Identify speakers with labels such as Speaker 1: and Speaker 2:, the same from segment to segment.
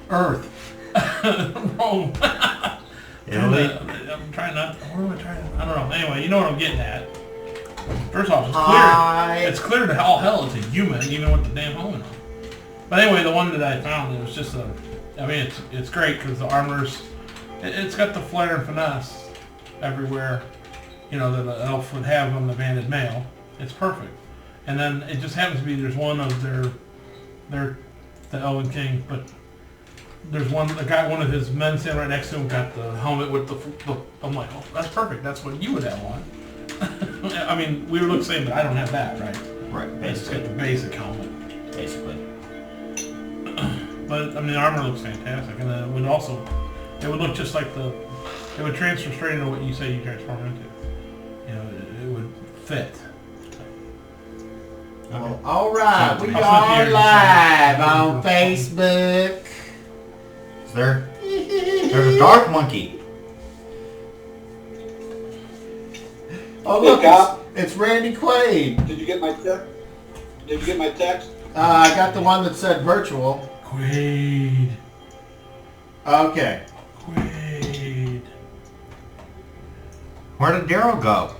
Speaker 1: Earth. Rome.
Speaker 2: Italy?
Speaker 1: I'm trying not... What am I trying to... I don't know. Anyway, you know what I'm getting at. First off, it's clear. It's clear to all hell it's a human, even with the damn helmet on. But anyway, the one that I found, it was just a... I mean, it's great because the armor's... It's got the flair and finesse everywhere, you know, that an elf would have on the banded male. It's perfect. And then it just happens to be there's one of the Elven King, but there's one of his men standing right next to him got the helmet with the I'm like, oh, that's perfect. That's what you would have on. I mean, we look the same, but I don't have that, right?
Speaker 2: Right,
Speaker 1: It's got the basic helmet.
Speaker 2: Basically.
Speaker 1: But I mean, the armor looks fantastic, and it would look just like it would transfer straight into what you say you transform into. You know, it would fit.
Speaker 3: Well, all right, we are live on Facebook.
Speaker 2: There's a dark monkey.
Speaker 3: Oh look, it's Randy Quaid.
Speaker 4: Did you get my text?
Speaker 3: I got the one that said virtual.
Speaker 1: Quaid.
Speaker 3: Okay.
Speaker 1: Quaid.
Speaker 2: Where did Daryl go?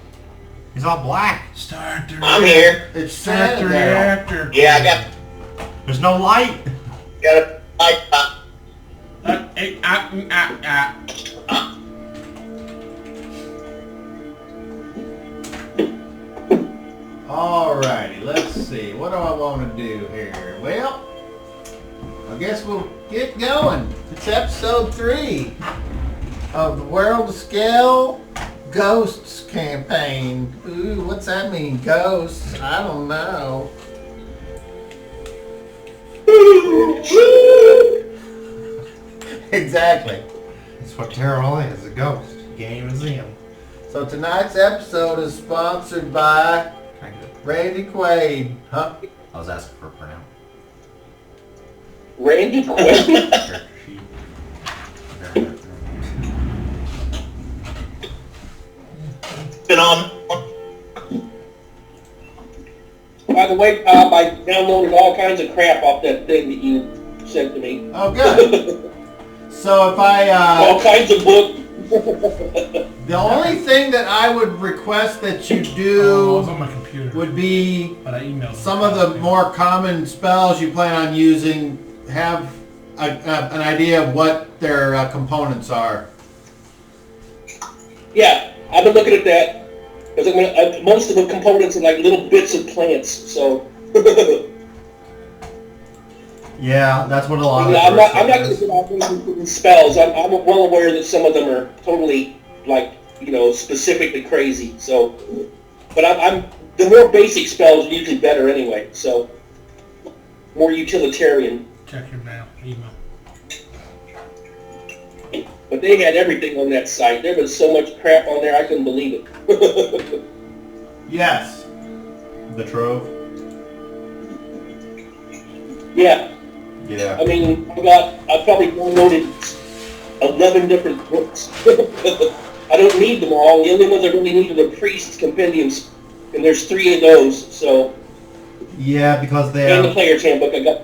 Speaker 2: He's all black.
Speaker 1: Start the
Speaker 4: I'm here.
Speaker 3: It's
Speaker 1: Start the
Speaker 3: Santa.
Speaker 1: reactor.
Speaker 4: Yeah, I got
Speaker 2: There's no light.
Speaker 4: a light up.
Speaker 3: Alrighty, let's see. What do I want to do here? Well, I guess we'll get going. It's episode 3 of the World of Skell-Ghosts campaign. Ooh, what's that mean? Ghosts? I don't know. Exactly.
Speaker 2: That's what Daryl is, a ghost. Game is him.
Speaker 3: So tonight's episode is sponsored by
Speaker 2: Can I get it?
Speaker 3: Randy Quaid. Huh?
Speaker 2: I was asking for a printout.
Speaker 4: Randy Quaid.
Speaker 2: Character sheet.
Speaker 4: Been on. By the way, Bob, I downloaded all kinds of crap off that thing that you sent to me.
Speaker 3: Oh, good. So if I,
Speaker 4: All kinds of books.
Speaker 3: the only thing that I would request that you
Speaker 1: Oh, it
Speaker 3: do
Speaker 1: was on my computer.
Speaker 3: would be
Speaker 1: But I emailed
Speaker 3: some of the more common spells you plan on using, have an idea of what their components are.
Speaker 4: Yeah, I've been looking at that. Because most of the components are like little bits of plants, so.
Speaker 2: Yeah, that's what a lot of
Speaker 4: I'm not going to get off into spells. I'm well aware that some of them are totally, like, you know, specifically crazy. So, but I'm the more basic spells are usually better anyway. So, more utilitarian.
Speaker 1: Check your mail, email.
Speaker 4: But they had everything on that site. There was so much crap on there, I couldn't believe it.
Speaker 3: Yes.
Speaker 2: The trove.
Speaker 4: Yeah.
Speaker 2: Yeah.
Speaker 4: I mean, I probably downloaded 11 different books. I don't need them all. The only ones I really need are the priest's compendiums, and there's 3 of those. So,
Speaker 2: Yeah, because they
Speaker 4: and the
Speaker 2: have,
Speaker 4: player's handbook. I got.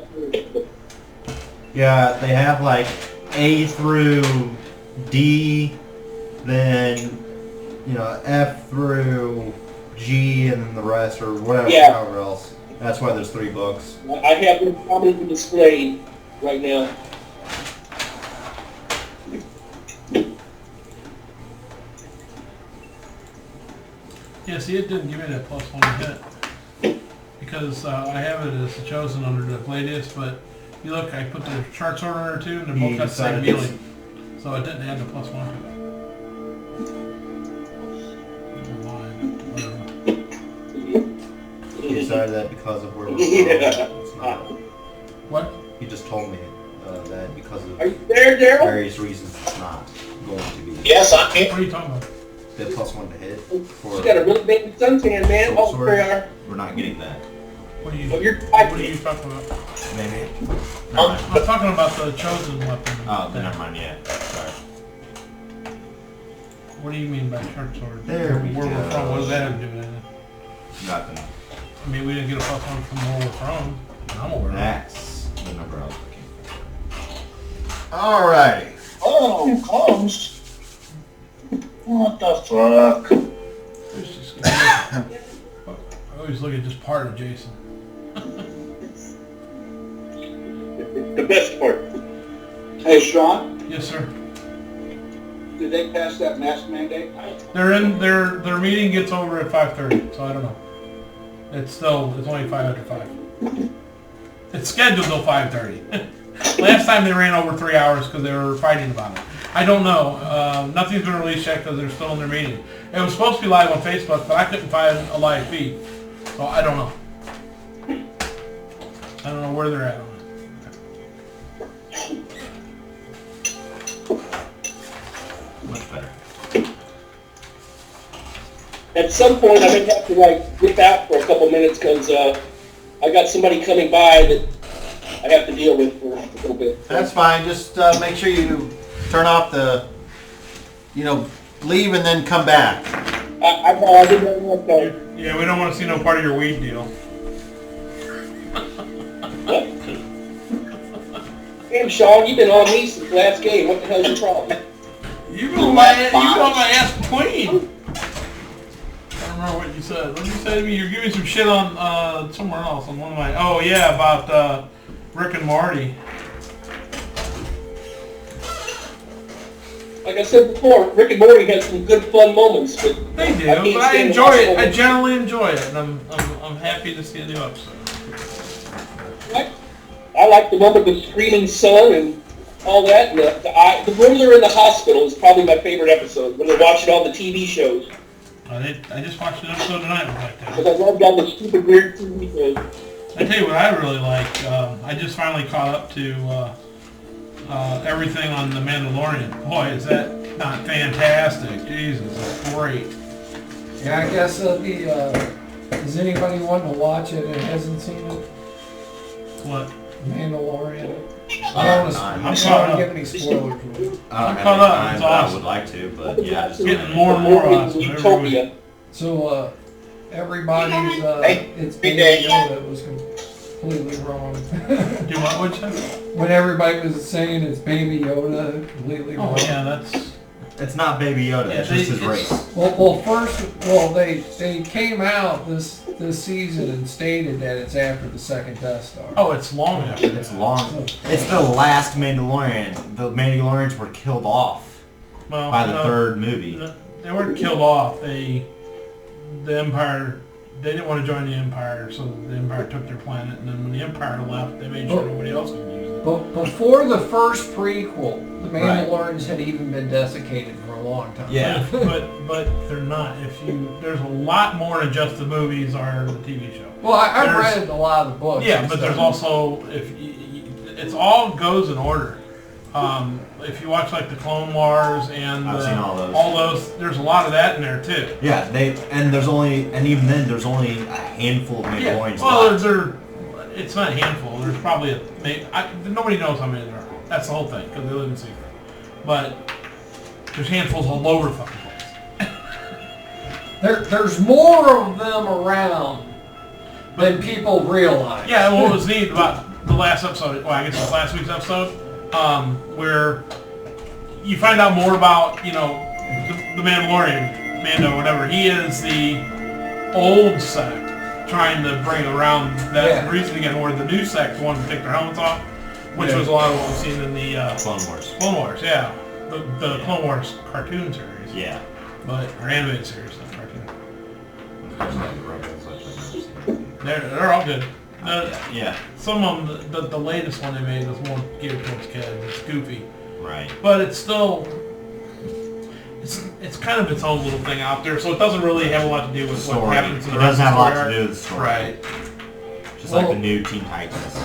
Speaker 2: yeah, they have like A through D, then you know F through G, and then the rest or whatever,
Speaker 4: Yeah.
Speaker 2: however else. That's why there's 3 books.
Speaker 4: I have them prominently displayed right now.
Speaker 1: Yeah, see, it didn't give me that +1 hit. Because I have it as chosen under the Gladius, but you look, I put the charts order in there too, and they're both got the same
Speaker 2: decided
Speaker 1: melee. So it didn't add the +1 to it.
Speaker 2: You decided that because of where we're from.
Speaker 4: Yeah.
Speaker 2: It's not.
Speaker 1: What?
Speaker 2: You just told me that because of
Speaker 4: Are you there, Daryl?
Speaker 2: various reasons it's not going to be.
Speaker 4: Yes, I'm here.
Speaker 1: What are you talking about?
Speaker 2: The +1 to hit for
Speaker 4: You got a really big suntan, man. Oh,
Speaker 2: Sword.
Speaker 4: there you are.
Speaker 2: We're not getting that.
Speaker 1: What are you,
Speaker 4: Oh, you're
Speaker 1: what are you talking about?
Speaker 2: Maybe.
Speaker 1: I'm talking about the chosen weapon.
Speaker 2: Oh, then never mind. Yeah. Sorry.
Speaker 1: What do you mean by chart sword?
Speaker 2: There we
Speaker 1: where we're
Speaker 2: go.
Speaker 1: from? What does that have to do with anything?
Speaker 2: Nothing.
Speaker 1: I mean, we didn't get a +1 from where we're from. I'm aware of.
Speaker 2: That's the number I was looking for.
Speaker 3: Alrighty.
Speaker 4: Oh, close. What the fuck?
Speaker 1: I always look at just part of Jason.
Speaker 4: The best part.
Speaker 5: Hey, Sean,
Speaker 1: Yes, sir.
Speaker 5: did they pass that mask mandate?
Speaker 1: They're in their meeting gets over at 5:30, so I don't know. It's only 5 after 5. It's scheduled till 5:30. Last time they ran over 3 hours because they were fighting about it. I don't know. Nothing's been released yet because they're still in their meeting. It was supposed to be live on Facebook, but I couldn't find a live feed, so I don't know. I don't know where they're at on it.
Speaker 2: Much better.
Speaker 4: At some point, I may have to like dip out for a couple minutes because I got somebody coming by that I have to deal with for a little bit.
Speaker 3: That's fine. Just make sure you turn off the, leave and then come back.
Speaker 4: I did that one time.
Speaker 1: Yeah, we don't want to see no part of your weed deal.
Speaker 4: What? Damn, Sean, you've been on me since the last game. What the hell's your problem?
Speaker 1: You got my ass clean. I don't remember what you said. What did you say to me? You're giving me some shit on somewhere else on one of my. Oh yeah, about Rick and Morty.
Speaker 4: Like I said before, Rick and Morty has some good fun moments, but
Speaker 1: They do, but I enjoy it. I generally enjoy it, and I'm happy to see a new episode.
Speaker 4: I like the one with the screaming sun and all that. And the when they're in the hospital is probably my favorite episode, when they're watching all the TV shows.
Speaker 1: I just watched an episode tonight like that.
Speaker 4: Because I loved all the stupid, weird TV shows.
Speaker 1: I tell you what I really like. I just finally caught up to everything on The Mandalorian. Boy, is that not fantastic. Jesus, that's great.
Speaker 6: Yeah, I guess it'll be, does anybody want to watch it and hasn't seen it?
Speaker 1: What?
Speaker 6: Mandalorian. I don't want to give any spoilers.
Speaker 2: I don't
Speaker 1: caught
Speaker 2: have
Speaker 1: up.
Speaker 2: any time,
Speaker 1: It's
Speaker 2: but I
Speaker 1: awesome.
Speaker 2: would like to, but yeah.
Speaker 1: It's getting more and more awesome every week.
Speaker 4: Utopia.
Speaker 6: So, everybody's, it's
Speaker 3: Big
Speaker 6: Baby
Speaker 3: day.
Speaker 6: Yoda was completely wrong.
Speaker 1: Do what, would you say?
Speaker 6: When everybody was saying it's Baby Yoda, completely wrong.
Speaker 1: Oh yeah, that's...
Speaker 2: It's not Baby Yoda,
Speaker 1: Yeah,
Speaker 2: it's just his
Speaker 1: it's-
Speaker 2: race.
Speaker 6: Well, they came out this season and stated that it's after the second Death Star.
Speaker 1: Oh, it's long after
Speaker 2: It's
Speaker 1: that.
Speaker 2: long. It's the last Mandalorian. The Mandalorians were killed off
Speaker 1: Well,
Speaker 2: by the
Speaker 1: no,
Speaker 2: third movie.
Speaker 1: They weren't killed off. The Empire... They didn't want to join the Empire, so the Empire took their planet, and then when the Empire left, they made sure nobody else could use it.
Speaker 6: But before the first prequel, the Mandalorians had even been desiccated for a long time.
Speaker 2: Yeah.
Speaker 1: But they're not. There's a lot more than just the movies or the TV show.
Speaker 6: Well, I've
Speaker 1: There's-
Speaker 6: read a lot of the books.
Speaker 1: Yeah,
Speaker 6: and
Speaker 1: but there's
Speaker 6: stuff.
Speaker 1: also it's all goes in order. If you watch like the Clone Wars and
Speaker 2: I've seen all those.
Speaker 1: there's a lot of that in there too.
Speaker 2: Yeah, and even then there's only a handful of Mandalorians
Speaker 1: Well,
Speaker 2: left.
Speaker 1: it's not a handful. There's probably nobody knows how many there are. That's the whole thing because they live in secret. But there's handfuls all over the fucking place.
Speaker 6: There's more of them around than people realize.
Speaker 1: Yeah, what was neat about the last episode, well, I guess it was last week's episode, where you find out more about, the Mandalorian, Mando, whatever. He is the old sect trying to bring around that reason again, where the new sect wanted to take their helmets off, which was a lot of what we've seen in the
Speaker 2: Clone Wars.
Speaker 1: Clone Wars, yeah. The Clone Wars cartoon series.
Speaker 2: Yeah.
Speaker 1: Or animated series, not cartoon. They're all good.
Speaker 2: Yeah.
Speaker 1: Some of them, the latest one they made was more geared towards kids. It's goofy,
Speaker 2: Right.
Speaker 1: but it's still it's kind of its own little thing out there. So it doesn't really have a lot to do with what
Speaker 2: Story.
Speaker 1: happens in
Speaker 2: It
Speaker 1: the rest
Speaker 2: doesn't
Speaker 1: of
Speaker 2: have
Speaker 1: the
Speaker 2: a lot
Speaker 1: story
Speaker 2: to do
Speaker 1: arc.
Speaker 2: with the story.
Speaker 1: Right.
Speaker 2: Just like
Speaker 6: Well-
Speaker 2: the new Teen Titans.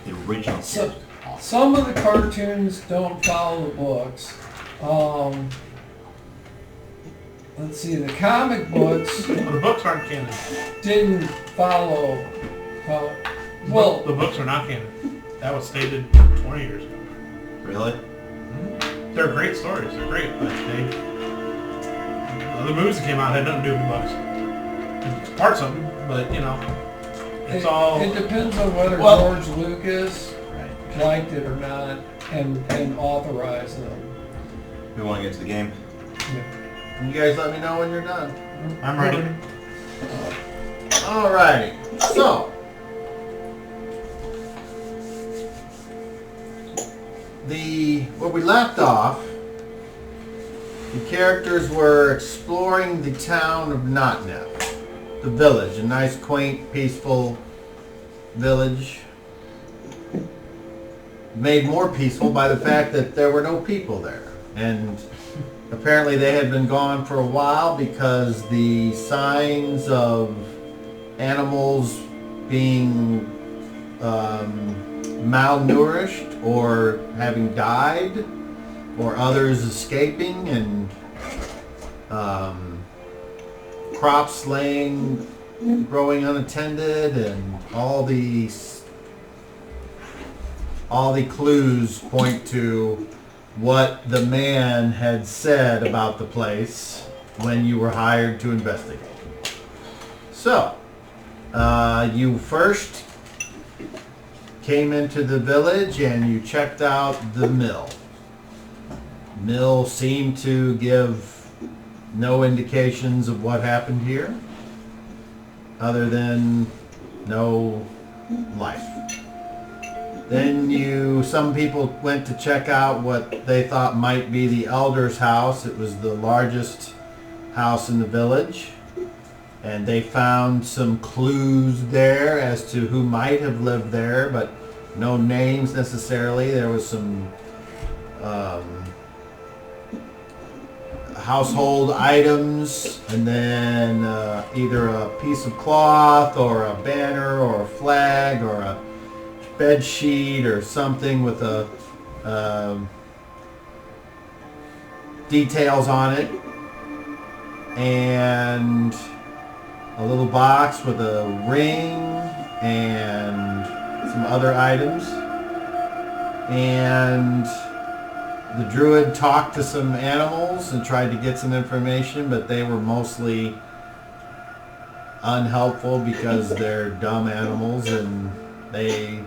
Speaker 2: The original
Speaker 6: So,
Speaker 2: series.
Speaker 6: some of the cartoons don't follow the books. Let's see, the comic books
Speaker 1: Well, the books aren't canon.
Speaker 6: didn't follow. Well,
Speaker 1: The books are not canon. That was stated 20 years ago.
Speaker 2: Really?
Speaker 1: They're great stories. They're great, but the movies that came out had nothing to do with the books. It's parts of them, but it's all.
Speaker 6: it depends on whether
Speaker 1: Well-
Speaker 6: George Lucas liked it or not. and authorize them.
Speaker 2: We want to get to the game.
Speaker 6: Yeah.
Speaker 3: You guys let me know when you're done.
Speaker 2: I'm ready.
Speaker 3: Alrighty. So, where we left off, the characters were exploring the town of Notnep, the village, a nice, quaint, peaceful village, made more peaceful by the fact that there were no people there. And apparently they had been gone for a while because the signs of animals being malnourished or having died, or others escaping, and crops growing unattended, and all the clues point to what the man had said about the place when you were hired to investigate. So, you first came into the village and you checked out the mill. Mill seemed to give no indications of what happened here, other than no life. Then some people went to check out what they thought might be the elder's house. It was the largest house in the village, and they found some clues there as to who might have lived there, but no names necessarily. There was some household items, and then either a piece of cloth or a banner or a flag or a bed sheet or something with a details on it, and a little box with a ring and some other items. And the druid talked to some animals and tried to get some information, but they were mostly unhelpful because they're dumb animals and they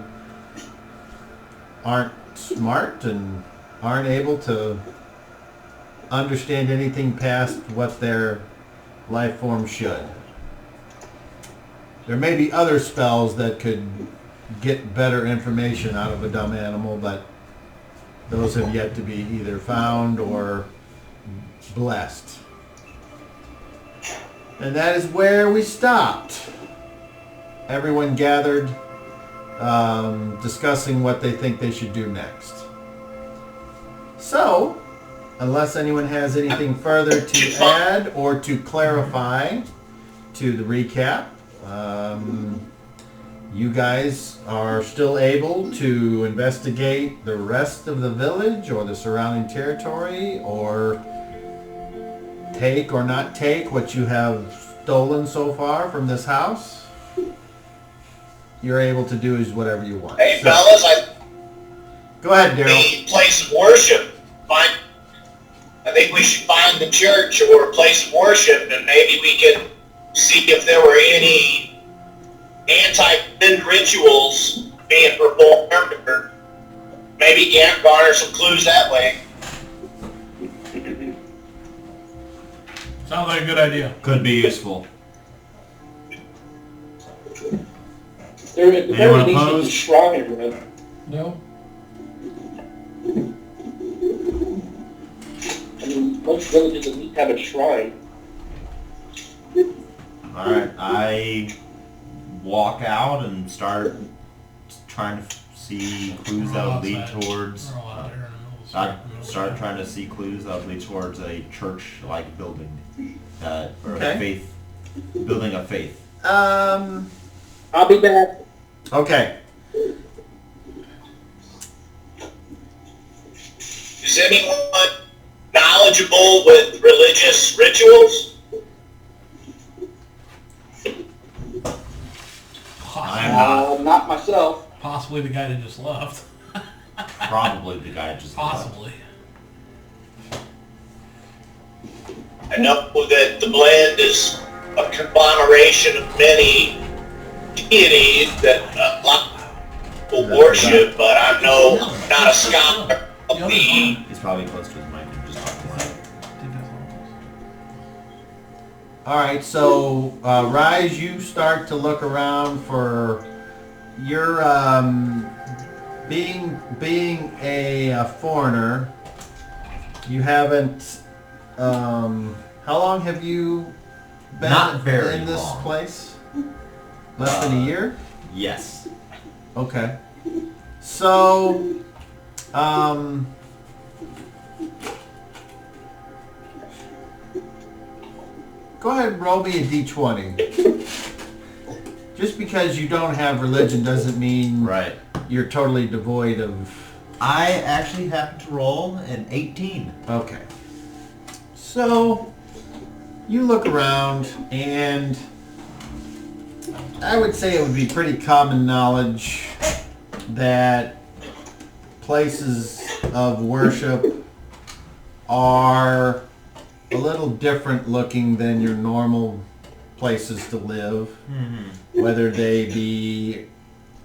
Speaker 3: aren't smart and aren't able to understand anything past what their life form should. There may be other spells that could get better information out of a dumb animal, but those have yet to be either found or blessed. And that is where we stopped. Everyone gathered, discussing what they think they should do next. So, unless anyone has anything further to add or to clarify to the recap, you guys are still able to investigate the rest of the village or the surrounding territory, or take or not take what you have stolen so far from this house. You're able to do is whatever you want.
Speaker 4: Hey, fellas,
Speaker 3: go ahead, Daryl.
Speaker 4: A place of worship. I think we should find the church or a place of worship, and maybe we can see if there were any anti-sin rituals being performed, or maybe garner some clues that way.
Speaker 1: Sounds like a good idea.
Speaker 2: Could be useful.
Speaker 4: There needs to be a
Speaker 2: opposed?
Speaker 4: shrine, right?
Speaker 6: No?
Speaker 4: I mean, most villages at least have a shrine.
Speaker 2: Alright, I walk out and start trying to see clues that would lead towards...
Speaker 1: We're all out there in the middle of
Speaker 2: I
Speaker 1: the
Speaker 2: start trying to see clues that would lead towards a church-like building. Or
Speaker 3: Okay.
Speaker 2: a faith... building of faith.
Speaker 4: I'll be back.
Speaker 3: Okay.
Speaker 4: Is anyone knowledgeable with religious rituals?
Speaker 2: I'm not.
Speaker 5: Not myself.
Speaker 1: Possibly the guy that just left.
Speaker 2: Probably the guy just left.
Speaker 1: Possibly.
Speaker 4: I know that the blend is a conglomeration of many deities that worship, but I'm not a scholar of the...
Speaker 2: He's probably close to his mic and just talking loud. Alright, so Rise, you start to look around for your being a foreigner. You haven't how long have you been
Speaker 7: Not very
Speaker 2: in this
Speaker 7: long.
Speaker 2: place? Less than a year?
Speaker 7: Yes.
Speaker 2: Okay. So go ahead and roll me a d20. Just because you don't have religion doesn't mean
Speaker 7: Right.
Speaker 2: you're totally devoid of...
Speaker 7: I actually happened to roll an 18.
Speaker 2: Okay. So, you look around, and I would say it would be pretty common knowledge that places of worship are a little different looking than your normal places to live.
Speaker 7: Mm-hmm.
Speaker 2: Whether they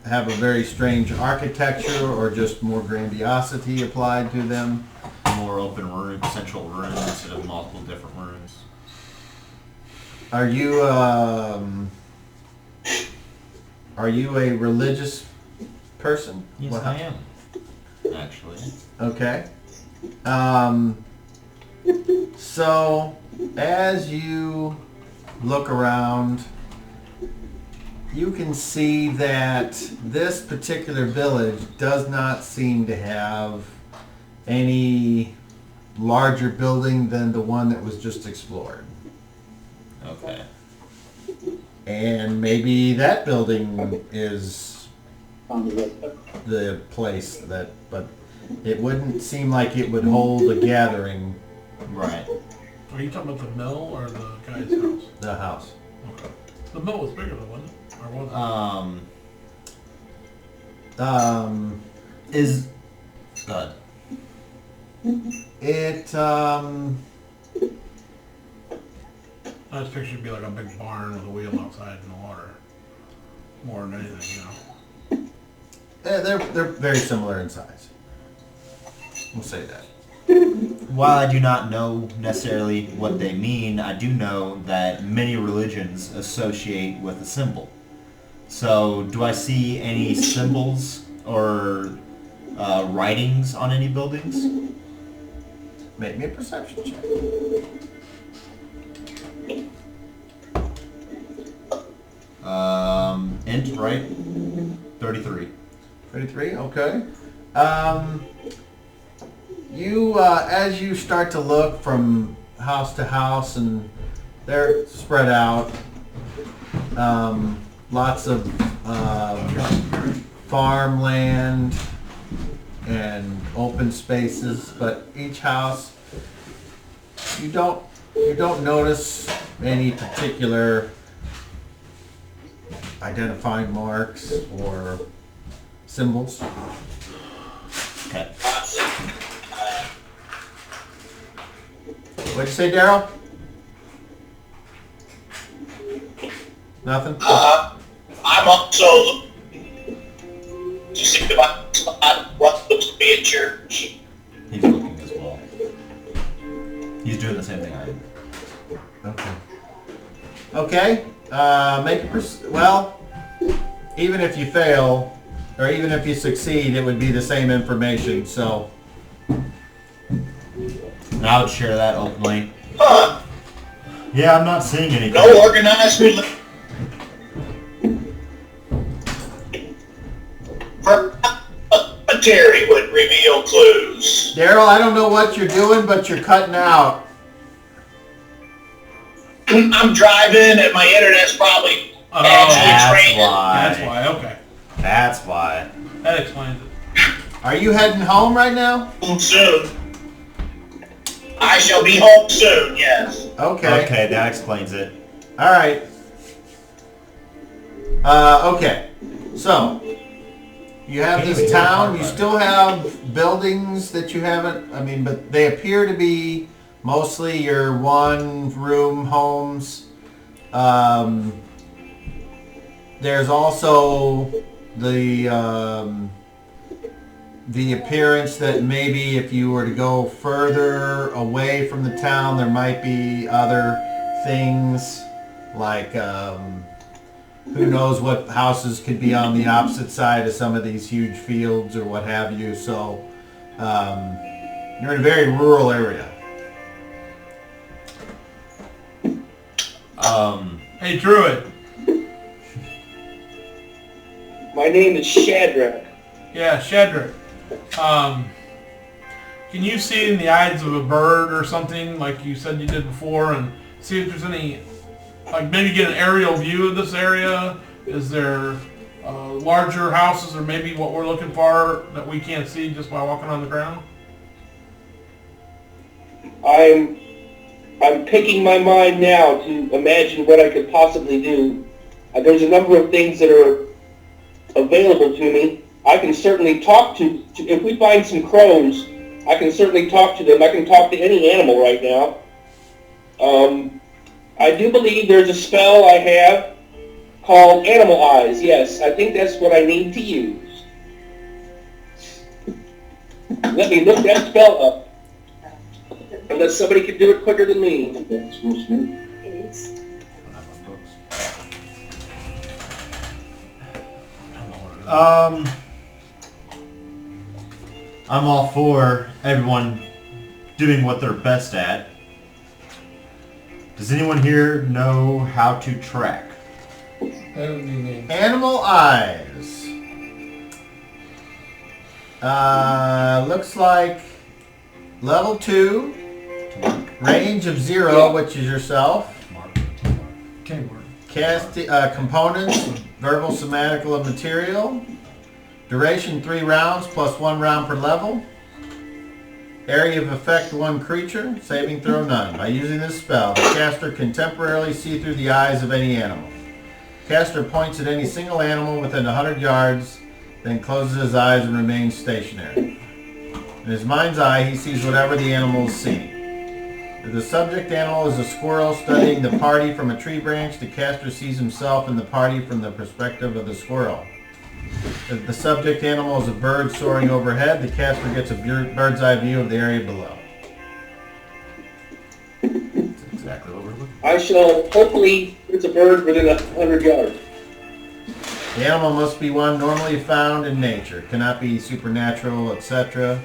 Speaker 2: have a very strange architecture or just more grandiosity applied to them.
Speaker 7: More open room, central rooms instead of multiple different rooms.
Speaker 2: Are you a religious person?
Speaker 7: Yes,
Speaker 2: What-
Speaker 7: I am. Actually.
Speaker 2: Okay. So, as you look around, you can see that this particular village does not seem to have any larger building than the one that was just explored.
Speaker 7: Okay.
Speaker 2: And maybe that building is the place that, but it wouldn't seem like it would hold a gathering,
Speaker 7: Right.
Speaker 1: Are you talking about the mill or the guy's house?
Speaker 2: the house.
Speaker 1: Okay. The mill was bigger though, wasn't it? Or was it?
Speaker 7: Is
Speaker 2: It,
Speaker 1: I just pictured it'd be like a big barn with a wheel outside in the water. More than anything, you know.
Speaker 2: they're very similar in size. We'll say that.
Speaker 7: while I do not know necessarily what they mean, I do know that many religions associate with a symbol. So, do I see any symbols or writings on any buildings?
Speaker 2: Make me a perception check.
Speaker 7: Int, right? 33.
Speaker 2: 33, okay. You, as you start to look from house to house, and they're spread out, lots of farmland and open spaces, but each house, you don't notice any particular identifying marks or symbols.
Speaker 7: Okay.
Speaker 2: What'd you say, Daryl? Nothing?
Speaker 4: I'm also to see if I spot what looks to be a church.
Speaker 7: He's looking as well. He's doing the same thing I am.
Speaker 2: Okay. Make a well, even if you fail, or even if you succeed, it would be the same information, so.
Speaker 7: And I would share that openly.
Speaker 4: Huh.
Speaker 7: Yeah, I'm not seeing anything.
Speaker 4: No organized religion. Terry would reveal clues.
Speaker 2: Daryl, I don't know what you're doing, but you're cutting out.
Speaker 4: I'm driving and my internet's probably
Speaker 7: That's
Speaker 4: actually training.
Speaker 7: why.
Speaker 1: That's why, okay.
Speaker 7: That's why.
Speaker 1: That explains it.
Speaker 2: Are you heading home right now?
Speaker 4: Home soon. I shall be home soon, yes.
Speaker 2: Okay.
Speaker 7: Okay, that explains it.
Speaker 2: All right. Okay. So, you have
Speaker 7: Anyway,
Speaker 2: this
Speaker 7: don't
Speaker 2: town.
Speaker 7: talk
Speaker 2: You
Speaker 7: about
Speaker 2: still have buildings that you haven't. I mean, but they appear to be mostly your one-room homes. There's also the appearance that maybe if you were to go further away from the town, there might be other things like who knows what houses could be on the opposite side of some of these huge fields or what have you. So you're in a very rural area.
Speaker 1: Hey, Druid.
Speaker 4: My name is Shadrach.
Speaker 1: Yeah, Shadrach. Can you see in the eyes of a bird or something like you said you did before, and see if there's any, like maybe get an aerial view of this area? Is there larger houses or maybe what we're looking for that we can't see just by walking on the ground?
Speaker 4: I'm picking my mind now to imagine what I could possibly do. There's a number of things that are available to me. I can certainly talk to if we find some crows, I can certainly talk to them. I can talk to any animal right now. I do believe there's a spell I have called Animal Eyes. Yes, I think that's what I need to use. Let me look that spell up. Unless somebody can do it quicker than me.
Speaker 7: I'm all for everyone doing what they're best at. Does anyone here know how to track?
Speaker 6: That would be me.
Speaker 2: Animal Eyes. Looks like level 2, range of 0, which is yourself. Cast components, verbal, somatical, and material. Duration 3 rounds plus 1 round per level. Area of effect 1 creature. Saving throw none. By using this spell, the caster can temporarily see through the eyes of any animal. Caster points at any single animal within 100 yards, then closes his eyes and remains stationary. In his mind's eye, he sees whatever the animal is seeing. If the subject animal is a squirrel studying the party from a tree branch, the caster sees himself and the party from the perspective of the squirrel. If the subject animal is a bird soaring overhead, the caster gets a bird's eye view of the area below.
Speaker 7: That's exactly what we're looking for.
Speaker 4: I shall hopefully it's a bird within 100 yards.
Speaker 2: The animal must be one normally found in nature, cannot be supernatural, etc.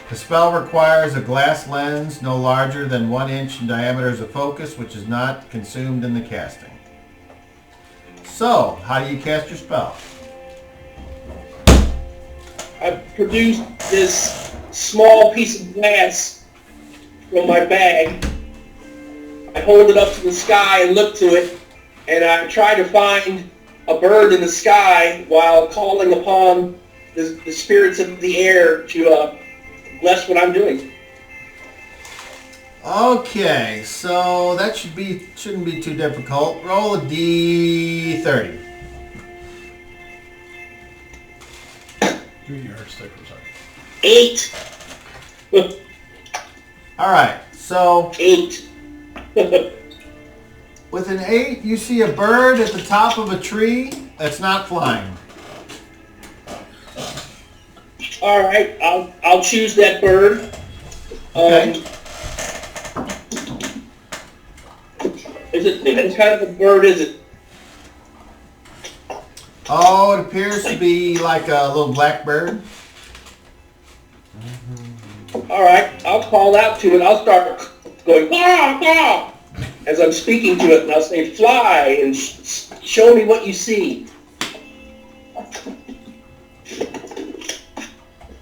Speaker 2: The spell requires a glass lens no larger than 1 inch in diameter as a focus, which is not consumed in the casting. So, how do you cast your spell?
Speaker 4: I've produced this small piece of glass from my bag. I hold it up to the sky and look to it, and I try to find a bird in the sky while calling upon the spirits of the air to bless what I'm doing.
Speaker 2: Okay, so that shouldn't be too difficult. Roll a D30.
Speaker 1: Do your stick for a second.
Speaker 4: 8.
Speaker 2: All right, so
Speaker 4: 8.
Speaker 2: with an 8, you see a bird at the top of a tree that's not flying.
Speaker 4: All right, I'll choose that bird.
Speaker 2: Okay.
Speaker 4: What kind of a bird is it?
Speaker 2: Oh, it appears to be like a little blackbird.
Speaker 4: All right, I'll call out to it. I'll start going, "Caw, caw," as I'm speaking to it, and I'll say, "Fly, and show me what you see."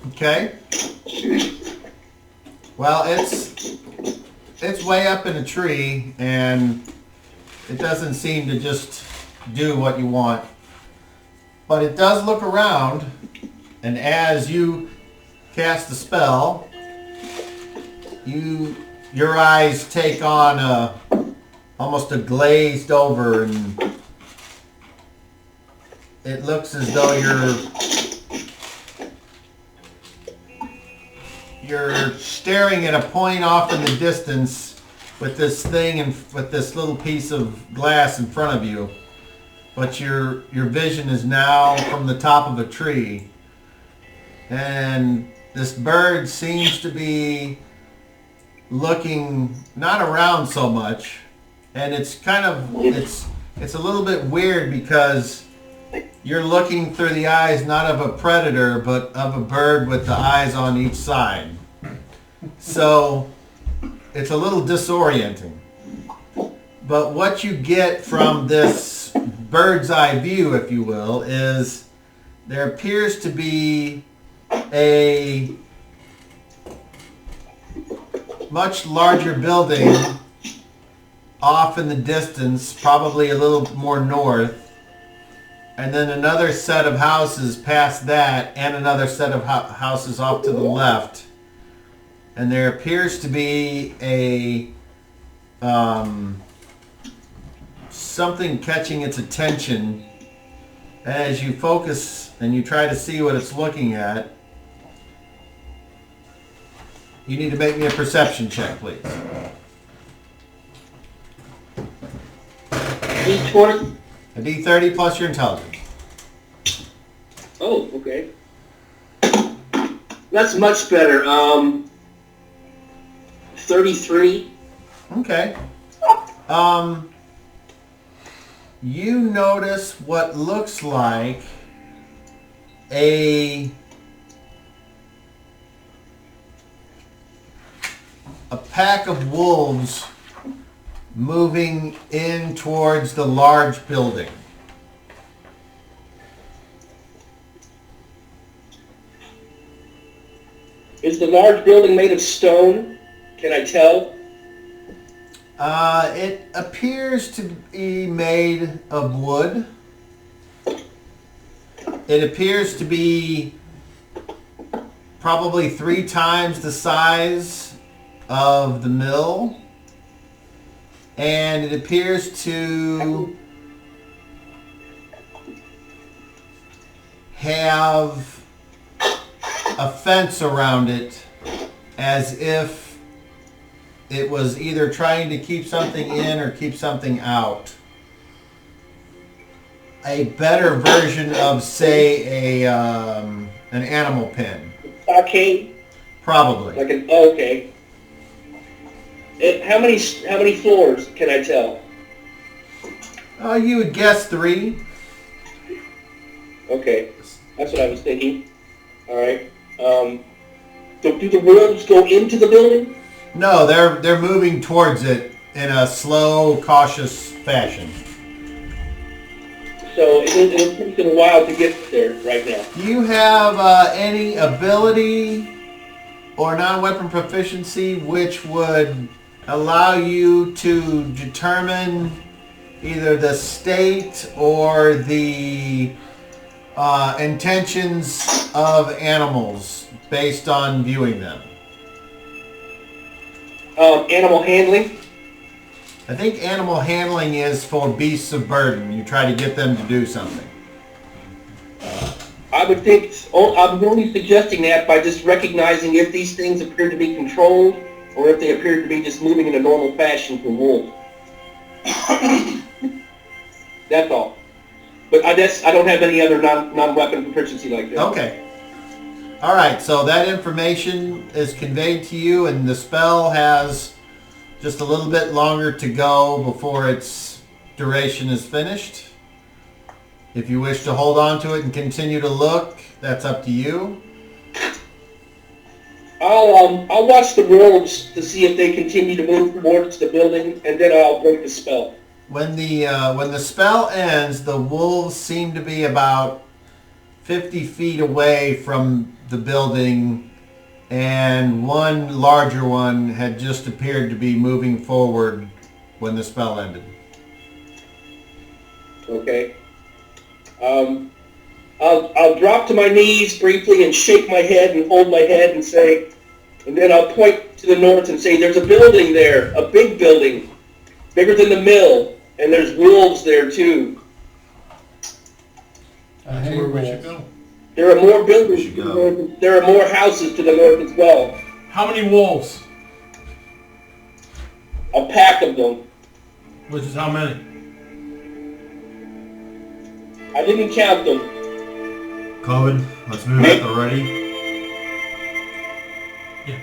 Speaker 2: Okay. Well, it's way up in a tree, and it doesn't seem to just do what you want. But it does look around, and as you cast the spell, your eyes take on almost a glazed over, and it looks as though you're staring at a point off in the distance with this thing and with this little piece of glass in front of you. but your vision is now from the top of a tree. And this bird seems to be looking not around so much, and it's kind of it's a little bit weird because you're looking through the eyes not of a predator but of a bird with the eyes on each side. So it's a little disorienting. But what you get from this bird's eye view, if you will, is there appears to be a much larger building off in the distance, probably a little more north, and then another set of houses past that, and another set of houses off to the left. And there appears to be a something catching its attention. As you focus and you try to see what it's looking at, you need to make me a perception check, please.
Speaker 4: D20?
Speaker 2: A D30 plus your intelligence.
Speaker 4: Oh, okay. That's much better. 33.
Speaker 2: Okay. You notice what looks like a pack of wolves moving in towards the large building.
Speaker 4: Is the large building made of stone? Can I tell?
Speaker 2: It appears to be made of wood. It appears to be probably 3 times the size of the mill. And it appears to have a fence around it as if it was either trying to keep something in or keep something out. A better version of, say, an animal pen.
Speaker 4: Arcade?
Speaker 2: Probably.
Speaker 4: Like an okay. How many floors can I tell?
Speaker 2: You would guess 3.
Speaker 4: Okay, that's what I was thinking. All right. Do the wolves go into the building?
Speaker 2: No, they're moving towards it in a slow, cautious fashion.
Speaker 4: So it'll take them a while to get there right now.
Speaker 2: Do you have any ability or non-weapon proficiency which would allow you to determine either the state or the intentions of animals based on viewing them?
Speaker 4: Animal handling?
Speaker 2: I think animal handling is for beasts of burden. You try to get them to do something.
Speaker 4: I would think, I'm only suggesting that by just recognizing if these things appear to be controlled or if they appear to be just moving in a normal fashion for wolves. That's all. But I don't have any other non-weapon proficiency like that.
Speaker 2: Okay. All right, so that information is conveyed to you, and the spell has just a little bit longer to go before its duration is finished. If you wish to hold on to it and continue to look, that's up to you.
Speaker 4: I'll watch the wolves to see if they continue to move towards the building, and then I'll break the spell.
Speaker 2: When the spell ends, the wolves seem to be about 50 feet away from the building, and one larger one had just appeared to be moving forward when the spell ended.
Speaker 4: Okay. I'll drop to my knees briefly and shake my head and hold my head and say, and then I'll point to the north and say, there's a building there, a big building, bigger than the mill, and there's wolves there too.
Speaker 1: That's where we should go.
Speaker 4: There are more buildings to the north. There are more houses to the north as well.
Speaker 1: How many wolves?
Speaker 4: A pack of them.
Speaker 1: Which is how many?
Speaker 4: I didn't count them.
Speaker 7: COVID, let's move at the ready.
Speaker 1: Yeah.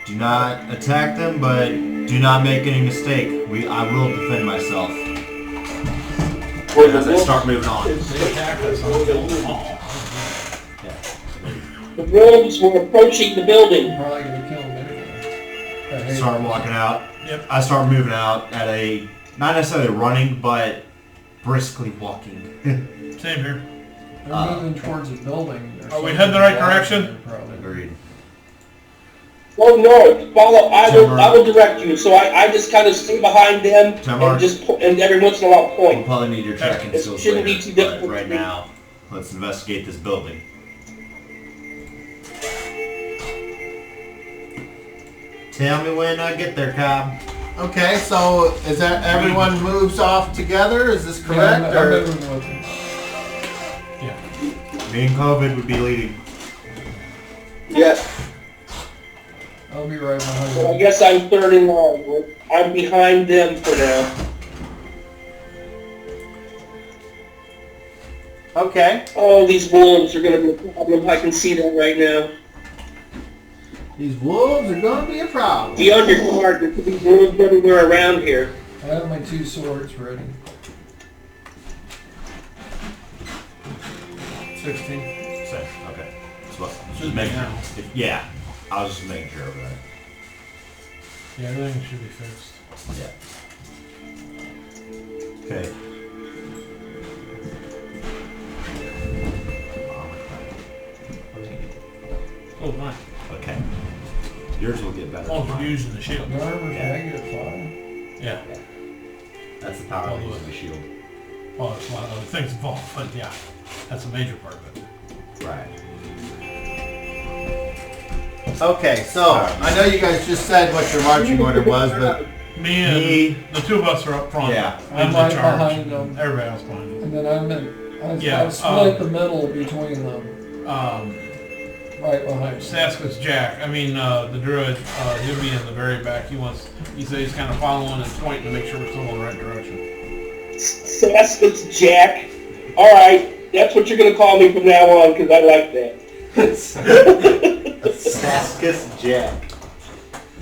Speaker 7: Do not attack them, but do not make any mistake. I will defend myself. As I start moving on.
Speaker 1: They attack us on the wall.
Speaker 4: The wolves were approaching the building.
Speaker 6: I'm probably gonna kill him anyway.
Speaker 7: Start walking out.
Speaker 1: Yep.
Speaker 7: I start moving out at a, not necessarily running, but briskly walking.
Speaker 1: Same here.
Speaker 6: They're moving towards the building.
Speaker 1: Are we heading the right direction?
Speaker 6: Probably.
Speaker 7: Agreed.
Speaker 4: Go north. Follow. I will direct you. So I just kind of stay behind them and every once in a while
Speaker 7: We'll
Speaker 4: point.
Speaker 7: probably need your tracking
Speaker 4: It
Speaker 7: skills
Speaker 4: shouldn't
Speaker 7: later,
Speaker 4: be too
Speaker 7: but
Speaker 4: difficult
Speaker 7: right
Speaker 4: to do.
Speaker 7: now, let's investigate this building. Tell me when I get there, Cobb.
Speaker 2: Okay, so is that everyone moves off together? Is this correct?
Speaker 6: Yeah, I'm moving with him.
Speaker 1: Yeah.
Speaker 7: Me and COVID would be leading.
Speaker 4: Yes.
Speaker 6: I'll be right behind
Speaker 4: So I
Speaker 6: him.
Speaker 4: guess I'm third in line. I'm behind them for now.
Speaker 2: Okay.
Speaker 4: Oh, these wolves are going to be a problem. I can see that right now.
Speaker 3: These wolves are going to be a problem.
Speaker 4: Be on your guard. There could be wolves everywhere around here.
Speaker 6: I have my 2 swords ready.
Speaker 1: 16.
Speaker 7: Same. Okay. So,
Speaker 1: Should be
Speaker 7: make,
Speaker 1: now.
Speaker 7: yeah. I was just making sure of that.
Speaker 1: Yeah, everything should be fixed.
Speaker 7: Yeah. Okay.
Speaker 1: Oh, mine.
Speaker 7: Okay. Yours will get better.
Speaker 1: Oh,
Speaker 7: than
Speaker 1: for
Speaker 7: mine.
Speaker 1: using the shield.
Speaker 6: The armor's
Speaker 7: Yeah.
Speaker 6: -5.
Speaker 1: Yeah.
Speaker 7: That's the power
Speaker 1: All
Speaker 7: of
Speaker 1: the
Speaker 7: using
Speaker 1: way.
Speaker 7: the shield.
Speaker 1: Well, there's a lot of other things involved, but yeah, that's a major part of it.
Speaker 7: Right.
Speaker 2: Okay, so I know you guys just said what your marching order was, but
Speaker 1: Me and the two of us are up front.
Speaker 7: Yeah.
Speaker 1: I'm
Speaker 6: I'm
Speaker 1: in
Speaker 6: right
Speaker 1: charge.
Speaker 6: behind them.
Speaker 1: Everybody else behind him.
Speaker 6: And then I've
Speaker 1: Yeah,
Speaker 6: split the middle between them. Right behind them.
Speaker 1: Saskus Jack, the druid, he'll be in the very back. He said he's kind of following and pointing to make sure we're still in the right direction.
Speaker 4: Saskus Jack. All right, that's what you're going to call me from now on because I like that.
Speaker 7: Saskus Jack.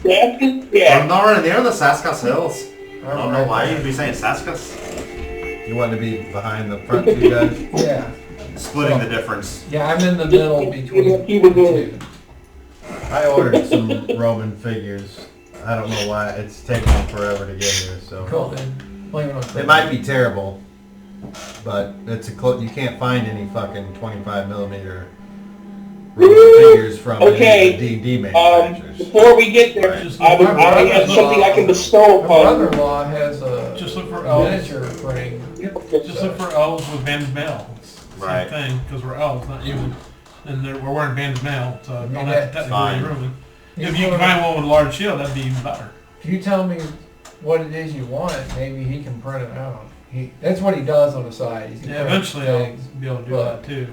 Speaker 4: Saskus
Speaker 7: I'm
Speaker 4: Jack.
Speaker 7: nowhere near the Saskus Hills. I don't know why you'd be saying Saskus.
Speaker 2: you want to be behind the front two guys?
Speaker 6: Yeah.
Speaker 7: Splitting the difference.
Speaker 6: Yeah, I'm in the middle between the
Speaker 4: Keep it going.
Speaker 6: two.
Speaker 2: I ordered some Roman figures. I don't know why it's taking them forever to get here. So
Speaker 6: Cool, then. Blame it on
Speaker 2: it might be terrible, but it's you can't find any fucking 25 millimeter Roman figures from
Speaker 4: Okay,
Speaker 2: any of the D&D manufacturers.
Speaker 4: Before we get there, I have something I can bestow
Speaker 6: My
Speaker 4: upon you.
Speaker 6: brother-in-law has a
Speaker 1: Just look for elves.
Speaker 6: miniature ring.
Speaker 1: Just look for elves with banded mail. It's the
Speaker 7: Right.
Speaker 1: same thing, because we're elves, not human. And we're wearing banded mail, so don't have to technically
Speaker 7: fine.
Speaker 1: ruin it. If you can find one with a large shield, that'd be even better.
Speaker 6: If you tell me what it is you want, maybe he can print it out. That's what he does on the side. He's
Speaker 1: Yeah, eventually I'll
Speaker 6: things.
Speaker 1: be able to do that too.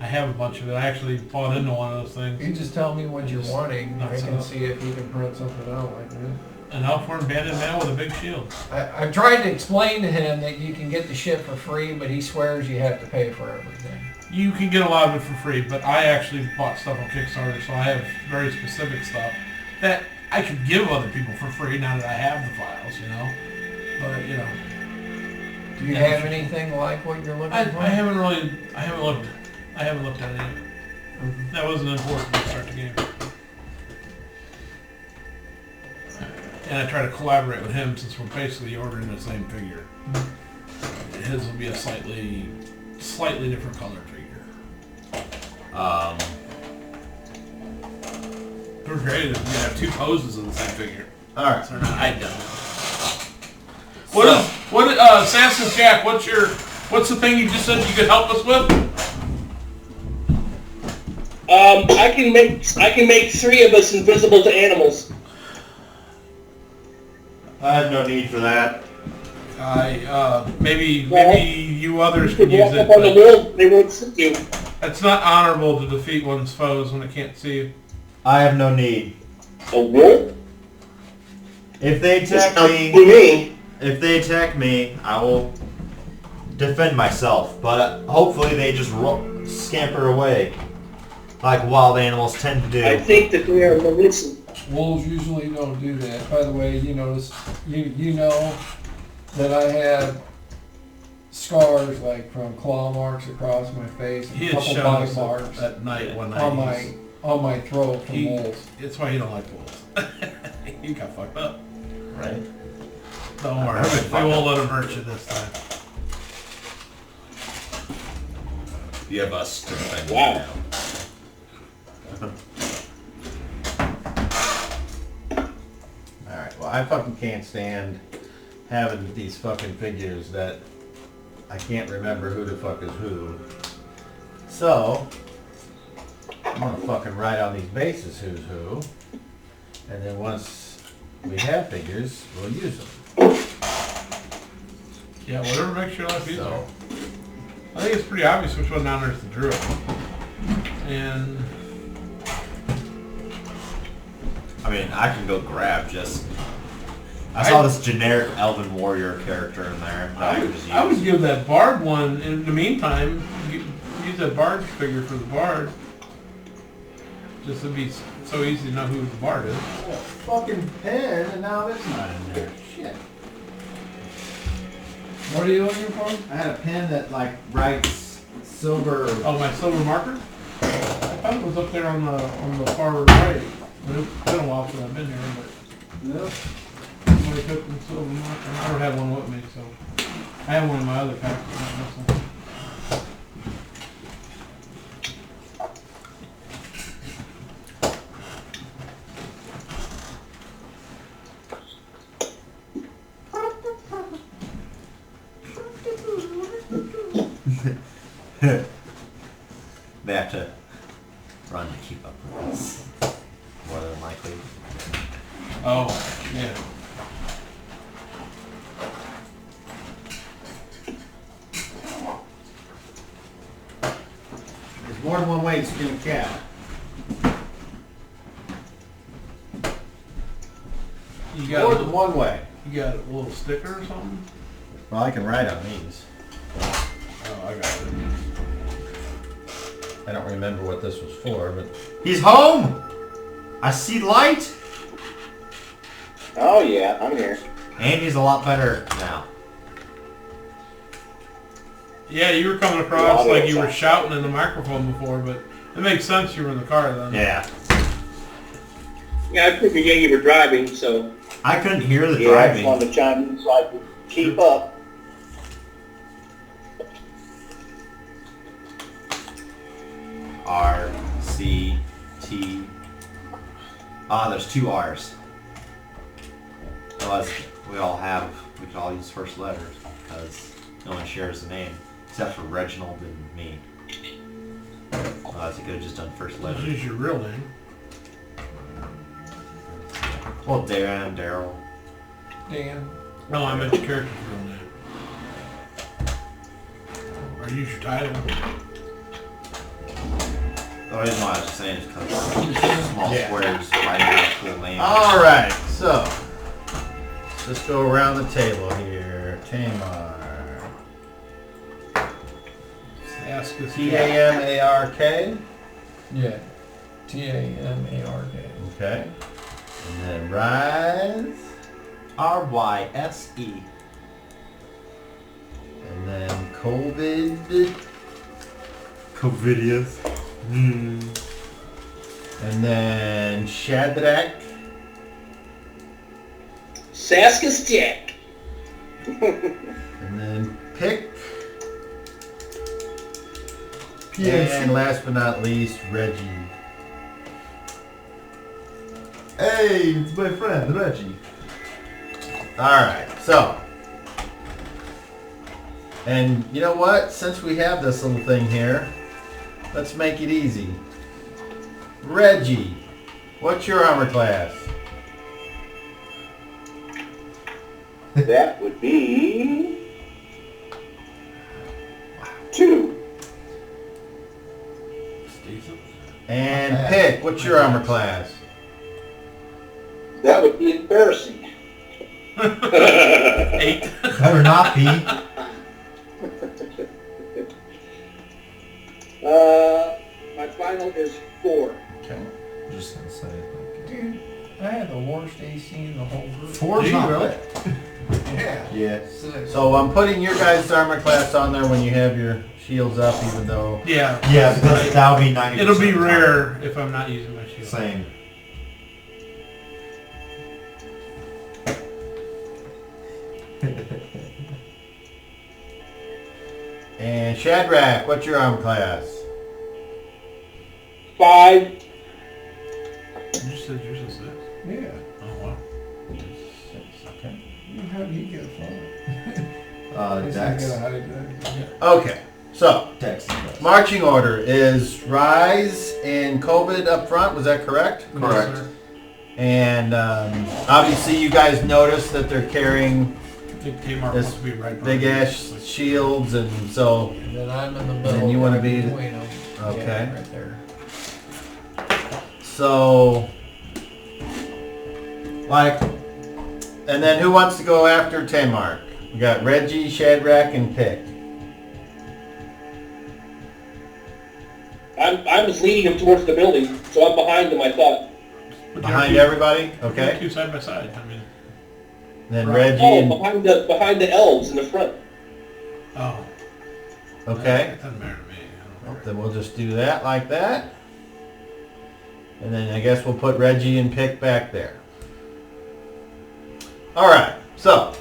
Speaker 1: I have a bunch of it. I actually bought into one of those things.
Speaker 6: You just tell me what you're
Speaker 1: Just
Speaker 6: wanting. I
Speaker 1: nuts
Speaker 6: can
Speaker 1: up.
Speaker 6: see if he can print something out like that.
Speaker 1: An elf wearing banded mail with a big shield.
Speaker 6: I've tried to explain to him that you can get the shit for free, but he swears you have to pay for everything.
Speaker 1: You can get a lot of it for free, but I actually bought stuff on Kickstarter, so I have very specific stuff that I could give other people for free now that I have the files, But,
Speaker 6: Do you
Speaker 1: Yeah,
Speaker 6: have
Speaker 1: sure.
Speaker 6: anything like what you're looking
Speaker 1: I
Speaker 6: for?
Speaker 1: haven't looked at it yet. That wasn't important to start the game. And I try to collaborate with him since we're basically ordering the same figure. His will be a slightly different colored figure. It was great if we could have two poses of the same figure.
Speaker 2: All right.
Speaker 1: So I don't. Samson Jack, what's the thing you just said you could help us with?
Speaker 4: I can make 3 of us invisible to animals.
Speaker 7: I have no need for that.
Speaker 1: Maybe you others
Speaker 4: You
Speaker 1: could
Speaker 4: could
Speaker 1: use
Speaker 4: walk
Speaker 1: it.
Speaker 4: up on the
Speaker 1: But
Speaker 4: wolf, they won't see you.
Speaker 1: it's not honorable to defeat one's foes when they can't see you.
Speaker 7: I have no need.
Speaker 4: A wolf?
Speaker 7: If they attack
Speaker 4: To
Speaker 7: me,
Speaker 4: me.
Speaker 7: I will defend myself, but hopefully they just scamper away, like wild animals tend to do.
Speaker 4: I think that they are malignant.
Speaker 6: Wolves usually don't do that. By the way, you notice, you know that I have scars like from claw marks across my face, and
Speaker 1: He
Speaker 6: a
Speaker 1: had
Speaker 6: couple
Speaker 1: shown
Speaker 6: bite
Speaker 1: us
Speaker 6: marks
Speaker 1: at night one night.
Speaker 6: on my throat from wolves.
Speaker 1: That's why you don't like wolves. You got fucked up.
Speaker 7: Right?
Speaker 1: Don't worry. We won't let him hurt you this time.
Speaker 7: You have us to defend
Speaker 4: Wow.
Speaker 7: you now.
Speaker 3: Alright, well I fucking can't stand having these fucking figures that I can't remember who the fuck is who. So, I'm gonna fucking write on these bases who's who. And then once we have figures, we'll use them.
Speaker 1: Yeah, whatever makes your life easier.
Speaker 3: So,
Speaker 1: I think it's pretty obvious which one down there is the druid. And
Speaker 7: I mean, I can go grab just... I saw this generic elven warrior character in there that I could just use.
Speaker 1: I would give that bard one, in the meantime, use that bard figure for the bard. Just to be so easy to know who the bard is.
Speaker 3: oh, fucking pen, and now it's not in there. Shit.
Speaker 6: What are you looking for?
Speaker 3: I had a pen that like writes silver.
Speaker 1: Oh, my silver marker? I thought it was up there on the far right. It's been a while since I've been here, but
Speaker 3: Nope.
Speaker 1: somebody took the silver marker. I don't have one with me, so I have one in my other pack, but not this one.
Speaker 7: They have to run to keep up with us. More than likely.
Speaker 1: Oh, yeah.
Speaker 3: There's more than one way to skin a cat.
Speaker 1: You
Speaker 3: More
Speaker 1: got
Speaker 3: than one way.
Speaker 1: you got a little sticker or something?
Speaker 3: Well, I can write on these.
Speaker 1: Oh, I got it.
Speaker 3: I don't remember what this was for, but
Speaker 7: He's home! I see light!
Speaker 4: Oh yeah, I'm here.
Speaker 7: Andy's a lot better now.
Speaker 1: Yeah, you were coming across like you were shouting in the microphone before, but it makes sense you were in the car then.
Speaker 7: Yeah.
Speaker 4: Yeah, I figured you were driving, so
Speaker 7: I couldn't hear the
Speaker 4: yeah, I just
Speaker 7: driving.
Speaker 4: wanted to chime in so I could keep up.
Speaker 7: R, C, T. Ah, there's two R's. Otherwise, we could all use first letters, because no one shares the name, except for Reginald and me. Otherwise, you could have just done first
Speaker 1: This
Speaker 7: letters.
Speaker 1: is your real name.
Speaker 7: Well, Darren, Daryl.
Speaker 6: Dan.
Speaker 1: No, I meant your character's real name. Or use your title.
Speaker 7: The reason why I was just saying is because small squares writing out a cool name.
Speaker 3: alright, so let's just go around the table here. Tamar.
Speaker 1: Ask us.
Speaker 3: T-A-M-A-R-K.
Speaker 6: Yeah. T-A-M-A-R-K.
Speaker 3: Okay. And then Rise.
Speaker 7: R-Y-S-E.
Speaker 3: And then COVID.
Speaker 7: Covidius. Hmm.
Speaker 3: And then Shadrach.
Speaker 4: Saskus Jack.
Speaker 3: And then Pick. And last but not least, Reggie.
Speaker 7: Hey, it's my friend, Reggie.
Speaker 3: Alright, so. And you know what? Since we have this little thing here, let's make it easy. Reggie, what's your armor class?
Speaker 4: That would be 2.
Speaker 3: And Pick, what's your armor class?
Speaker 4: That would be embarrassing.
Speaker 1: 8.
Speaker 7: Better not be.
Speaker 6: have the worst AC in the whole group.
Speaker 7: Four's
Speaker 1: Do you
Speaker 7: not
Speaker 1: really?
Speaker 7: bad.
Speaker 6: Yeah.
Speaker 7: Yeah.
Speaker 6: 6.
Speaker 2: So I'm putting your guys' armor class on there when you have your shields up, even though...
Speaker 1: Yeah.
Speaker 7: Yeah, because that'll be 90%.
Speaker 1: It'll be
Speaker 7: of the time.
Speaker 1: rare if I'm not using my shield.
Speaker 7: Same.
Speaker 2: And Shadrach, what's your armor class?
Speaker 4: 5.
Speaker 1: You said yours is 6?
Speaker 6: Yeah.
Speaker 1: Oh, wow.
Speaker 2: Okay.
Speaker 6: How do you get a phone?
Speaker 7: Dex.
Speaker 2: Okay, so
Speaker 7: Dex.
Speaker 2: marching order is Rise and COVID up front. Was that correct?
Speaker 7: Correct.
Speaker 1: Yes, sir.
Speaker 2: And obviously, you guys noticed that they're carrying
Speaker 1: Big Tamar
Speaker 2: This
Speaker 1: wants to be right
Speaker 2: big
Speaker 1: behind
Speaker 2: ass
Speaker 1: me.
Speaker 2: shields, and so
Speaker 6: And then I'm in the middle.
Speaker 2: And you wanna
Speaker 6: right
Speaker 2: be-
Speaker 6: between them.
Speaker 2: okay.
Speaker 6: Yeah, right there.
Speaker 2: so like, and then who wants to go after Tamar? We got Reggie, Shadrach, and Pick.
Speaker 4: I was leading them towards the building, so I'm behind them, I thought.
Speaker 1: But
Speaker 2: Behind
Speaker 1: you're
Speaker 2: everybody,
Speaker 1: You're
Speaker 2: okay?
Speaker 1: two side by side. I mean,
Speaker 2: Then
Speaker 1: Right.
Speaker 2: Reggie
Speaker 4: Oh,
Speaker 2: and
Speaker 4: behind the elves in the front.
Speaker 1: oh.
Speaker 2: okay.
Speaker 1: It doesn't matter to me. I don't care.
Speaker 2: Then we'll just do that like that. And then I guess we'll put Reggie and Pick back there. All right. So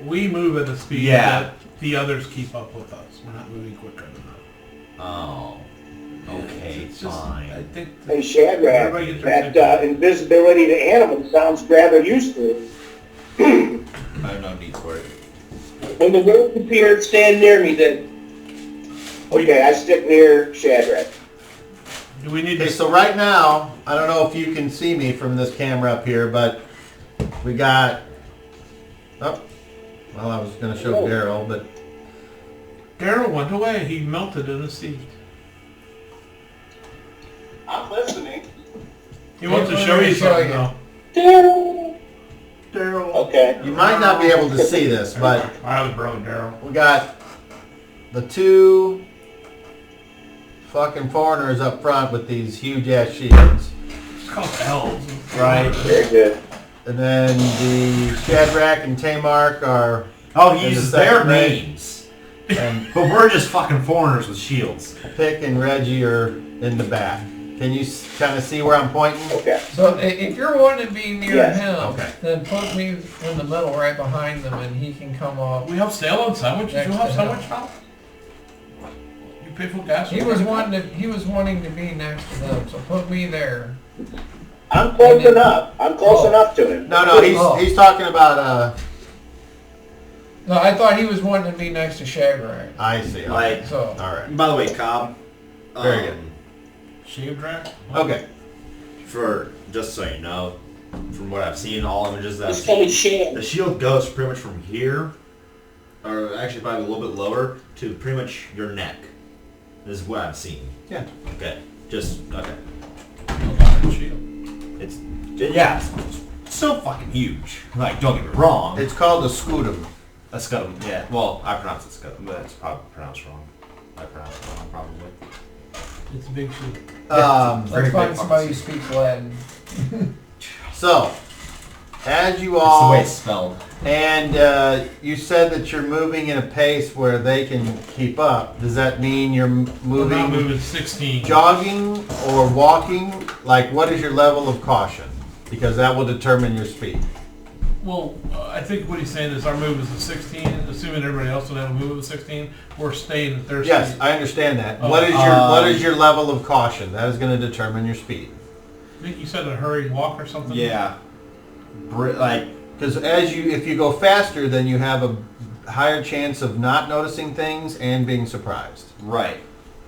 Speaker 1: We move at a speed
Speaker 7: Yeah.
Speaker 1: that the others keep up with us. We're not moving quicker than them.
Speaker 7: Oh. Okay,
Speaker 1: It's just, I
Speaker 7: fine.
Speaker 1: think
Speaker 4: Hey, Shadrach,
Speaker 1: Everybody gets their
Speaker 4: that
Speaker 1: same-
Speaker 4: invisibility to animals sounds rather useful.
Speaker 7: I have no need for it.
Speaker 4: When the wolves appear, stand near me then. Okay, I stick near Shadrach.
Speaker 1: do we need
Speaker 2: okay,
Speaker 1: to?
Speaker 2: so right now, I don't know if you can see me from this camera up here, but we got. Oh, well, I was going to show
Speaker 4: Oh.
Speaker 2: Daryl, but
Speaker 1: Daryl went away. He melted in the seat.
Speaker 5: I'm listening.
Speaker 1: He wants to
Speaker 6: He
Speaker 1: show
Speaker 6: wanted
Speaker 1: you
Speaker 6: to show
Speaker 1: something
Speaker 6: you.
Speaker 1: though.
Speaker 2: Daryl.
Speaker 4: Okay.
Speaker 2: You might not be able to see this, but
Speaker 1: I was brother Daryl.
Speaker 2: we got the two fucking foreigners up front with these huge ass shields.
Speaker 1: It's called elves.
Speaker 2: Right.
Speaker 4: Very good.
Speaker 2: And then the Shadrach and Tamar are,
Speaker 7: Oh,
Speaker 2: In
Speaker 7: he
Speaker 2: the
Speaker 7: uses
Speaker 2: second
Speaker 7: their
Speaker 2: range.
Speaker 7: names.
Speaker 2: and
Speaker 7: But we're just fucking foreigners with shields.
Speaker 2: Pick and Reggie are in the back. Can you kind of see where I'm pointing?
Speaker 4: Okay.
Speaker 6: So if you're wanting to be near
Speaker 4: Yes.
Speaker 6: him,
Speaker 2: Okay.
Speaker 6: then put me in the middle right behind them and he can come up.
Speaker 1: We have sale on sandwiches.
Speaker 6: Next
Speaker 1: You have
Speaker 6: to
Speaker 1: sandwich now? You pay for gas?
Speaker 6: He was wanting to be next to them, so put me there.
Speaker 4: I'm close enough. I'm close enough to him.
Speaker 2: No,
Speaker 6: Oh.
Speaker 2: he's talking about,
Speaker 6: No, I thought he was wanting to be next to Shadrach.
Speaker 2: I see.
Speaker 7: Like,
Speaker 6: So
Speaker 2: All right.
Speaker 7: by the way, Cobb.
Speaker 2: Very good.
Speaker 1: Shaved rack?
Speaker 2: Okay.
Speaker 7: For just so you know, from what I've seen, all images that I've
Speaker 4: Just call me
Speaker 7: seen,
Speaker 4: Shan.
Speaker 7: the shield goes pretty much from here, or actually probably a little bit lower, to pretty much your neck. This is what I've seen.
Speaker 2: Yeah.
Speaker 7: Okay. Just okay.
Speaker 1: No iron shield.
Speaker 7: It's yeah, it's so fucking huge. Like, don't get me wrong.
Speaker 2: It's called a scutum.
Speaker 7: A scuttle. Yeah. Well, I pronounce it scuttle, but it's probably pronounced wrong. I pronounce it wrong, probably.
Speaker 1: It's a big shield.
Speaker 7: Very
Speaker 6: let's
Speaker 7: big
Speaker 6: find somebody who
Speaker 7: fucking
Speaker 6: speaks Latin.
Speaker 2: So, as you
Speaker 7: It's the
Speaker 2: all,
Speaker 7: way it's spelled.
Speaker 2: and you said that you're moving in a pace where they can keep up. Does that mean you're
Speaker 1: We're not
Speaker 2: moving
Speaker 1: moving 16.
Speaker 2: jogging or walking? Like, what is your level of caution? Because that will determine your speed.
Speaker 1: Well, I think what he's saying is our move is a 16, assuming everybody else would have a move of a 16. We're staying at their
Speaker 2: Yes,
Speaker 1: speed.
Speaker 2: I understand that.
Speaker 1: Oh,
Speaker 2: What is your level of caution? That is going to determine your speed.
Speaker 1: I think you said a hurried walk or something?
Speaker 7: Yeah. Like,
Speaker 2: Because if you go faster, then you have a higher chance of not noticing things and being surprised,
Speaker 7: right.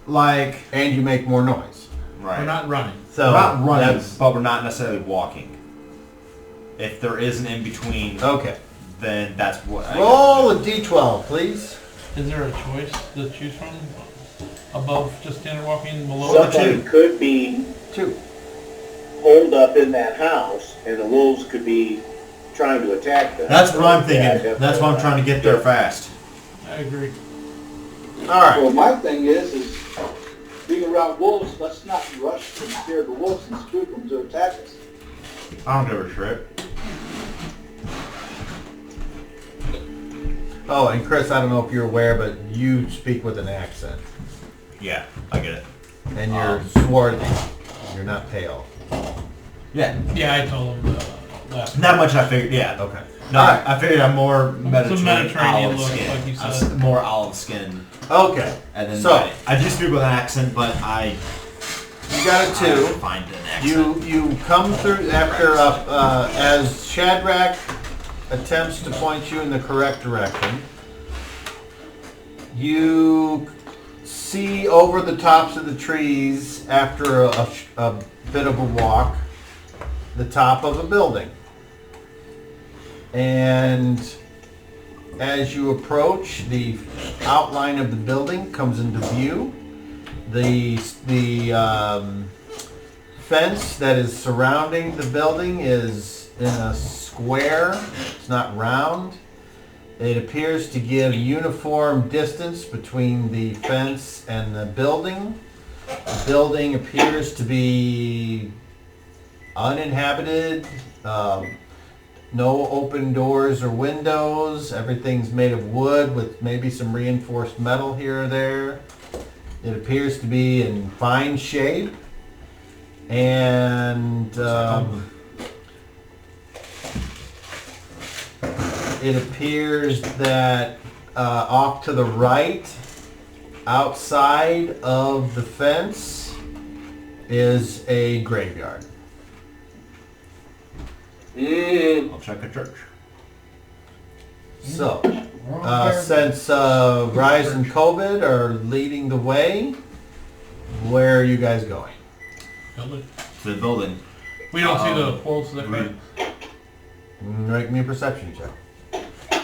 Speaker 7: Like,
Speaker 2: and you make more noise.
Speaker 7: right.
Speaker 1: We're not running.
Speaker 2: So
Speaker 7: We're not running,
Speaker 2: that's-
Speaker 7: but we're not necessarily walking. If there is an in between,
Speaker 2: Okay.
Speaker 7: then that's what.
Speaker 2: Roll a d12, please.
Speaker 1: Is there a choice to choose from? Above just standard walking, below?
Speaker 4: Somebody could be
Speaker 2: 2.
Speaker 4: holed up in that house, and the wolves could be trying to attack them.
Speaker 7: That's what I'm
Speaker 4: Yeah,
Speaker 7: thinking. That's why I'm trying to get there fast.
Speaker 1: I agree.
Speaker 2: All right.
Speaker 5: Well, my thing is being around wolves, let's not rush and scare the wolves and spook them to attack us.
Speaker 7: I don't give a shit.
Speaker 2: Oh, and Chris, I don't know if you're aware, but you speak with an accent.
Speaker 7: Yeah, I get it.
Speaker 2: And you're swarthy. You're not pale.
Speaker 7: Yeah.
Speaker 1: Yeah, I told him last
Speaker 7: Not much I figured, yeah.
Speaker 2: Okay.
Speaker 7: No, I figured I'm more
Speaker 1: Mediterranean
Speaker 7: Mediterranean
Speaker 1: look,
Speaker 7: skin.
Speaker 1: like you
Speaker 7: I'm
Speaker 1: said.
Speaker 7: more olive skin.
Speaker 2: Okay.
Speaker 7: And then
Speaker 2: So-
Speaker 7: I do speak with an accent, but I
Speaker 2: You got it too.
Speaker 7: find an accent.
Speaker 2: You come through after as Shadrach attempts to point you in the correct direction. You see over the tops of the trees after a bit of a walk, the top of a building. And as you approach, the outline of the building comes into view. The fence that is surrounding the building is in a square. It's not round. It appears to give uniform distance between the fence and the building. The building appears to be uninhabited. No open doors or windows. Everything's made of wood with maybe some reinforced metal here or there. It appears to be in fine shape. And it appears that off to the right, outside of the fence, is a graveyard.
Speaker 7: I'll check a church.
Speaker 2: So,
Speaker 6: We're on there.
Speaker 2: since Rise and COVID are leading the way, where are you guys going?
Speaker 1: Building.
Speaker 7: To the building.
Speaker 1: We don't see the wolves that
Speaker 7: we-
Speaker 1: way.
Speaker 2: Make me a perception check.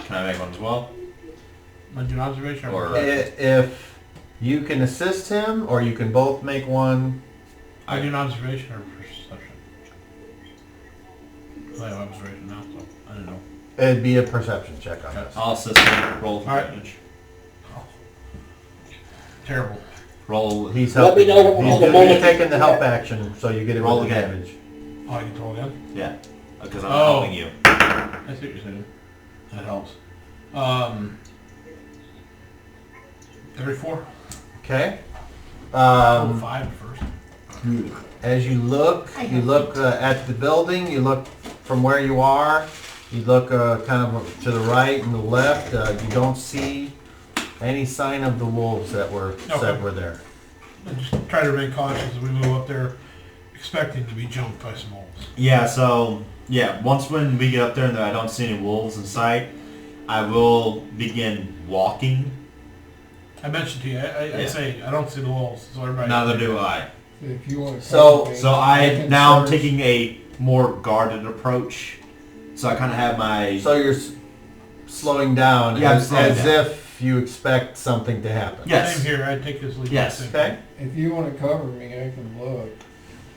Speaker 7: Can I make one as well?
Speaker 1: Like an observation
Speaker 7: Or-
Speaker 2: If you can assist him, or you can both make one.
Speaker 1: I do an observation or perception. I have observation now, so I don't know.
Speaker 2: It'd be a perception check on this.
Speaker 7: I'll assist him. Roll for
Speaker 1: Alright.
Speaker 7: damage.
Speaker 1: Terrible.
Speaker 7: Roll.
Speaker 2: He's
Speaker 4: Let me
Speaker 2: helping.
Speaker 4: know
Speaker 2: He's
Speaker 4: on the
Speaker 2: gonna be
Speaker 4: moment.
Speaker 2: taking the help action, so you get it
Speaker 7: Roll
Speaker 2: with the
Speaker 7: again.
Speaker 2: damage.
Speaker 1: Oh, I can throw again?
Speaker 7: Yeah. Because I'm
Speaker 1: Oh.
Speaker 7: helping you.
Speaker 1: I see what you're saying. That helps. 34?
Speaker 2: Okay.
Speaker 1: Oh, 5 at first.
Speaker 2: As you look at the building. You look from where you are. You look kind of to the right and the left. You don't see any sign of the wolves that were said
Speaker 1: Okay.
Speaker 2: were there.
Speaker 1: I just try to remain cautious as we move up there, expecting to be jumped by some wolves.
Speaker 7: Yeah, so, yeah, once when we get up there and I don't see any wolves in sight, I will begin walking.
Speaker 1: I mentioned to you, I
Speaker 7: Yeah.
Speaker 1: say, I don't see the wolves, so everybody...
Speaker 7: Neither do I.
Speaker 6: If you want to
Speaker 2: So-
Speaker 7: So I'm taking a more guarded approach. So I kind of have my...
Speaker 2: So you're slowing down
Speaker 7: Yeah, I'm
Speaker 2: as
Speaker 7: slowing down.
Speaker 2: if you expect something to happen.
Speaker 7: Yes.
Speaker 1: Same here, I take this lead.
Speaker 7: Yes.
Speaker 2: Okay.
Speaker 6: If you want to cover me, I can look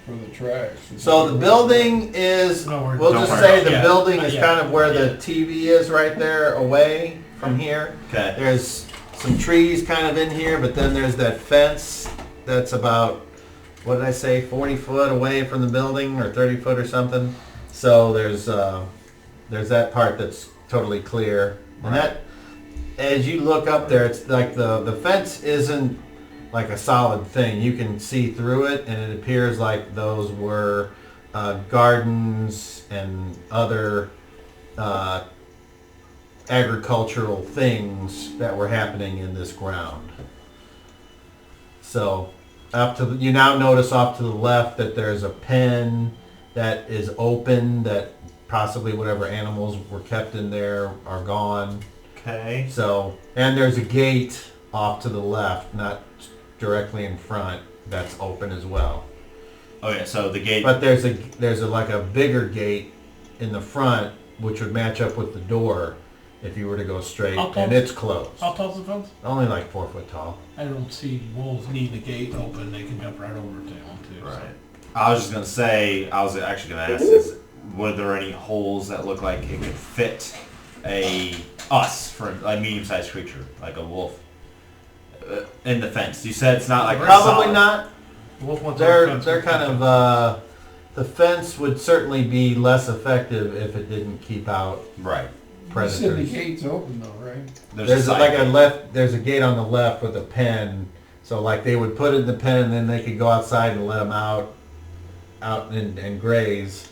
Speaker 6: for the tracks.
Speaker 2: So the building is,
Speaker 1: No worries.
Speaker 2: we'll
Speaker 7: Don't
Speaker 2: just
Speaker 7: worry
Speaker 2: say
Speaker 1: about
Speaker 2: the
Speaker 1: it.
Speaker 2: building
Speaker 1: Yeah,
Speaker 2: is
Speaker 1: yeah.
Speaker 2: kind of where the
Speaker 1: Yeah.
Speaker 2: TV is right there away from here.
Speaker 7: Okay.
Speaker 2: There's some trees kind of in here, but then there's that fence that's about, what did I say, 40 foot away from the building or 30 foot or something. So there's that part that's totally clear. And that, as you look up there, it's like the fence isn't like a solid thing. You can see through it, and it appears like those were gardens and other agricultural things that were happening in this ground. So you now notice off to the left that there's a pen that is open, that possibly whatever animals were kept in there are gone.
Speaker 7: Okay.
Speaker 2: So, and there's a gate off to the left, not directly in front, that's open as well.
Speaker 7: Okay, so the gate...
Speaker 2: But there's a like a bigger gate in the front, which would match up with the door if you were to go straight,
Speaker 1: How tall-
Speaker 2: and it's closed.
Speaker 1: How tall's the fence?
Speaker 2: Only like 4 foot tall.
Speaker 1: I don't see wolves need the gate open, they can jump right over if they want to.
Speaker 7: Right.
Speaker 1: So.
Speaker 7: I was just going to say, I was actually going to ask is, were there any holes that look like it could fit us, for a medium-sized creature, like a wolf, in the fence? You said it's not like
Speaker 2: Probably
Speaker 7: solid.
Speaker 2: not.
Speaker 1: The wolf wants our fence,
Speaker 2: They're
Speaker 1: we'll
Speaker 2: kind
Speaker 1: catch
Speaker 2: of The fence would certainly be less effective if it didn't keep out
Speaker 7: Right.
Speaker 6: You said the
Speaker 2: predators.
Speaker 6: gate's open though, right?
Speaker 2: There's
Speaker 7: side
Speaker 2: like a
Speaker 7: gate.
Speaker 2: left. There's a gate on the left with a pen. So like they would put it in the pen, and then they could go outside and let them out and graze,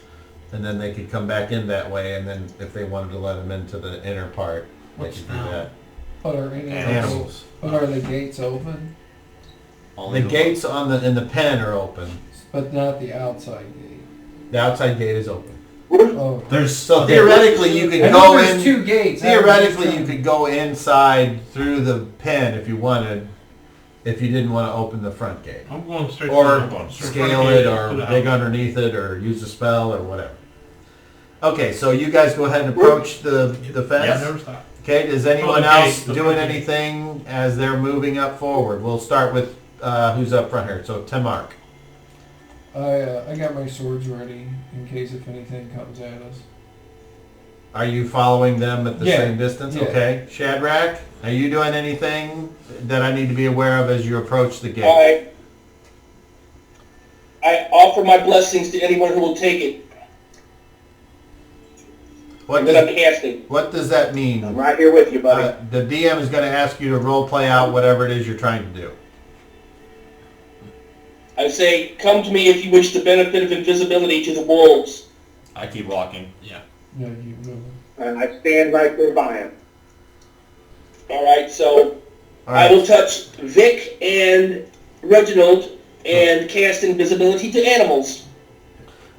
Speaker 2: and then they could come back in that way. And then if they wanted to let them into the inner part,
Speaker 1: What's
Speaker 2: they could do
Speaker 1: now?
Speaker 2: that.
Speaker 6: But are any
Speaker 2: Animals.
Speaker 6: But are the gates open?
Speaker 7: Only
Speaker 2: The gates in the pen are open.
Speaker 6: But not the outside gate.
Speaker 2: The outside gate is open.
Speaker 6: Oh.
Speaker 7: There's
Speaker 2: So theoretically, you could
Speaker 6: I know
Speaker 2: go
Speaker 6: there's
Speaker 2: in.
Speaker 6: two gates.
Speaker 2: Theoretically, you could go inside through the pen if you wanted, if you didn't want to open the front gate.
Speaker 1: I'm going straight
Speaker 2: Or
Speaker 1: I'm going straight
Speaker 2: scale
Speaker 1: front
Speaker 2: it,
Speaker 1: gate,
Speaker 2: or
Speaker 1: put it
Speaker 2: dig
Speaker 1: out.
Speaker 2: underneath it, or use a spell, or whatever. Okay, so you guys go ahead and approach the
Speaker 1: Yeah,
Speaker 2: fence.
Speaker 1: never stop.
Speaker 2: Okay, does anyone
Speaker 1: the
Speaker 2: else
Speaker 1: gate, the
Speaker 2: doing
Speaker 1: front gate.
Speaker 2: anything as they're moving up forward? We'll start with who's up front here. So Timark.
Speaker 6: I got my swords ready in case if anything comes at us.
Speaker 2: Are you following them at the
Speaker 6: Yeah,
Speaker 2: same distance?
Speaker 6: yeah.
Speaker 2: Okay. Shadrach, are you doing anything that I need to be aware of as you approach the gate?
Speaker 4: I offer my blessings to anyone who will take it.
Speaker 2: What
Speaker 4: That I'm
Speaker 2: does,
Speaker 4: casting.
Speaker 2: what does that mean?
Speaker 5: I'm right here with you, buddy.
Speaker 2: The DM is going to ask you to role play out whatever it is you're trying to do.
Speaker 4: I say, come to me if you wish the benefit of invisibility to the wolves.
Speaker 7: I keep walking.
Speaker 1: Yeah.
Speaker 6: Yeah, you move.
Speaker 5: And I stand right there by him.
Speaker 4: All right, so
Speaker 2: All
Speaker 4: I will
Speaker 2: right.
Speaker 4: touch Vic and Reginald and cast invisibility to animals.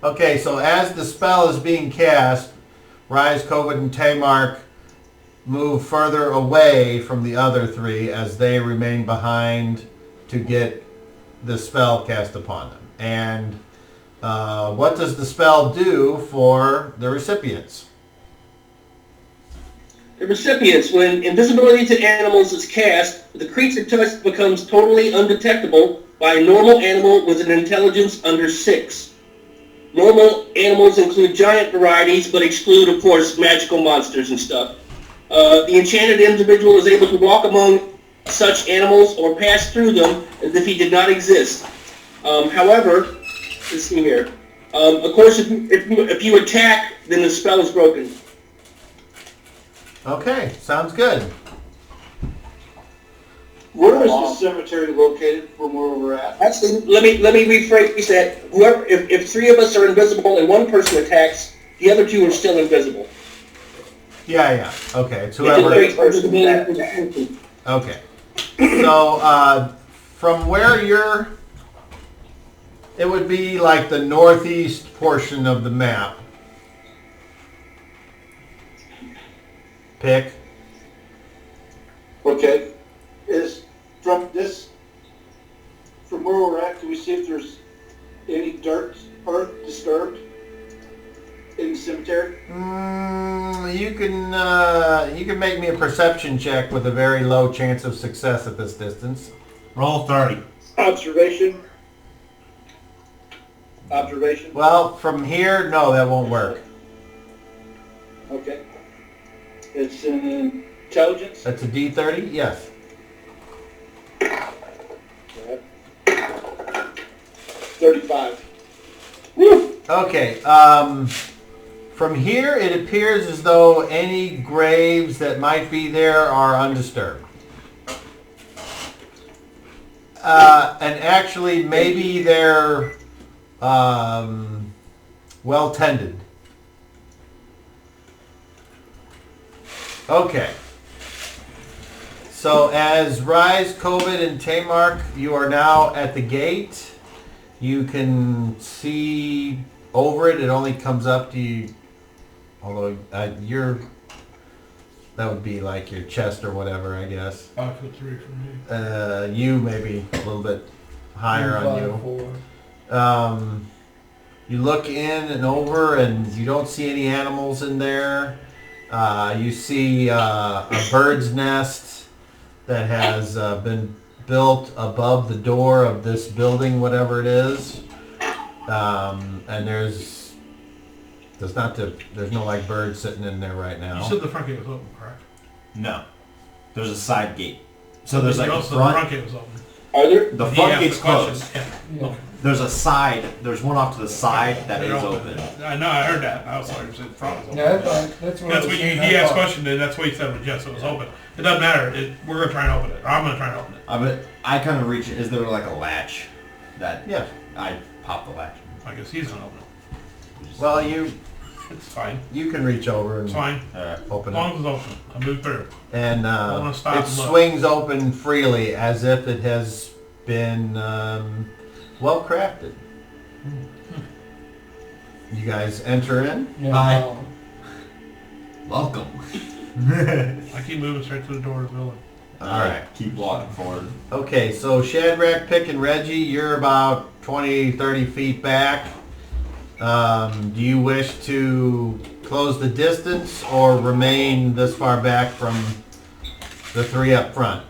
Speaker 2: Okay, so as the spell is being cast, Rise, Covid, and Tamark move further away from the other three as they remain behind to get the spell cast upon them. And what does the spell do for the recipients?
Speaker 4: The recipients, when invisibility to animals is cast, the creature touched becomes totally undetectable by a normal animal with an intelligence under 6. Normal animals include giant varieties, but exclude, of course, magical monsters and stuff. The enchanted individual is able to walk among such animals or pass through them as if he did not exist. However, let's see here. Of course, if you attack, then the spell is broken.
Speaker 2: Okay, sounds good.
Speaker 5: Where is the cemetery located from where we're at?
Speaker 4: Actually, let me rephrase that. Whoever, if 3 of us are invisible and 1 person attacks, the other 2 are still invisible.
Speaker 2: Yeah. Okay, it's
Speaker 4: It's a
Speaker 2: whoever.
Speaker 4: great invisibility.
Speaker 2: Okay. So, from where you're, it would be like the northeast portion of the map. Pick.
Speaker 5: Okay. Is from where we're at, can we see if there's any earth disturbed in the cemetery?
Speaker 2: You can make me a perception check with a very low chance of success at this distance.
Speaker 7: Roll 30.
Speaker 5: Observation.
Speaker 2: Well, from here, no, that won't work.
Speaker 5: Okay. It's in intelligence.
Speaker 2: That's a D30? Yes.
Speaker 5: 35.
Speaker 2: Okay, from here it appears as though any graves that might be there are undisturbed. And actually maybe they're well tended. Okay. So as Rise, Covid, and Tamark, you are now at the gate. You can see over it. It only comes up to you, although that would be like your chest or whatever, I guess.
Speaker 1: 5'3" for me.
Speaker 2: You maybe a little bit higher on you.
Speaker 6: 5'4".
Speaker 2: You look in and over, and you don't see any animals in there. You see a bird's nest that has been built above the door of this building, whatever it is. And there's no like bird sitting in there right now.
Speaker 1: You said the front gate was open, correct?
Speaker 7: No. There's a side gate. So there's like
Speaker 1: You
Speaker 7: a
Speaker 1: also said the front
Speaker 7: front.
Speaker 1: gate was open.
Speaker 4: Are there?
Speaker 7: The
Speaker 1: He
Speaker 7: front
Speaker 1: asked
Speaker 7: gate's
Speaker 1: the question.
Speaker 7: closed.
Speaker 1: Yeah.
Speaker 6: Yeah.
Speaker 1: Okay.
Speaker 7: There's a side. There's one off to the side that is open.
Speaker 1: I know, I heard that. I was like, the front was open.
Speaker 6: Yeah, that's what I
Speaker 1: That's
Speaker 6: was
Speaker 1: what
Speaker 6: saying.
Speaker 1: he asked questioned it. That's what he said was yes, it was open. It doesn't matter. We're gonna try and open it. Or I'm gonna try and open it.
Speaker 7: But I kind of reach. Is there like a latch that?
Speaker 2: Yeah.
Speaker 7: I pop the latch.
Speaker 1: I guess he's gonna open it.
Speaker 2: Well,
Speaker 1: It's fine.
Speaker 2: you can reach over and
Speaker 1: It's fine.
Speaker 2: open
Speaker 1: As long
Speaker 2: it.
Speaker 1: as it's open, I move through.
Speaker 2: And
Speaker 1: wanna stop
Speaker 2: it
Speaker 1: and look.
Speaker 2: swings open freely as if it has been well crafted. You guys enter in.
Speaker 6: Yeah,
Speaker 7: Hi. Welcome.
Speaker 1: I keep moving straight to the door of the building.
Speaker 2: All right.
Speaker 7: Keep walking forward.
Speaker 2: Okay, so Shadrach, Pick, and Reggie, you're about 20, 30 feet back. Do you wish to close the distance or remain this far back from the three up front?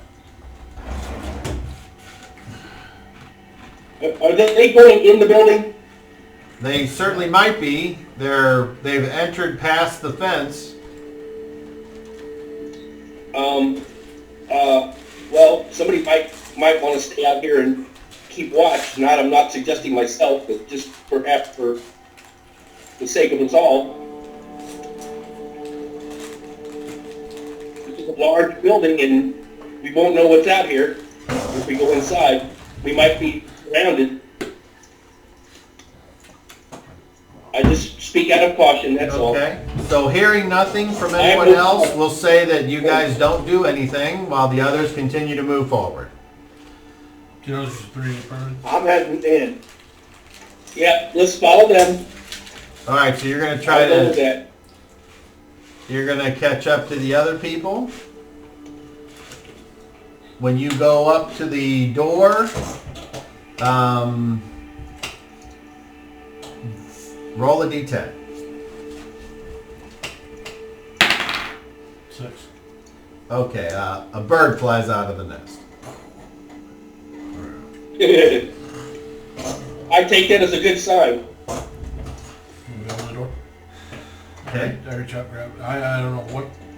Speaker 4: Are they going in the building?
Speaker 2: They certainly might be. They've entered past the fence.
Speaker 4: Well, somebody might want to stay out here and keep watch. I'm not suggesting myself, but just perhaps for the sake of us all. This is a large building, and we won't know what's out here if we go inside. We might be surrounded. I just speak out of caution, that's all.
Speaker 2: Okay. So hearing nothing from anyone else, we'll say that you guys don't do anything while the others continue to move forward.
Speaker 1: Do you know there's three in front?
Speaker 5: I'm heading in.
Speaker 4: Yeah, let's follow them.
Speaker 2: All right, so you're going to try
Speaker 4: I'll go with
Speaker 2: to,
Speaker 4: that.
Speaker 2: you're going to catch up to the other people. When you go up to the door, roll a d10.
Speaker 1: 6.
Speaker 2: Okay, a bird flies out of the nest.
Speaker 4: I take that as a good sign.
Speaker 1: Can we open the door?
Speaker 2: Okay.
Speaker 1: I reach out, grab it. I don't know.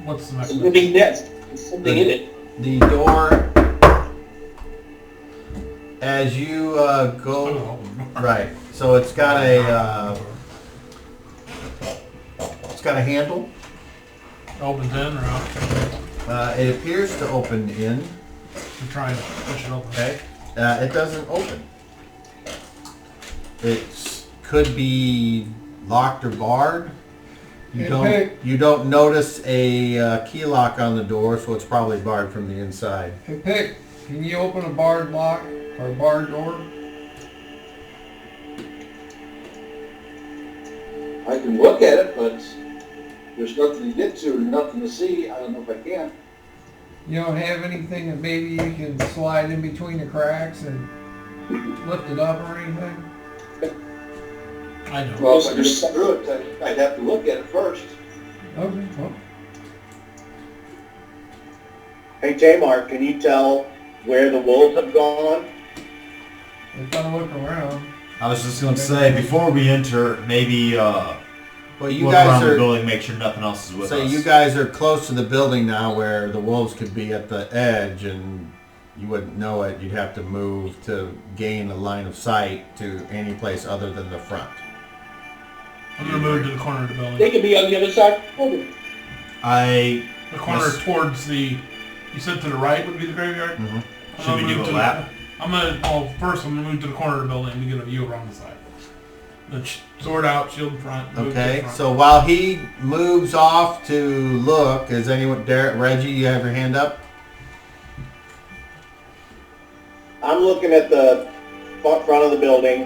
Speaker 1: What's the
Speaker 4: It's a
Speaker 1: mechanism?
Speaker 4: living nest. There's something in it.
Speaker 2: The door, as you
Speaker 1: I'm
Speaker 2: go,
Speaker 1: gonna open the door.
Speaker 2: right, so it's got a handle.
Speaker 1: Opens in or out?
Speaker 2: It appears to open in.
Speaker 1: I'm trying to push it open.
Speaker 2: Okay. It doesn't open. It could be locked or barred.
Speaker 6: Hey,
Speaker 2: You don't notice a key lock on the door, so it's probably barred from the inside.
Speaker 6: Hey, Pick, can you open a barred lock or a barred door?
Speaker 5: I can look at it, but there's nothing to get to and nothing to see. I don't know if I can.
Speaker 6: You don't have anything that maybe you can slide in between the cracks and lift it up or anything?
Speaker 1: I know.
Speaker 5: Well, if I just through it, I'd have to look at it first.
Speaker 6: Okay, well,
Speaker 8: Hey Tamar, can you tell where the wolves have gone?
Speaker 6: if I look around,
Speaker 7: I was just gonna say before we enter, maybe
Speaker 2: Well, you
Speaker 7: look around
Speaker 2: guys
Speaker 7: the
Speaker 2: are.
Speaker 7: building, make sure nothing else is with
Speaker 2: So
Speaker 7: us.
Speaker 2: you guys are close to the building now, where the wolves could be at the edge, and you wouldn't know it. You'd have to move to gain a line of sight to any place other than the front.
Speaker 1: I'm gonna move to the corner of the
Speaker 4: They
Speaker 1: building.
Speaker 4: could be on the other side.
Speaker 1: The corner towards the. You said to the right would be the graveyard.
Speaker 2: Mm-hmm.
Speaker 1: I'm
Speaker 7: Should we
Speaker 1: gonna
Speaker 7: do
Speaker 1: move
Speaker 7: a
Speaker 1: to
Speaker 7: lap?
Speaker 1: First I'm gonna move to the corner of the building to get a view around the side. Then sword out, shield in front. Move to the
Speaker 2: Okay,
Speaker 1: front.
Speaker 2: so while he moves off to look, is anyone, Reggie, you have your hand up?
Speaker 8: I'm looking at the front of the building.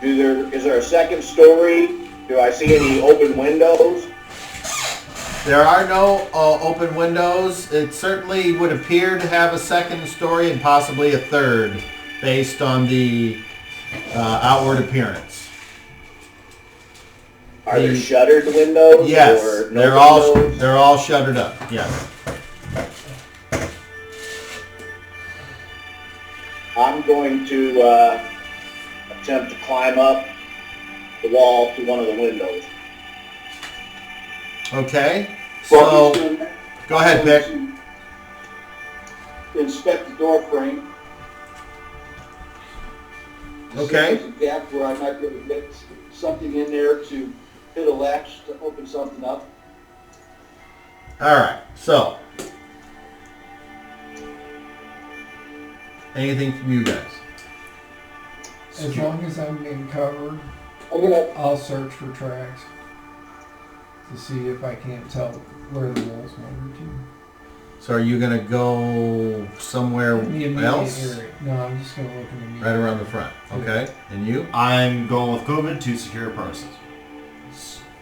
Speaker 8: Is there a second story? Do I see any open windows?
Speaker 2: There are no open windows. It certainly would appear to have a second story and possibly a third, based on the outward appearance.
Speaker 8: Are there shuttered windows?
Speaker 2: Yes,
Speaker 8: Or no windows?
Speaker 2: they're all shuttered up. Yes.
Speaker 8: I'm going to attempt to climb up the wall to one of the windows.
Speaker 2: Okay.
Speaker 5: Well,
Speaker 2: So
Speaker 5: he's doing-
Speaker 2: go ahead, Vic.
Speaker 5: Inspect the door frame.
Speaker 2: Okay.
Speaker 5: There's a gap where I might be able to get something in there to hit a latch to open something up.
Speaker 2: All right. So, anything from you guys?
Speaker 6: As long as I'm being covered,
Speaker 4: I'm gonna.
Speaker 6: I'll search for tracks to see if I can't tell where the wolves wandered to.
Speaker 2: So, are you gonna go somewhere
Speaker 6: In the immediate
Speaker 2: else?
Speaker 6: area. No, I'm just gonna look in the immediate
Speaker 2: Right around the front. Okay. And you?
Speaker 7: I'm going with COVID to secure premises.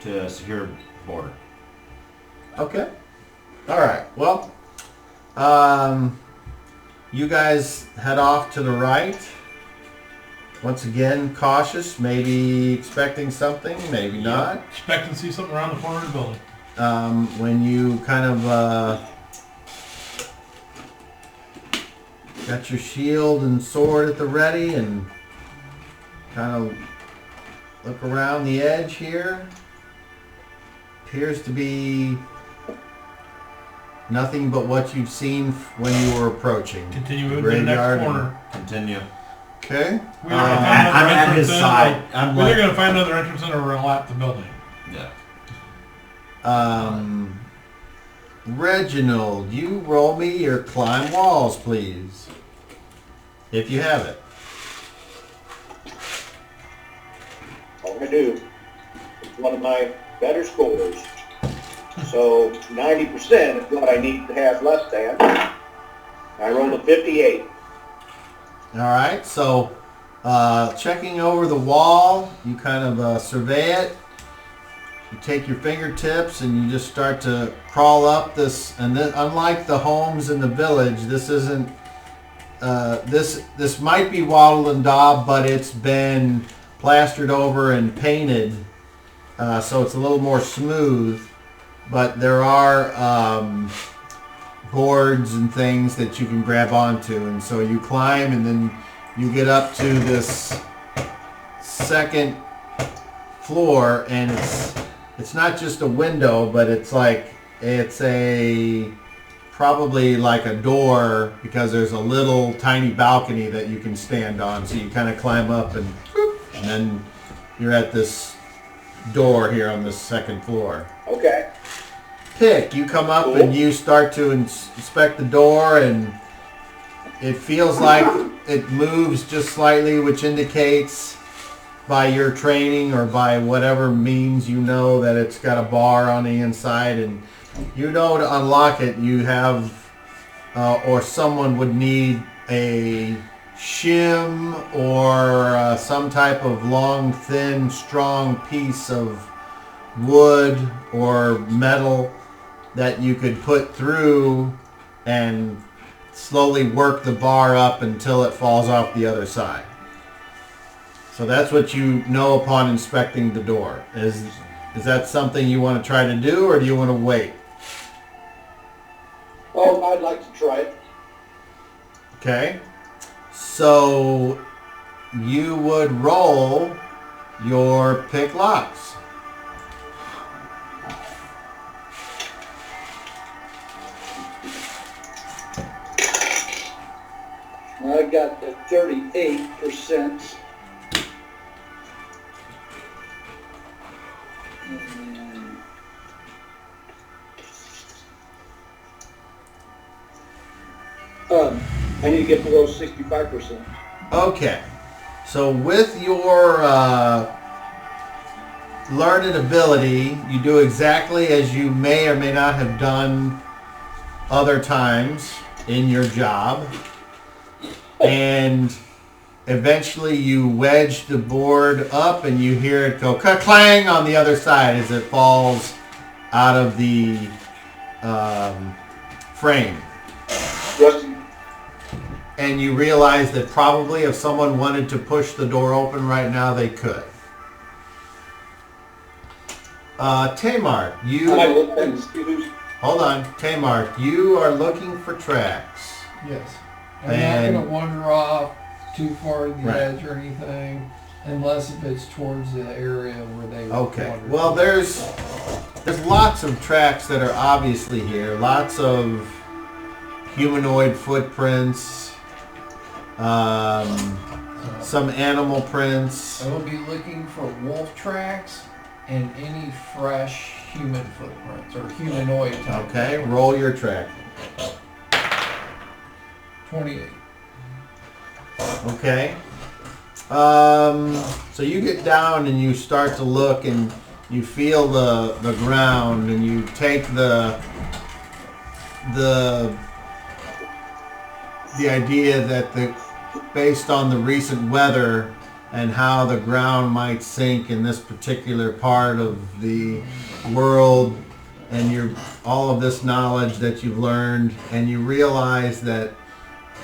Speaker 7: To secure border.
Speaker 2: Okay. All right. Well, you guys head off to the right. Once again, cautious, maybe expecting something, maybe not.
Speaker 1: Expecting to see something around the corner of the building.
Speaker 2: When you kind of got your shield and sword at the ready and kind of look around the edge here, appears to be nothing but what you've seen when you were approaching.
Speaker 1: Continue
Speaker 2: the
Speaker 1: moving to the
Speaker 2: graveyard
Speaker 1: next
Speaker 2: and-
Speaker 1: corner.
Speaker 7: Continue.
Speaker 2: Okay.
Speaker 1: We're either gonna find
Speaker 7: I'm
Speaker 1: another
Speaker 7: at his
Speaker 1: entrance in,
Speaker 7: side.
Speaker 1: or
Speaker 7: I'm
Speaker 1: we're
Speaker 7: like,
Speaker 1: either gonna find another entrance in, or we're gonna lap the building.
Speaker 7: yeah.
Speaker 2: Reginald, you roll me your climb walls, please. If you have it.
Speaker 8: All I do. It's one of my better scores. So 90% is what I need to have less than. I rolled a 58.
Speaker 2: All right, so checking over the wall, you kind of survey it. You take your fingertips and you just start to crawl up this. And then, unlike the homes in the village, this isn't. This might be wattled and daubed, but it's been plastered over and painted, so it's a little more smooth. But there are boards and things that you can grab onto, and so you climb and then you get up to this second floor, and it's not just a window, but it's probably like a door, because there's a little tiny balcony that you can stand on. So you kind of climb up and then you're at this door here on the second floor.
Speaker 8: Okay.
Speaker 2: Pick, you come up
Speaker 8: Cool.
Speaker 2: and you start to inspect the door, and it feels like it moves just slightly, which indicates by your training or by whatever means you know that it's got a bar on the inside, and you know to unlock it you have or someone would need a shim or some type of long, thin, strong piece of wood or metal that you could put through and slowly work the bar up until it falls off the other side. So that's what you know upon inspecting the door. Is that something you want to try to do, or do you want to wait?
Speaker 5: Oh, I'd like to try it.
Speaker 2: Okay. So you would roll your pick locks.
Speaker 5: I got the 38%. I need to get below 65%.
Speaker 2: Okay. So with your learned ability, you do exactly as you may or may not have done other times in your job. And eventually you wedge the board up and you hear it go clang on the other side as it falls out of the frame.
Speaker 5: Rusty.
Speaker 2: And you realize that probably if someone wanted to push the door open right now, they could. Tamar,
Speaker 5: I might look back and see who's...
Speaker 2: hold on. Tamar, you are looking for tracks.
Speaker 6: Yes. I'm
Speaker 2: And-
Speaker 6: not going to wander off too far to the
Speaker 2: Right.
Speaker 6: edge or anything, unless if it's towards the area where they
Speaker 2: Okay.
Speaker 6: wandered.
Speaker 2: Well, there's lots of tracks that are obviously here. Lots of humanoid footprints. some animal prints.
Speaker 6: I will be looking for wolf tracks and any fresh human footprints or humanoid type.
Speaker 2: Okay, roll your track.
Speaker 6: 28.
Speaker 2: Okay. So you get down and you start to look and you feel the ground and you take the idea that based on the recent weather and how the ground might sink in this particular part of the world, and all of this knowledge that you've learned, and you realize that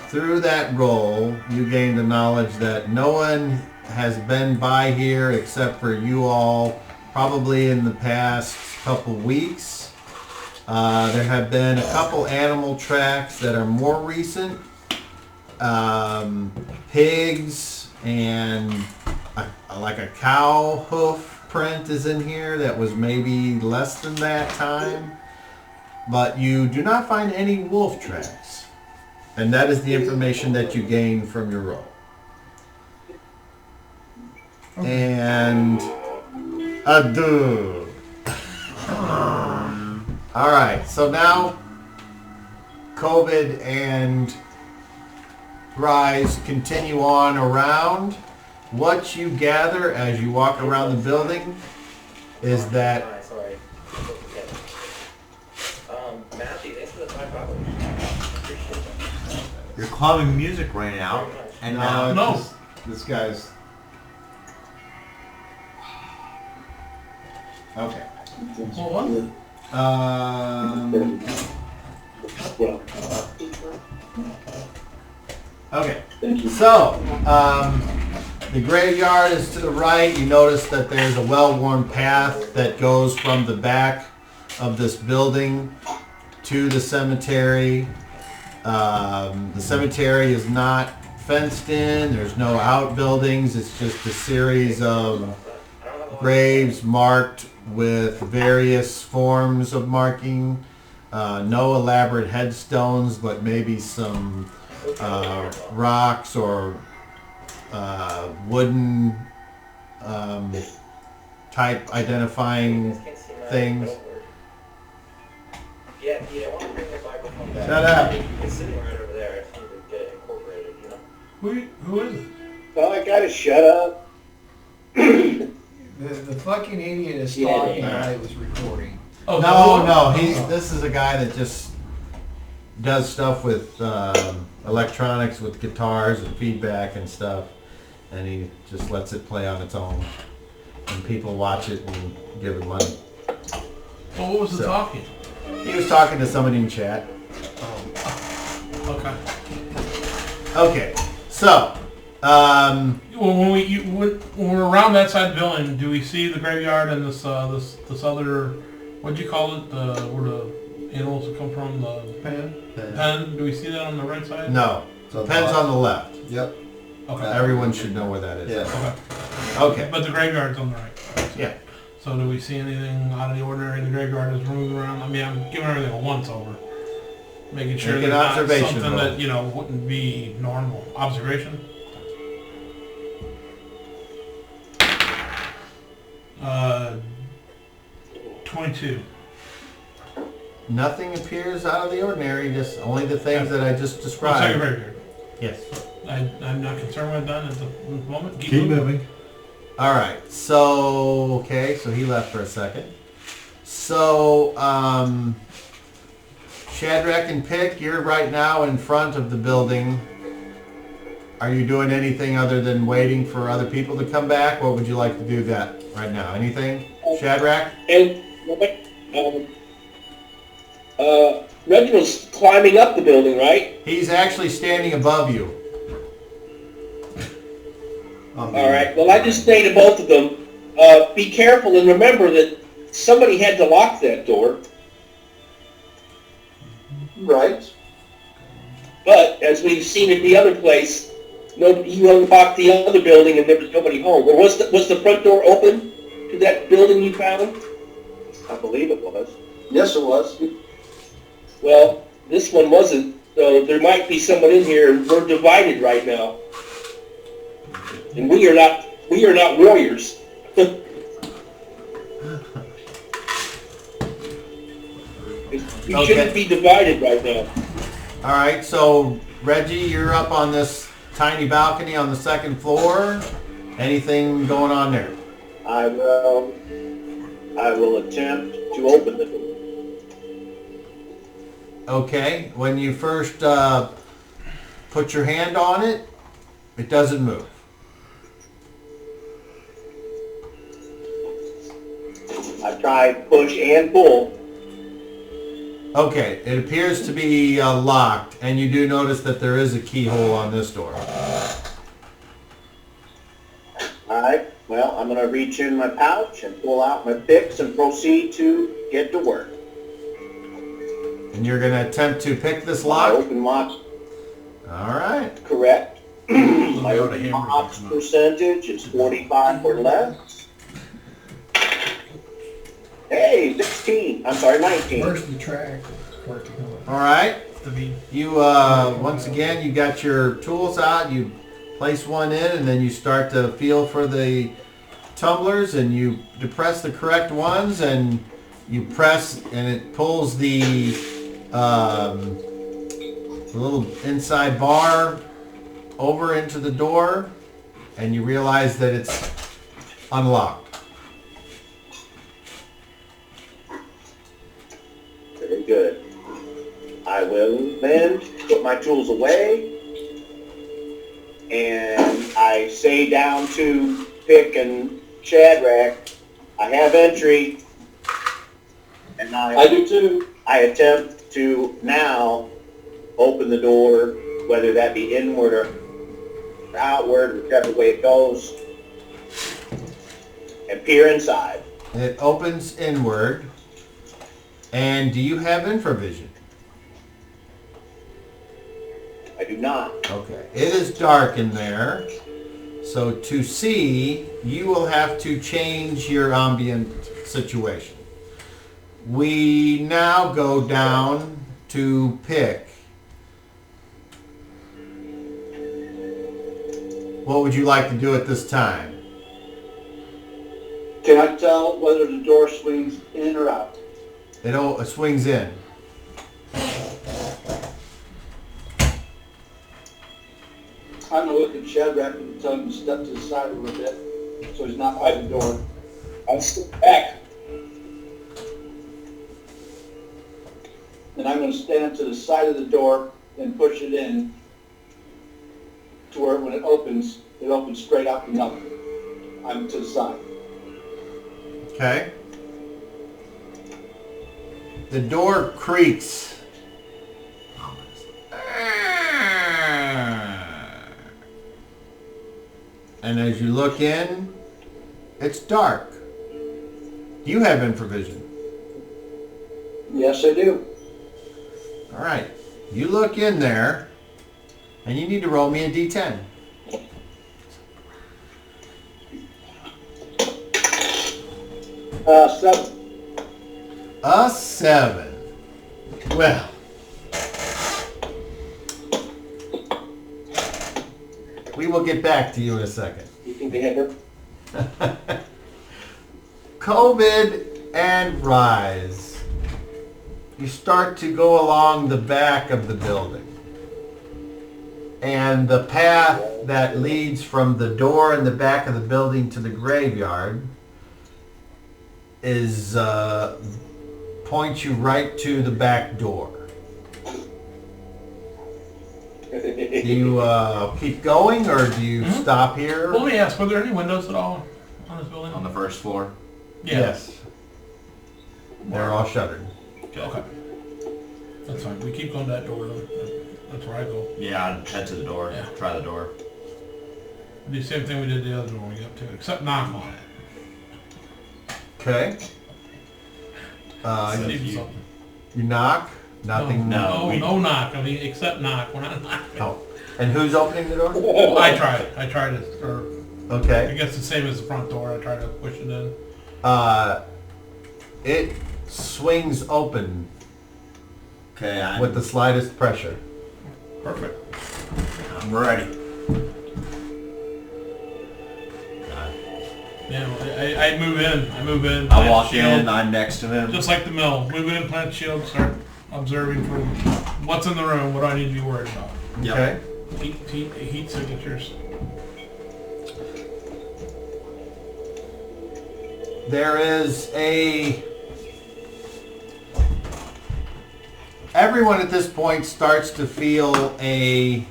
Speaker 2: through that roll you gain the knowledge that no one has been by here except for you all probably in the past couple weeks. There have been a couple animal tracks that are more recent. Pigs and like a cow hoof print is in here that was maybe less than that time. But you do not find any wolf tracks. And that is the information that you gain from your roll. And adieu. All right, so now COVID and Rise continue on around. What you gather as you walk around the building is that
Speaker 9: Sorry. Matthew, thanks for the $5. Appreciate that.
Speaker 7: Your calming music ran out, and now
Speaker 1: No.
Speaker 2: this guy's okay.
Speaker 1: What?
Speaker 2: Okay. So, the graveyard is to the right. You notice that there's a well-worn path that goes from the back of this building to the cemetery. The cemetery is not fenced in. There's no outbuildings. It's just a series of graves marked with various forms of marking. No elaborate headstones, but maybe some rocks or wooden type identifying things.
Speaker 9: Yeah, I want to bring the microphone back.
Speaker 2: Shut up.
Speaker 9: It's sitting right over there. I just need to get it incorporated, you know?
Speaker 1: Who is it?
Speaker 8: Well, I gotta shut up.
Speaker 6: The fucking idiot is talking and I was recording.
Speaker 1: Oh,
Speaker 2: No, this is a guy that just does stuff with electronics, with guitars and feedback and stuff, and he just lets it play on its own, and people watch it and give him money.
Speaker 1: Well, what was the talking?
Speaker 2: He was talking to somebody in chat.
Speaker 1: Okay.
Speaker 2: Okay, so
Speaker 1: Well, when we're around that side of the building, do we see the graveyard and this other, what'd you call it? Where the animals that come from, the pen? Do we see that on the right side?
Speaker 2: no,
Speaker 10: So
Speaker 2: pen's on the left.
Speaker 10: Yep.
Speaker 1: Okay.
Speaker 2: Everyone should know where that is.
Speaker 10: Yeah.
Speaker 1: Okay.
Speaker 2: Okay.
Speaker 1: But the graveyard's on the right.
Speaker 2: Yeah.
Speaker 1: So do we see anything out of the ordinary in the graveyard as we're moving around? I mean, I'm giving everything a once over. Making sure
Speaker 2: Make an
Speaker 1: there's not
Speaker 2: observation
Speaker 1: something
Speaker 2: roll.
Speaker 1: that, wouldn't be normal. Observation? 22.
Speaker 2: Nothing appears out of the ordinary, just only the things that I just
Speaker 1: Second
Speaker 2: described.
Speaker 1: graveyard.
Speaker 2: Yes.
Speaker 1: I'm not concerned with that at the moment.
Speaker 10: Keep moving.
Speaker 2: All right. So, okay, so he left for a second. So, Shadrach and Pick, you're right now in front of the building. Are you doing anything other than waiting for other people to come back? What would you like to do that right now? Anything? Shadrach?
Speaker 4: And Reginald's climbing up the building, right?
Speaker 2: He's actually standing above you.
Speaker 4: All right. Well, I just say to both of them, be careful and remember that somebody had to lock that door.
Speaker 5: Right.
Speaker 4: But as we've seen at the other place, you unlocked the other building and there was nobody home. Or was the front door open to that building you found?
Speaker 8: I believe it was.
Speaker 5: Yes, it was.
Speaker 4: Well, this one wasn't. So there might be someone in here, and we're divided right now. And we are not warriors. We shouldn't be divided right now.
Speaker 2: All right, so Reggie, you're up on this tiny balcony on the second floor. Anything going on there?
Speaker 8: I will attempt to open the door.
Speaker 2: Okay, when you first put your hand on it, it doesn't move.
Speaker 8: I tried push and pull.
Speaker 2: Okay, it appears to be locked, and you do notice that there is a keyhole on this door.
Speaker 8: Alright, well, I'm going to reach in my pouch and pull out my picks and proceed to get to work.
Speaker 2: And you're going to attempt to pick this
Speaker 8: My
Speaker 2: lock?
Speaker 8: open lock,
Speaker 2: All right.
Speaker 8: correct. My open lock percentage is 45 or less. Hey, 16. I'm sorry, 19.
Speaker 6: Where's the track?
Speaker 2: All right.
Speaker 1: The V.
Speaker 2: You, once again, you got your tools out, you place one in, and then you start to feel for the tumblers, and you depress the correct ones, and you press, and it pulls the little inside bar over into the door, and you realize that it's unlocked.
Speaker 8: Very good. I will then put my tools away, and I say down to Pick and Shadrach, I have entry, and
Speaker 5: I do too.
Speaker 8: I attempt to now open the door, whether that be inward or outward, whichever way it goes, and peer inside.
Speaker 2: It opens inward. And do you have infravision?
Speaker 8: I do not.
Speaker 2: Okay. It is dark in there. So to see, you will have to change your ambient situation. We now go down to Pick. What would you like to do at this time?
Speaker 5: Can I tell whether the door swings in or out?
Speaker 2: It swings in.
Speaker 5: I'm gonna look at Shadrach and tell him to step to the side a little bit, so he's not by the door.
Speaker 4: I'll step back.
Speaker 5: And I'm gonna stand to the side of the door and push it in to where when it opens straight out and up. I'm to the side.
Speaker 2: Okay. The door creaks. And as you look in, it's dark. Do you have infravision?
Speaker 5: Yes, I do.
Speaker 2: All right. You look in there, and you need to roll me a d10.
Speaker 5: Seven.
Speaker 2: A 7. Well. We will get back to you in a second.
Speaker 4: You think they have her?
Speaker 2: COVID and Rise. You start to go along the back of the building. And the path that leads from the door in the back of the building to the graveyard is points you right to the back door. Do you keep going, or do you stop here?
Speaker 1: Well, let me ask, were there any windows at all on this building?
Speaker 7: On the first floor?
Speaker 1: Yeah.
Speaker 2: Yes. They're all shuttered.
Speaker 1: Okay. That's fine. We keep going to that door, though. That's where I go.
Speaker 7: Yeah, I'd head to the door.
Speaker 1: Yeah.
Speaker 7: Try the door.
Speaker 1: Do the same thing we did the other door we got to, except knock on it.
Speaker 2: Okay.
Speaker 1: Save
Speaker 2: You
Speaker 1: something.
Speaker 2: knock. Nothing.
Speaker 7: No.
Speaker 1: No knock. I mean, except knock. We're not knocking.
Speaker 2: Oh. And who's opening the door?
Speaker 1: Well, I tried. I tried it, or I
Speaker 2: Okay.
Speaker 1: guess the same as the front door. I tried to push it in.
Speaker 2: It swings open
Speaker 7: Okay,
Speaker 2: with the slightest pressure.
Speaker 1: Perfect.
Speaker 7: I'm ready.
Speaker 1: Yeah, I move in. I move in.
Speaker 7: I
Speaker 1: plant
Speaker 7: walk
Speaker 1: shield,
Speaker 7: in. I'm next to him.
Speaker 1: just like the mill. Move in, plant the shield, start observing for what's in the room. What do I need to be worried about?
Speaker 7: Yep.
Speaker 2: Okay.
Speaker 1: Heat signatures.
Speaker 2: There is everyone at this point starts to feel a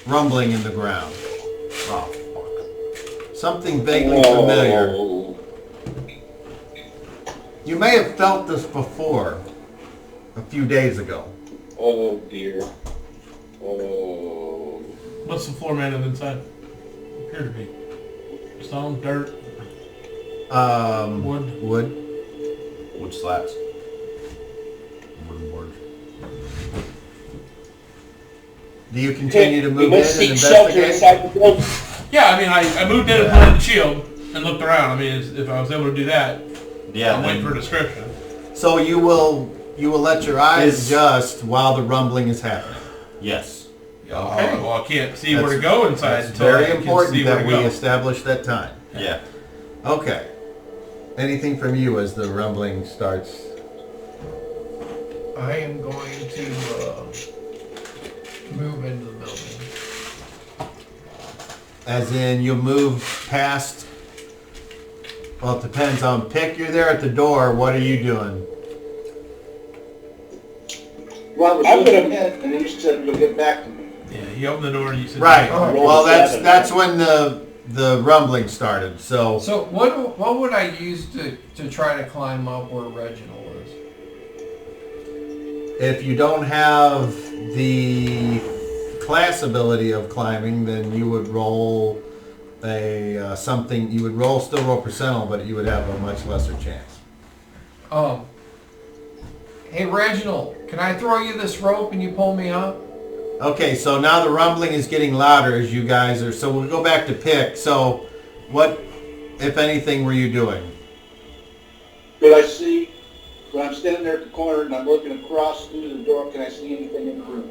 Speaker 2: rumbling in the ground.
Speaker 7: Oh,
Speaker 2: Something vaguely familiar. You may have felt this before, a few days ago.
Speaker 4: Oh dear. Oh.
Speaker 1: What's the floor made of inside? Appear to be stone, dirt, wood.
Speaker 7: Wood slats. Wooden boards.
Speaker 2: Do you continue to
Speaker 4: We
Speaker 2: move in
Speaker 4: must
Speaker 2: and
Speaker 4: seek shelter
Speaker 2: investigate?
Speaker 4: inside the building.
Speaker 1: Yeah, I mean, I moved in and planted the shield and looked around. I mean, if I was able to do that,
Speaker 7: Yeah.
Speaker 1: I'm waiting for a description.
Speaker 2: So you will let your eyes
Speaker 7: Is-
Speaker 2: adjust while the rumbling is happening.
Speaker 7: Yes.
Speaker 1: Okay. Well, I can't see where to go inside
Speaker 2: It's
Speaker 1: until I
Speaker 2: very
Speaker 1: can
Speaker 2: important
Speaker 1: see where
Speaker 2: that
Speaker 1: to
Speaker 2: we
Speaker 1: go.
Speaker 2: establish that time.
Speaker 7: Yeah.
Speaker 2: Okay. Anything from you as the rumbling starts?
Speaker 6: I am going to move into the building.
Speaker 2: As in, you'll move past. Well, it depends on pick. You're there at the door. What are you doing?
Speaker 5: Well, I was
Speaker 4: I'm
Speaker 5: looking
Speaker 4: gonna-
Speaker 5: ahead, and then you said you'll get back to me.
Speaker 1: Yeah, you opened the door and you said,
Speaker 2: Right.
Speaker 6: Oh,
Speaker 2: Well, that's
Speaker 4: 7.
Speaker 2: that's when the rumbling started. So
Speaker 6: So what would I use to try to climb up where Reginald is?
Speaker 2: if you don't have the class ability of climbing, then you would roll something. You would still roll percentile, but you would have a much lesser chance.
Speaker 6: Hey Reginald, can I throw you this rope and you pull me up?
Speaker 2: Okay, so now the rumbling is getting louder as you guys are. So we'll go back to pick. So, what, if anything, were you doing?
Speaker 5: Could I see, when I'm standing there at the corner and I'm looking across through the door, can I see anything in the room?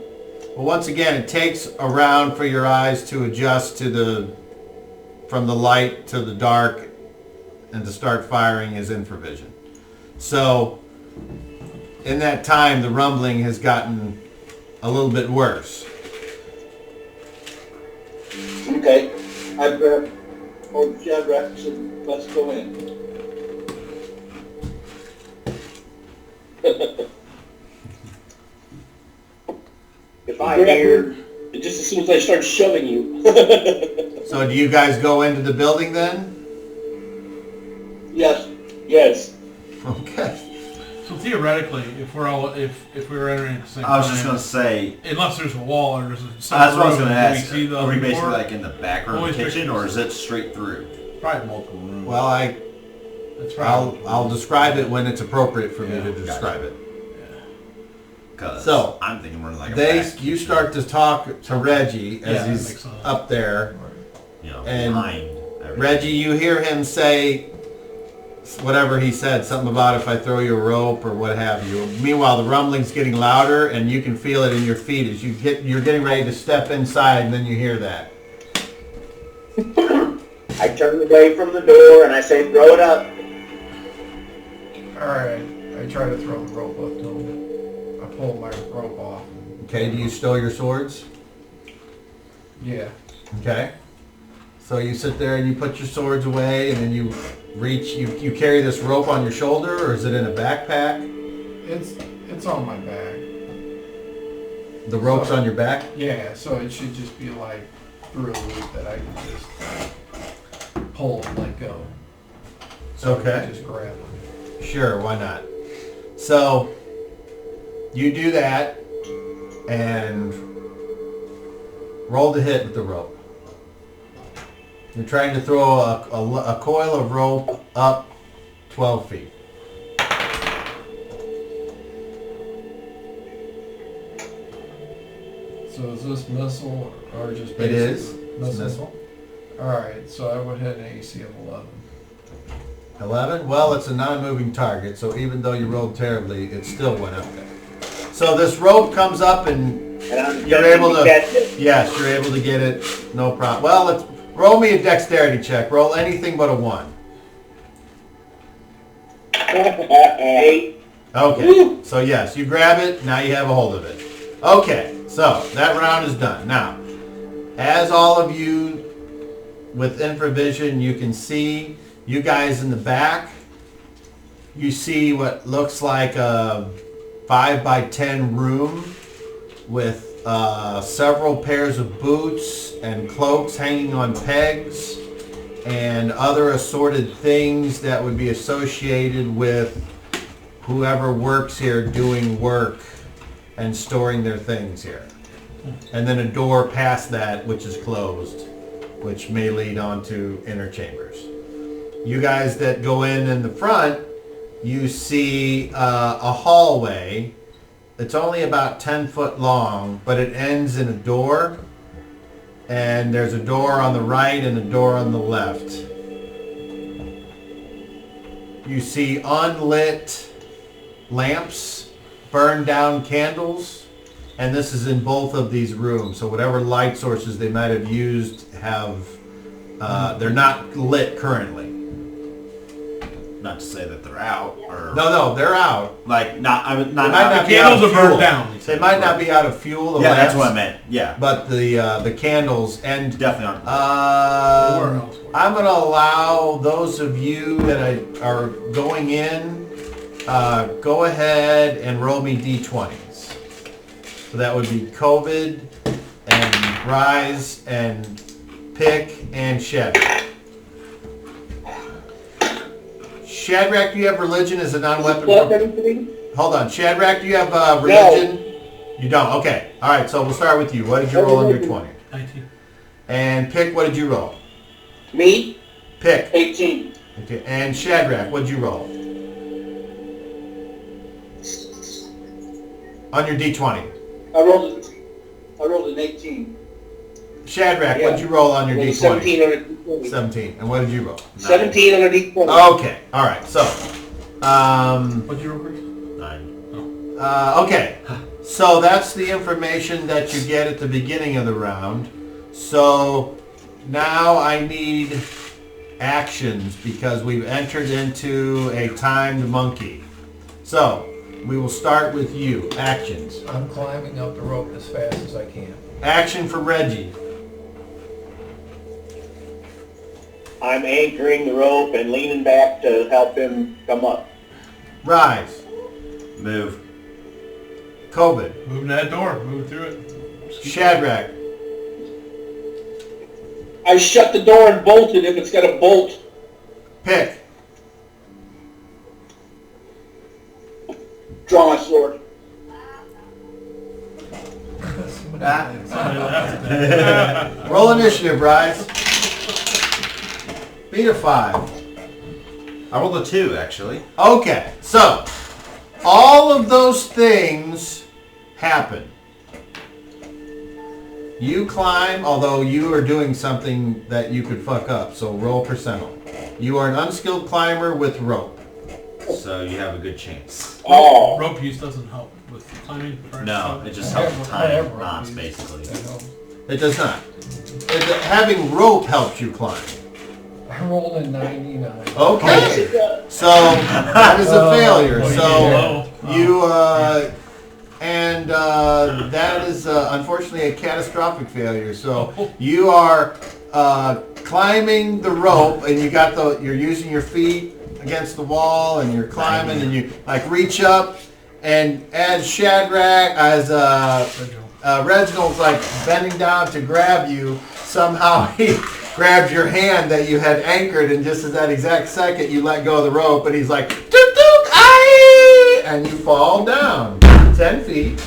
Speaker 2: Well, once again, it takes a round for your eyes to adjust from the light to the dark, and to start firing is infravision. So, in that time, the rumbling has gotten a little bit worse.
Speaker 5: Okay. I grabbed old Shadrach and said, let's go in.
Speaker 8: If I hear,
Speaker 4: Just as soon as I start shoving you.
Speaker 2: So, do you guys go into the building then?
Speaker 5: Yes.
Speaker 4: Yes.
Speaker 2: Okay.
Speaker 1: So theoretically, if we were entering at the same
Speaker 7: I was
Speaker 1: time,
Speaker 7: just gonna say.
Speaker 1: unless there's a wall or there's a
Speaker 7: That's what I was
Speaker 1: room,
Speaker 7: gonna
Speaker 1: do we
Speaker 7: ask.
Speaker 1: see the
Speaker 7: Are we basically
Speaker 1: door?
Speaker 7: like in the back room of
Speaker 1: Always
Speaker 7: the kitchen,
Speaker 1: pictures.
Speaker 7: or is it straight through?
Speaker 1: Probably multiple rooms.
Speaker 2: Well,
Speaker 1: That's probably
Speaker 2: I'll describe it when it's appropriate for me
Speaker 1: Yeah,
Speaker 2: to
Speaker 7: gotcha.
Speaker 2: describe it.
Speaker 7: Cause
Speaker 2: So,
Speaker 7: I'm thinking we're in like a back
Speaker 2: You
Speaker 7: kitchen,
Speaker 2: start to talk to Reggie as
Speaker 1: Yeah, that
Speaker 2: he's
Speaker 1: makes sense.
Speaker 2: up there.
Speaker 7: you know,
Speaker 2: and
Speaker 7: behind everything.
Speaker 2: Reggie, you hear him say whatever he said, something about if I throw you a rope or what have you. Meanwhile, the rumbling's getting louder, and you can feel it in your feet as you're getting ready to step inside, and then you hear that.
Speaker 8: I turn away from the door and I say, throw it up.
Speaker 6: Alright, I try to throw the rope up to him. I pull my rope off.
Speaker 2: Okay, do you stow your swords?
Speaker 6: Yeah.
Speaker 2: Okay. So you sit there and you put your swords away, and then you reach. You carry this rope on your shoulder, or is it in a backpack?
Speaker 6: It's on my back.
Speaker 2: The rope's on your back.
Speaker 6: Yeah, so it should just be like through a loop that I can just pull and let go. So I
Speaker 2: Okay.
Speaker 6: can just grab them.
Speaker 2: Sure, why not? So you do that and roll to hit with the rope. You're trying to throw a coil of rope up 12 feet.
Speaker 6: So is this missile or just
Speaker 2: It is.
Speaker 6: basic
Speaker 2: It's a missile.
Speaker 6: Alright, so I would hit an AC of 11.
Speaker 2: 11? Well, it's a non-moving target, so even though you rolled terribly, it still went up there. So this rope comes up and
Speaker 8: And I'm
Speaker 2: you're
Speaker 8: jumping
Speaker 2: able to...
Speaker 8: catch it.
Speaker 2: Yes, you're able to get it, no problem. Well, Roll me a dexterity check. Roll anything but a 1.
Speaker 8: 8.
Speaker 2: Okay, so yes, you grab it, now you have a hold of it. Okay, so that round is done. Now, as all of you with infravision, you can see, you guys in the back, you see what looks like a 5x10 room with several pairs of boots and cloaks hanging on pegs and other assorted things that would be associated with whoever works here doing work and storing their things here. And then a door past that which is closed, which may lead onto inner chambers. You guys that go in the front, you see a hallway. It's only about 10 foot long, but it ends in a door. And there's a door on the right and a door on the left. You see unlit lamps, burned down candles, and this is in both of these rooms. So whatever light sources they might have used have, they're not lit currently.
Speaker 7: Not to say that they're out, or
Speaker 2: No, they're out.
Speaker 7: like not. I mean, not.
Speaker 2: They might not
Speaker 1: The
Speaker 2: be out of
Speaker 1: candles are
Speaker 2: fuel.
Speaker 1: burned down.
Speaker 2: They might not be out of fuel. The
Speaker 7: Yeah, that's
Speaker 2: lamps,
Speaker 7: what I meant. Yeah,
Speaker 2: But the candles and
Speaker 7: definitely aren't.
Speaker 1: Where else?
Speaker 2: I'm going to allow those of you that are going in, go ahead and roll me d20s. So that would be COVID and Rise and Pick and Shadrach. Shadrach, do you have religion as a non-weapon?
Speaker 8: Plus anything?
Speaker 2: Hold on. Shadrach, do you have religion? You don't? Okay. All right, so we'll start with you. What did you roll on your 20?
Speaker 1: 19.
Speaker 2: And Pick, what did you roll?
Speaker 4: Me,
Speaker 2: Pick.
Speaker 4: 18.
Speaker 2: Okay. And Shadrach, what did you roll? On your D20.
Speaker 5: I rolled an 18.
Speaker 2: Shadrach,
Speaker 4: Yeah.
Speaker 2: what did you roll on your
Speaker 4: Well,
Speaker 2: D20?
Speaker 4: 17 on a D20.
Speaker 2: 17. And what did you roll?
Speaker 4: 17 on a D20.
Speaker 2: Okay. All right. So,
Speaker 1: What'd you roll, Chris?
Speaker 7: 9.
Speaker 2: okay. So that's the information that you get at the beginning of the round. So now I need actions because we've entered into a timed monkey. So we will start with you. Actions.
Speaker 6: I'm climbing up the rope as fast as I can.
Speaker 2: Action for Reggie.
Speaker 8: I'm anchoring the rope and leaning back to help him come up.
Speaker 2: Rise.
Speaker 7: Move.
Speaker 2: COVID.
Speaker 1: Moving that door. Move through it.
Speaker 2: Shadrach.
Speaker 4: I shut the door and bolted if it's got a bolt.
Speaker 2: Pick.
Speaker 5: Draw my sword.
Speaker 2: Roll initiative, Rise. Beat a 5.
Speaker 7: I rolled a 2 actually.
Speaker 2: Okay, so all of those things happen. You climb, although you are doing something that you could fuck up, so roll percentile. You are an unskilled climber with rope.
Speaker 7: So you have a good chance.
Speaker 4: Oh.
Speaker 1: Rope use doesn't help with climbing.
Speaker 7: No, it just
Speaker 6: I
Speaker 7: helps
Speaker 6: have- I have
Speaker 7: time
Speaker 6: rope
Speaker 7: knots
Speaker 6: use.
Speaker 7: basically.
Speaker 6: That helps.
Speaker 2: It does not. Having rope helps you climb.
Speaker 6: I rolled a 99.
Speaker 2: Okay, so that is a failure.
Speaker 1: Oh,
Speaker 2: So
Speaker 1: yeah.
Speaker 2: you and that is unfortunately a catastrophic failure. So you are climbing the rope, and you're using your feet against the wall, and you're climbing, and you like reach up, and as Shadrach, as Reginald's like bending down to grab you, somehow he grabs your hand that you had anchored, and just at that exact second you let go of the rope, and he's like, "Tuk tuk, aye!" and you fall down 10 feet,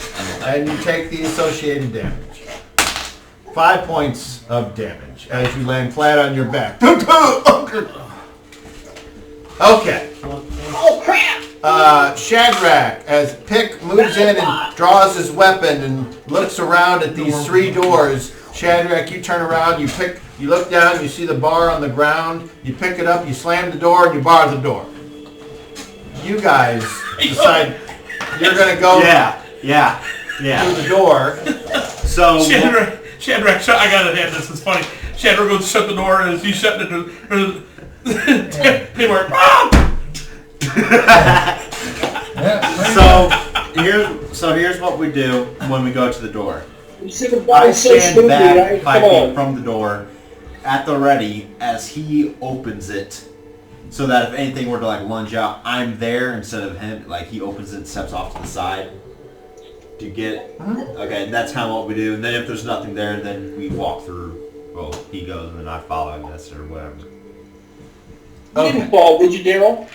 Speaker 2: and you take the associated damage. 5 points of damage as you land flat on your back. Tuk tuk! Okay.
Speaker 4: Oh, crap!
Speaker 2: Shadrach, as Pick moves in and draws his weapon and looks around at these 3 doors, Shadrach, you turn around, you look down, you see the bar on the ground, you pick it up, you slam the door, and you bar the door. You guys decide you're going to go
Speaker 7: Yeah.
Speaker 2: through the door.
Speaker 7: So
Speaker 1: Shadrach, I gotta have this. It's funny. Chandler goes to shut the door, and as he's shutting it, people are
Speaker 7: here's what we do when we go to the door.
Speaker 4: You see the
Speaker 7: I
Speaker 4: body so
Speaker 7: stand
Speaker 4: smoothly,
Speaker 7: back
Speaker 4: right?
Speaker 7: 5
Speaker 4: Come
Speaker 7: feet
Speaker 4: on.
Speaker 7: from the door at the ready as he opens it, so that if anything were to like lunge out, I'm there instead of him. Like he opens it and steps off to the side. Do you get it? Okay, and that's kind of what we do. And then if there's nothing there, then we walk through. Well, he goes and then I follow, I guess, or whatever.
Speaker 4: You didn't fall, did you, Daryl?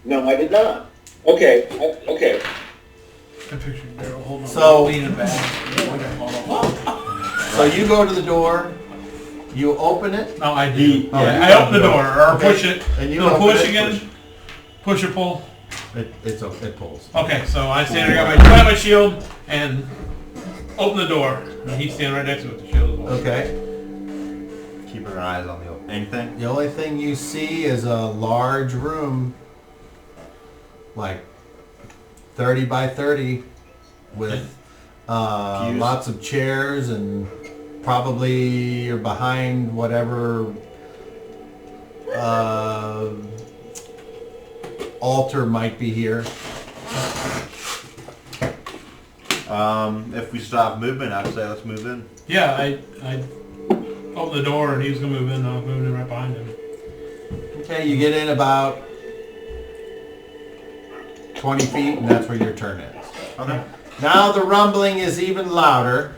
Speaker 8: No, I did not.
Speaker 4: Okay, okay.
Speaker 1: I picture Daryl holding
Speaker 2: So-
Speaker 1: leaning back.
Speaker 2: So you go to the door, you open it,
Speaker 1: No, I do.
Speaker 2: Oh,
Speaker 1: Yeah,
Speaker 2: you
Speaker 1: I open the door, or
Speaker 2: Okay.
Speaker 1: push it.
Speaker 2: and you
Speaker 1: So
Speaker 2: open
Speaker 1: push
Speaker 2: it,
Speaker 1: again. Push or pull.
Speaker 2: it pulls.
Speaker 1: Okay, so I stand there, got my shield, and open the door. And he's standing right next to it with the shield as well.
Speaker 2: Okay.
Speaker 7: Keeping our eyes on anything.
Speaker 2: The only thing you see is a large room, like 30 by 30, with
Speaker 7: Pews.
Speaker 2: lots of chairs, and probably you're behind whatever altar might be here.
Speaker 7: If we stop movement, I'd say let's move in.
Speaker 1: Yeah, I opened the door, and he was gonna move in. And I was moving in right behind him.
Speaker 2: Okay, you get in about 20 feet, and that's where your turn is.
Speaker 7: Okay.
Speaker 2: Now the rumbling is even louder,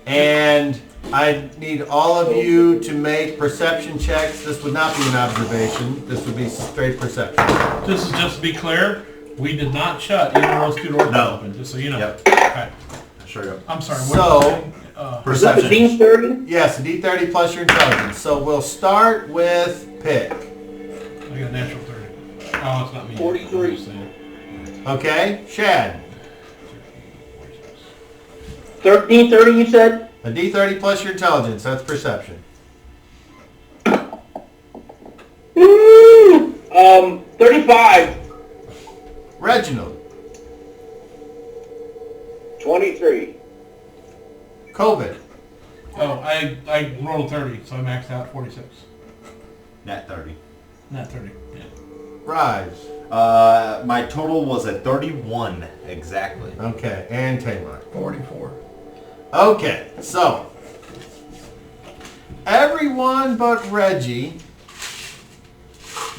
Speaker 2: and I need all of you to make perception checks. This would not be an observation. This would be straight perception.
Speaker 1: This is just to be clear. We did not shut either of those two doors
Speaker 7: No.
Speaker 1: open, just so you know.
Speaker 7: Yep.
Speaker 1: Okay.
Speaker 7: Sure. Yep.
Speaker 1: I'm sorry.
Speaker 2: So-
Speaker 1: What are you saying?
Speaker 4: Is that the
Speaker 7: Perception.
Speaker 4: Dean 30?
Speaker 2: Yes, a D30 plus your intelligence. So we'll start with Pick.
Speaker 1: I got a natural 30. Oh, it's not me.
Speaker 4: 43.
Speaker 1: I'm just saying.
Speaker 2: Okay, Shad.
Speaker 4: 1330, you said?
Speaker 2: A D30 plus your intelligence. That's perception.
Speaker 4: 35.
Speaker 2: Reginald.
Speaker 8: 23.
Speaker 2: COVID.
Speaker 1: Oh, I rolled 30, so I maxed out 46.
Speaker 7: Nat 30.
Speaker 1: Not 30. Yeah.
Speaker 2: Rise.
Speaker 7: My total was a 31 exactly.
Speaker 2: Okay, and Tamar.
Speaker 6: 44.
Speaker 2: Okay, so everyone but Reggie,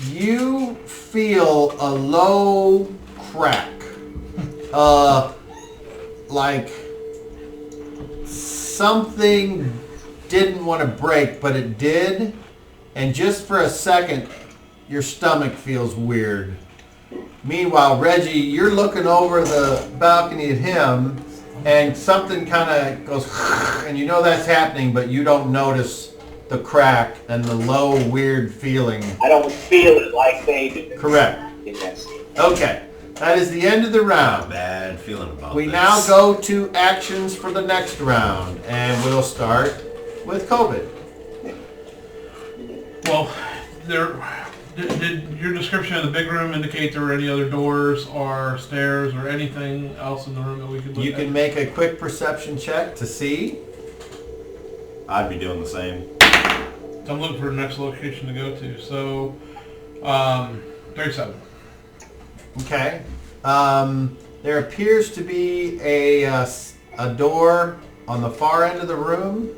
Speaker 2: you feel a low crack. Like something didn't want to break, but it did. And just for a second, your stomach feels weird. Meanwhile, Reggie, you're looking over the balcony at him, and something kind of goes, and you know that's happening, but you don't notice the crack and the low, weird feeling.
Speaker 8: I don't feel it like they do.
Speaker 2: Correct.
Speaker 8: Yes.
Speaker 2: Okay, that is the end of the round.
Speaker 7: Bad feeling about
Speaker 2: We
Speaker 7: this.
Speaker 2: now go to actions for the next round, and we'll start with COVID.
Speaker 1: Well, did your description of the big room indicate there were any other doors or stairs or anything else in the room that we could look
Speaker 2: You
Speaker 1: at?
Speaker 2: can make a quick perception check to see.
Speaker 7: I'd be doing the same.
Speaker 1: So I'm looking for the next location to go to. So, 37.
Speaker 2: Okay. There appears to be a door on the far end of the room.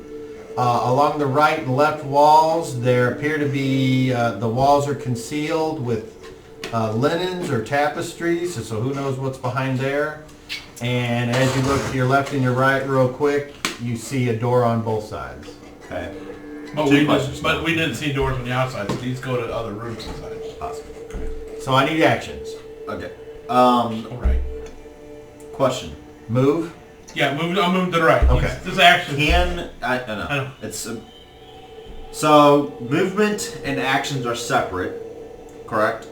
Speaker 2: Along the right and left walls, there appear to be, the walls are concealed with linens or tapestries, so who knows what's behind there. And as you look to your left and your right real quick, you see a door on both sides.
Speaker 7: Okay.
Speaker 1: But
Speaker 7: Two questions.
Speaker 1: we didn't see doors on the outside, so these go to other rooms inside.
Speaker 7: Awesome.
Speaker 2: So I need actions.
Speaker 7: Okay.
Speaker 1: All right.
Speaker 7: Question.
Speaker 2: Move.
Speaker 1: Yeah, I'll move to the right.
Speaker 2: Okay.
Speaker 1: This action.
Speaker 7: I don't know.
Speaker 1: I know.
Speaker 7: It's so movement and actions are separate, correct?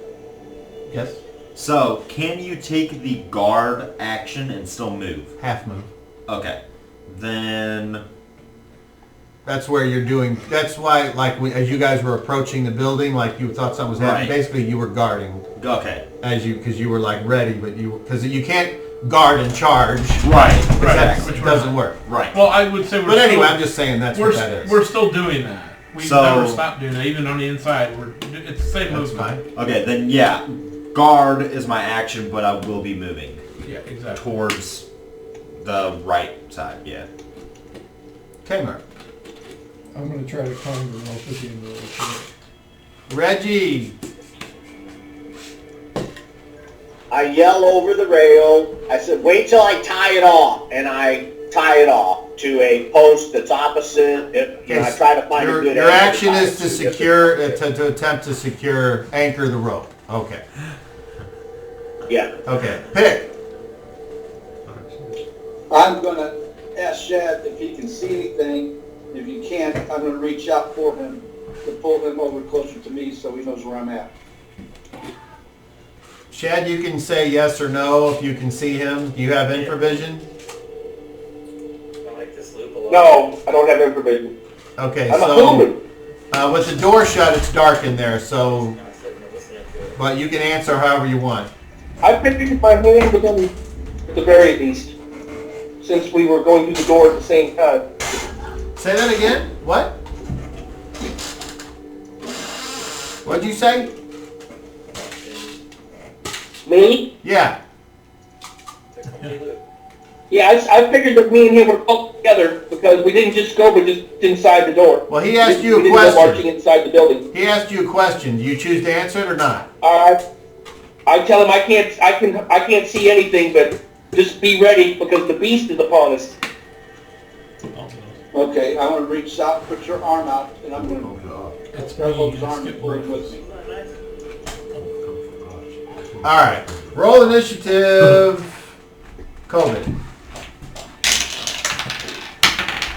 Speaker 2: Yes.
Speaker 7: So can you take the guard action and still move?
Speaker 2: Half move.
Speaker 7: Okay. Then
Speaker 2: That's where you're doing, that's why, like, as you guys were approaching the building, like you thought something was happening,
Speaker 7: Right.
Speaker 2: basically you were guarding
Speaker 7: okay.
Speaker 2: because you were like ready, but because you can't guard and charge.
Speaker 7: Right.
Speaker 2: That
Speaker 1: Which
Speaker 2: doesn't work.
Speaker 7: Right.
Speaker 1: Well, I would say we're
Speaker 2: But anyway,
Speaker 1: still,
Speaker 2: I'm just saying that's what that is.
Speaker 1: we're still doing that. We've
Speaker 7: So-
Speaker 1: never stopped doing that, even on the inside. It's the same
Speaker 2: That's
Speaker 1: movement.
Speaker 2: fine.
Speaker 7: Okay, then yeah, guard is my action, but I will be moving
Speaker 1: Yeah, exactly.
Speaker 7: towards the right side. Yeah.
Speaker 2: Kmart.
Speaker 6: I'm gonna try to climb the rope again real quick.
Speaker 2: Reggie.
Speaker 8: I yell over the rail. I said, wait till I tie it off. And I tie it off to a post that's opposite. I try to find a good
Speaker 2: Your action is to
Speaker 8: to
Speaker 2: secure, to attempt to secure, anchor the rope. Okay.
Speaker 8: Yeah.
Speaker 2: Okay. Pick.
Speaker 5: I'm gonna ask Shad if he can see anything. If you can't, I'm gonna reach out for him to pull him over closer to me so he knows where I'm at.
Speaker 2: Shad, you can say yes or no if you can see him. Do you have infravision?
Speaker 9: I like this loop a lot.
Speaker 4: No, I don't have information.
Speaker 2: Okay,
Speaker 4: I'm a
Speaker 2: so
Speaker 4: human.
Speaker 2: with the door shut, it's dark in there. So,
Speaker 9: I'm sitting and listening to it.
Speaker 2: but you can answer however you want.
Speaker 4: I figured my hand with them at the very least, since we were going through the door at the same time.
Speaker 2: Say that again. What? What'd you say?
Speaker 4: Me?
Speaker 2: Yeah.
Speaker 9: It's a complete loop.
Speaker 4: Yeah, I figured that me and him were close together because we didn't just go, but just inside the door.
Speaker 2: Well, he asked you
Speaker 4: We
Speaker 2: a
Speaker 4: didn't go marching
Speaker 2: question.
Speaker 4: inside the building.
Speaker 2: He asked you a question. Do you choose to answer it or not?
Speaker 4: I tell him I can't see anything, but just be ready because the beast is upon us.
Speaker 5: Okay, I'm gonna reach out, put your arm out, and I'm gonna
Speaker 1: It's
Speaker 5: grab
Speaker 1: me.
Speaker 5: his arm and pull him with me.
Speaker 2: All right. Roll initiative. COVID.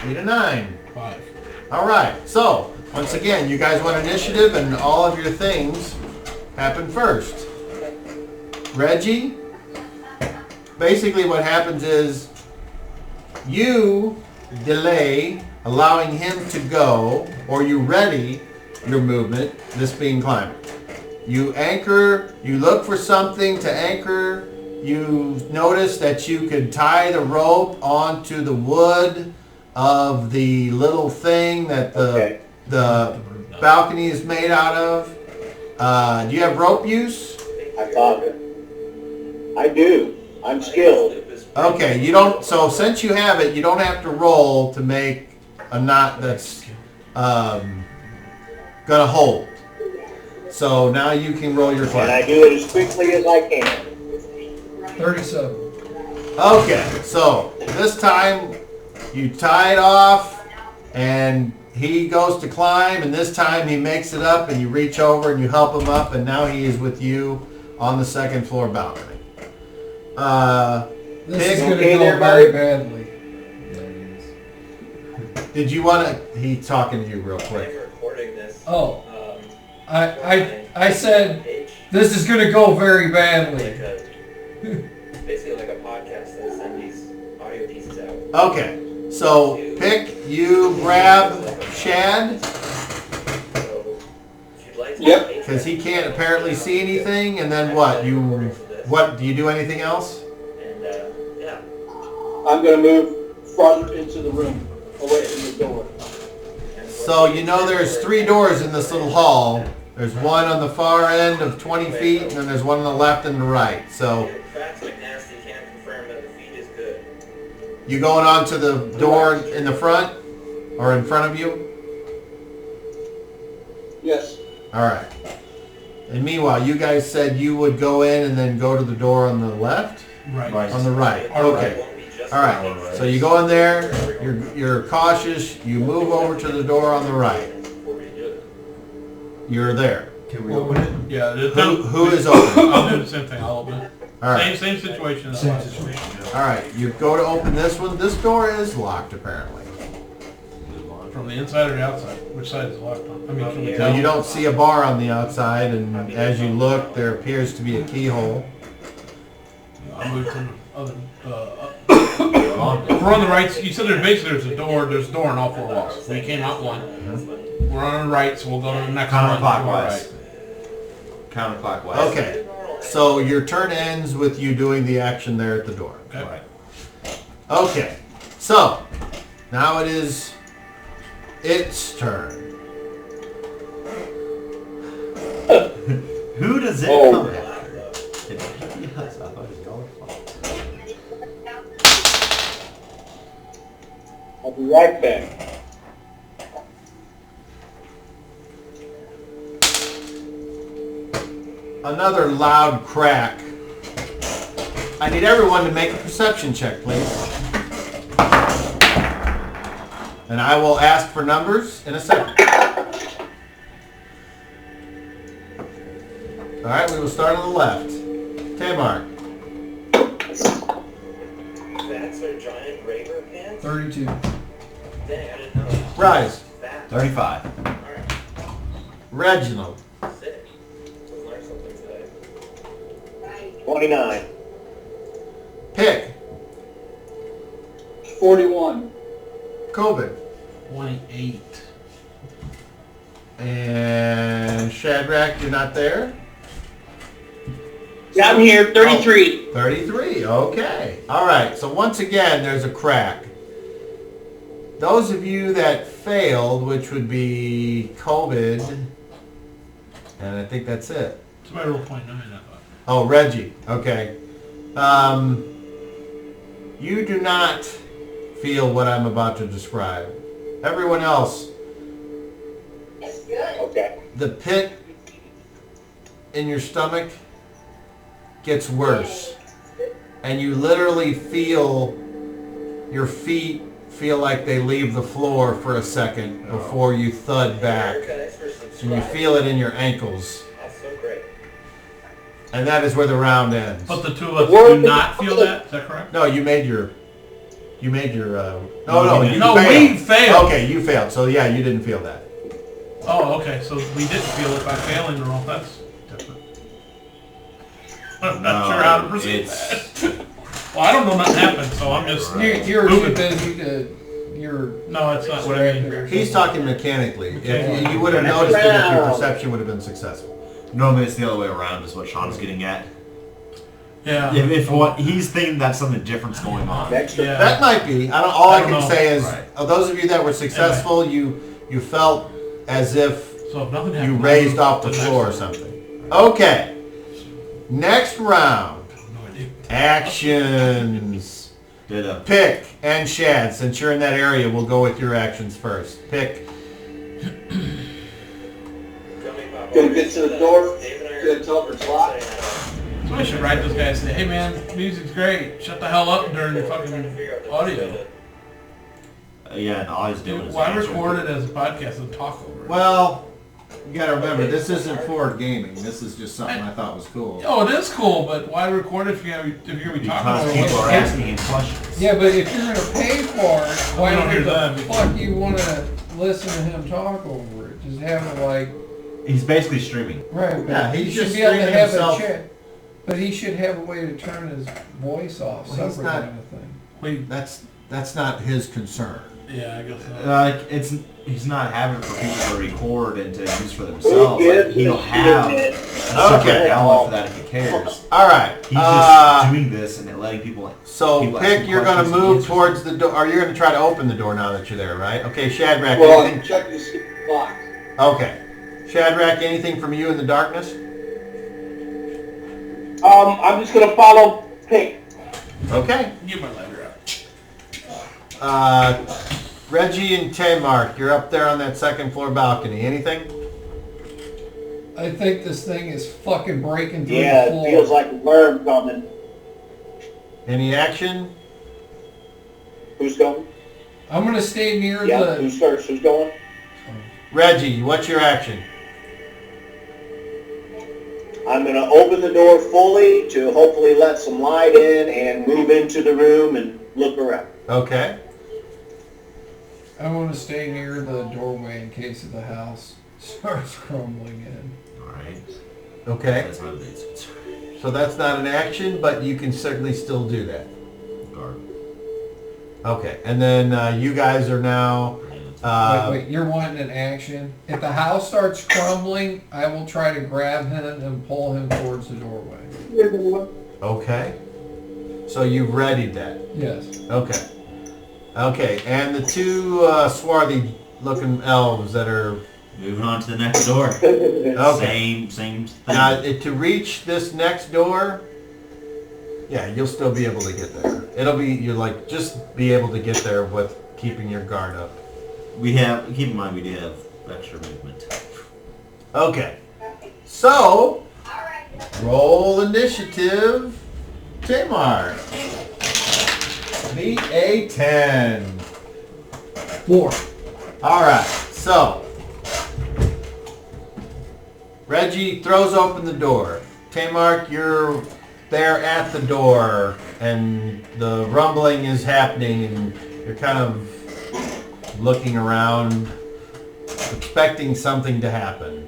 Speaker 2: 8 to 9.
Speaker 1: 5.
Speaker 2: All right. So once again, you guys want initiative, and all of your things happen first. Reggie. Basically, what happens is you delay allowing him to go, or you ready your movement. This being climbing. You anchor, you look for something to anchor, you notice that you could tie the rope onto the wood of the little thing that the balcony is made out of. Do you have rope use?
Speaker 8: I thought it. I do. I'm skilled.
Speaker 2: Okay, you don't, so since you have it, you don't have to roll to make a knot that's gonna hold. So now you can roll your
Speaker 8: And
Speaker 2: climb.
Speaker 8: I do it as quickly as I can.
Speaker 6: 37.
Speaker 2: Okay, so this time you tie it off and he goes to climb, and this time he makes it up and you reach over and you help him up, and now he is with you on the second floor balcony.
Speaker 6: This is
Speaker 2: Pig,
Speaker 6: gonna
Speaker 8: okay
Speaker 6: go
Speaker 8: there,
Speaker 6: very badly.
Speaker 2: did you want to, he's talking to you real quick.
Speaker 9: I'm recording this.
Speaker 6: Oh,
Speaker 9: Um,
Speaker 6: I said
Speaker 9: page,
Speaker 6: this is gonna go very
Speaker 9: like
Speaker 6: badly.
Speaker 9: basically like a podcast that sends these audio pieces out.
Speaker 2: Okay, so Pick, you grab Shad,
Speaker 9: So if you'd like to
Speaker 5: Yep.
Speaker 2: because he can't apparently see anything, and then what? Do you do anything else?
Speaker 9: And yeah.
Speaker 5: I'm gonna move farther into the room, away from the door.
Speaker 2: So you know there's 3 doors in this little hall. There's one on the far end of 20 feet, and then there's one on the left and the right. So
Speaker 9: Facts McNasty can confirm that the feed is good.
Speaker 2: you going on to the door in the front, or in front of you?
Speaker 5: Yes.
Speaker 2: All right. And meanwhile, you guys said you would go in and then go to the door on the left?
Speaker 1: Right.
Speaker 2: On the right.
Speaker 9: It
Speaker 2: Okay.
Speaker 9: won't be just
Speaker 2: All right. So you go in there, you're cautious, you move over to the door on the right.
Speaker 9: before we do it.
Speaker 2: You're there.
Speaker 7: Can we open it?
Speaker 1: Yeah.
Speaker 2: Who is open?
Speaker 1: I'll do the same thing. I'll open it.
Speaker 2: All right.
Speaker 1: Same situation.
Speaker 2: All right. You go to open this one. This door is locked apparently.
Speaker 1: From the inside or the outside? Which side is it locked on? I mean, can we
Speaker 2: Now,
Speaker 1: tell?
Speaker 2: you don't see a bar on the outside, and as you look, there appears to be a keyhole.
Speaker 1: I'll move to the other. We're on the right. You said there's a door. There's a door on all 4 walls. We came out one. We're on the right, so we'll go to the next one. to our
Speaker 7: Counterclockwise.
Speaker 1: right.
Speaker 7: Counterclockwise.
Speaker 2: Okay. So your turn ends with you doing the action there at the door.
Speaker 1: Okay.
Speaker 2: Okay. So now it is its turn.
Speaker 7: Who does it
Speaker 4: Oh.
Speaker 7: come after? Yes, I thought it was y'all.
Speaker 4: I'll be right back.
Speaker 2: Another loud crack. I need everyone to make a perception check, please. And I will ask for numbers in a second. All right, we will start on the left. Tamar.
Speaker 9: That's a giant raver pin?
Speaker 6: 32.
Speaker 9: Dang, I didn't know.
Speaker 2: Rise.
Speaker 9: That.
Speaker 7: 35.
Speaker 9: Alright,
Speaker 2: Reginald.
Speaker 9: sick. We'll learn something today.
Speaker 8: 29.
Speaker 2: Pick.
Speaker 5: 41.
Speaker 2: Coben.
Speaker 1: 28.
Speaker 2: And Shadrach, you're not there?
Speaker 4: Yeah, I'm here, 33.
Speaker 2: 33, okay. All right, so once again, there's a crack. Those of you that failed, which would be COVID, and I think that's it.
Speaker 1: Somebody rolled 29, I thought.
Speaker 2: Oh, Reggie, okay. You do not feel what I'm about to describe. Everyone else,
Speaker 8: Okay.
Speaker 2: the pit in your stomach gets worse. And you literally feel your feet feel like they leave the floor for a second before you thud back. And you feel it in your ankles.
Speaker 9: That's so great.
Speaker 2: And that is where the round ends.
Speaker 1: But the two of us do not feel that? Is that correct?
Speaker 2: No, you made your you
Speaker 1: No,
Speaker 2: failed.
Speaker 1: we failed.
Speaker 2: Okay, you failed. So yeah, you didn't feel that.
Speaker 1: Oh, okay. So we didn't feel it by failing the roll. That's different. I'm not sure how to proceed that. Well, I don't know nothing happened, so I'm just
Speaker 6: You're too
Speaker 1: moving.
Speaker 6: busy to. You're.
Speaker 1: No, that's not what I mean.
Speaker 2: He's talking mechanically.
Speaker 1: Okay.
Speaker 2: If you would have noticed it if your perception would have been successful.
Speaker 7: Normally it's the other way around is what Sean's getting at.
Speaker 1: Yeah.
Speaker 7: If what he's thinking that something different's going on.
Speaker 8: Next.
Speaker 1: Yeah.
Speaker 2: That might be. All I
Speaker 1: don't
Speaker 2: can
Speaker 1: know.
Speaker 2: say is,
Speaker 7: Right.
Speaker 2: of those of you that were successful, you felt as if
Speaker 1: So if nothing
Speaker 2: you
Speaker 1: happened,
Speaker 2: raised off the
Speaker 1: next
Speaker 2: floor or
Speaker 1: one.
Speaker 2: something. Okay. Next round.
Speaker 1: No idea.
Speaker 2: Actions.
Speaker 7: Ditto.
Speaker 2: Pick and Shad. Since you're in that area, we'll go with your actions first. Pick.
Speaker 5: Gonna get to the door, gonna tell her it's locked.
Speaker 1: Somebody should write this guy and say, hey man, music's great. Shut the hell up during the fucking audio.
Speaker 7: Yeah, and all he's doing is
Speaker 1: Why
Speaker 7: answering.
Speaker 1: record it as a podcast and talk over it?
Speaker 2: Well, you gotta remember, this isn't for gaming. This is just something I thought was cool.
Speaker 1: Oh, it is cool, but why record it if you're gonna be talking
Speaker 7: Because
Speaker 1: over
Speaker 7: people are
Speaker 1: it?
Speaker 7: asking him questions.
Speaker 6: Yeah, but if you're gonna pay for it, why
Speaker 1: We don't hear
Speaker 6: the
Speaker 1: that.
Speaker 6: fuck you wanna listen to him talk over it? Just have it like
Speaker 7: He's basically streaming.
Speaker 6: right. But
Speaker 2: Yeah, he's
Speaker 6: he should
Speaker 2: just
Speaker 6: be able to
Speaker 2: streaming
Speaker 6: have
Speaker 2: himself.
Speaker 6: a chat. But he should have a way to turn his voice off,
Speaker 2: Well, he's
Speaker 6: separate
Speaker 2: not-
Speaker 6: kind of thing.
Speaker 1: Wait,
Speaker 2: That's not his concern.
Speaker 1: yeah, I guess so.
Speaker 7: He's not having it for people to record and to use for themselves. Like, he'll have a separate
Speaker 2: Okay.
Speaker 7: download for that if he cares.
Speaker 2: All right.
Speaker 7: He's just doing this and letting people.
Speaker 2: So,
Speaker 7: people
Speaker 2: Pick,
Speaker 7: asking
Speaker 2: you're going to
Speaker 7: questions and
Speaker 2: move
Speaker 7: answers.
Speaker 2: towards the door, or you're going to try to open the door now that you're there, right? Okay, Shadrach,
Speaker 5: Well, I'm
Speaker 2: anything?
Speaker 5: checking to see if it's locked.
Speaker 2: Okay. Shadrach, anything from you in the darkness?
Speaker 4: I'm just gonna follow Pick.
Speaker 2: Okay.
Speaker 1: Get my lighter out.
Speaker 2: Reggie and Tamar, you're up there on that second floor balcony. Anything?
Speaker 6: I think this thing is fucking breaking through
Speaker 8: Yeah,
Speaker 6: the
Speaker 8: it
Speaker 6: floor.
Speaker 8: feels like a worm coming.
Speaker 2: Any action?
Speaker 8: Who's going?
Speaker 6: I'm gonna stay near
Speaker 8: Yeah,
Speaker 6: the.
Speaker 8: who's first? Who's going?
Speaker 2: Reggie, what's your action?
Speaker 8: I'm going to open the door fully to hopefully let some light in and move into the room and look around.
Speaker 2: Okay.
Speaker 6: I want to stay near the doorway in case of the house starts crumbling in.
Speaker 7: Alright.
Speaker 2: Okay.
Speaker 7: That's my biggest concern.
Speaker 2: So that's not an action, but you can certainly still do that.
Speaker 7: Guard.
Speaker 2: Okay. And then you guys are now...
Speaker 6: Wait, you're wanting an action? If the house starts crumbling, I will try to grab him and pull him towards the doorway.
Speaker 2: Okay. So you've readied that.
Speaker 6: Yes.
Speaker 2: Okay. Okay. And the two swarthy looking elves that are
Speaker 7: Moving on to the next door.
Speaker 2: Okay.
Speaker 7: Same thing.
Speaker 2: Now, to reach this next door, yeah, you'll still be able to get there. It'll be, you're like, just be able to get there with keeping your guard up.
Speaker 7: Keep in mind we do have extra movement.
Speaker 2: Okay. So, roll initiative, Tamar. Need a 10.
Speaker 6: 4.
Speaker 2: Alright, so Reggie throws open the door. Tamar, you're there at the door and the rumbling is happening and you're kind of looking around, expecting something to happen.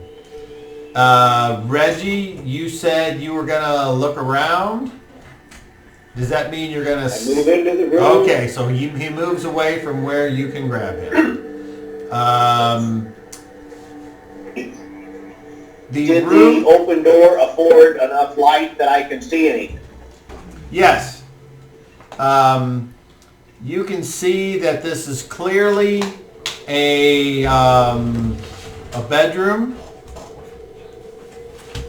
Speaker 2: Reggie, you said you were gonna look around. Does that mean you're gonna
Speaker 8: Move into the room.
Speaker 2: Okay, so he moves away from where you can grab him.
Speaker 8: Did the open door afford enough light that I can see anything?
Speaker 2: Yes. You can see that this is clearly a bedroom.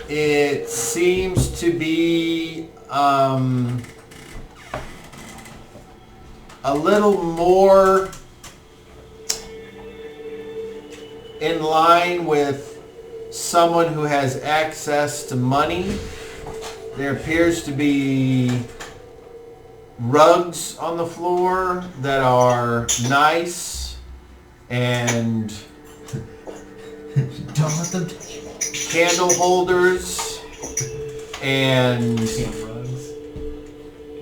Speaker 2: It seems to be a little more in line with someone who has access to money. There appears to be rugs on the floor that are nice and
Speaker 7: Don't let them
Speaker 2: candle holders and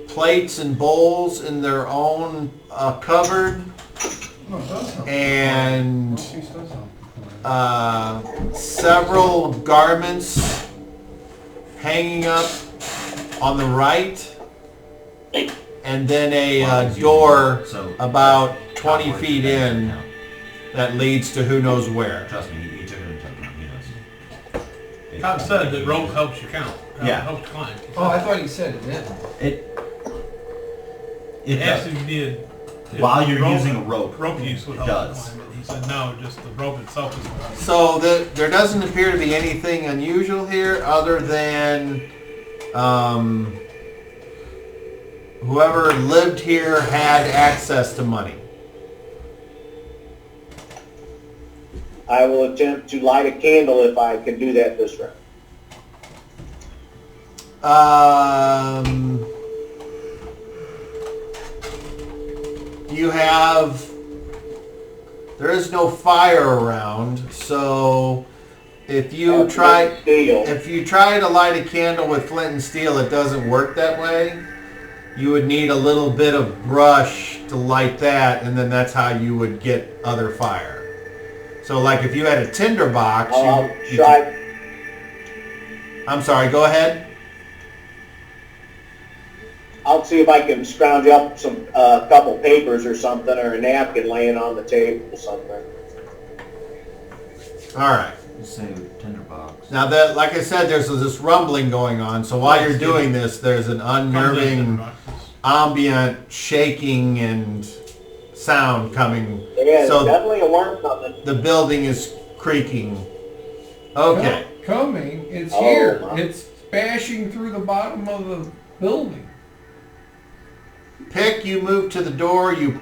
Speaker 2: plates and bowls in their own cupboard and several garments hanging up on the right and then a door about 20 feet in that leads to who knows where.
Speaker 7: Trust me, he took it into account. He knows.
Speaker 1: Tom said that rope helps you count.
Speaker 7: Yeah.
Speaker 1: Helps climb.
Speaker 6: Oh, I thought you said it didn't.
Speaker 7: It
Speaker 1: Asked
Speaker 7: does.
Speaker 1: if you needed.
Speaker 7: While you're using a rope.
Speaker 1: Rope use would
Speaker 7: It
Speaker 1: help
Speaker 7: does.
Speaker 1: climb it. He said no, just the rope itself is what helps.
Speaker 2: So there doesn't appear to be anything unusual here other than whoever lived here had access to money.
Speaker 8: I will attempt to light a candle if I can do that this round.
Speaker 2: There is no fire around, so if you try to light a candle with flint and steel, it doesn't work that way. You would need a little bit of brush to light that, and then that's how you would get other fire. So like if you had a tinder box, I'm sorry, go ahead.
Speaker 8: I'll see if I can scrounge up some couple papers or something, or a napkin laying on the table or something.
Speaker 2: All right.
Speaker 7: Say tinderbox.
Speaker 2: Now that, like I said, there's this rumbling going on. So while you're doing this, there's an unnerving ambient shaking and sound coming.
Speaker 8: Yeah,
Speaker 2: so
Speaker 8: definitely a worm coming.
Speaker 2: The building is creaking. Okay.
Speaker 6: Coming. It's here.
Speaker 8: Wow.
Speaker 6: It's bashing through the bottom of the building.
Speaker 2: Pick, you move to the door. You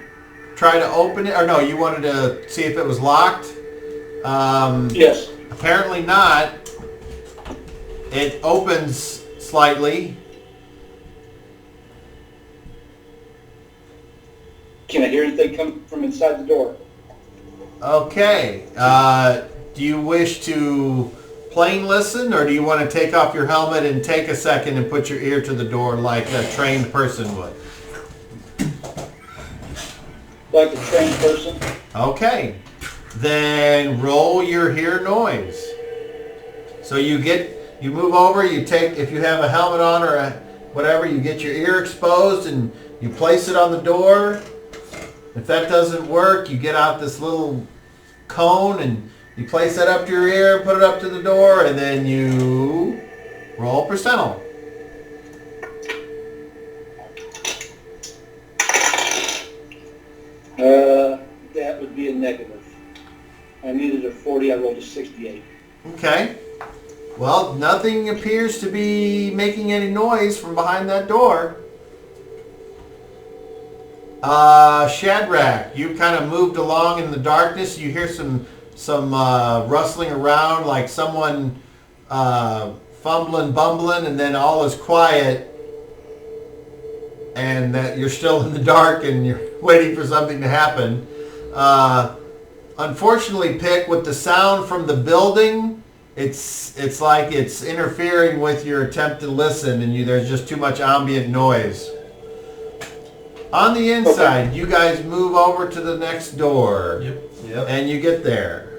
Speaker 2: try to open it, or no? You wanted to see if it was locked.
Speaker 4: Yes.
Speaker 2: Apparently not. It opens slightly.
Speaker 5: Can I hear anything come from inside the door?
Speaker 2: Okay. Do you wish to plain listen, or do you want to take off your helmet and take a second and put your ear to the door like a trained person would?
Speaker 5: Like a trained person?
Speaker 2: Okay. Then roll your hear noise. So you move over, you take, if you have a helmet on or a whatever, you get your ear exposed and you place it on the door. If that doesn't work, you get out this little cone and you place that up to your ear, put it up to the door, and then you roll percentile.
Speaker 5: That would be a negative. I needed a 14.
Speaker 4: 40, I rolled a 68.
Speaker 2: Okay. Well, nothing appears to be making any noise from behind that door. Shadrach, you kind of moved along in the darkness. You hear some rustling around, like someone fumbling, bumbling, and then all is quiet. And that you're still in the dark and you're waiting for something to happen. Unfortunately, Pick, with the sound from the building, it's like it's interfering with your attempt to listen, and there's just too much ambient noise. On the inside, you guys move over to the next door.
Speaker 1: Yep.
Speaker 2: And you get there.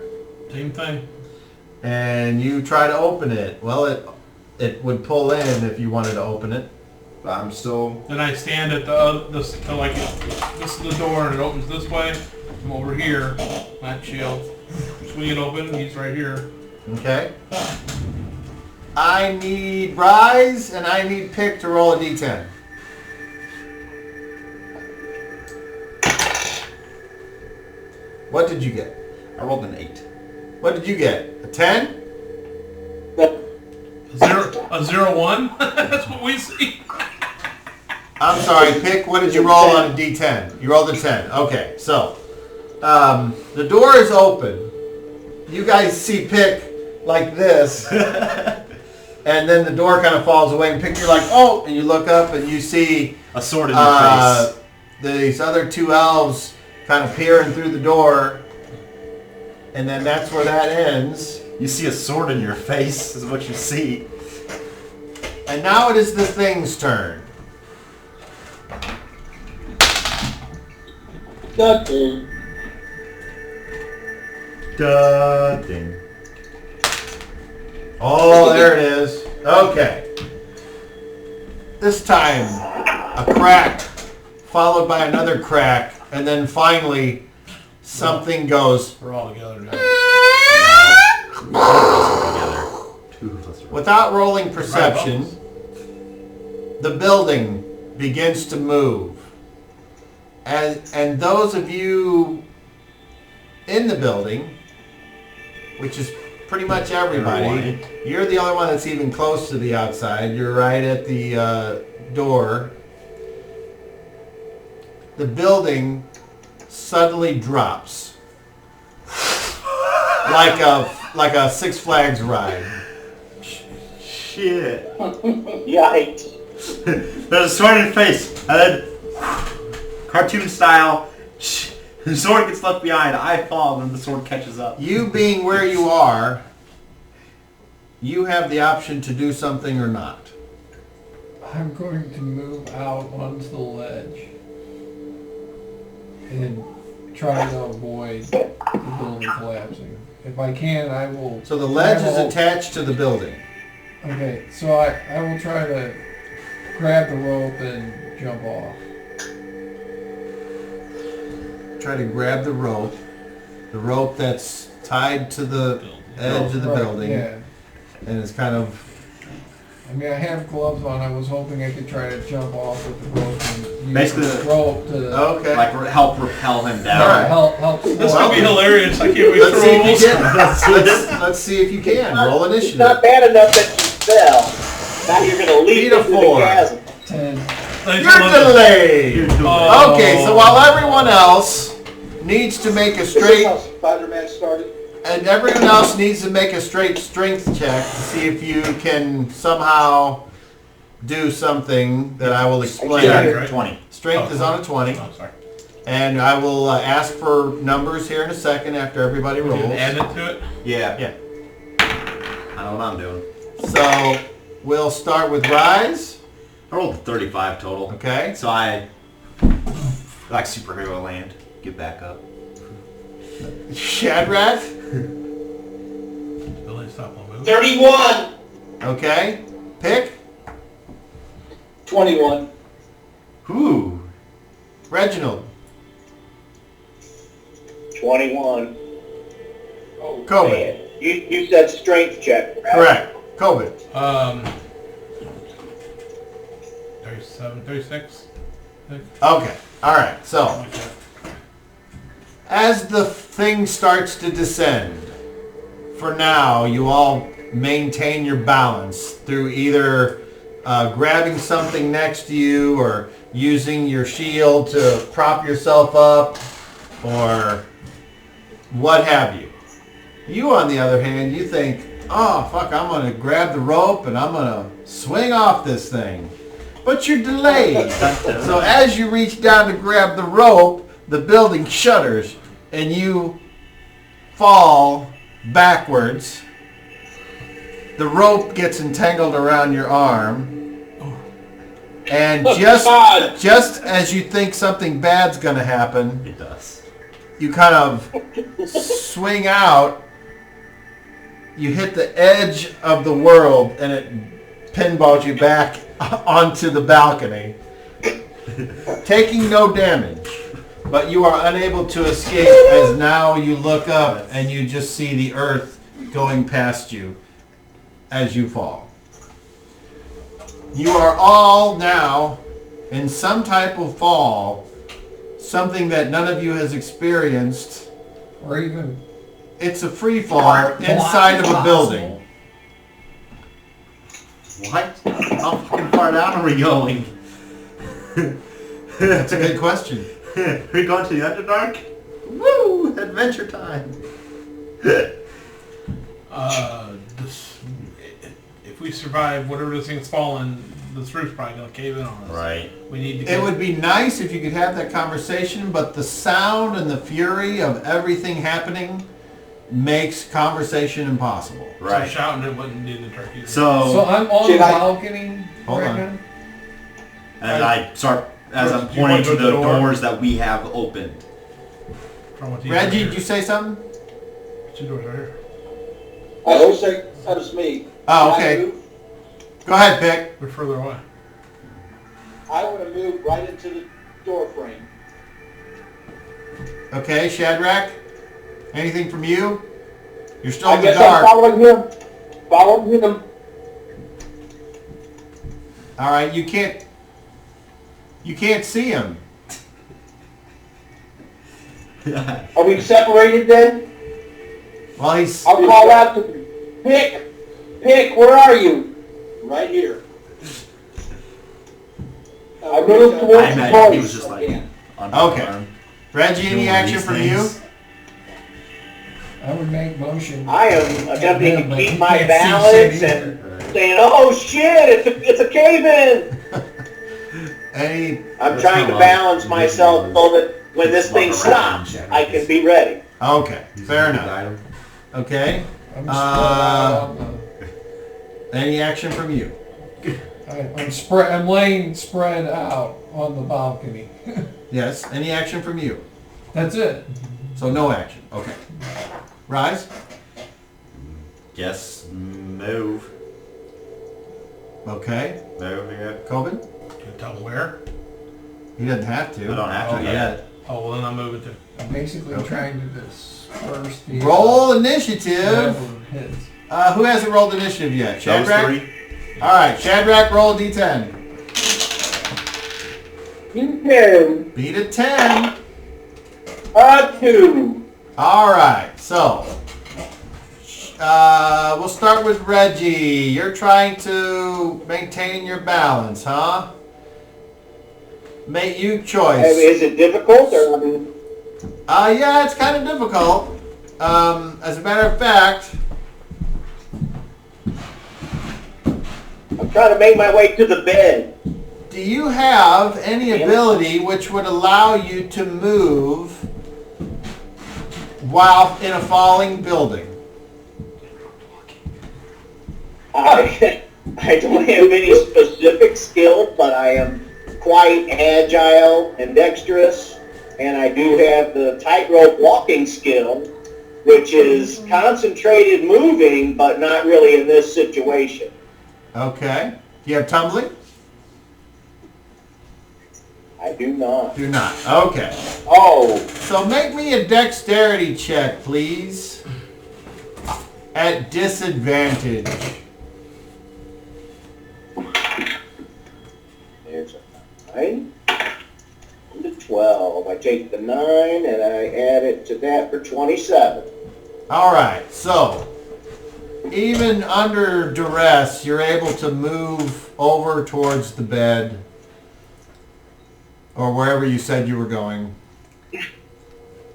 Speaker 1: Same thing.
Speaker 2: And you try to open it. Well, it would pull in if you wanted to open it.
Speaker 7: I'm still...
Speaker 1: Then I stand at this is the door and it opens this way. I'm over here. Not chill. Swing it open. He's right here.
Speaker 2: Okay. I need Rise and I need Pick to roll a d10. What did you get?
Speaker 7: I rolled an 8.
Speaker 2: What did you get? A 10?
Speaker 1: A 0-1? That's what we see.
Speaker 2: I'm sorry, Pick, what did you roll on a d10? You rolled a 10. Okay, so the door is open. You guys see Pick like this. And then the door kind of falls away and Pick, you're like, oh! And you look up and you see
Speaker 7: a sword in your face.
Speaker 2: These other two elves kind of peering through the door. And then that's where that ends.
Speaker 7: You see a sword in your face is what you see.
Speaker 2: And now it is the thing's turn.
Speaker 4: Nothing.
Speaker 7: Ding.
Speaker 2: Oh, there it is. Okay. This time, a crack, followed by another crack, and then finally, something goes.
Speaker 1: We're all together now.
Speaker 2: Without rolling perception, the building begins to move. And those of you in the building, which is pretty much everybody, you're the only one that's even close to the outside. You're right at the door. The building suddenly drops. Like a Six Flags ride.
Speaker 7: Shit.
Speaker 4: Yikes.
Speaker 7: There's a sword in your face. And then, cartoon style, the sword gets left behind. I fall, and then the sword catches up.
Speaker 2: You being where you are, you have the option to do something or not.
Speaker 6: I'm going to move out onto the ledge and try to avoid the building collapsing. If I can, I will...
Speaker 2: So the ledge is attached to the building.
Speaker 6: Okay, so I will try to grab the rope and jump off.
Speaker 2: Try to grab the rope that's tied to the edge of the building,
Speaker 6: Yeah.
Speaker 2: and it's kind of...
Speaker 6: I mean, I have gloves on. I was hoping I could try to jump off with the rope and use
Speaker 7: Basically,
Speaker 6: the rope to
Speaker 2: Okay.
Speaker 7: Like help repel him down.
Speaker 2: All right.
Speaker 6: help.
Speaker 1: This would be hilarious. I can't wait
Speaker 2: Let's
Speaker 1: for
Speaker 2: see if
Speaker 1: rolls.
Speaker 2: you can. Let's see if you can. Roll
Speaker 8: It's
Speaker 2: initiative.
Speaker 8: not bad enough that you fell. Now you're going to leap
Speaker 2: Beat a
Speaker 8: into the
Speaker 2: 4.
Speaker 8: chasm.
Speaker 6: 10.
Speaker 2: You're delayed.
Speaker 1: Oh.
Speaker 2: Okay, so while everyone else needs to make a
Speaker 5: Is this
Speaker 2: straight...
Speaker 5: how Spider-Man started?
Speaker 2: And everyone else needs to make a straight strength check to see if you can somehow do something that I will explain.
Speaker 1: Yeah, right.
Speaker 7: 20.
Speaker 2: Strength is on a 20.
Speaker 1: Oh, sorry.
Speaker 2: And I will ask for numbers here in a second after everybody
Speaker 1: We can
Speaker 2: rolls.
Speaker 1: add it to it.
Speaker 7: Yeah. I know what I'm doing.
Speaker 2: So we'll start with Rise.
Speaker 7: I rolled a 35 total.
Speaker 2: Okay.
Speaker 7: So I, like superhero land, get back up.
Speaker 2: Shadrach.
Speaker 1: Billy, stop on moving.
Speaker 4: 31.
Speaker 2: Okay. Pick.
Speaker 4: 21.
Speaker 7: Ooh.
Speaker 2: Reginald.
Speaker 8: 21.
Speaker 4: Oh,
Speaker 2: Kobe.
Speaker 4: man.
Speaker 8: You said strength check, right?
Speaker 2: Correct. Kobe.
Speaker 1: 37, 36.
Speaker 2: Okay. All right. So as the thing starts to descend, for now, you all maintain your balance through either grabbing something next to you or using your shield to prop yourself up or what have you. You, on the other hand, you think, oh, fuck, I'm going to grab the rope and I'm going to swing off this thing. But you're delayed. So as you reach down to grab the rope, the building shudders and you fall backwards. The rope gets entangled around your arm. And just as you think something bad's going to happen,
Speaker 7: It does.
Speaker 2: you kind of swing out. You hit the edge of the world and it pinballs you back onto the balcony, taking no damage. But you are unable to escape as now you look up and you just see the earth going past you as you fall. You are all now in some type of fall, something that none of you has experienced.
Speaker 6: Or even
Speaker 2: It's a free fall inside of a building.
Speaker 7: What? How fucking far down are we going?
Speaker 2: That's a good question.
Speaker 7: Are we going to the Underdark? Woo! Adventure time!
Speaker 1: If we survive whatever this thing's falling, this roof's probably gonna cave in on us.
Speaker 7: Right.
Speaker 1: We need to.
Speaker 2: It would be nice if you could have that conversation, but the sound and the fury of everything happening makes conversation impossible.
Speaker 1: So shouting it wouldn't do the turkey.
Speaker 6: So I'm on the balcony
Speaker 2: Hold
Speaker 6: right
Speaker 2: on.
Speaker 6: now.
Speaker 7: And I start, as I'm
Speaker 1: Do you
Speaker 7: pointing
Speaker 1: want
Speaker 7: to
Speaker 1: to
Speaker 7: the
Speaker 1: go to the door?
Speaker 7: doors that we have opened.
Speaker 1: From what you
Speaker 2: Reggie,
Speaker 1: hear.
Speaker 2: did you say something?
Speaker 1: Two doors right here.
Speaker 5: I would say, that is me.
Speaker 2: Oh,
Speaker 5: Can I
Speaker 2: okay.
Speaker 5: move?
Speaker 2: Go ahead, Pick.
Speaker 1: We're further away.
Speaker 5: I want to move right into the door frame.
Speaker 2: Okay, Shadrach. Anything from you? You're still
Speaker 4: I
Speaker 2: in the
Speaker 4: guess I'm
Speaker 2: dark.
Speaker 4: following him. Following him.
Speaker 2: All right, you can't see him.
Speaker 4: Are we separated then?
Speaker 2: Well, he's
Speaker 4: I'll call out to Pick, where are you?
Speaker 5: Right here.
Speaker 4: I moved towards
Speaker 7: I
Speaker 4: the
Speaker 7: imagine he was
Speaker 4: voice.
Speaker 7: just like on
Speaker 2: Okay.
Speaker 7: arm.
Speaker 2: Reggie. Any
Speaker 7: doing
Speaker 2: action
Speaker 7: these
Speaker 2: from
Speaker 7: things.
Speaker 6: I would make motion.
Speaker 8: I am attempting to
Speaker 6: But
Speaker 8: keep
Speaker 6: he
Speaker 8: my
Speaker 6: can't see
Speaker 8: balance
Speaker 6: shit
Speaker 8: and
Speaker 6: either.
Speaker 8: saying, "Oh shit, it's a cave-in."
Speaker 2: you? Any?
Speaker 8: I'm trying to balance myself so that when this thing stops, I can be ready.
Speaker 2: Okay, fair enough. Okay.
Speaker 6: I'm spread out on
Speaker 2: Any action from you?
Speaker 6: I'm laying spread out on the balcony.
Speaker 2: Yes. Any action from you?
Speaker 6: That's it.
Speaker 2: So no action. Okay. Rise.
Speaker 7: Yes, move.
Speaker 2: Okay.
Speaker 7: Move here.
Speaker 2: Coben?
Speaker 1: Can you tell where?
Speaker 2: He doesn't have to.
Speaker 7: I don't have to
Speaker 2: Okay.
Speaker 7: yet.
Speaker 1: Oh, well then I'm moving too.
Speaker 6: I'm basically
Speaker 2: Okay.
Speaker 6: trying to disperse the
Speaker 2: Roll initiative.
Speaker 6: whatever hits.
Speaker 2: Who hasn't rolled initiative yet?
Speaker 7: Those
Speaker 2: Shadrach?
Speaker 7: three.
Speaker 2: All right, Shadrach, roll a d10.
Speaker 4: You can.
Speaker 2: Beat a 10.
Speaker 4: 2.
Speaker 2: All right, so we'll start with Reggie. You're trying to maintain your balance, huh? Make you choice.
Speaker 8: Is it difficult or?
Speaker 2: Yeah, it's kind of difficult. As a matter of fact,
Speaker 8: I'm trying to make my way to the bed.
Speaker 2: do you have any ability which would allow you to move while in a falling building?
Speaker 8: I don't have any specific skill, but I am quite agile and dexterous, and I do have the tightrope walking skill, which is concentrated moving, but not really in this situation.
Speaker 2: Okay. Do you have tumbling?
Speaker 8: I do not.
Speaker 2: Do not. Okay.
Speaker 8: Oh,
Speaker 2: So make me a dexterity check, please. At disadvantage.
Speaker 8: there's a 9 and a 12. I take the 9 and I add it to that for 27.
Speaker 2: All right. So even under duress, you're able to move over towards the bed or wherever you said you were going.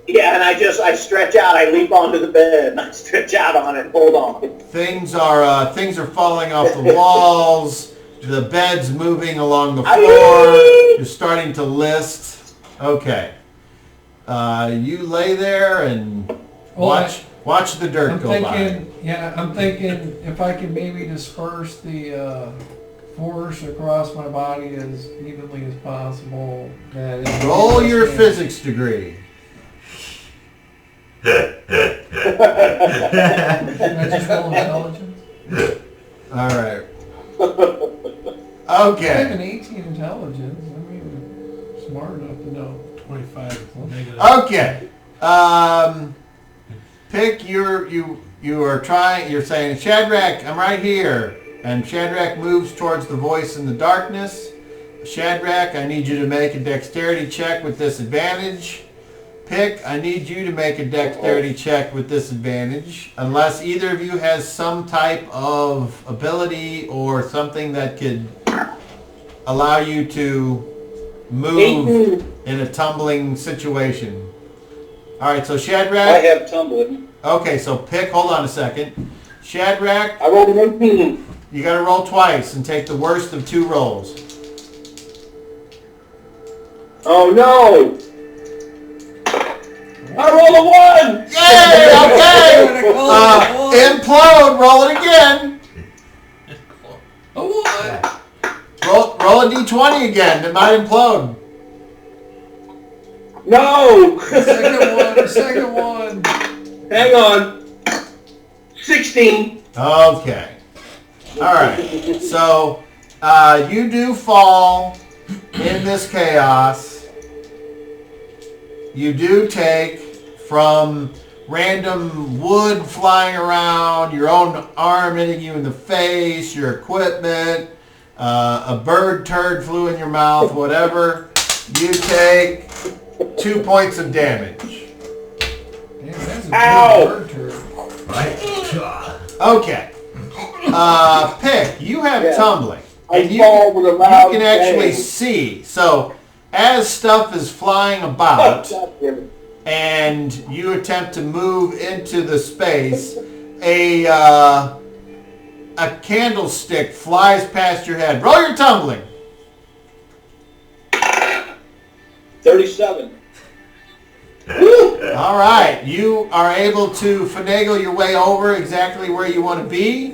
Speaker 8: Yeah, and I stretch out. I leap onto the bed and I stretch out on it and hold on.
Speaker 2: Things are falling off the walls. The bed's moving along the floor. You're starting to list. Okay. You lay there and watch the dirt go by.
Speaker 6: Yeah, I'm thinking if I can maybe disperse the force across my body as evenly as possible.
Speaker 2: Roll your physics degree.
Speaker 6: Can I just roll intelligence?
Speaker 2: All right.
Speaker 6: I have
Speaker 2: Okay.
Speaker 6: an 18 intelligence. I mean, smart enough to know.
Speaker 1: 25 negative.
Speaker 2: Okay. Pick you're saying, Shadrach, I'm right here. And Shadrach moves towards the voice in the darkness. Shadrach, I need you to make a dexterity check with disadvantage. Pick, I need you to make a dexterity check with disadvantage. Unless either of you has some type of ability or something that could allow you to move in a tumbling situation. Alright, so Shadrach.
Speaker 5: I have tumbling.
Speaker 2: Okay, so Pick, hold on a second. Shadrach,
Speaker 5: I rolled an 18.
Speaker 2: you gotta roll twice and take the worst of 2 rolls.
Speaker 5: Oh no! I rolled a 1!
Speaker 2: Yay! Okay! Implode, roll it again.
Speaker 6: A what?
Speaker 2: Roll a d20 again, it might implode.
Speaker 5: No!
Speaker 6: Second one.
Speaker 5: Hang on. 16.
Speaker 2: Okay. Alright, so you do fall in this chaos. You do take from random wood flying around, your own arm hitting you in the face, your equipment, a bird turd flew in your mouth, whatever. You take 2 points of damage.
Speaker 6: Damn, that's a
Speaker 5: Ow!
Speaker 6: bird turd.
Speaker 7: Right?
Speaker 2: Okay. Pick, you have tumbling.
Speaker 5: I
Speaker 2: And
Speaker 5: fall with a
Speaker 2: you
Speaker 5: loud
Speaker 2: can actually
Speaker 5: bang.
Speaker 2: see. So as stuff is flying about and you attempt to move into the space, a candlestick flies past your head. Roll your tumbling.
Speaker 5: 37.
Speaker 2: All right, you are able to finagle your way over exactly where you want to be,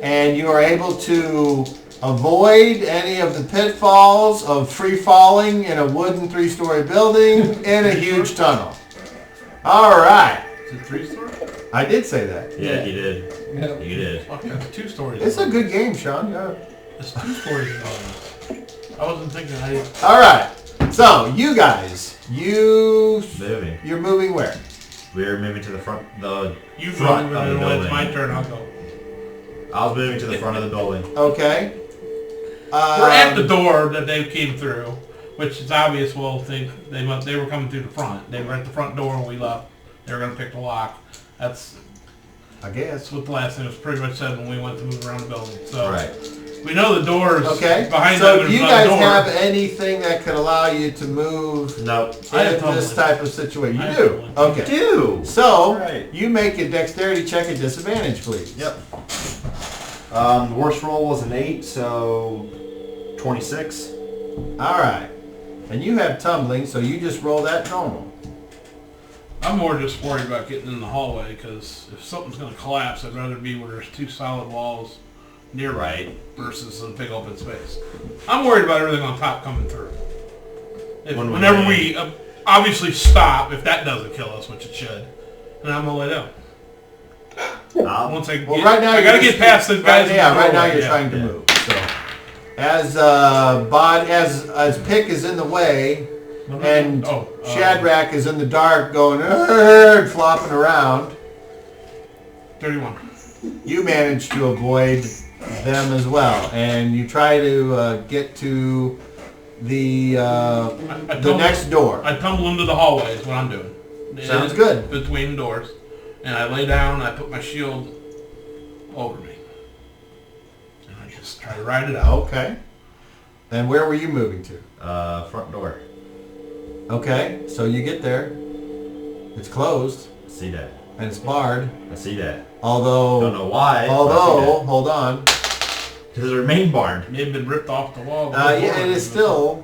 Speaker 2: and you are able to avoid any of the pitfalls of free falling in a wooden 3-story building in a huge tunnel. All right.
Speaker 1: Is it 3-story?
Speaker 2: I did say that.
Speaker 7: Yeah, you did.
Speaker 6: Yeah.
Speaker 7: You did.
Speaker 1: Fuck, it's 2 stories.
Speaker 2: It's a good game, Sean. Yeah.
Speaker 1: It's 2 stories. I wasn't thinking.
Speaker 2: All right. So you guys,
Speaker 7: Moving.
Speaker 2: you're moving where?
Speaker 7: We're moving to the front.
Speaker 1: You
Speaker 7: Front
Speaker 1: move,
Speaker 7: of the
Speaker 1: and when it's
Speaker 7: building.
Speaker 1: my turn, I'll go.
Speaker 7: I was moving to the front of the building.
Speaker 2: Okay.
Speaker 1: We're at the door that they came through, which is obvious. We'll think they were coming through the front. They were at the front door when we left. They were going to pick the lock. That's
Speaker 2: I guess.
Speaker 1: what the last thing was pretty much said when we went to move around the building. So
Speaker 7: Right.
Speaker 1: we know the doors.
Speaker 2: Okay.
Speaker 1: Behind
Speaker 2: So
Speaker 1: them,
Speaker 2: do you
Speaker 1: there's another
Speaker 2: guys
Speaker 1: door.
Speaker 2: have anything that could allow you to move
Speaker 7: Nope.
Speaker 1: I have
Speaker 2: in this
Speaker 1: tumbling.
Speaker 2: type of situation?
Speaker 1: I
Speaker 2: You
Speaker 1: have
Speaker 2: do.
Speaker 1: tumbling.
Speaker 2: Okay.
Speaker 7: Do.
Speaker 2: So
Speaker 7: Right.
Speaker 2: you make a dexterity check at disadvantage, please.
Speaker 7: Yep. The worst roll was an 8, so 26.
Speaker 2: All right. And you have tumbling, so you just roll that normal.
Speaker 1: I'm more just worried about getting in the hallway because if something's going to collapse, I'd rather be where there's 2 solid walls nearby versus a big open space. I'm worried about everything on top coming through. Whenever we obviously stop, if that doesn't kill us, which it should, then I'm going to lay down. Once I
Speaker 2: Well,
Speaker 1: get,
Speaker 2: right now
Speaker 1: I got to get past the guys.
Speaker 2: Right now you're
Speaker 1: yeah.
Speaker 2: trying to move. So as Pick is in the way and Shadrach is in the dark going flopping around,
Speaker 1: 31.
Speaker 2: you manage to avoid them as well, and you try to get to the next door.
Speaker 1: I tumble into the hallway is what I'm doing.
Speaker 2: Sounds good.
Speaker 1: Between doors. And I lay down, I put my shield over me. And I just try to ride it out.
Speaker 2: Okay. And where were you moving to?
Speaker 7: Front door.
Speaker 2: Okay, so you get there. It's closed
Speaker 7: I see that.
Speaker 2: and it's barred.
Speaker 7: I see that.
Speaker 2: Although,
Speaker 7: Don't know why.
Speaker 2: hold on.
Speaker 7: Because it remained barred.
Speaker 1: It had been ripped off the wall.
Speaker 2: Yeah, it is still,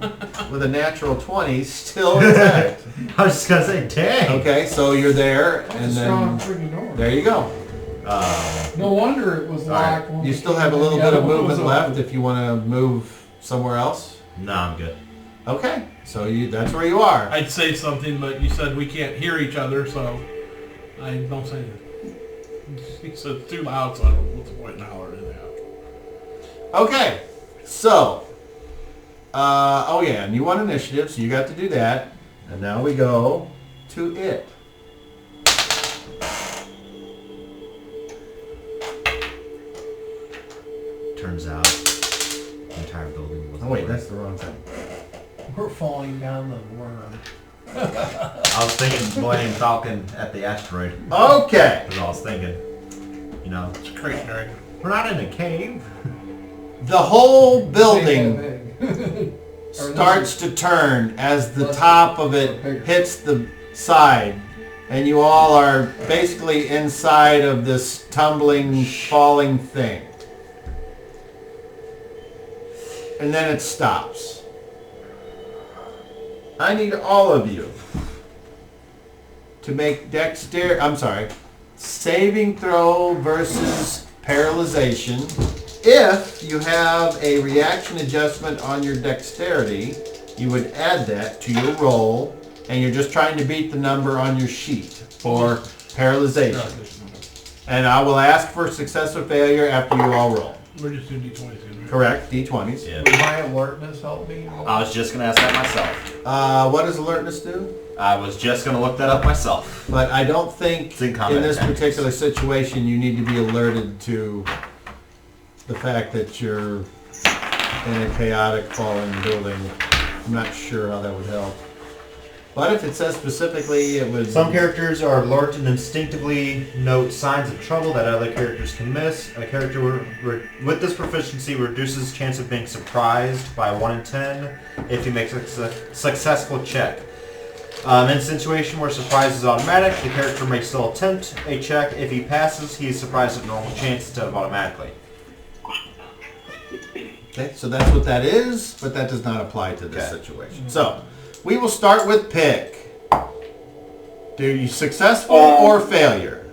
Speaker 2: with a natural 20, still intact.
Speaker 7: I was just gonna say, dang.
Speaker 2: Okay, so you're there,
Speaker 6: That's
Speaker 2: and
Speaker 6: a strong
Speaker 2: then
Speaker 6: freaking door.
Speaker 2: there you go.
Speaker 6: No wonder it was
Speaker 2: All right.
Speaker 6: locked. when
Speaker 2: You
Speaker 6: we
Speaker 2: still
Speaker 6: came
Speaker 2: have a
Speaker 6: in.
Speaker 2: little
Speaker 6: The
Speaker 2: bit of
Speaker 6: other one was
Speaker 2: movement left
Speaker 6: open.
Speaker 2: if you want to move somewhere else.
Speaker 7: No, I'm good.
Speaker 2: Okay, so that's where you are.
Speaker 1: I'd say something, but you said we can't hear each other, so I don't say it. He said it's too loud, so I don't know what's the point in hollering it out.
Speaker 2: Okay, so, oh yeah, and you want initiative, so you got to do that. And now we go to it.
Speaker 7: Turns out the entire building was
Speaker 2: Oh wait, that's the wrong thing.
Speaker 6: We're falling down the worm.
Speaker 7: I was thinking Millennium Falcon at the asteroid.
Speaker 2: Okay,
Speaker 7: That's what I was thinking. You know,
Speaker 1: It's a crate dragon.
Speaker 7: we're not in a cave.
Speaker 2: the whole building
Speaker 6: Big.
Speaker 2: starts to turn as the top of it hits the side, and you all are basically inside of this tumbling, falling thing. And then it stops. I need all of you to make saving throw versus paralyzation. If you have a reaction adjustment on your dexterity, you would add that to your roll, and you're just trying to beat the number on your sheet for paralyzation. And I will ask for success or failure after you all roll.
Speaker 1: We're just doing D20s again, right?
Speaker 2: Correct, D20s.
Speaker 7: Yeah.
Speaker 6: Would my alertness help me?
Speaker 7: I was just gonna ask that myself.
Speaker 2: What does alertness do?
Speaker 7: I was just gonna look that up myself.
Speaker 2: But I don't think
Speaker 7: It's in combat
Speaker 2: in this
Speaker 7: tactics.
Speaker 2: particular situation you need to be alerted to the fact that you're in a chaotic falling building. I'm not sure how that would help. But if it says specifically it would...
Speaker 7: Some characters are alert and instinctively note signs of trouble that other characters can miss. A character with this proficiency reduces chance of being surprised by 1 in 10 if he makes a successful check. In a situation where surprise is automatic, the character may still attempt a check. If he passes, he is surprised at normal chance instead of automatically.
Speaker 2: Okay, so that's what that is, but that does not apply to this
Speaker 7: Okay.
Speaker 2: situation. So, we will start with pick. Do you successful or failure?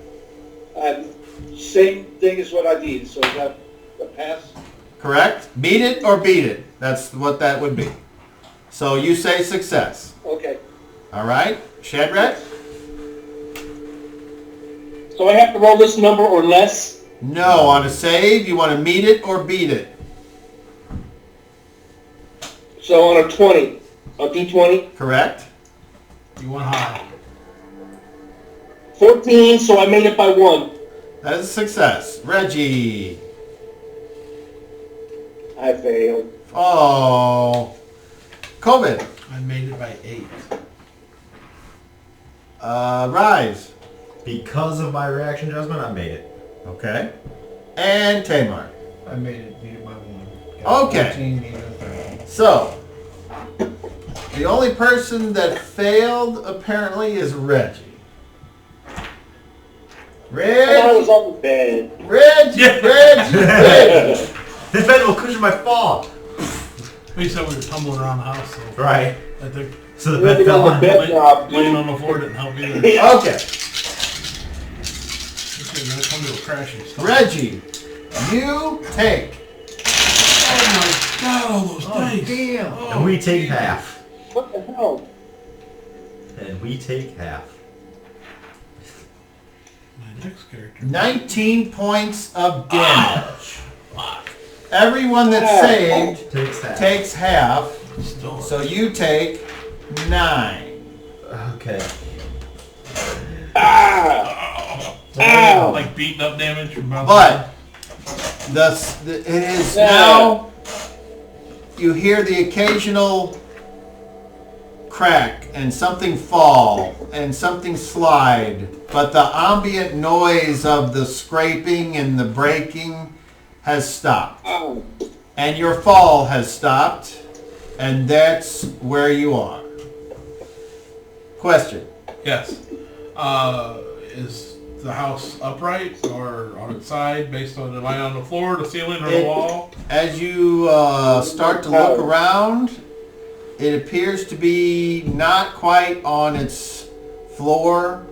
Speaker 5: Same thing as what I need, so I got the pass.
Speaker 2: Correct? Beat it or beat it. That's what that would be. So you say success.
Speaker 5: Okay.
Speaker 2: All right? Shadrach?
Speaker 4: So I have to roll this number or less?
Speaker 2: No. On a save, you want to meet it or beat it.
Speaker 4: So on a 20, a D20,
Speaker 2: Correct?
Speaker 1: You want high.
Speaker 4: 14, so I made it by 1.
Speaker 2: That is a success. Reggie?
Speaker 8: I failed.
Speaker 2: Oh. COVID?
Speaker 1: I made it by 8.
Speaker 2: Rise?
Speaker 7: Because of my reaction adjustment, I made it.
Speaker 2: Okay. And Tamar?
Speaker 6: I made it, beat it by 1.
Speaker 2: Okay.
Speaker 6: 14, beat it by 30.
Speaker 2: So, the only person that failed apparently is Reggie.
Speaker 8: I was on the bed.
Speaker 2: Reggie!
Speaker 7: This bed will cushion my fall.
Speaker 1: We said we were tumbling around the house, so
Speaker 7: Right.
Speaker 1: I think
Speaker 7: So the bed fell on.
Speaker 1: laying on the floor didn't help either.
Speaker 2: Okay.
Speaker 1: Okay, gonna come to a crashing stop.
Speaker 2: Reggie, you take
Speaker 1: Oh my god, all those dice.
Speaker 6: Damn!
Speaker 1: Oh,
Speaker 7: And we take half.
Speaker 8: What the hell?
Speaker 7: And we take half.
Speaker 1: My next character.
Speaker 2: 19 points of damage. Everyone that saved
Speaker 7: Takes half.
Speaker 2: takes half,
Speaker 1: Still
Speaker 2: so you take 9.
Speaker 7: Okay.
Speaker 1: like beating up damage from both.
Speaker 2: But it is now, you hear the occasional crack and something fall and something slide, but the ambient noise of the scraping and the breaking has stopped.
Speaker 4: Oh.
Speaker 2: And your fall has stopped, and that's where you are. Question.
Speaker 1: Yes. Is the house upright or on its side based on the light on the floor, the ceiling, or the wall?
Speaker 2: As you start to look around, it appears to be not quite on its floor,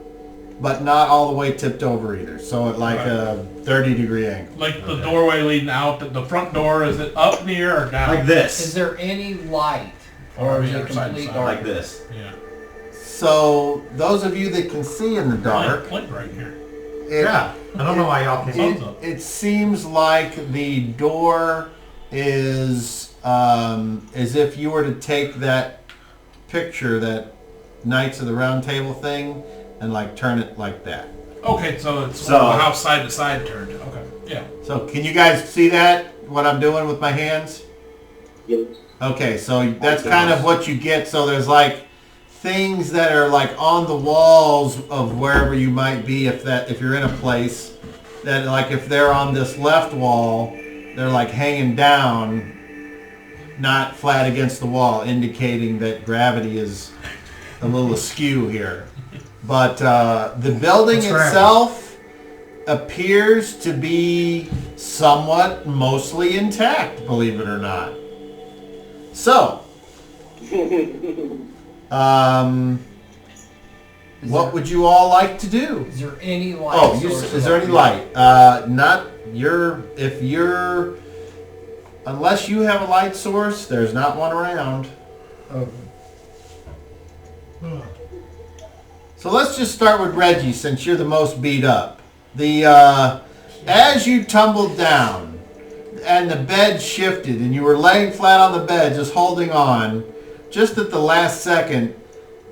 Speaker 2: but not all the way tipped over either. So at like a 30-degree angle.
Speaker 1: Like the doorway leading out, the front door, is it up near or down?
Speaker 7: Like this.
Speaker 6: Is there any light? Or is it complete dark?
Speaker 7: Like this.
Speaker 1: Yeah.
Speaker 2: So those of you that can see in the dark,
Speaker 1: Like right here.
Speaker 7: Yeah. I don't know why y'all can.
Speaker 2: it seems like the door is as if you were to take that picture, that Knights of the Round Table thing, and like turn it like that.
Speaker 1: Okay, so it's
Speaker 7: So-
Speaker 1: the house side to side turned. Okay, yeah.
Speaker 2: So can you guys see that, what I'm doing with my hands?
Speaker 4: Yes.
Speaker 2: Okay, so that's kind of what you get. So there's like things that are like on the walls of wherever you might be, if you're in a place, that like if they're on this left wall, they're like hanging down, not flat against the wall, indicating that gravity is a little askew here. But the building itself appears to be somewhat mostly intact, believe it or not. So, what would you all like to do?
Speaker 6: Is there any light?
Speaker 2: Oh,
Speaker 6: sources
Speaker 2: is there any
Speaker 6: up
Speaker 2: light? Not your. If you're, unless you have a light source, there's not one around.
Speaker 6: here? Oh.
Speaker 2: So let's just start with Reggie, since you're the most beat up. As you tumbled down, and the bed shifted, and you were laying flat on the bed, just holding on, just at the last second,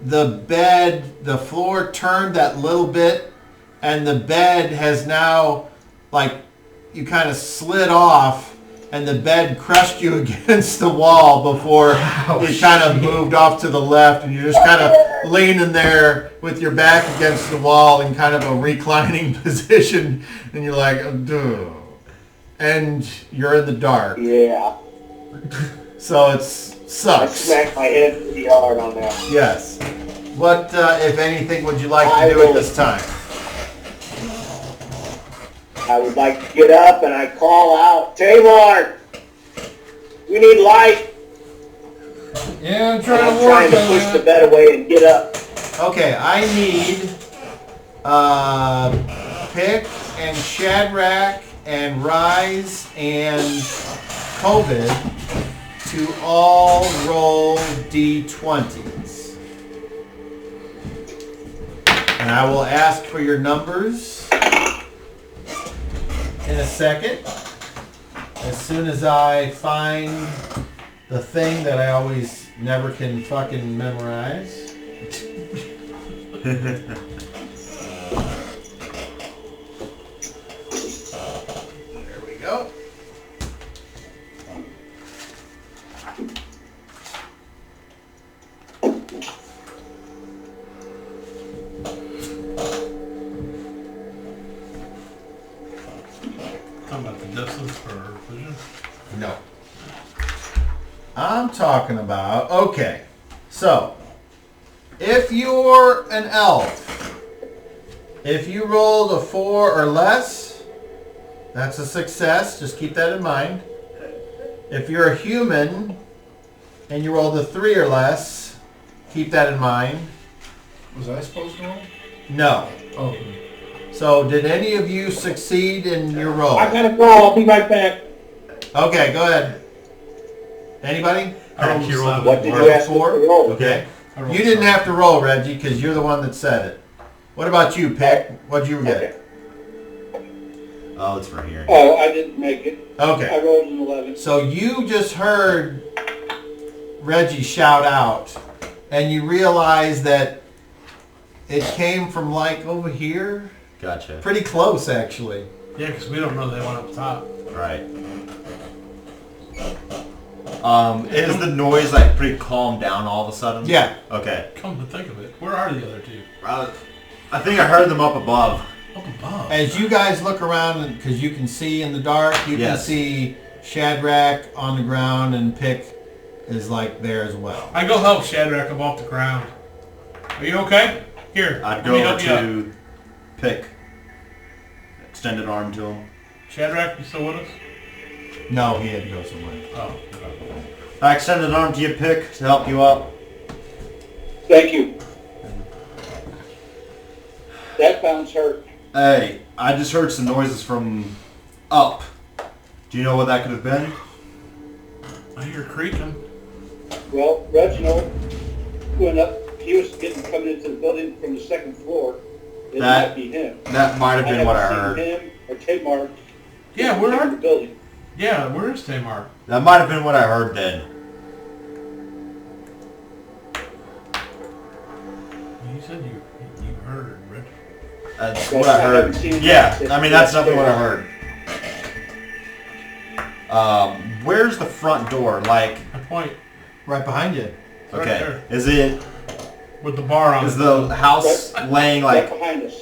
Speaker 2: the floor turned that little bit, and the bed has now, like, you kind of slid off, and the bed crushed you against the wall before it kind of moved off to the left, and you're just kind of leaning there with your back against the wall in kind of a reclining position, and you're like, duh. And you're in the dark.
Speaker 8: Yeah.
Speaker 2: So it
Speaker 8: I
Speaker 2: sucks.
Speaker 8: smacked my head pretty hard on that.
Speaker 2: Yes. What, if anything, would you like
Speaker 8: I
Speaker 2: to do at
Speaker 8: will-
Speaker 2: this time?
Speaker 8: I would like to get up and I call out, Tamar, we need light.
Speaker 6: Yeah, I'm
Speaker 8: And
Speaker 6: trying
Speaker 8: I'm
Speaker 6: to
Speaker 8: trying
Speaker 6: work
Speaker 8: to
Speaker 6: on
Speaker 8: push the
Speaker 6: that.
Speaker 8: bed away and get up.
Speaker 2: Okay, I need Pick and Shadrach and Rise and COVID to all roll D20s. And I will ask for your numbers in a second. As soon as I find the thing that I always never can fucking memorize. There we go.
Speaker 1: Talking about the distance for vision.
Speaker 2: No. I'm talking about, okay, so, if you're an elf, if you rolled a 4 or less, that's a success, just keep that in mind. If you're a human, and you rolled a 3 or less, keep that in mind.
Speaker 6: Was I supposed to roll?
Speaker 2: No.
Speaker 6: Oh.
Speaker 2: So, did any of you succeed in your roll?
Speaker 4: I gotta go. I'll be right back.
Speaker 2: Okay, go ahead. Anybody?
Speaker 1: I rolled a seven.
Speaker 8: What did you ask me to roll?
Speaker 2: Okay.
Speaker 1: I rolled
Speaker 2: You
Speaker 1: a
Speaker 2: didn't
Speaker 1: seven.
Speaker 2: have to roll, Reggie, because you're the one that said it. What about you, Pick? What'd you
Speaker 8: Okay.
Speaker 2: get?
Speaker 7: Oh, it's for hearing.
Speaker 4: Oh, I didn't make it. I
Speaker 2: Okay.
Speaker 4: rolled an 11.
Speaker 2: So you just heard Reggie shout out, and you realize that it came from like over here?
Speaker 7: Gotcha.
Speaker 2: Pretty close, actually.
Speaker 1: Yeah, because we don't know they went up top.
Speaker 7: Right. Is the noise like pretty calmed down all of a sudden?
Speaker 2: Yeah.
Speaker 7: Okay.
Speaker 1: Come to think of it, where are the other two?
Speaker 7: I think I heard them up above.
Speaker 1: Up above.
Speaker 2: As you guys look around, because you can see in the dark, you can see Shadrach on the ground and Pick is like there as well.
Speaker 1: I go help Shadrach up off the ground. Are you okay? Here,
Speaker 7: I'd go over to Pick. Extended arm to him.
Speaker 1: Shadrach, you still with us?
Speaker 2: No, he had to go somewhere.
Speaker 1: Oh, okay.
Speaker 7: I extended an arm to you, Pick, to help you up.
Speaker 5: Thank you. That bounce hurt.
Speaker 7: Hey, I just heard some noises from up. Do you know what that could have been?
Speaker 1: I hear creaking.
Speaker 5: Well, Reginald went up. He was coming into the building from the second floor. It might be him.
Speaker 7: That might have been what I heard.
Speaker 5: Him or Tamar.
Speaker 1: Yeah, where are
Speaker 5: the building?
Speaker 1: Yeah, where is Tamar?
Speaker 7: That might have been what I heard then.
Speaker 1: You said you heard Rich.
Speaker 7: That's what I heard. Yeah, I mean that's definitely what I heard. Where's the front door? Like
Speaker 1: I point
Speaker 2: right behind you.
Speaker 7: Okay,
Speaker 1: right
Speaker 7: is it?
Speaker 1: With the bar on.
Speaker 7: Is the house laying like
Speaker 5: behind us?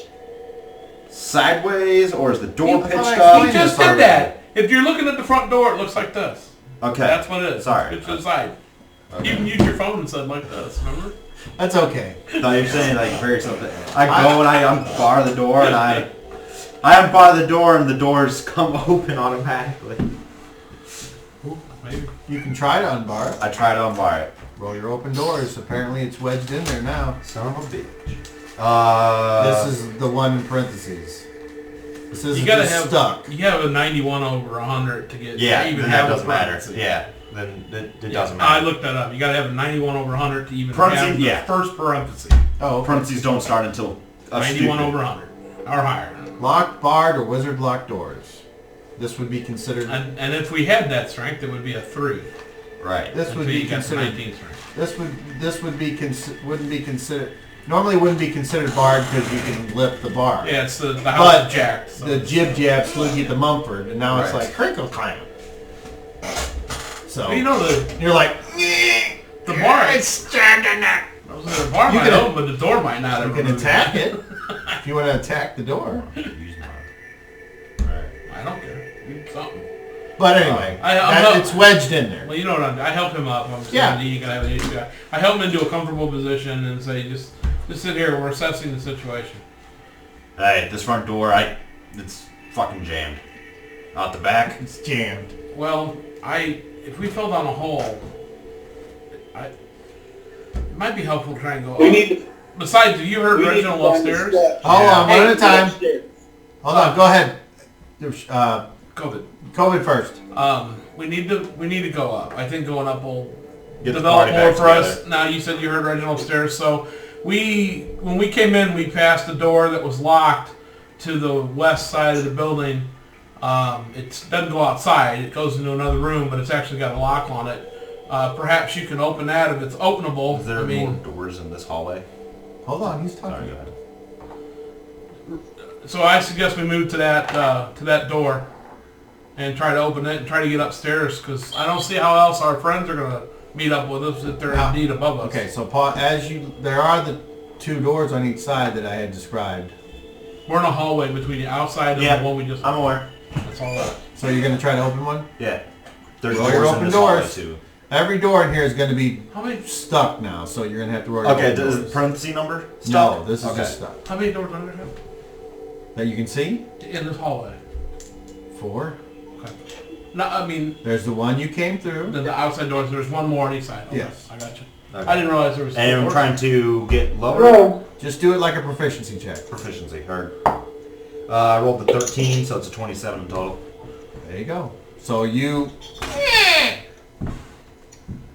Speaker 7: Sideways, or is the door pitched
Speaker 1: You
Speaker 7: up?
Speaker 1: just did that. If you're looking at the front door, it looks like this.
Speaker 7: Okay,
Speaker 1: That's what it is.
Speaker 7: Sorry.
Speaker 1: It's to the side.
Speaker 7: Okay.
Speaker 1: You can use your phone and something like this, remember?
Speaker 2: That's okay.
Speaker 7: No, you're saying like very something. I go and I unbar the door and I unbar the door and the doors come open automatically.
Speaker 1: Ooh, maybe.
Speaker 2: You can try to unbar it.
Speaker 7: I try to unbar it.
Speaker 2: Roll your open doors. Apparently it's wedged in there now.
Speaker 7: Son of a bitch.
Speaker 2: This is the one in parentheses. This is
Speaker 1: You gotta
Speaker 2: just
Speaker 1: have
Speaker 2: stuck.
Speaker 1: You have a 91 over 100 to get
Speaker 7: Yeah,
Speaker 1: even
Speaker 7: then
Speaker 1: have
Speaker 7: that doesn't
Speaker 1: a
Speaker 7: matter.
Speaker 1: parenthesis.
Speaker 7: Yeah, then it doesn't
Speaker 1: I
Speaker 7: matter.
Speaker 1: looked that up. You gotta have a 91 over 100 to even
Speaker 7: Parentheses,
Speaker 1: have the
Speaker 7: yeah.
Speaker 1: first parenthesis.
Speaker 2: Oh, okay.
Speaker 7: Parentheses don't start until
Speaker 1: 91 over 100 or higher.
Speaker 2: Locked, barred, or wizard locked doors. This would be considered.
Speaker 1: And if we had that strength, it would be a 3.
Speaker 7: Right.
Speaker 2: This would be considered.
Speaker 1: 19 strength.
Speaker 2: This would be wouldn't be considered. Normally wouldn't be considered barred because you can lift the bar.
Speaker 1: Yeah, it's the
Speaker 2: But
Speaker 1: house is jacked. So.
Speaker 2: the jib jab sloogie at the Mumford, and now it's
Speaker 7: Right.
Speaker 2: like crinkle clam. So
Speaker 1: Well, you know
Speaker 2: you're like
Speaker 1: the bar.
Speaker 2: it's standing there.
Speaker 1: The bar
Speaker 2: You
Speaker 1: might
Speaker 2: can-
Speaker 1: open, but the door might not.
Speaker 2: You
Speaker 1: ever
Speaker 2: can
Speaker 1: move.
Speaker 2: attack it if you want to attack the door.
Speaker 1: I don't care. Do something.
Speaker 2: But anyway,
Speaker 1: I'm
Speaker 2: it's wedged in there.
Speaker 1: Well, you know what I help him up. I'm
Speaker 2: Yeah.
Speaker 1: saying you can have an issue. I help him into a comfortable position and say, just sit here. We're assessing the situation.
Speaker 7: Hey, this front door, it's fucking jammed. Out the back.
Speaker 2: It's jammed.
Speaker 1: Well, if we fell down a hole, it might be helpful to try and go
Speaker 5: We
Speaker 1: up.
Speaker 5: need to.
Speaker 1: Besides, you heard
Speaker 5: We need to
Speaker 1: Reginald
Speaker 5: find the
Speaker 1: upstairs?
Speaker 5: steps.
Speaker 2: Hold on, one at a time.
Speaker 5: Upstairs.
Speaker 2: Hold on, go ahead.
Speaker 1: COVID.
Speaker 2: COVID first.
Speaker 1: We need to go up. I think going up will
Speaker 7: Get the
Speaker 1: develop
Speaker 7: party
Speaker 1: more
Speaker 7: back
Speaker 1: for us.
Speaker 7: together.
Speaker 1: Now you said you heard Reginald upstairs, so when we came in, we passed the door that was locked to the west side of the building. It doesn't go outside; it goes into another room, but it's actually got a lock on it. Perhaps you can open that if it's openable.
Speaker 7: Is there
Speaker 1: I mean,
Speaker 7: more doors in this hallway?
Speaker 2: Hold on, he's
Speaker 7: Sorry,
Speaker 2: talking.
Speaker 7: go ahead.
Speaker 1: so I suggest we move to that door and try to open it and try to get upstairs because I don't see how else our friends are gonna meet up with us if they're indeed above us.
Speaker 2: Okay, so Paul, there are the two doors on each side that I had described.
Speaker 1: We're in a hallway between the outside and
Speaker 7: Yeah,
Speaker 1: the one we just.
Speaker 7: I'm aware.
Speaker 1: That's all that.
Speaker 2: So you're gonna try to open one?
Speaker 7: Yeah. There's
Speaker 2: Roll
Speaker 7: doors
Speaker 2: your
Speaker 7: in
Speaker 2: open
Speaker 7: this
Speaker 2: doors.
Speaker 7: hallway too.
Speaker 2: Every door in here is going to be
Speaker 1: How many?
Speaker 2: stuck now, so you're going to have to roll your
Speaker 7: Okay,
Speaker 2: open
Speaker 7: does
Speaker 2: doors.
Speaker 7: the parenthesis number
Speaker 2: No,
Speaker 7: stop?
Speaker 2: this is
Speaker 7: Okay.
Speaker 2: just stuck.
Speaker 1: How many doors are there
Speaker 2: That you can see?
Speaker 1: in this hallway?
Speaker 2: 4.
Speaker 1: Okay. No, I mean
Speaker 2: There's the one you came through.
Speaker 1: the outside doors. There's one more on each side. Okay,
Speaker 2: Yes.
Speaker 1: I got you.
Speaker 7: Okay.
Speaker 1: I didn't realize there was.
Speaker 7: And I'm
Speaker 1: doors.
Speaker 7: trying to get lower
Speaker 5: Roll.
Speaker 2: Just do it like a proficiency check.
Speaker 7: proficiency. Or, I rolled the 13, so it's a 27 in total.
Speaker 2: There you go. So you...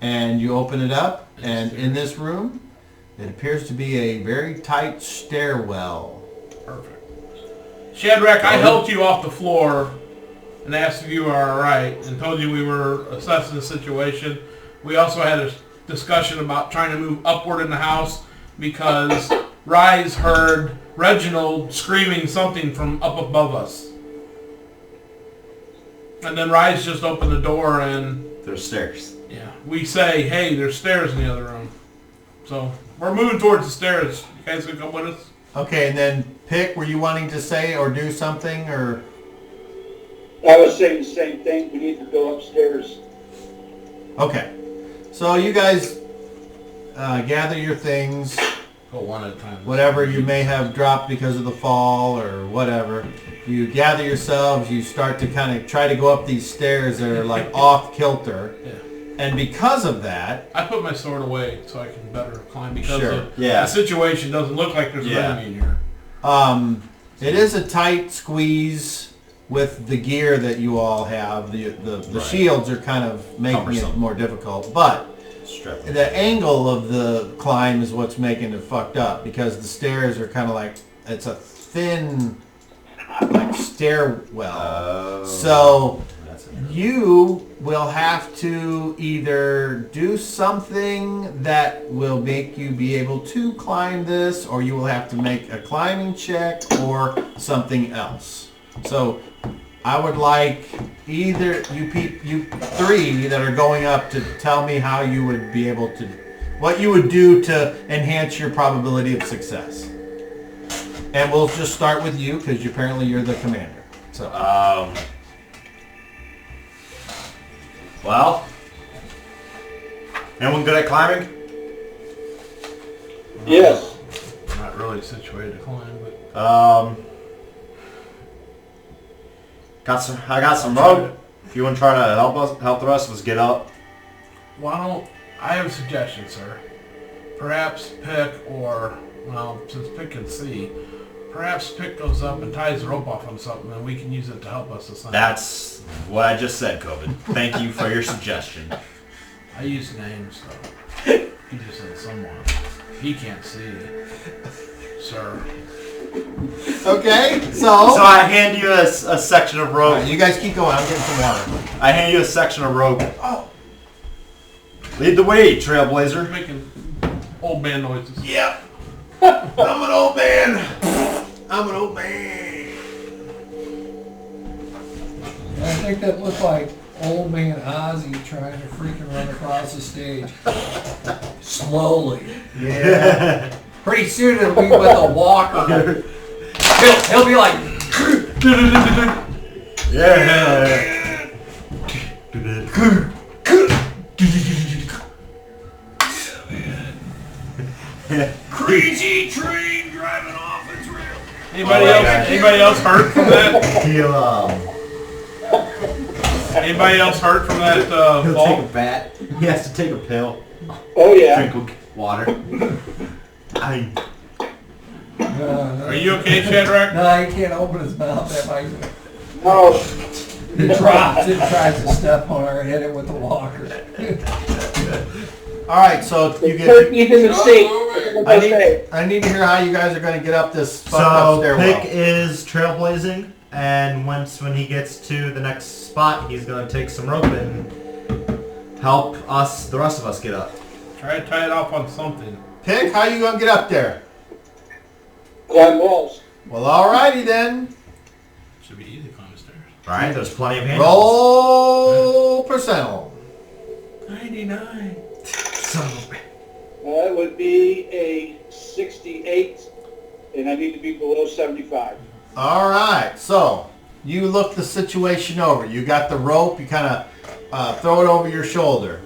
Speaker 2: And you open it up, and in this room, it appears to be a very tight stairwell.
Speaker 1: Perfect. Shadrach, I helped you off the floor and asked if you were all right, and told you we were assessing the situation. We also had a discussion about trying to move upward in the house because Rise heard Reginald screaming something from up above us. And then Rise just opened the door and
Speaker 7: There's stairs.
Speaker 1: Yeah. We say, hey, there's stairs in the other room. So we're moving towards the stairs. You guys gonna come with us?
Speaker 2: Okay, and then pick. Were you wanting to say or do something, or?
Speaker 5: I was saying the same thing. We need to go upstairs.
Speaker 2: Okay. So you guys gather your things,
Speaker 1: Go one at a time.
Speaker 2: whatever you may have dropped because of the fall or whatever. You gather yourselves. You start to kind of try to go up these stairs that are like off kilter.
Speaker 1: Yeah.
Speaker 2: And because of that,
Speaker 1: I put my sword away so I can better climb because
Speaker 2: Sure.
Speaker 1: the situation doesn't look like there's an enemy in here.
Speaker 2: it is a tight squeeze with the gear that you all have. The
Speaker 7: Right.
Speaker 2: shields are kind of making it
Speaker 7: Cumbersome.
Speaker 2: more difficult, but
Speaker 7: Strap.
Speaker 2: the angle of the climb is what's making it fucked up because the stairs are kind of like, it's a thin like stairwell. So
Speaker 7: That's it.
Speaker 2: you will have to either do something that will make you be able to climb this, or you will have to make a climbing check or something else. So I would like either you three that are going up to tell me how you would be able to, what you would do to enhance your probability of success. And we'll just start with you because apparently you're the commander. So
Speaker 7: Well, anyone good at climbing?
Speaker 5: Yes.
Speaker 1: Not really situated to climb, but
Speaker 7: I got some rope. If you want to try to help the rest of us get up.
Speaker 1: why don't I have a suggestion, sir? Perhaps Pick or, well, since Pick can see, perhaps Pick goes up and ties the rope off on something and we can use it to help us ascend.
Speaker 7: That's what I just said, COVID. Thank you for your suggestion.
Speaker 1: I use names, though. He just said someone. He can't see, sir.
Speaker 2: okay,
Speaker 7: So I hand you a section of rope.
Speaker 2: Alright, you guys keep going. I'm getting some water.
Speaker 7: I hand you a section of rope. Lead the way, Trailblazer.
Speaker 1: Making old man noises.
Speaker 2: Yep. I'm an old man. I'm an old man.
Speaker 6: I think that looked like old man Ozzy trying to freaking run across the stage. Slowly.
Speaker 2: Yeah.
Speaker 6: Pretty soon it'll be with a walker. He'll be like,
Speaker 7: Yeah.
Speaker 6: crazy train driving off its rail.
Speaker 1: Anybody else hurt from that?
Speaker 7: He'll
Speaker 1: Anybody else hurt from that
Speaker 7: he'll
Speaker 1: fall?
Speaker 7: take a bat. He has to take a pill.
Speaker 5: Oh, yeah.
Speaker 7: Drink water. I
Speaker 1: Are you okay, Shadrach?
Speaker 6: No, he can't open his mouth that might.
Speaker 5: No.
Speaker 6: He drops it, tries to step on her, hit it with the walker.
Speaker 2: All right, so you get.
Speaker 5: Turkey's in the sink.
Speaker 2: I need to hear how you guys are going to get up this fucked
Speaker 7: So
Speaker 2: up stairwell.
Speaker 7: Pick is trailblazing, and when he gets to the next spot, he's gonna take some rope and help us, the rest of us, get up.
Speaker 1: Try to tie it off on something.
Speaker 2: Pick, how you going to get up there?
Speaker 5: Climb walls.
Speaker 2: Well, alrighty then.
Speaker 1: Should be easy to climb the stairs.
Speaker 7: All right, there's plenty of handles.
Speaker 2: Roll percentile.
Speaker 1: 99.
Speaker 5: That would be a 68, and I need to be below 75.
Speaker 2: All right, so you look the situation over. You got the rope. You kind of throw it over your shoulder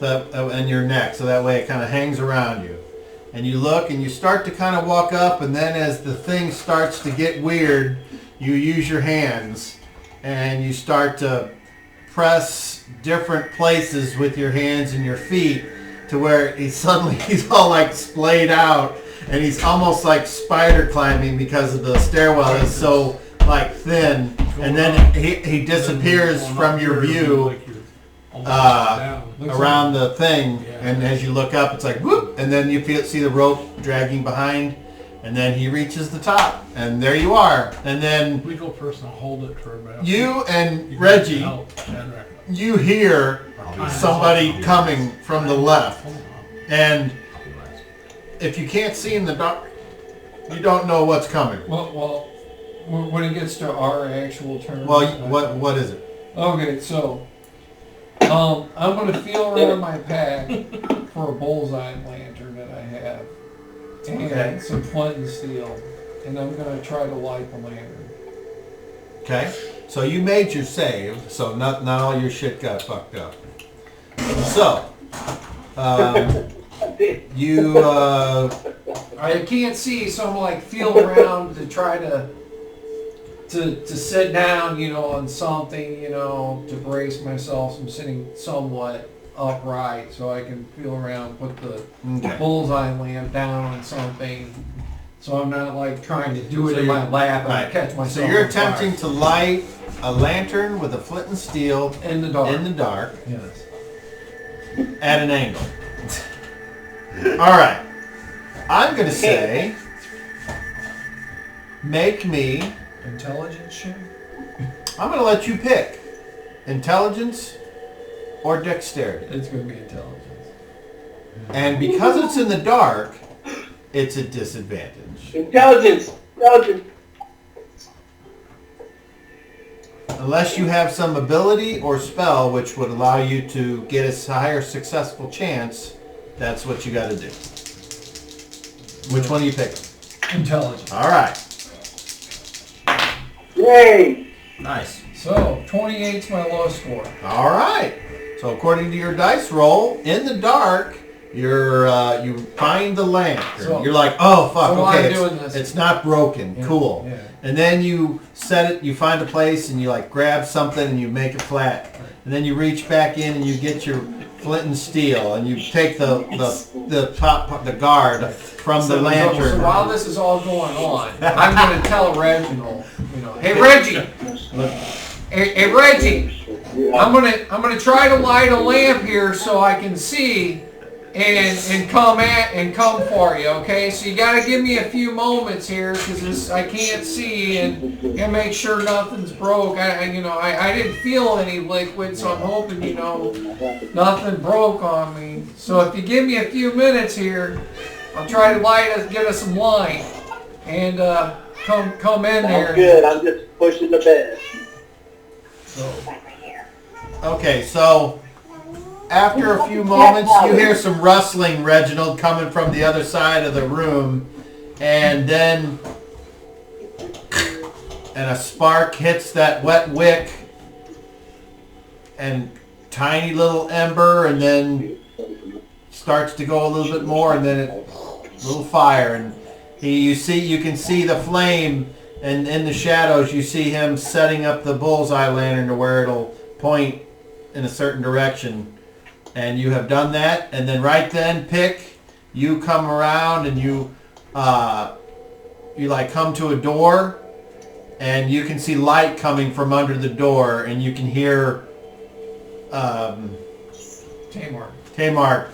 Speaker 2: and your neck, so that way it kind of hangs around you. And you look and you start to kind of walk up, and then as the thing starts to get weird, you use your hands and you start to press different places with your hands and your feet to where he's all like splayed out, and he's almost like spider climbing because of the stairwell is so like thin, and then he disappears from your view around the thing, and as you look up it's like whoop, and then you see the rope dragging behind, and then he reaches the top, and there you are. And then
Speaker 1: We go first and hold it for about.
Speaker 2: you and
Speaker 1: You
Speaker 2: Reggie,
Speaker 1: help Shadrach.
Speaker 2: you hear somebody coming from the left, and if you can't see in the dark, you don't know what's coming.
Speaker 6: Well, when it gets to our actual turn.
Speaker 2: Well, what is it?
Speaker 6: Okay, so I'm gonna feel around my pack for a bullseye lantern that I have, and
Speaker 2: Okay.
Speaker 6: some flint and steel, and I'm gonna try to light the lantern.
Speaker 2: Okay. So you made your save, so not all your shit got fucked up. So, you
Speaker 6: I can't see, so I'm like feel around to try to sit down, on something, to brace myself from sitting somewhat upright, so I can feel around, put the
Speaker 2: okay.
Speaker 6: bullseye lamp down on something, so I'm not like trying to do it
Speaker 2: So
Speaker 6: in my
Speaker 2: you're-
Speaker 6: lap and
Speaker 2: Right.
Speaker 6: catch myself.
Speaker 2: So you're
Speaker 6: on fire.
Speaker 2: attempting to light a lantern with a flint and steel
Speaker 6: in the dark.
Speaker 2: in the dark
Speaker 6: Yes.
Speaker 2: at an angle. All right. I'm gonna say, make me.
Speaker 6: Intelligence check.
Speaker 2: I'm gonna let you pick intelligence or dexterity.
Speaker 6: It's gonna be intelligence.
Speaker 2: And because it's in the dark, it's a disadvantage.
Speaker 4: Intelligence.
Speaker 2: Unless you have some ability or spell which would allow you to get a higher successful chance, that's what you gotta do. Which one do you pick?
Speaker 6: Intelligence.
Speaker 2: All right.
Speaker 4: Yay!
Speaker 7: Nice.
Speaker 6: So 28's my lowest score.
Speaker 2: All right. So according to your dice roll, in the dark, you find the lamp.
Speaker 6: So-
Speaker 2: You're like, oh fuck,
Speaker 6: so while
Speaker 2: okay,
Speaker 6: I'm doing this-
Speaker 2: it's not broken.
Speaker 6: Yeah,
Speaker 2: Cool.
Speaker 6: yeah.
Speaker 2: And then you set it. You find a place and you like grab something and you make it flat. And then you reach back in and you get your flint and steel and you take the guard from the lantern.
Speaker 6: So while this is all going on, I'm going to tell Reginald, hey Reggie, hey Reggie, I'm gonna try to light a lamp here so I can see and come for you. Okay, so you got to give me a few moments here because I can't see and make sure nothing's broke. I didn't feel any liquid, so I'm hoping nothing broke on me. So if you give me a few minutes here, I'll try to get us some light and come in there.
Speaker 8: Sounds good. I'm just pushing the bed.
Speaker 2: Okay, so after a few moments, you hear some rustling, Reginald, coming from the other side of the room, and then a spark hits that wet wick, and tiny little ember, and then starts to go a little bit more, and then a little fire, and you can see the flame, and in the shadows you see him setting up the bullseye lantern to where it'll point in a certain direction. And you have done that, and then right then, you come around and you like come to a door, and you can see light coming from under the door, and you can hear Tamar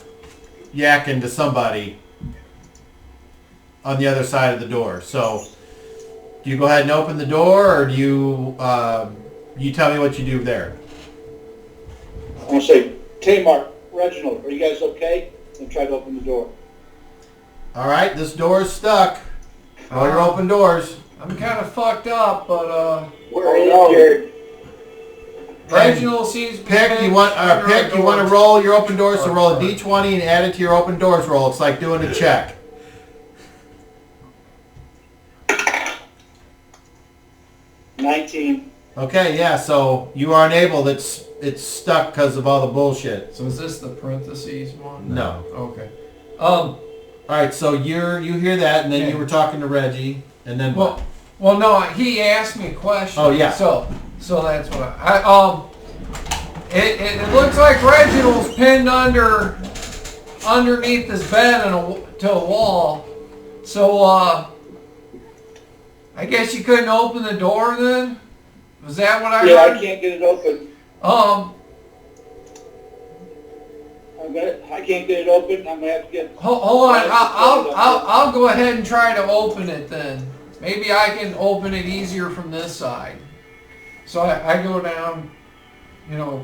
Speaker 2: yakking to somebody on the other side of the door. So, do you go ahead and open the door, or do you tell me what you do there?
Speaker 5: I'm going to say, Tamar, Reginald, are you guys okay? And try to open the door.
Speaker 2: All right, this door is stuck. All your open doors.
Speaker 6: I'm kind of fucked up, but
Speaker 8: Where are you?
Speaker 6: Reginald seems
Speaker 2: You want to roll your open doors, so roll a d20 and add it to your open doors roll. It's like doing a check.
Speaker 5: 19.
Speaker 2: Okay, yeah, so you are unable. It's stuck because of all the bullshit.
Speaker 6: So is this the parentheses one?
Speaker 2: No.
Speaker 6: Okay.
Speaker 2: All right, so you hear that, and then
Speaker 6: Okay.
Speaker 2: you were talking to Reggie, and then what?
Speaker 6: Well, no, he asked me a question.
Speaker 2: Oh, yeah.
Speaker 6: So that's what it looks like Reginald's pinned underneath this bed to a wall. So I guess you couldn't open the door then? Was that what I
Speaker 5: Yeah,
Speaker 6: heard?
Speaker 5: I can't get it open. I can't get it open. I'm gonna have to get.
Speaker 6: Hold on. I'll go ahead and try to open it then. Maybe I can open it easier from this side. So I go down,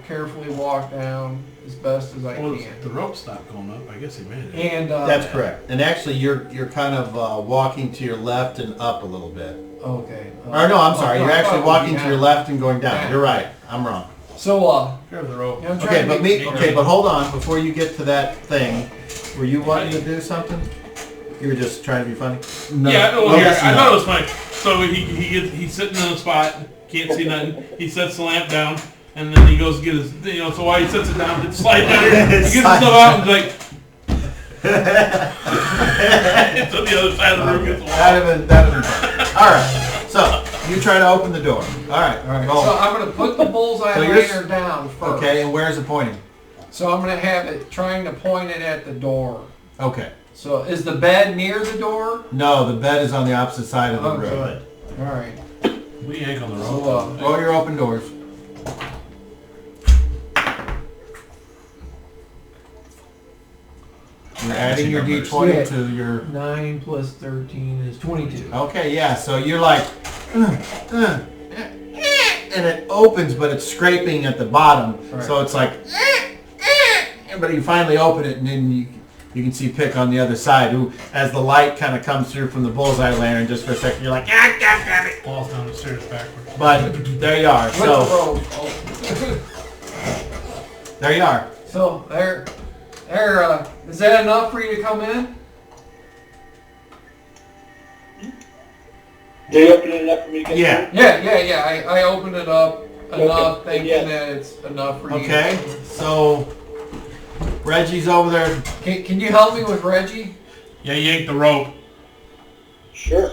Speaker 6: carefully walk down as best as I
Speaker 1: Well,
Speaker 6: can.
Speaker 1: the rope stopped going up. I guess he made it.
Speaker 6: And
Speaker 2: That's correct. And actually, you're kind of walking to your left and up a little bit.
Speaker 6: okay.
Speaker 2: Or no, I'm sorry. You're actually walking to your
Speaker 6: left.
Speaker 2: left and going down. You're right. I'm wrong.
Speaker 6: So,
Speaker 1: Grab the rope.
Speaker 6: I'm trying
Speaker 2: Okay,
Speaker 6: to
Speaker 2: but
Speaker 6: make-
Speaker 2: but hold on. Before you get to that thing, were you wanting to do something? You were just trying to be funny?
Speaker 7: No.
Speaker 1: Yeah, well,
Speaker 2: Well,
Speaker 1: here,
Speaker 2: that's
Speaker 1: I
Speaker 2: not-
Speaker 1: thought it was funny. So he's sitting in a spot, can't see nothing. He sets the lamp down, and then he goes to get his, so while he sets it down, it slides down here, he gets his stuff out and like, it's on the other side of the room, gets the wall.
Speaker 2: That'd have been fun. All right. So you try to open the door. All right. Roll.
Speaker 6: So I'm going to put the bullseye
Speaker 2: So you're-
Speaker 6: lantern down first.
Speaker 2: Okay, and where's it pointing?
Speaker 6: So I'm going to have it trying to point it at the door.
Speaker 2: Okay.
Speaker 6: So is the bed near the door?
Speaker 2: No, the bed is on the opposite side of the
Speaker 6: Oh,
Speaker 2: room.
Speaker 6: good. All right.
Speaker 1: We yank on the
Speaker 6: So,
Speaker 1: rope.
Speaker 2: Roll your open doors. You're adding your d20
Speaker 6: Yeah.
Speaker 2: to your...
Speaker 6: 9 plus 13 is 22.
Speaker 2: Okay, yeah, so you're like... and it opens, but it's scraping at the bottom.
Speaker 6: Right.
Speaker 2: So it's like... but you finally open it, and then you can see Pick on the other side, who, as the light kind of comes through from the bullseye lantern, just for a second, you're like...
Speaker 1: Falls down the stairs backwards.
Speaker 2: But there you are.
Speaker 6: With
Speaker 2: So
Speaker 6: the rope. Oh.
Speaker 2: there you are.
Speaker 6: So there, is that enough for you to come in?
Speaker 5: Did you open it enough for me to get
Speaker 2: Yeah.
Speaker 6: Yeah. I opened it up enough,
Speaker 5: Okay,
Speaker 6: thinking
Speaker 5: yeah.
Speaker 6: that it's enough for you.
Speaker 2: Okay, so Reggie's over there.
Speaker 6: Can you help me with Reggie?
Speaker 1: Yeah, yank the rope.
Speaker 5: through? Sure.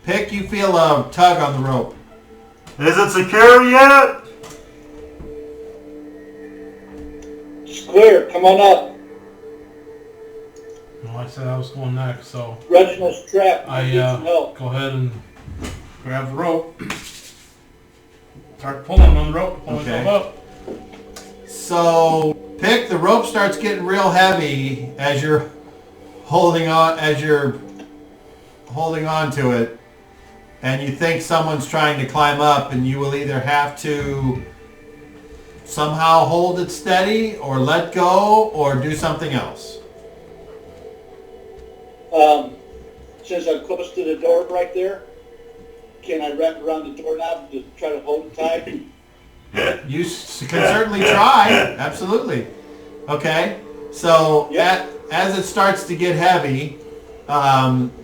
Speaker 2: Pick, you feel a tug on the rope.
Speaker 7: Is it secure yet?
Speaker 5: It's clear. Come on up.
Speaker 1: No, I said I was going next, so
Speaker 5: Reginald's trapped. I
Speaker 1: I
Speaker 5: need some help.
Speaker 1: go ahead and grab the rope. Start pulling on the rope, pull
Speaker 2: Okay.
Speaker 1: myself up.
Speaker 2: So, Pick, the rope starts getting real heavy as you're holding on to it, and you think someone's trying to climb up, and you will either have to somehow hold it steady, or let go, or do something else.
Speaker 5: Since I'm close to the door right there, can I wrap around the doorknob to try to hold it tight?
Speaker 2: You can certainly try, absolutely. Okay, so
Speaker 5: Yeah.
Speaker 2: as it starts to get heavy,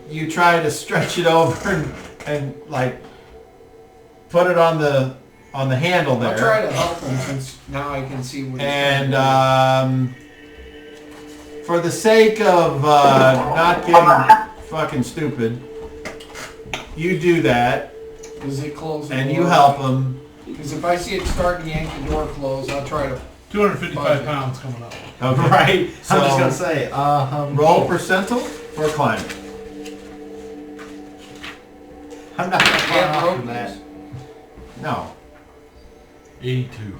Speaker 2: you try to stretch it over and like put it on the handle there.
Speaker 6: I'll try to help him since now I can see what he's
Speaker 2: And
Speaker 6: trying to
Speaker 2: for the sake of not getting fucking stupid, you do that,
Speaker 6: do. Does it close the
Speaker 2: and
Speaker 6: door?
Speaker 2: you help him.
Speaker 6: Because if I see it start to yank the door closed, I'll try to...
Speaker 1: 255 pounds coming up.
Speaker 2: Okay.
Speaker 7: Right.
Speaker 2: So
Speaker 7: I'm just gonna say.
Speaker 2: roll percentile for climbing.
Speaker 7: I'm not gonna
Speaker 6: Yeah,
Speaker 7: far off
Speaker 6: rope
Speaker 7: from that.
Speaker 6: is-
Speaker 2: No.
Speaker 1: 82.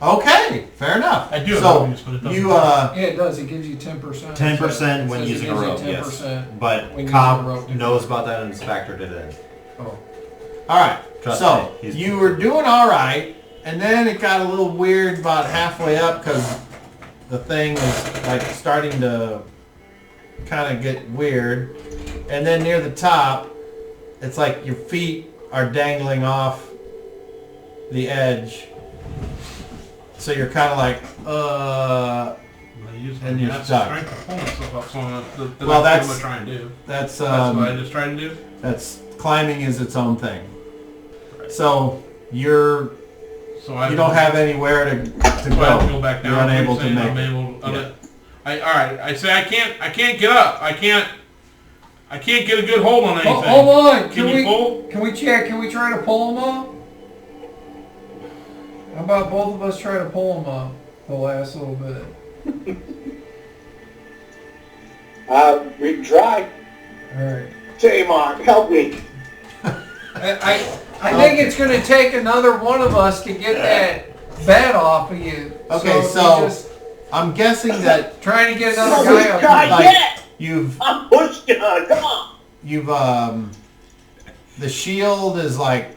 Speaker 2: Okay, fair enough.
Speaker 1: I do have
Speaker 2: So
Speaker 1: rope, but it doesn't.
Speaker 2: you
Speaker 6: Yeah, it does. It gives you 10%.
Speaker 7: 10%
Speaker 6: It
Speaker 7: when
Speaker 6: says it
Speaker 7: using a
Speaker 6: gives you
Speaker 7: rope. Yes.
Speaker 6: 10%.
Speaker 7: But
Speaker 6: When using a
Speaker 7: Cobb
Speaker 6: rope.
Speaker 7: knows about that and has factored it in.
Speaker 6: Oh.
Speaker 2: all right.
Speaker 7: Trust
Speaker 2: So
Speaker 7: me, he's-
Speaker 2: you were doing all right, and then it got a little weird about halfway up because the thing is like starting to kind of get weird, and then near the top, it's like your feet are dangling off the edge. So you're kind of like,
Speaker 1: I use
Speaker 2: and you're
Speaker 1: that's
Speaker 2: stuck.
Speaker 1: strength to pull myself up, so
Speaker 2: Well,
Speaker 1: that's
Speaker 2: that's-
Speaker 1: what I'm trying to do.
Speaker 2: that's
Speaker 1: That's what I just tried to do.
Speaker 2: that's climbing is its own thing. So you
Speaker 1: So I
Speaker 2: don't have anywhere to
Speaker 1: So I have to
Speaker 2: go.
Speaker 1: go back down.
Speaker 2: You're unable to
Speaker 1: saying
Speaker 2: make
Speaker 1: I'm
Speaker 2: it.
Speaker 1: able, all right. I say I can't get up. I can't get a good hold on anything.
Speaker 6: Hold on.
Speaker 1: Can you pull?
Speaker 6: Can we check? Can we try to pull him up? How about both of us try to pull him up the last little bit?
Speaker 5: We can try.
Speaker 6: All right.
Speaker 5: Tamar, help me.
Speaker 6: I think it's going to take another one of us to get that bed off of you.
Speaker 2: Okay,
Speaker 6: if you
Speaker 2: so
Speaker 6: just
Speaker 2: I'm guessing that
Speaker 6: trying to get
Speaker 5: Come
Speaker 6: another
Speaker 5: on,
Speaker 6: guy up.
Speaker 5: try,
Speaker 2: like-
Speaker 5: get it.
Speaker 2: you've
Speaker 5: I'm pushing on it. Come on.
Speaker 2: the shield is like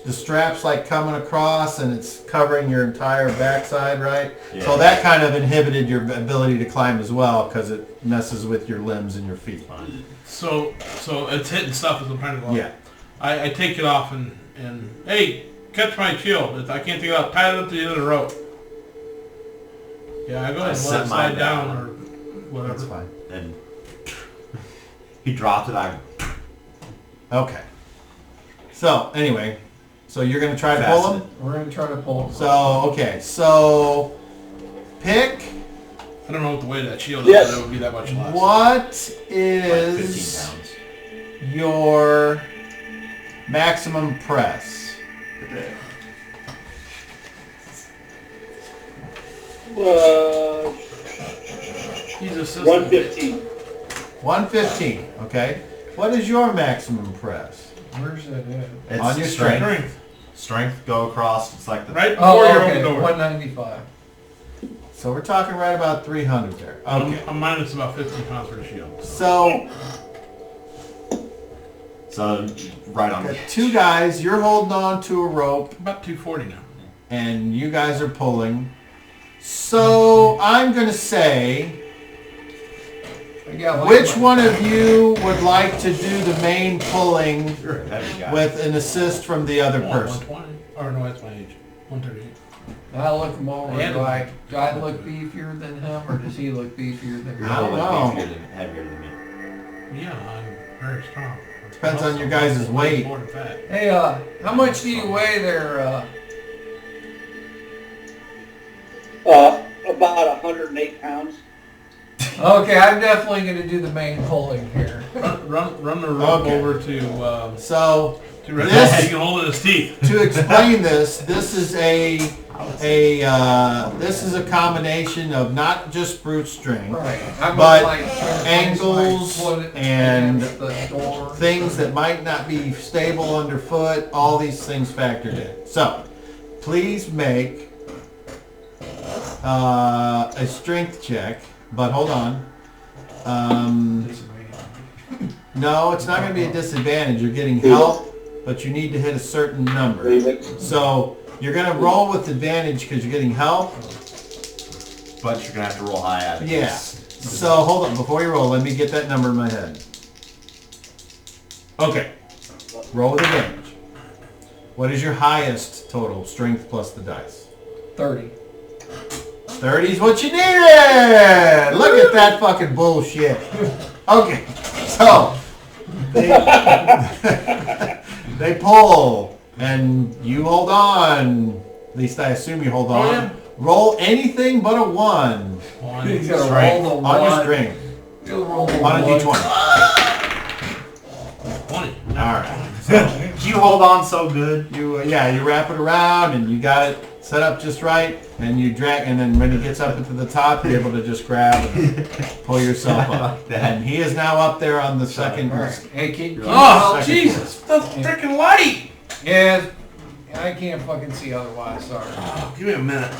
Speaker 2: the strap's like coming across and it's covering your entire backside, right?
Speaker 7: Yeah.
Speaker 2: So that kind of inhibited your ability to climb as well because it messes with your limbs and your feet.
Speaker 1: So it's hitting stuff as I'm trying to go up.
Speaker 2: Yeah.
Speaker 1: I take it off and and hey, catch my shield. If I can't take it out, tie it up to the end of the rope. Yeah, I go ahead and let
Speaker 7: set
Speaker 1: it slide
Speaker 7: mine
Speaker 1: down
Speaker 7: down.
Speaker 1: or whatever.
Speaker 2: That's fine.
Speaker 7: And he dropped it. I
Speaker 2: Okay. So anyway, so you're gonna try to pull
Speaker 7: fastened
Speaker 2: them.
Speaker 6: We're gonna try to pull.
Speaker 2: So okay, so pick
Speaker 1: I don't know what the weight of that shield
Speaker 4: Yes.
Speaker 1: is, but it would be that much less.
Speaker 2: what
Speaker 7: it like 15
Speaker 2: is
Speaker 7: pounds.
Speaker 2: your maximum press.
Speaker 1: He's assistant.
Speaker 4: 115.
Speaker 2: 115. Okay. What is your maximum press?
Speaker 6: Where's that at?
Speaker 7: It's
Speaker 2: On your strength.
Speaker 1: Strength.
Speaker 7: Strength, go across. It's like the
Speaker 1: Right before
Speaker 6: Oh,
Speaker 1: your
Speaker 6: okay.
Speaker 1: own door.
Speaker 6: 195.
Speaker 2: So we're talking right about 300 there. Okay.
Speaker 1: I'm minus about 15 pounds for the shield.
Speaker 2: So
Speaker 7: so right on.
Speaker 2: got two guys. You're holding on to a rope,
Speaker 1: About 240 now.
Speaker 2: and you guys are pulling. So I'm gonna say,
Speaker 6: I got like
Speaker 2: which one of you would like to do the main pulling
Speaker 7: You're a heavy guy.
Speaker 2: with an assist from the other person?
Speaker 1: 120. Or no, that's my age. 138.
Speaker 6: I look him over.
Speaker 1: Yeah.
Speaker 6: Do I look beefier than him, or does he look beefier than
Speaker 7: You're
Speaker 6: me?
Speaker 2: I
Speaker 7: a
Speaker 2: don't
Speaker 7: little
Speaker 2: know.
Speaker 7: heavier than me.
Speaker 1: Yeah, I'm very strong.
Speaker 2: Depends on your guys' weight.
Speaker 1: More than fat.
Speaker 6: Hey, how much do you weigh there?
Speaker 5: About 108 pounds.
Speaker 6: Okay, I'm definitely gonna do the main pulling here.
Speaker 1: Run the rope
Speaker 2: Okay.
Speaker 1: over to
Speaker 2: So
Speaker 1: Red.
Speaker 2: This-
Speaker 1: You can hold it in his teeth.
Speaker 2: to explain this, this is this is a combination of not just brute strength,
Speaker 6: Right. I'm
Speaker 2: But
Speaker 6: gonna, like, try to
Speaker 2: angles
Speaker 6: place my foot
Speaker 2: and
Speaker 6: against the door.
Speaker 2: things that might not be stable underfoot, all these things factored in. So, please make a strength check, but hold on. No, it's not going to be a disadvantage. You're getting help, but you need to hit a certain number. So, you're going to roll with advantage because you're getting help.
Speaker 7: But you're gonna have to roll high out of
Speaker 2: Yeah.
Speaker 7: this.
Speaker 2: So, hold on. Before you roll, let me get that number in my head. Okay. Roll with advantage. What is your highest total strength plus the dice?
Speaker 6: 30.
Speaker 2: 30 is what you needed! Look at that fucking bullshit. Okay, so they pull and you hold on. At least I assume you hold on.
Speaker 1: yeah.
Speaker 2: Roll anything but a 1
Speaker 6: He's gonna
Speaker 7: Strength.
Speaker 6: roll the
Speaker 2: on your
Speaker 6: one.
Speaker 2: strength.
Speaker 6: He'll roll the
Speaker 2: On a
Speaker 6: one.
Speaker 2: d20.
Speaker 1: 20.
Speaker 2: Alright.
Speaker 7: You hold on so good.
Speaker 2: You you wrap it around and you got it set up just right, and you drag, and then when he gets up into the top, you're able to just grab and pull yourself up. And he is now up there on the second.
Speaker 6: All right. Hey, can
Speaker 1: Oh,
Speaker 2: Second
Speaker 1: Jesus. That's freaking light.
Speaker 6: yeah, I can't fucking see otherwise. Sorry.
Speaker 1: Oh, give me a minute.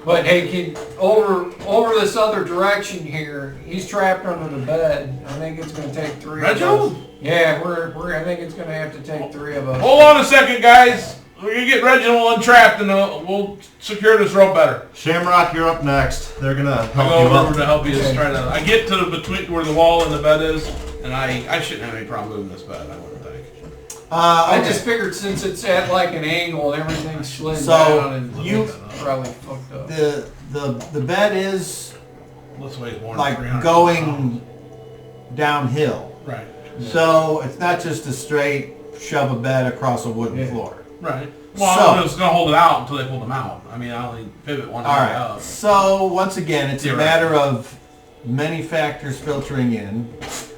Speaker 6: But hey, can over this other direction here? He's trapped under the bed. I think it's gonna take 3 of us.
Speaker 1: Reginald?
Speaker 6: Yeah, we're. I think it's gonna have to take 3 of us.
Speaker 1: Hold on a second, guys. We're going to get Reginald untrapped and we'll secure this rope better.
Speaker 7: Shamrock, you're up next. They're gonna
Speaker 1: I
Speaker 7: help
Speaker 1: go
Speaker 7: you
Speaker 1: over
Speaker 7: up.
Speaker 1: to help you. Just try to. I get to the between where the wall and the bed is, and I shouldn't have any problem moving this bed. I wouldn't think.
Speaker 6: I just figured since it's at like an angle, everything slid
Speaker 2: So,
Speaker 6: down and
Speaker 2: you-
Speaker 6: probably fucked up.
Speaker 2: the bed is
Speaker 1: Let's wait more.
Speaker 2: like
Speaker 1: than 300
Speaker 2: going downhill,
Speaker 1: Right.
Speaker 2: so it's not just a straight shove a bed across a wooden
Speaker 6: Yeah.
Speaker 2: floor.
Speaker 1: Right. Well,
Speaker 2: So-
Speaker 1: I'm just gonna hold it out until they pull them out. I mean, I only pivot one
Speaker 2: All
Speaker 1: way
Speaker 2: right.
Speaker 1: up.
Speaker 2: So once again, it's a
Speaker 1: You're
Speaker 2: matter of many factors filtering in.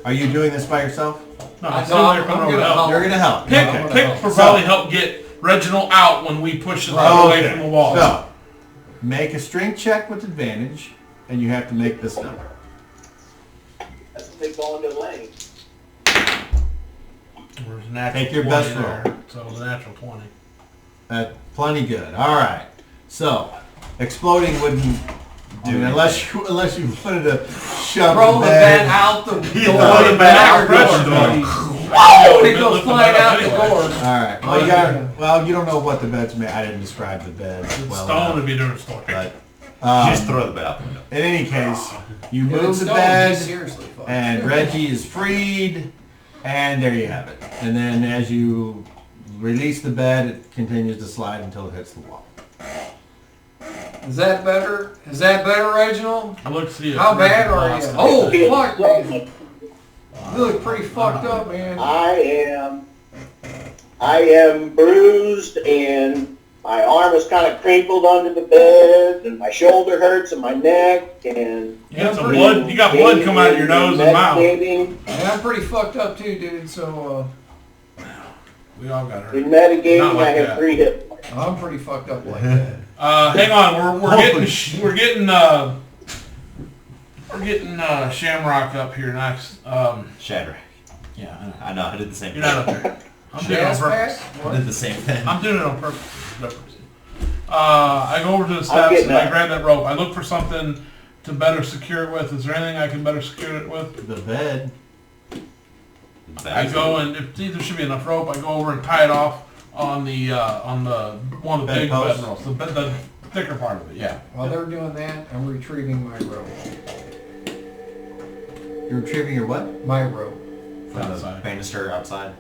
Speaker 2: Are you doing this by yourself?
Speaker 1: No,
Speaker 6: No,
Speaker 1: I assume they're
Speaker 6: I'm
Speaker 1: coming over to
Speaker 6: gonna
Speaker 1: help.
Speaker 6: help.
Speaker 2: You're gonna help.
Speaker 1: Pick,
Speaker 6: No, I'm gonna
Speaker 1: pick
Speaker 6: help.
Speaker 1: for
Speaker 2: So-
Speaker 1: probably help get Reginald out when we push the thing away from the wall.
Speaker 2: So make a strength check with advantage, and you have to make this number.
Speaker 5: That's a big ball into the lane.
Speaker 1: There's a natural
Speaker 2: Take your
Speaker 1: 20
Speaker 2: best
Speaker 1: there,
Speaker 2: roll.
Speaker 1: So the natural 20.
Speaker 2: Plenty good. All right. So exploding wouldn't do unless you wanted to shove
Speaker 6: Throw
Speaker 2: the
Speaker 6: the
Speaker 2: bed.
Speaker 6: bed out the door.
Speaker 7: throw the
Speaker 6: the
Speaker 7: bed
Speaker 6: back
Speaker 7: out
Speaker 6: door.
Speaker 7: the door.
Speaker 6: Whoa! It goes flying out the
Speaker 1: Anyway.
Speaker 6: door.
Speaker 2: All right. Well, you got. Well, you don't know what the bed's made. I didn't describe the bed well
Speaker 1: Stone
Speaker 2: enough,
Speaker 1: would be a different story.
Speaker 2: but
Speaker 7: Just throw the bed out the window.
Speaker 2: in any case, you
Speaker 6: If
Speaker 2: move
Speaker 6: it's
Speaker 2: the
Speaker 6: stone,
Speaker 2: bed.
Speaker 6: he's seriously fucked.
Speaker 2: And Reggie is freed, and there you have it. And then as you release the bed, it continues to slide until it hits the wall.
Speaker 6: Is that better? Is that better, Reginald?
Speaker 1: Look, see
Speaker 6: How bad are you? Oh, fuck, man.
Speaker 8: Look,
Speaker 6: You look pretty fucked up, man.
Speaker 8: I am bruised and my arm is kind of crinkled under the bed and my shoulder hurts and my neck and
Speaker 1: You got some blood. You got blood coming out of your nose and mouth.
Speaker 8: medicating.
Speaker 6: And I'm pretty fucked up too, dude, so,
Speaker 1: We all got hurt.
Speaker 8: In medicating,
Speaker 1: Not like
Speaker 8: I have
Speaker 1: that.
Speaker 8: 3 hit points.
Speaker 6: I'm pretty fucked up like that.
Speaker 1: Hang on, we're getting Shamrock up here next.
Speaker 7: Shadrach.
Speaker 1: Yeah,
Speaker 7: I know, I did the same
Speaker 1: you're
Speaker 7: thing.
Speaker 1: not up there. I'm doing it on
Speaker 6: Jazz
Speaker 1: purpose.
Speaker 6: pack?
Speaker 7: I
Speaker 6: What?
Speaker 7: did the same thing.
Speaker 1: I'm doing it on purpose. I go over to the steps
Speaker 8: getting
Speaker 1: and I
Speaker 8: that.
Speaker 1: grab that rope. I look for something to better secure it with. Is there anything I can better secure it with?
Speaker 2: The bed.
Speaker 1: I go and if there should be enough rope, I go over and tie it off on the one of the
Speaker 2: Bed
Speaker 1: big
Speaker 2: posts?
Speaker 1: bed rolls, the thicker part of it. Yeah.
Speaker 6: While they're doing that, I'm retrieving my rope.
Speaker 2: You're retrieving your what?
Speaker 6: My rope.
Speaker 7: From the
Speaker 1: Outside.
Speaker 7: banister outside.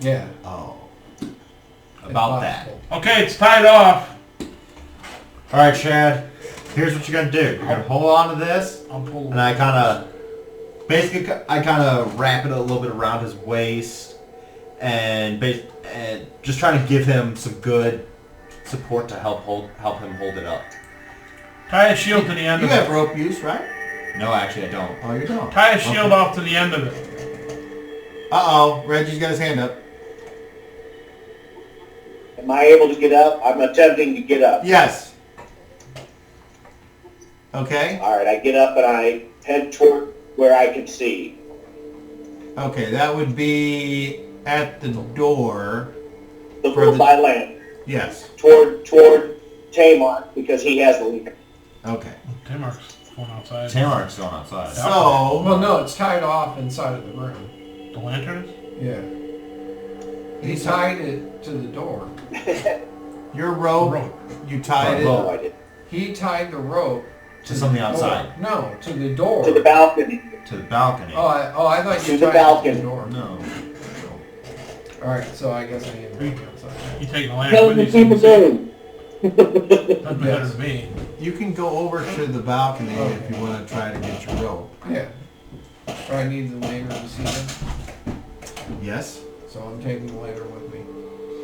Speaker 6: Yeah.
Speaker 2: Oh.
Speaker 7: About
Speaker 6: if
Speaker 7: that.
Speaker 6: possible.
Speaker 1: Okay, it's tied off.
Speaker 7: Alright, Chad. Here's what you're gonna do. You're gonna hold on to this,
Speaker 1: I'll pull.
Speaker 7: and I kinda wrap it a little bit around his waist, and just trying to give him some good support to help him hold it up.
Speaker 1: Tie a shield to the end
Speaker 2: You
Speaker 1: of
Speaker 2: have
Speaker 1: it.
Speaker 2: rope use, right?
Speaker 7: No, actually, I don't.
Speaker 2: Oh, you don't.
Speaker 1: Tie a shield
Speaker 2: Okay.
Speaker 1: off to the end of it.
Speaker 2: Uh-oh, Reggie's got his hand up.
Speaker 8: Am I able to get up? I'm attempting to get up.
Speaker 2: Yes. Okay.
Speaker 8: All right, I get up and I head toward where I can see.
Speaker 2: Okay, that would be at the door.
Speaker 8: The
Speaker 2: For
Speaker 8: room
Speaker 2: the-
Speaker 8: by land.
Speaker 2: Yes.
Speaker 8: Toward Tamar because he has the lead.
Speaker 2: Okay.
Speaker 1: Tamar's going outside.
Speaker 7: Tamar's going outside.
Speaker 2: So,
Speaker 6: Well, no, it's tied off inside of the room.
Speaker 1: The lantern is?
Speaker 6: Yeah. He tied it to the door.
Speaker 2: your rope, you tied
Speaker 7: Rope.
Speaker 8: No,
Speaker 2: it.
Speaker 8: I did.
Speaker 6: He tied the rope
Speaker 7: To something outside.
Speaker 6: No, to the door.
Speaker 8: To the balcony.
Speaker 7: To the balcony.
Speaker 6: I thought
Speaker 8: To
Speaker 6: you
Speaker 8: the
Speaker 6: tied it to
Speaker 8: balcony.
Speaker 6: the door.
Speaker 7: No.
Speaker 6: Alright, so I guess I need to be outside.
Speaker 1: You taking the
Speaker 8: Tell
Speaker 1: lantern
Speaker 8: the
Speaker 1: with you?
Speaker 8: people doing.
Speaker 1: Doesn't matter to me.
Speaker 2: You can go over to the balcony if you want to try to get your rope.
Speaker 6: Yeah. Or I need the lantern to see them,
Speaker 2: Yes?
Speaker 6: so I'm taking the lantern with me.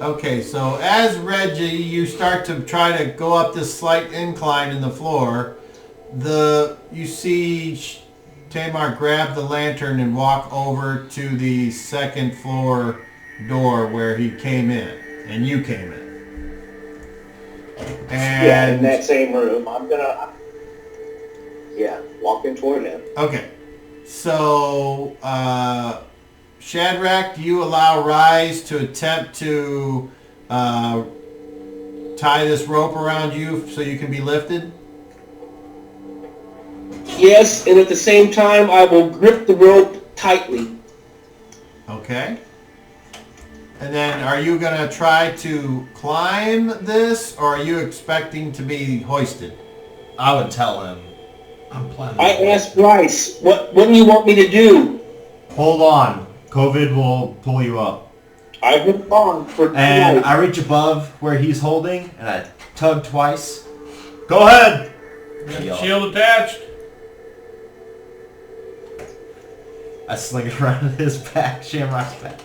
Speaker 2: Okay, so as Reggie, you start to try to go up this slight incline in the floor. You see Tamar grab the lantern and walk over to the second floor door where he came in, and you came in.
Speaker 8: Yeah, in
Speaker 2: And
Speaker 8: that same room. I'm gonna, walking toward him.
Speaker 2: okay, so Shadrach, do you allow Rise to attempt to tie this rope around you so you can be lifted?
Speaker 4: Yes, and at the same time, I will grip the rope tightly.
Speaker 2: Okay. And then are you going to try to climb this, or are you expecting to be hoisted?
Speaker 7: I would tell him,
Speaker 1: I'm planning.
Speaker 4: I asked Bryce, what do you want me to do?
Speaker 7: hold on. COVID will pull you up.
Speaker 4: I've been on for
Speaker 7: And
Speaker 4: tonight.
Speaker 7: I reach above where he's holding, and I tug twice. Go ahead! Yell.
Speaker 1: Shield attached.
Speaker 7: I sling it around his back, Shamrock's back.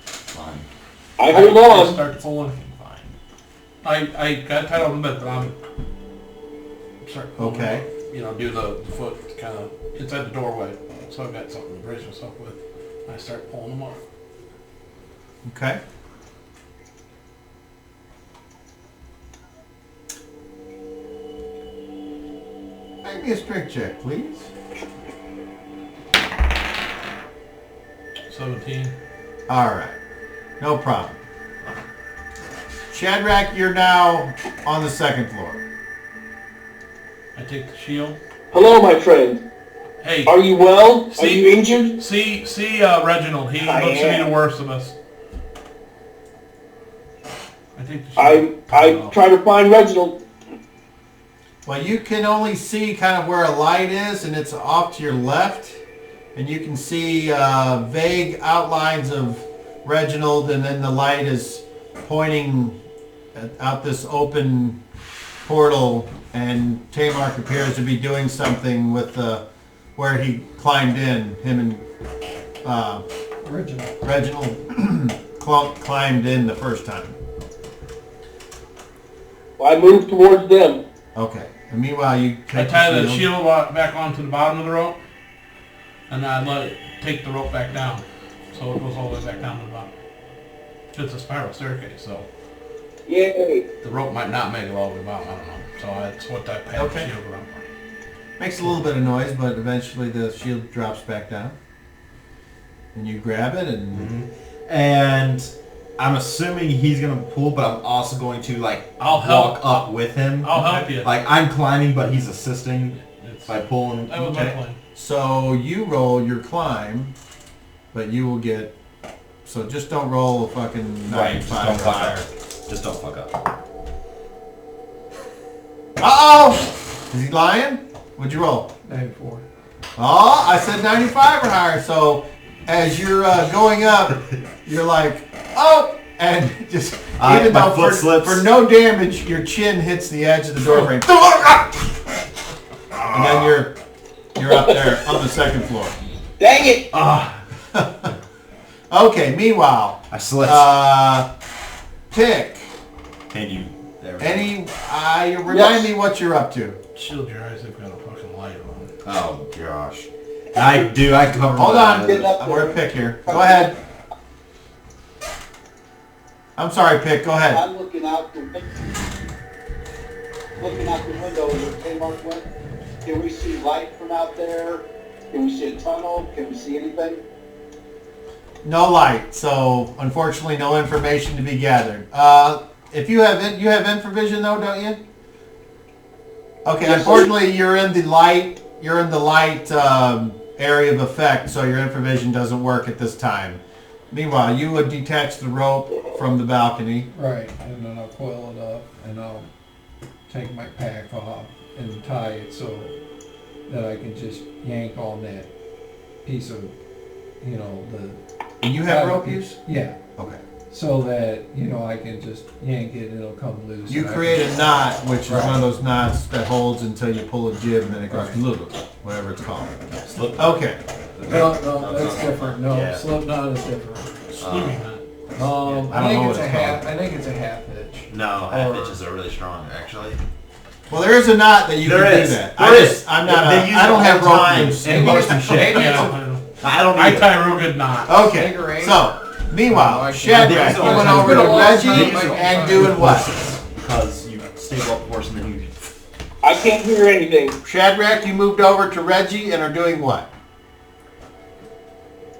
Speaker 7: Fine.
Speaker 4: I hold
Speaker 1: I
Speaker 4: on.
Speaker 1: start pulling. Fine. I got tied on the bed, but I'm start pulling.
Speaker 2: Okay.
Speaker 1: You know, do the foot kind of inside the doorway, so I've got something to brace myself with. I start pulling them off.
Speaker 2: Okay. Make me a strength check, please.
Speaker 1: 17.
Speaker 2: All right. No problem. Shadrach, you're now on the second floor.
Speaker 1: I take the shield.
Speaker 4: Hello, my friend.
Speaker 1: Hey,
Speaker 4: Are you well? Are
Speaker 1: See-
Speaker 4: you injured?
Speaker 1: see, Reginald. He
Speaker 8: I
Speaker 1: looks to be
Speaker 8: am.
Speaker 1: the worst of us. I take the shield.
Speaker 4: I try to find Reginald.
Speaker 2: Well, you can only see kind of where a light is, and it's off to your left. and you can see vague outlines of Reginald, and then the light is pointing out this open portal, and Tamark appears to be doing something with where he climbed in. Him and Reginald climbed in the first time.
Speaker 4: Well, I moved towards them.
Speaker 2: Okay. And meanwhile, you
Speaker 1: I
Speaker 2: take
Speaker 1: tie
Speaker 2: the
Speaker 1: the
Speaker 2: shield.
Speaker 1: shield back onto the bottom of the rope, and I let it take the rope back down, so it goes all the way back down to the bottom. It's a spiral staircase, so
Speaker 4: Yay.
Speaker 1: the rope might not make it all the way down. I don't know. So that's what I padded
Speaker 2: Okay.
Speaker 1: the shield around for.
Speaker 2: Makes a little bit of noise, but eventually the shield drops back down. And you grab it and...
Speaker 7: And I'm assuming he's gonna pull, but I'm also going to
Speaker 1: I'll
Speaker 7: walk
Speaker 1: help.
Speaker 7: up with him.
Speaker 1: I'll help you.
Speaker 7: Like I'm climbing, but he's assisting by pulling.
Speaker 1: That was my plan.
Speaker 2: So you roll your climb, but you will get... So just don't roll a fucking 95
Speaker 7: don't
Speaker 2: or
Speaker 7: fuck
Speaker 2: higher.
Speaker 7: up. Just don't fuck up.
Speaker 2: Uh-oh! Is he lying? What'd you roll?
Speaker 6: 94.
Speaker 2: Oh, I said 95 or higher. So as you're going up, you're like, oh! And just, even
Speaker 7: my
Speaker 2: though
Speaker 7: foot slips.
Speaker 2: for no damage, your chin hits the edge of the doorframe. And then you're up there on the second floor.
Speaker 4: Dang it!
Speaker 2: Okay, meanwhile,
Speaker 7: I slipped.
Speaker 2: pick
Speaker 7: And you. There we go.
Speaker 2: any, remind me what you're up to.
Speaker 1: Shield your eyes, they've got a fucking light on.
Speaker 7: Oh gosh. I do. I cover.
Speaker 2: Hold
Speaker 7: my
Speaker 2: on,
Speaker 7: eyes.
Speaker 2: we're at Pick here. Go ahead. I'm sorry, Pick, go ahead.
Speaker 5: I'm looking out the window where Kmart went. Can we see light from out there? Can we see a tunnel? Can we see anything?
Speaker 2: No light, so unfortunately no information to be gathered. If you have infravision though, don't you? Okay,
Speaker 5: Yes,
Speaker 2: unfortunately you're in the light area of effect, so your infravision doesn't work at this time. Meanwhile, you would detach the rope from the balcony.
Speaker 6: Right, and then I'll coil it up, and I'll take my pack off and tie it so that I can just yank on that piece of, the...
Speaker 2: And you have rope use?
Speaker 6: Yeah,
Speaker 2: Okay.
Speaker 6: so that, I can just yank it and it'll come loose.
Speaker 2: You
Speaker 6: and I
Speaker 2: create
Speaker 6: can-
Speaker 2: a knot, which is
Speaker 6: Right.
Speaker 2: one of those knots that holds until you pull a jib and then it goes
Speaker 6: Right.
Speaker 2: whatever it's called.
Speaker 7: Slip.
Speaker 2: Okay.
Speaker 6: No, that's different. No,
Speaker 7: Yeah.
Speaker 6: slip knot is different.
Speaker 1: Sleeping nut.
Speaker 2: I don't
Speaker 6: I
Speaker 2: know
Speaker 6: think
Speaker 2: what
Speaker 6: it's a
Speaker 2: it's
Speaker 6: half.
Speaker 2: called.
Speaker 6: I think it's a half hitch.
Speaker 7: No, half
Speaker 6: Or-
Speaker 7: inches are really strong, actually.
Speaker 2: Well, there is a knot that you
Speaker 7: There
Speaker 2: can
Speaker 7: is.
Speaker 2: do that.
Speaker 7: There is.
Speaker 2: I'm not.
Speaker 7: They use
Speaker 2: I don't
Speaker 7: it
Speaker 2: have
Speaker 7: all the
Speaker 2: rope
Speaker 7: time
Speaker 2: use.
Speaker 7: in most of shit.
Speaker 6: Maybe it's
Speaker 1: Yeah,
Speaker 7: I don't
Speaker 1: I
Speaker 7: need it.
Speaker 1: tie a real good knot.
Speaker 2: Okay.
Speaker 6: Figure eight.
Speaker 2: So, meanwhile,
Speaker 6: I
Speaker 2: Shadrach,
Speaker 7: can-
Speaker 2: you went
Speaker 7: I've
Speaker 2: over
Speaker 6: been
Speaker 2: to
Speaker 6: a long
Speaker 2: Reggie
Speaker 6: time,
Speaker 2: and doing what?
Speaker 7: Because you stable up worse than you.
Speaker 4: I can't hear anything.
Speaker 2: Shadrach, you moved over to Reggie and are doing what?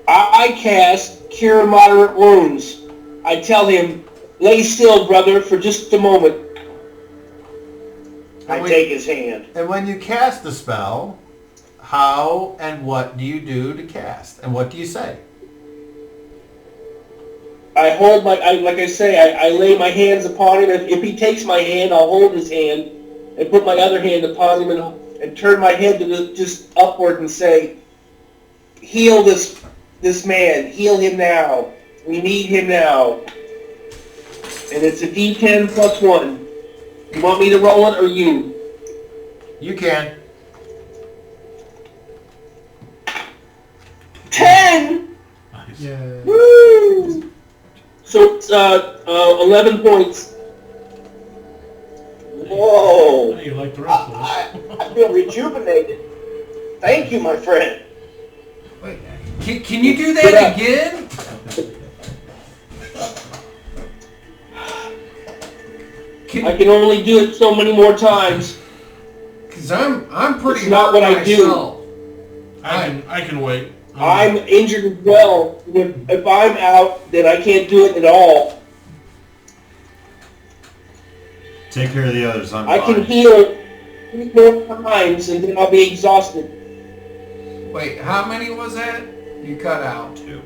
Speaker 4: I cast Cure Moderate Wounds. I tell him, lay still, brother, for just a moment. I take his hand.
Speaker 2: And when you cast the spell, how and what do you do to cast? And what do you say?
Speaker 4: I hold like I say, I lay my hands upon him. If he takes my hand, I'll hold his hand and put my other hand upon him and turn my head to just upward and say, heal this man. Heal him now. We need him now. And it's a D10 plus 1. You want me to roll it or you?
Speaker 2: You can.
Speaker 4: 10!
Speaker 1: Nice.
Speaker 6: Yeah.
Speaker 4: Woo! So it's 11 points. Whoa!
Speaker 1: You like the rest of us.
Speaker 8: I feel rejuvenated. Thank you, my friend.
Speaker 6: Wait, can you do that again?
Speaker 4: I can only do it so many more times.
Speaker 6: Cause I'm pretty
Speaker 4: It's not
Speaker 6: hurt
Speaker 4: what I do.
Speaker 6: myself.
Speaker 1: I can wait.
Speaker 4: I'm injured as well. If I'm out, then I can't do it at all.
Speaker 7: Take care of the others. I'm
Speaker 4: I
Speaker 7: fine.
Speaker 4: can heal 3 more times and then I'll be exhausted.
Speaker 6: Wait, how many was that? You cut out.
Speaker 7: 2.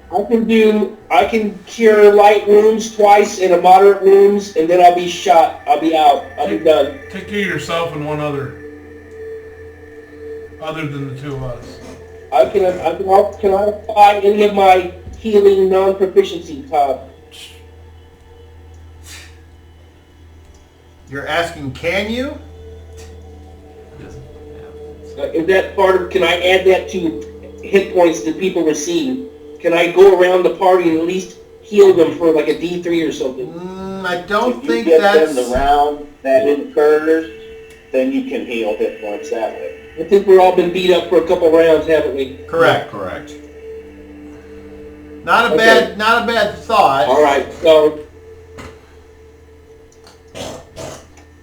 Speaker 4: I can cure light wounds twice and a moderate wounds, and then I'll be shot. I'll be out. I'll be done.
Speaker 1: Take care of yourself and one other. Other than the two of us.
Speaker 4: Can I apply any of my healing non-proficiency, Todd?
Speaker 2: You're asking, can you?
Speaker 4: Is that part of? Can I add that to hit points that people receive? Can I go around the party and at least heal them for like a D3 or something?
Speaker 2: I don't
Speaker 8: If
Speaker 2: think
Speaker 8: you get
Speaker 2: that's...
Speaker 8: them the round that occurs, then you can heal hit points that way.
Speaker 4: I think we've all been beat up for a couple rounds, haven't we?
Speaker 2: Correct.
Speaker 7: Correct.
Speaker 2: Not a
Speaker 4: Okay.
Speaker 2: bad thought.
Speaker 4: All right. So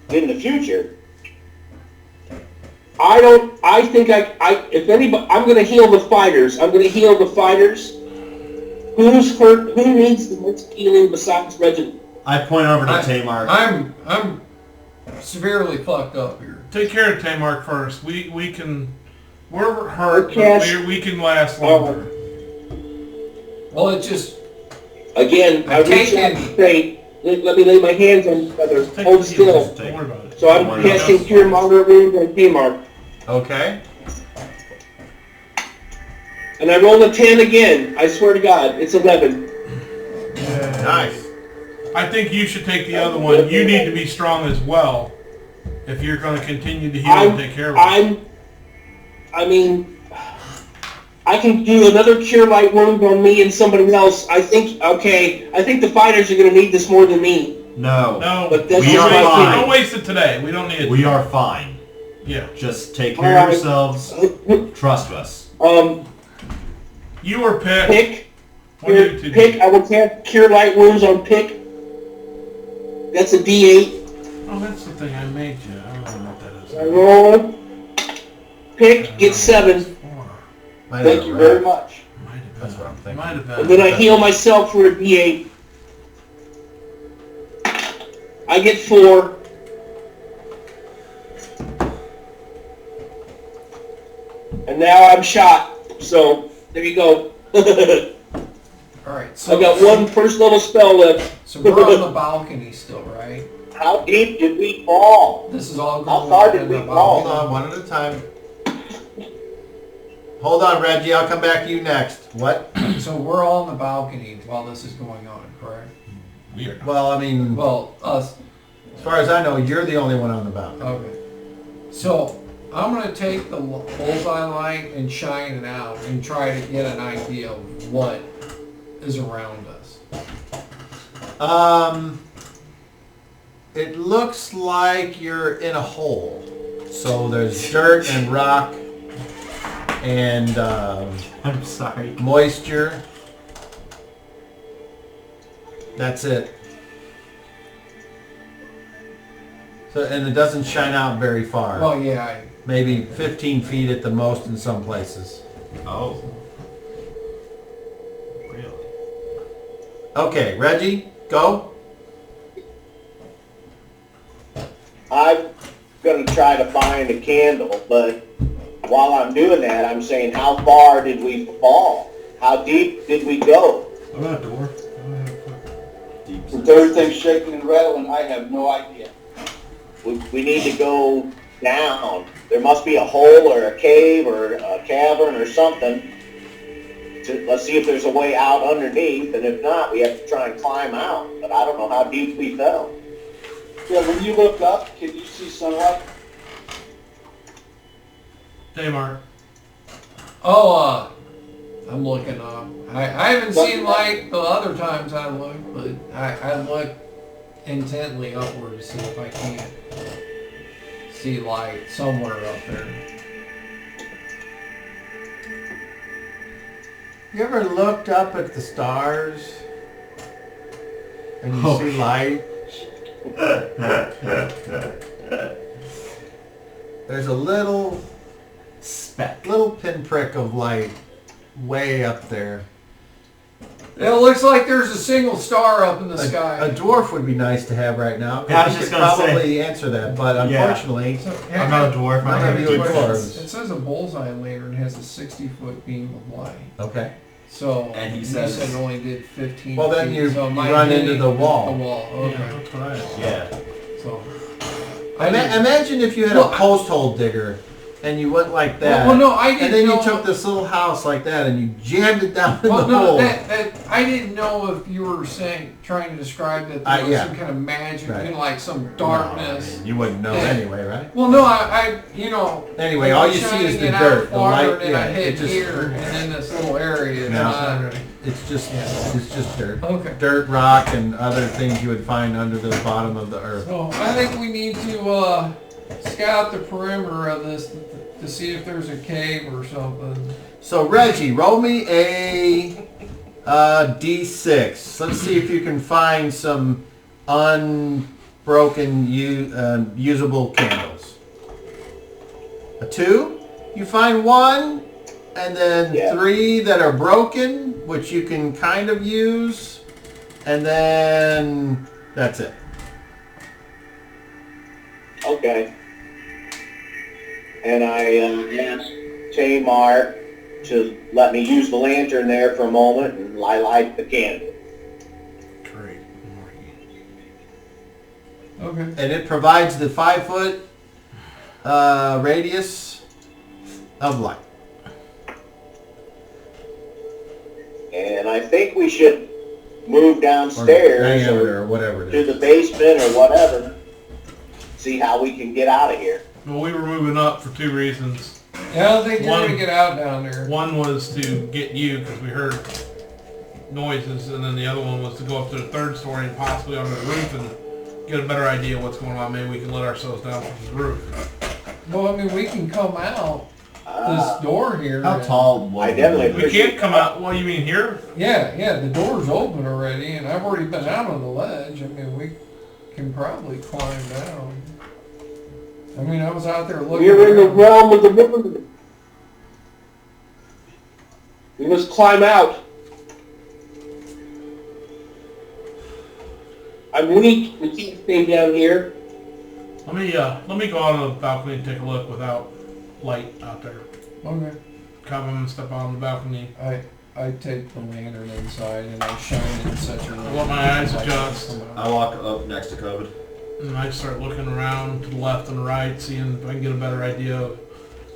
Speaker 8: In the future,
Speaker 4: I think if anybody, I'm going to heal the fighters. Who's hurt? Who needs the most healing besides Reginald?
Speaker 7: I point over to Tamar.
Speaker 6: I'm severely fucked up here.
Speaker 1: Take care of Tamar first. We're hurt,
Speaker 4: Okay.
Speaker 1: but we can last longer.
Speaker 6: Well, it just
Speaker 4: Again, I
Speaker 6: I'm
Speaker 4: reach out
Speaker 6: taking-
Speaker 4: and say, let me lay my hands on each other.
Speaker 1: Take
Speaker 4: Hold
Speaker 1: the
Speaker 4: still.
Speaker 1: heals. Don't worry about it.
Speaker 4: So I'm
Speaker 7: Don't worry about
Speaker 4: casting
Speaker 1: it.
Speaker 4: Cure Moderate Wounds on Tamar.
Speaker 2: Okay.
Speaker 4: And I roll a 10 again. I swear to God, it's 11.
Speaker 2: Nice.
Speaker 1: I think you should take the other one. You need to be strong as well if you're going to continue to heal and take care of it.
Speaker 4: I can do another Cure Light Wound on me and somebody else. I think the fighters are going to need this more than me.
Speaker 7: No.
Speaker 1: No,
Speaker 4: But that's
Speaker 7: We
Speaker 4: just
Speaker 7: are
Speaker 4: my
Speaker 7: fine.
Speaker 1: don't waste it today. We don't need it.
Speaker 7: We are fine.
Speaker 1: Yeah.
Speaker 7: Just take care of
Speaker 4: Alright.
Speaker 7: yourselves. Trust us.
Speaker 1: You or Pick.
Speaker 4: Pick.
Speaker 1: One of you two.
Speaker 4: Pick. I will cast Cure Light Wounds on Pick. That's a D8.
Speaker 1: Oh, that's the thing I made you. I don't know what that is.
Speaker 4: I roll. Pick gets 7.
Speaker 2: Might
Speaker 5: Thank
Speaker 2: have
Speaker 5: you
Speaker 2: a
Speaker 5: very
Speaker 2: rat.
Speaker 5: much.
Speaker 1: Might have been.
Speaker 2: That's what I'm thinking.
Speaker 1: Might have been.
Speaker 4: And then I heal myself for a D8. I get 4. And now I'm shot. So, there you go.
Speaker 6: all right. So
Speaker 4: I've got one first level spell left.
Speaker 6: So we're on the balcony still, right?
Speaker 8: how deep did we fall?
Speaker 6: This is all
Speaker 8: How
Speaker 6: going
Speaker 8: far
Speaker 6: on
Speaker 8: did
Speaker 6: in
Speaker 8: we
Speaker 6: the
Speaker 8: fall?
Speaker 2: Hold on, one at a time. Hold on, Reggie. I'll come back to you next. What?
Speaker 6: So we're all on the balcony while this is going on, correct?
Speaker 1: Weird.
Speaker 2: Well, I mean,
Speaker 6: Well, us.
Speaker 2: as far as I know, you're the only one on the balcony.
Speaker 6: Okay. So I'm going to take the bullseye light and shine it out and try to get an idea of what is around us.
Speaker 2: It looks like you're in a hole. So there's dirt and rock and
Speaker 7: I'm sorry.
Speaker 2: moisture. That's it. So, and it doesn't shine out very far.
Speaker 6: Well, yeah.
Speaker 2: Maybe 15 feet at the most in some places.
Speaker 7: Oh. Really?
Speaker 2: Okay, Reggie, go.
Speaker 8: I'm going to try to find a candle, but while I'm doing that, I'm saying, how far did we fall? How deep did we go?
Speaker 1: What about a door?
Speaker 7: Deep.
Speaker 5: With everything shaking and rattling, I have no idea.
Speaker 8: We need to go down. There must be a hole or a cave or a cavern or something. Let's see if there's a way out underneath, and if not, we have to try and climb out. But I don't know how deep we fell.
Speaker 5: Yeah, when you look up, can you see sunlight?
Speaker 1: Tamar.
Speaker 6: Oh, I'm looking up. I haven't seen light the other times I looked, but I look intently upward to see if I can't see light somewhere up there.
Speaker 2: You ever looked up at the stars and you see light? There's a little
Speaker 7: Speck.
Speaker 2: pinprick of light way up there.
Speaker 6: It looks like there's a single star up in the sky.
Speaker 2: A dwarf would be nice to have right now. 'Cause
Speaker 7: Yeah, I was
Speaker 2: he
Speaker 7: just
Speaker 2: could
Speaker 7: gonna say.
Speaker 2: probably answer that, but
Speaker 7: Yeah.
Speaker 2: unfortunately,
Speaker 7: I'm not a dwarf.
Speaker 2: None
Speaker 7: I'm
Speaker 2: of you are
Speaker 7: a
Speaker 2: dwarves.
Speaker 6: It says a bullseye lantern has a 60-foot beam of light.
Speaker 2: okay.
Speaker 6: So
Speaker 7: And he
Speaker 6: you
Speaker 7: says-
Speaker 6: said it only did 15
Speaker 2: Well, then
Speaker 6: feet,
Speaker 2: you
Speaker 6: so it might
Speaker 2: run
Speaker 6: be
Speaker 2: into the wall.
Speaker 6: The wall, okay.
Speaker 1: Yeah, that's what I had.
Speaker 7: Yeah.
Speaker 6: So,
Speaker 2: Imagine if you had
Speaker 6: Well,
Speaker 2: a post hole digger and you went like that.
Speaker 6: Well, no, I didn't
Speaker 2: And then
Speaker 6: know.
Speaker 2: you took this little house like that and you jammed it down in
Speaker 6: Well,
Speaker 2: the
Speaker 6: no,
Speaker 2: hole.
Speaker 6: that I didn't know if you were trying to describe that there was
Speaker 2: Yeah.
Speaker 6: some kind of magic,
Speaker 2: Right.
Speaker 6: you know, like some
Speaker 2: No,
Speaker 6: darkness.
Speaker 2: I mean, you wouldn't know
Speaker 6: Yeah.
Speaker 2: anyway, right?
Speaker 6: Well, no, I you know.
Speaker 2: Anyway,
Speaker 6: I
Speaker 2: all
Speaker 6: was
Speaker 2: you see
Speaker 6: shining
Speaker 2: is the
Speaker 6: it out
Speaker 2: dirt, the
Speaker 6: farther,
Speaker 2: light.
Speaker 6: and
Speaker 2: Yeah,
Speaker 6: I hit
Speaker 2: it just
Speaker 6: here, and then this little area. It's
Speaker 2: No.
Speaker 6: not-
Speaker 2: it's just dirt.
Speaker 6: Okay.
Speaker 2: Dirt, rock, and other things you would find under the bottom of the earth.
Speaker 6: So I think we need to scout the perimeter of this to see if there's a cave or something.
Speaker 2: So Reggie, roll me a D6. Let's see if you can find some unbroken, usable candles. A 2, you find 1, and then
Speaker 8: Yeah.
Speaker 2: 3 that are broken, which you can kind of use, and then that's it.
Speaker 8: Okay. And I asked Tamar to let me use the lantern there for a moment and light the candle.
Speaker 1: Great.
Speaker 6: Okay.
Speaker 2: And it provides the 5-foot radius of light.
Speaker 8: And I think we should move
Speaker 2: Or
Speaker 8: downstairs
Speaker 2: diameter, or whatever it
Speaker 8: to
Speaker 2: is.
Speaker 8: the basement or whatever. See how we can get out of here.
Speaker 1: Well, we were moving up for 2 reasons.
Speaker 6: Yeah, I don't think you're
Speaker 1: One-
Speaker 6: gonna get out down there.
Speaker 1: One was to get you because we heard noises, and then the other one was to go up to the 3rd story and possibly onto the roof and get a better idea of what's going on. Maybe we can let ourselves down from the roof.
Speaker 6: Well, I mean, we can come out this door here.
Speaker 7: How
Speaker 6: and-
Speaker 7: tall was
Speaker 8: I
Speaker 7: the
Speaker 8: definitely
Speaker 7: building?
Speaker 1: We can't come out. What, you mean here?
Speaker 6: Yeah, the door's open already, and I've already been out on the ledge. I mean, we can probably climb down. I mean, I was out there looking.
Speaker 4: We're in the
Speaker 6: around.
Speaker 4: realm of the wilderness. We must climb out. I'm weak. We can't stay down here.
Speaker 1: Let me go out on the balcony and take a look without light out there.
Speaker 6: Okay.
Speaker 1: Come and step out on the balcony.
Speaker 6: I take the lantern inside and I shine it in such a way.
Speaker 1: Let my eyes
Speaker 6: that
Speaker 1: adjust.
Speaker 6: light can come
Speaker 7: I
Speaker 6: out.
Speaker 7: walk up next to COVID.
Speaker 1: And I start looking around to the left and the right, seeing if I can get a better idea of,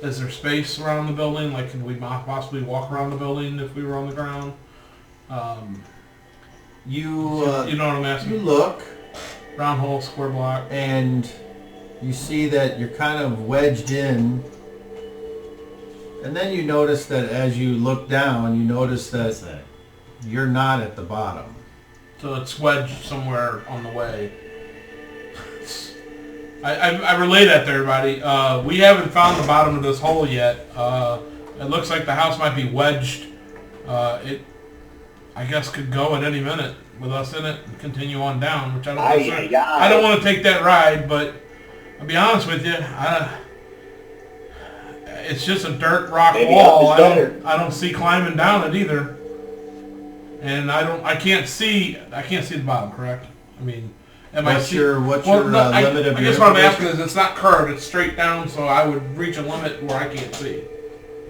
Speaker 1: is there space around the building? Like, can we possibly walk around the building if we were on the ground?
Speaker 2: You
Speaker 1: You know what I'm
Speaker 2: you
Speaker 1: asking?
Speaker 2: look,
Speaker 1: Round hole, square block.
Speaker 2: and you see that you're kind of wedged in. And then you notice that as you look down, you notice that you're not at the bottom.
Speaker 1: So it's wedged somewhere on the way. I relay that to everybody. We haven't found the bottom of this hole yet. It looks like the house might be wedged. It, I guess, could go at any minute with us in it and continue on down, which I don't necessarily- I don't want to take that ride, but I'll be honest with you, it's just a dirt rock
Speaker 8: Maybe
Speaker 1: wall.
Speaker 8: up is better.
Speaker 1: I don't see climbing down it either. And I can't see the bottom, correct? I mean,
Speaker 2: What's your limit
Speaker 1: I
Speaker 2: of
Speaker 1: guess
Speaker 2: your
Speaker 1: what I'm
Speaker 2: information?
Speaker 1: asking is it's not curved, it's straight down, so I would reach a limit where I can't see.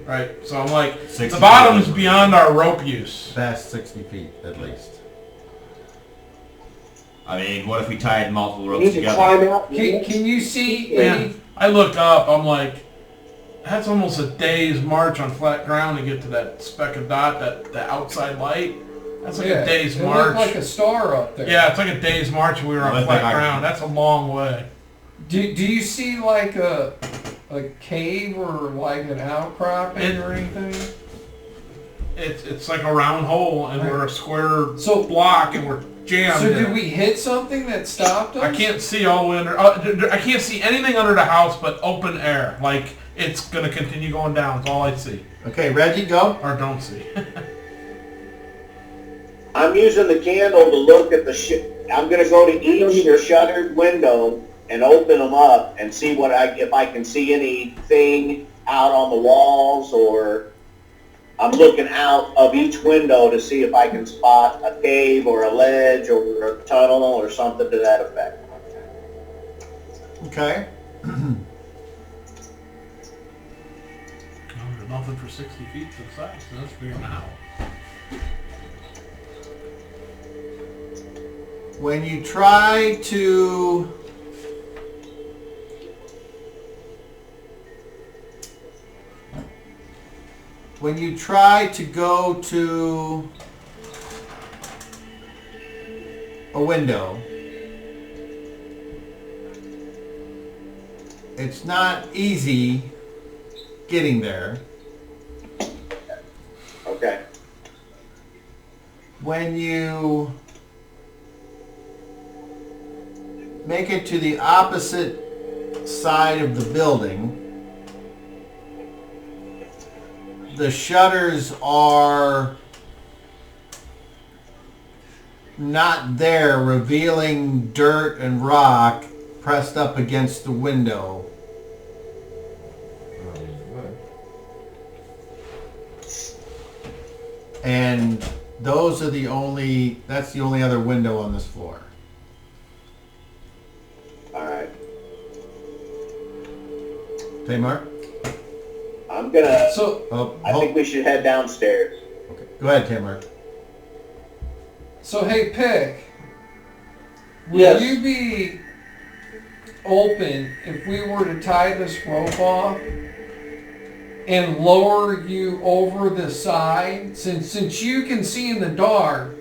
Speaker 1: Right? So I'm like,
Speaker 7: 60
Speaker 1: the bottom's
Speaker 7: feet.
Speaker 1: beyond our rope use.
Speaker 2: Past 60 feet, at least.
Speaker 7: I mean, what if we tied multiple
Speaker 4: We
Speaker 7: ropes
Speaker 4: need to
Speaker 7: together?
Speaker 4: climb out.
Speaker 6: Can you see
Speaker 1: Man, I look up, I'm like, that's almost a day's march on flat ground to get to that speck of dot, that outside light. That's like a day's
Speaker 6: it
Speaker 1: march.
Speaker 6: looked like a star up there.
Speaker 1: Yeah, it's like a day's march and we were on
Speaker 7: I
Speaker 1: flat
Speaker 7: think I-
Speaker 1: ground. That's a long way.
Speaker 6: Do you see like a cave or like an outcropping or anything?
Speaker 1: It's like a round hole and we're a square
Speaker 6: So-
Speaker 1: block and we're jammed
Speaker 6: So
Speaker 1: in
Speaker 6: did
Speaker 1: it.
Speaker 6: we hit something that stopped us?
Speaker 1: I can't see all the way under. I can't see anything under the house but open air. Like it's gonna continue going down. That's all I see
Speaker 2: Okay, Reggie, go.
Speaker 1: or don't see.
Speaker 8: I'm using the candle to look at I'm going to go to each shuttered window and open them up and see if I can see anything out on the walls, or I'm looking out of each window to see if I can spot a cave or a ledge or a tunnel or something to that effect.
Speaker 2: Okay.
Speaker 1: There's nothing for 60 feet to the side, so that's figuring out.
Speaker 2: When you try to when you try to go to a window, it's not easy getting there.
Speaker 8: Okay.
Speaker 2: When you make it to the opposite side of the building, the shutters are not there, revealing dirt and rock pressed up against the window. And those are that's the only other window on this floor.
Speaker 8: All right.
Speaker 2: Tamar?
Speaker 8: I'm gonna.
Speaker 6: So,
Speaker 8: I think we should head downstairs.
Speaker 2: Okay. Go ahead, Tamar.
Speaker 6: so hey, Pick. Would
Speaker 5: Yes.
Speaker 6: you be open if we were to tie this rope off and lower you over the side? Since you can see in the dark,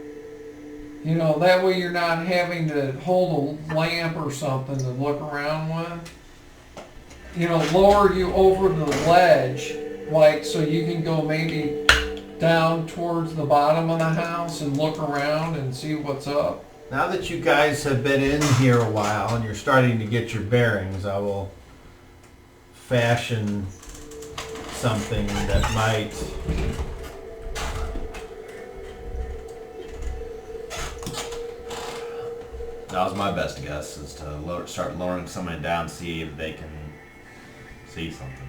Speaker 6: you know, that way you're not having to hold a lamp or something to look around with. You know, lower you over the ledge, like, so you can go maybe down towards the bottom of the house and look around and see what's up.
Speaker 2: Now that you guys have been in here a while and you're starting to get your bearings, I will fashion something that might
Speaker 7: That was my best guess, is to start lowering somebody down, see if they can see something.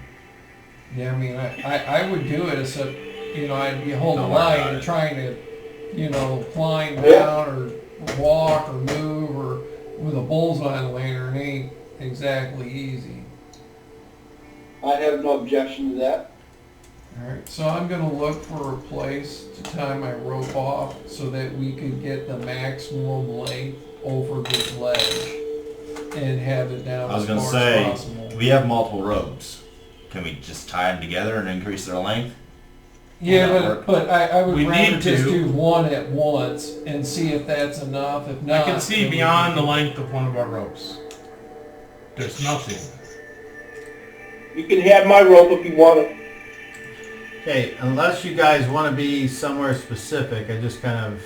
Speaker 6: Yeah, I mean, I would do it, except, you know, I'd be holding
Speaker 7: Don't
Speaker 6: the
Speaker 7: worry
Speaker 6: line
Speaker 7: about
Speaker 6: and
Speaker 7: it.
Speaker 6: trying to, you know, climb down or walk or move or with a bullseye lantern ain't exactly easy.
Speaker 5: I have no objection to that.
Speaker 6: Alright, so I'm gonna look for a place to tie my rope off so that we could get the maximum length over this ledge and have it down
Speaker 7: I was
Speaker 6: as
Speaker 7: gonna
Speaker 6: far
Speaker 7: say,
Speaker 6: as possible.
Speaker 7: we have multiple ropes. Can we just tie them together and increase their length?
Speaker 6: Yeah,
Speaker 7: Will that
Speaker 6: but I would
Speaker 1: We
Speaker 6: rather
Speaker 1: need
Speaker 6: just
Speaker 1: to.
Speaker 6: do one at once and see if that's enough. If
Speaker 1: I
Speaker 6: not,
Speaker 1: can see
Speaker 6: then we
Speaker 1: beyond the
Speaker 6: can-
Speaker 1: length of one of our ropes. There's nothing.
Speaker 8: You can have my rope if you want it.
Speaker 2: Okay, unless you guys want to be somewhere specific, I just kind of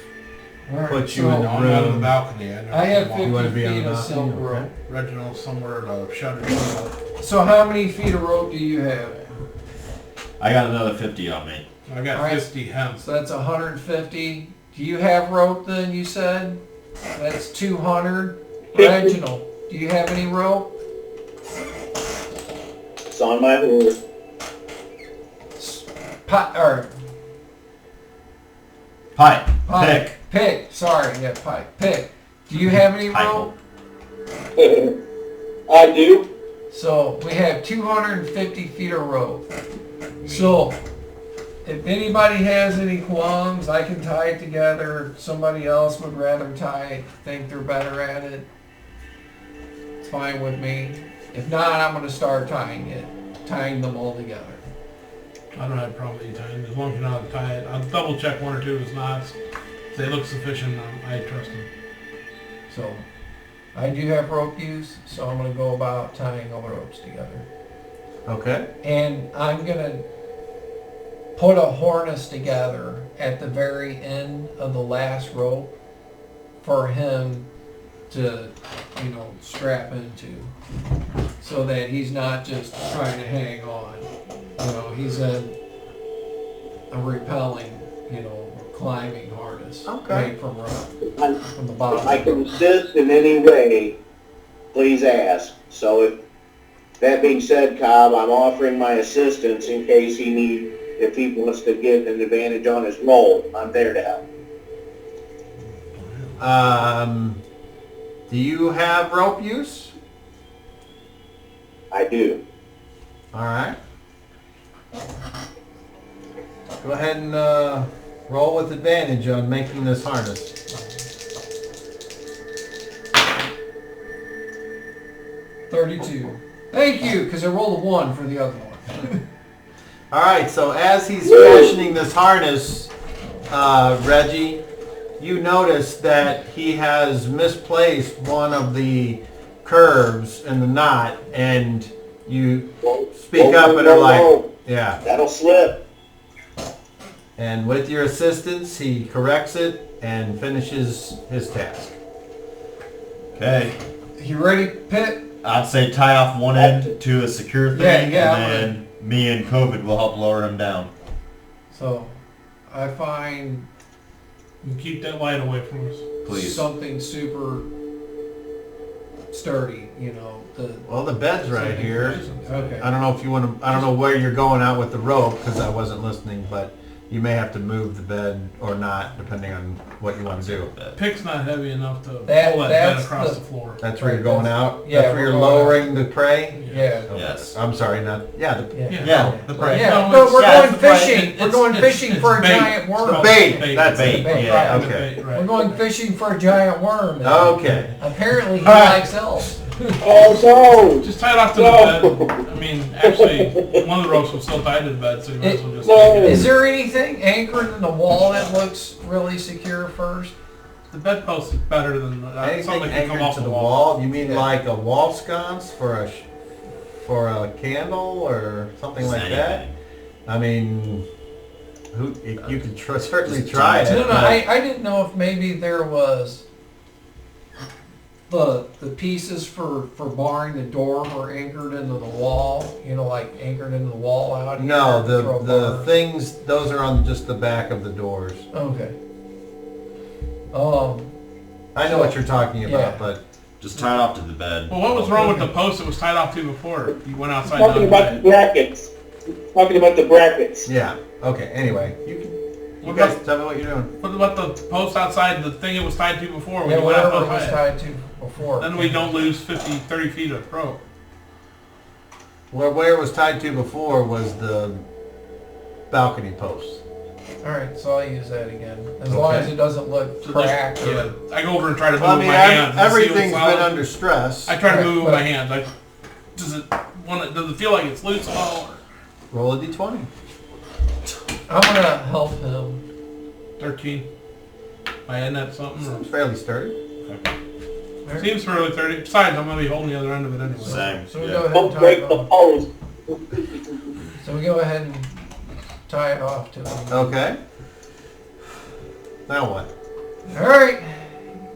Speaker 6: Alright,
Speaker 2: put you
Speaker 6: so
Speaker 2: in the
Speaker 1: I'm on the
Speaker 2: room.
Speaker 1: balcony.
Speaker 6: I have
Speaker 1: know.
Speaker 6: 50
Speaker 2: You wanna be on
Speaker 6: feet
Speaker 2: the
Speaker 6: of
Speaker 2: balcony?
Speaker 6: silk rope.
Speaker 2: Okay.
Speaker 1: Reginald somewhere to shut it up.
Speaker 6: So how many feet of rope do you have?
Speaker 7: I got another 50 on me.
Speaker 1: I got
Speaker 6: Alright.
Speaker 1: 50 hemp.
Speaker 6: So that's 150. Do you have rope then, you said? That's 200. Reginald, do you have any rope?
Speaker 8: It's on my horse.
Speaker 6: Or
Speaker 7: Pipe.
Speaker 6: pipe. Pick. Sorry, yeah, pipe. Pick. Do you have any
Speaker 7: Pipe.
Speaker 6: rope?
Speaker 8: I do.
Speaker 6: So we have 250 feet of rope. So if anybody has any qualms, I can tie it together. If somebody else would rather tie it, think they're better at it, it's fine with me. If not, I'm going to start tying them all together.
Speaker 1: I don't have a problem with you tying it, as long as you know how to tie it. I'll double check one or two of his knots. If they look sufficient, I trust them.
Speaker 6: So I do have rope use, so I'm going to go about tying all the ropes together.
Speaker 2: Okay.
Speaker 6: And I'm going to put a harness together at the very end of the last rope for him to, you know, strap into, so that he's not just trying to hang on. You know, he's in a repelling, you know, climbing harness
Speaker 2: Okay.
Speaker 6: made from rope,
Speaker 8: I-
Speaker 6: from the bottom.
Speaker 8: If I can assist in any way, please ask. So that being said, Cobb, I'm offering my assistance in case if he wants to get an advantage on his roll. I'm there to help.
Speaker 2: Do you have rope use?
Speaker 8: I do.
Speaker 2: All right. Go ahead and roll with advantage on making this harness.
Speaker 6: 32. Thank you, because I rolled a 1 for the other one.
Speaker 2: All right, so as he's fashioning this harness, Reggie, you notice that he has misplaced one of the curves in the knot, and you speak up and are like, yeah.
Speaker 8: That'll slip.
Speaker 2: And with your assistance, he corrects it and finishes his task.
Speaker 7: Okay.
Speaker 6: You ready, Pitt?
Speaker 7: I'd say tie off one end to a secure thing,
Speaker 6: Yeah,
Speaker 7: and then me and COVID will help lower him down.
Speaker 6: So, I find
Speaker 1: You keep that light away from us.
Speaker 7: Please.
Speaker 6: something super sturdy,
Speaker 2: Well, the bed's right here.
Speaker 6: Okay.
Speaker 2: I don't know if you want to, I don't know where you're going out with the rope because I wasn't listening, but you may have to move the bed or not depending on what you want to do.
Speaker 1: Pick's not heavy enough to
Speaker 6: That-
Speaker 1: pull that bed
Speaker 6: that's
Speaker 1: across
Speaker 6: the-
Speaker 1: the floor.
Speaker 2: That's where you're going out?
Speaker 6: Yeah,
Speaker 2: That's where
Speaker 6: we're
Speaker 2: you're
Speaker 6: going out.
Speaker 2: lowering the prey?
Speaker 6: Yeah.
Speaker 2: Okay.
Speaker 7: Yes.
Speaker 2: I'm sorry, not, yeah, the,
Speaker 7: Yeah, the prey.
Speaker 6: Yeah,
Speaker 1: No,
Speaker 6: no,
Speaker 1: it's-
Speaker 6: we're
Speaker 1: yeah,
Speaker 6: going
Speaker 1: it's the
Speaker 6: fishing.
Speaker 1: bait.
Speaker 6: We're
Speaker 1: It's-
Speaker 6: going
Speaker 1: it's-
Speaker 6: fishing
Speaker 1: it's
Speaker 6: for a
Speaker 1: bait.
Speaker 6: giant worm.
Speaker 1: It's
Speaker 2: bait.
Speaker 1: bait.
Speaker 2: That's
Speaker 7: Bait.
Speaker 2: it.
Speaker 6: Bait,
Speaker 7: Yeah.
Speaker 6: right.
Speaker 2: Okay.
Speaker 1: Right.
Speaker 6: We're going fishing for a giant worm. and
Speaker 2: Okay.
Speaker 6: Apparently he
Speaker 2: All right.
Speaker 6: likes elves.
Speaker 8: Oh, no.
Speaker 1: Just tie it off to the bed. I mean, actually, one of the ropes was still tied to the bed, so you might as well just
Speaker 8: No.
Speaker 1: take it.
Speaker 6: Is there anything anchored in the wall that looks really secure first?
Speaker 1: The bedpost is better than
Speaker 2: Anything
Speaker 1: something that can come
Speaker 2: anchored
Speaker 1: off
Speaker 2: to
Speaker 1: the
Speaker 2: the
Speaker 1: wall.
Speaker 2: wall? You mean
Speaker 6: Yeah.
Speaker 2: like a wall sconce for a candle or something like that? I mean, you could certainly try it.
Speaker 6: No,
Speaker 2: but-
Speaker 6: I didn't know if maybe there was the pieces for barring the door were anchored into the wall, like anchored into the wall out here.
Speaker 2: No,
Speaker 6: throw
Speaker 2: the
Speaker 6: bars.
Speaker 2: things, those are on just the back of the doors.
Speaker 6: Okay.
Speaker 2: I know what you're talking about,
Speaker 6: Yeah.
Speaker 2: but
Speaker 7: Just tie it off to the bed.
Speaker 1: Well, what was wrong with the post that was tied off to before? You went outside
Speaker 4: Talking
Speaker 1: the
Speaker 4: about
Speaker 1: other
Speaker 4: the
Speaker 1: day.
Speaker 4: brackets. Talking about the brackets.
Speaker 2: yeah. Okay, anyway, you
Speaker 1: What
Speaker 2: guys
Speaker 1: about,
Speaker 2: tell me what you're doing.
Speaker 1: what about the post outside, the thing it was tied to before? When
Speaker 6: Yeah,
Speaker 1: you went
Speaker 6: whatever it was
Speaker 1: outside?
Speaker 6: tied to before.
Speaker 1: Then we don't lose 50, 30 feet of rope.
Speaker 2: Where it was tied to before was the balcony post.
Speaker 6: All right, so I'll use that again, as long as it doesn't look
Speaker 1: So
Speaker 6: cracked.
Speaker 1: just, yeah, I go over and try to move
Speaker 2: Well, I mean,
Speaker 1: my hands. and see
Speaker 2: everything's
Speaker 1: what's
Speaker 2: been
Speaker 1: solid.
Speaker 2: under stress.
Speaker 1: I try to move with my
Speaker 6: Right.
Speaker 1: hands. Does it feel like it's loose at all?
Speaker 2: Roll a d20.
Speaker 6: I'm gonna help him.
Speaker 1: 13. Am I adding that to something?
Speaker 2: Seems fairly sturdy.
Speaker 1: Or? Seems fairly 30. Besides, I'm going to be holding the other end of it anyway.
Speaker 7: Same.
Speaker 6: So we
Speaker 7: Yeah.
Speaker 6: go ahead and
Speaker 4: Don't
Speaker 6: tie
Speaker 4: break
Speaker 6: it
Speaker 4: the
Speaker 6: off.
Speaker 4: post.
Speaker 6: So we go ahead and tie it off to him.
Speaker 2: Okay. Now what?
Speaker 6: All right.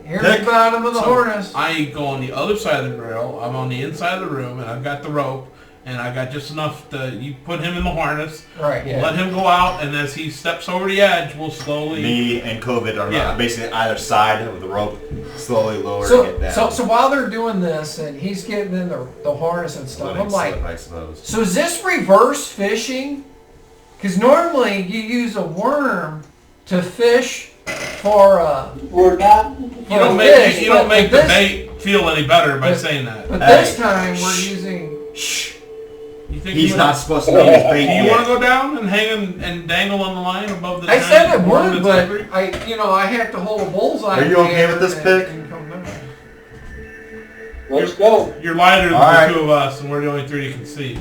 Speaker 6: Here's
Speaker 2: Pick.
Speaker 6: the bottom of the
Speaker 1: So,
Speaker 6: harness.
Speaker 1: I go on the other side of the rail. I'm on the inside of the room, and I've got the rope, and I got just enough to. You put him in the harness.
Speaker 6: Right.
Speaker 1: We'll
Speaker 6: Yeah.
Speaker 1: let him go out, and as he steps over the edge, we'll slowly.
Speaker 7: Me and COVID are
Speaker 1: Yeah.
Speaker 7: basically either side of the rope, slowly lowering
Speaker 6: So,
Speaker 7: it down.
Speaker 6: so while they're doing this and he's getting in the harness and stuff,
Speaker 7: Letting
Speaker 6: I'm like,
Speaker 7: slip, I suppose.
Speaker 6: so is this reverse fishing? Because normally you use a worm to fish for
Speaker 4: We're not.
Speaker 1: You don't make
Speaker 6: fish,
Speaker 1: you don't
Speaker 6: but
Speaker 1: make the
Speaker 6: this-
Speaker 1: bait feel any better by
Speaker 6: but-
Speaker 1: saying that.
Speaker 6: But
Speaker 7: Hey.
Speaker 6: this time we're using.
Speaker 7: Shh.
Speaker 1: You think
Speaker 7: He's
Speaker 1: you
Speaker 7: not supposed to use
Speaker 1: Do
Speaker 7: bait
Speaker 1: you want
Speaker 7: yet.
Speaker 1: to go down and hang and dangle on the line above the?
Speaker 6: I said I
Speaker 1: giant worm
Speaker 6: would,
Speaker 1: that's
Speaker 6: but
Speaker 1: hungry?
Speaker 6: I have to hold a bullseye.
Speaker 7: Are you okay
Speaker 6: there
Speaker 7: with this
Speaker 6: and-
Speaker 7: pick?
Speaker 6: and come down.
Speaker 4: Let's go.
Speaker 1: You're lighter than
Speaker 7: All
Speaker 1: the
Speaker 7: right.
Speaker 1: two of us, and we're the only three you can see.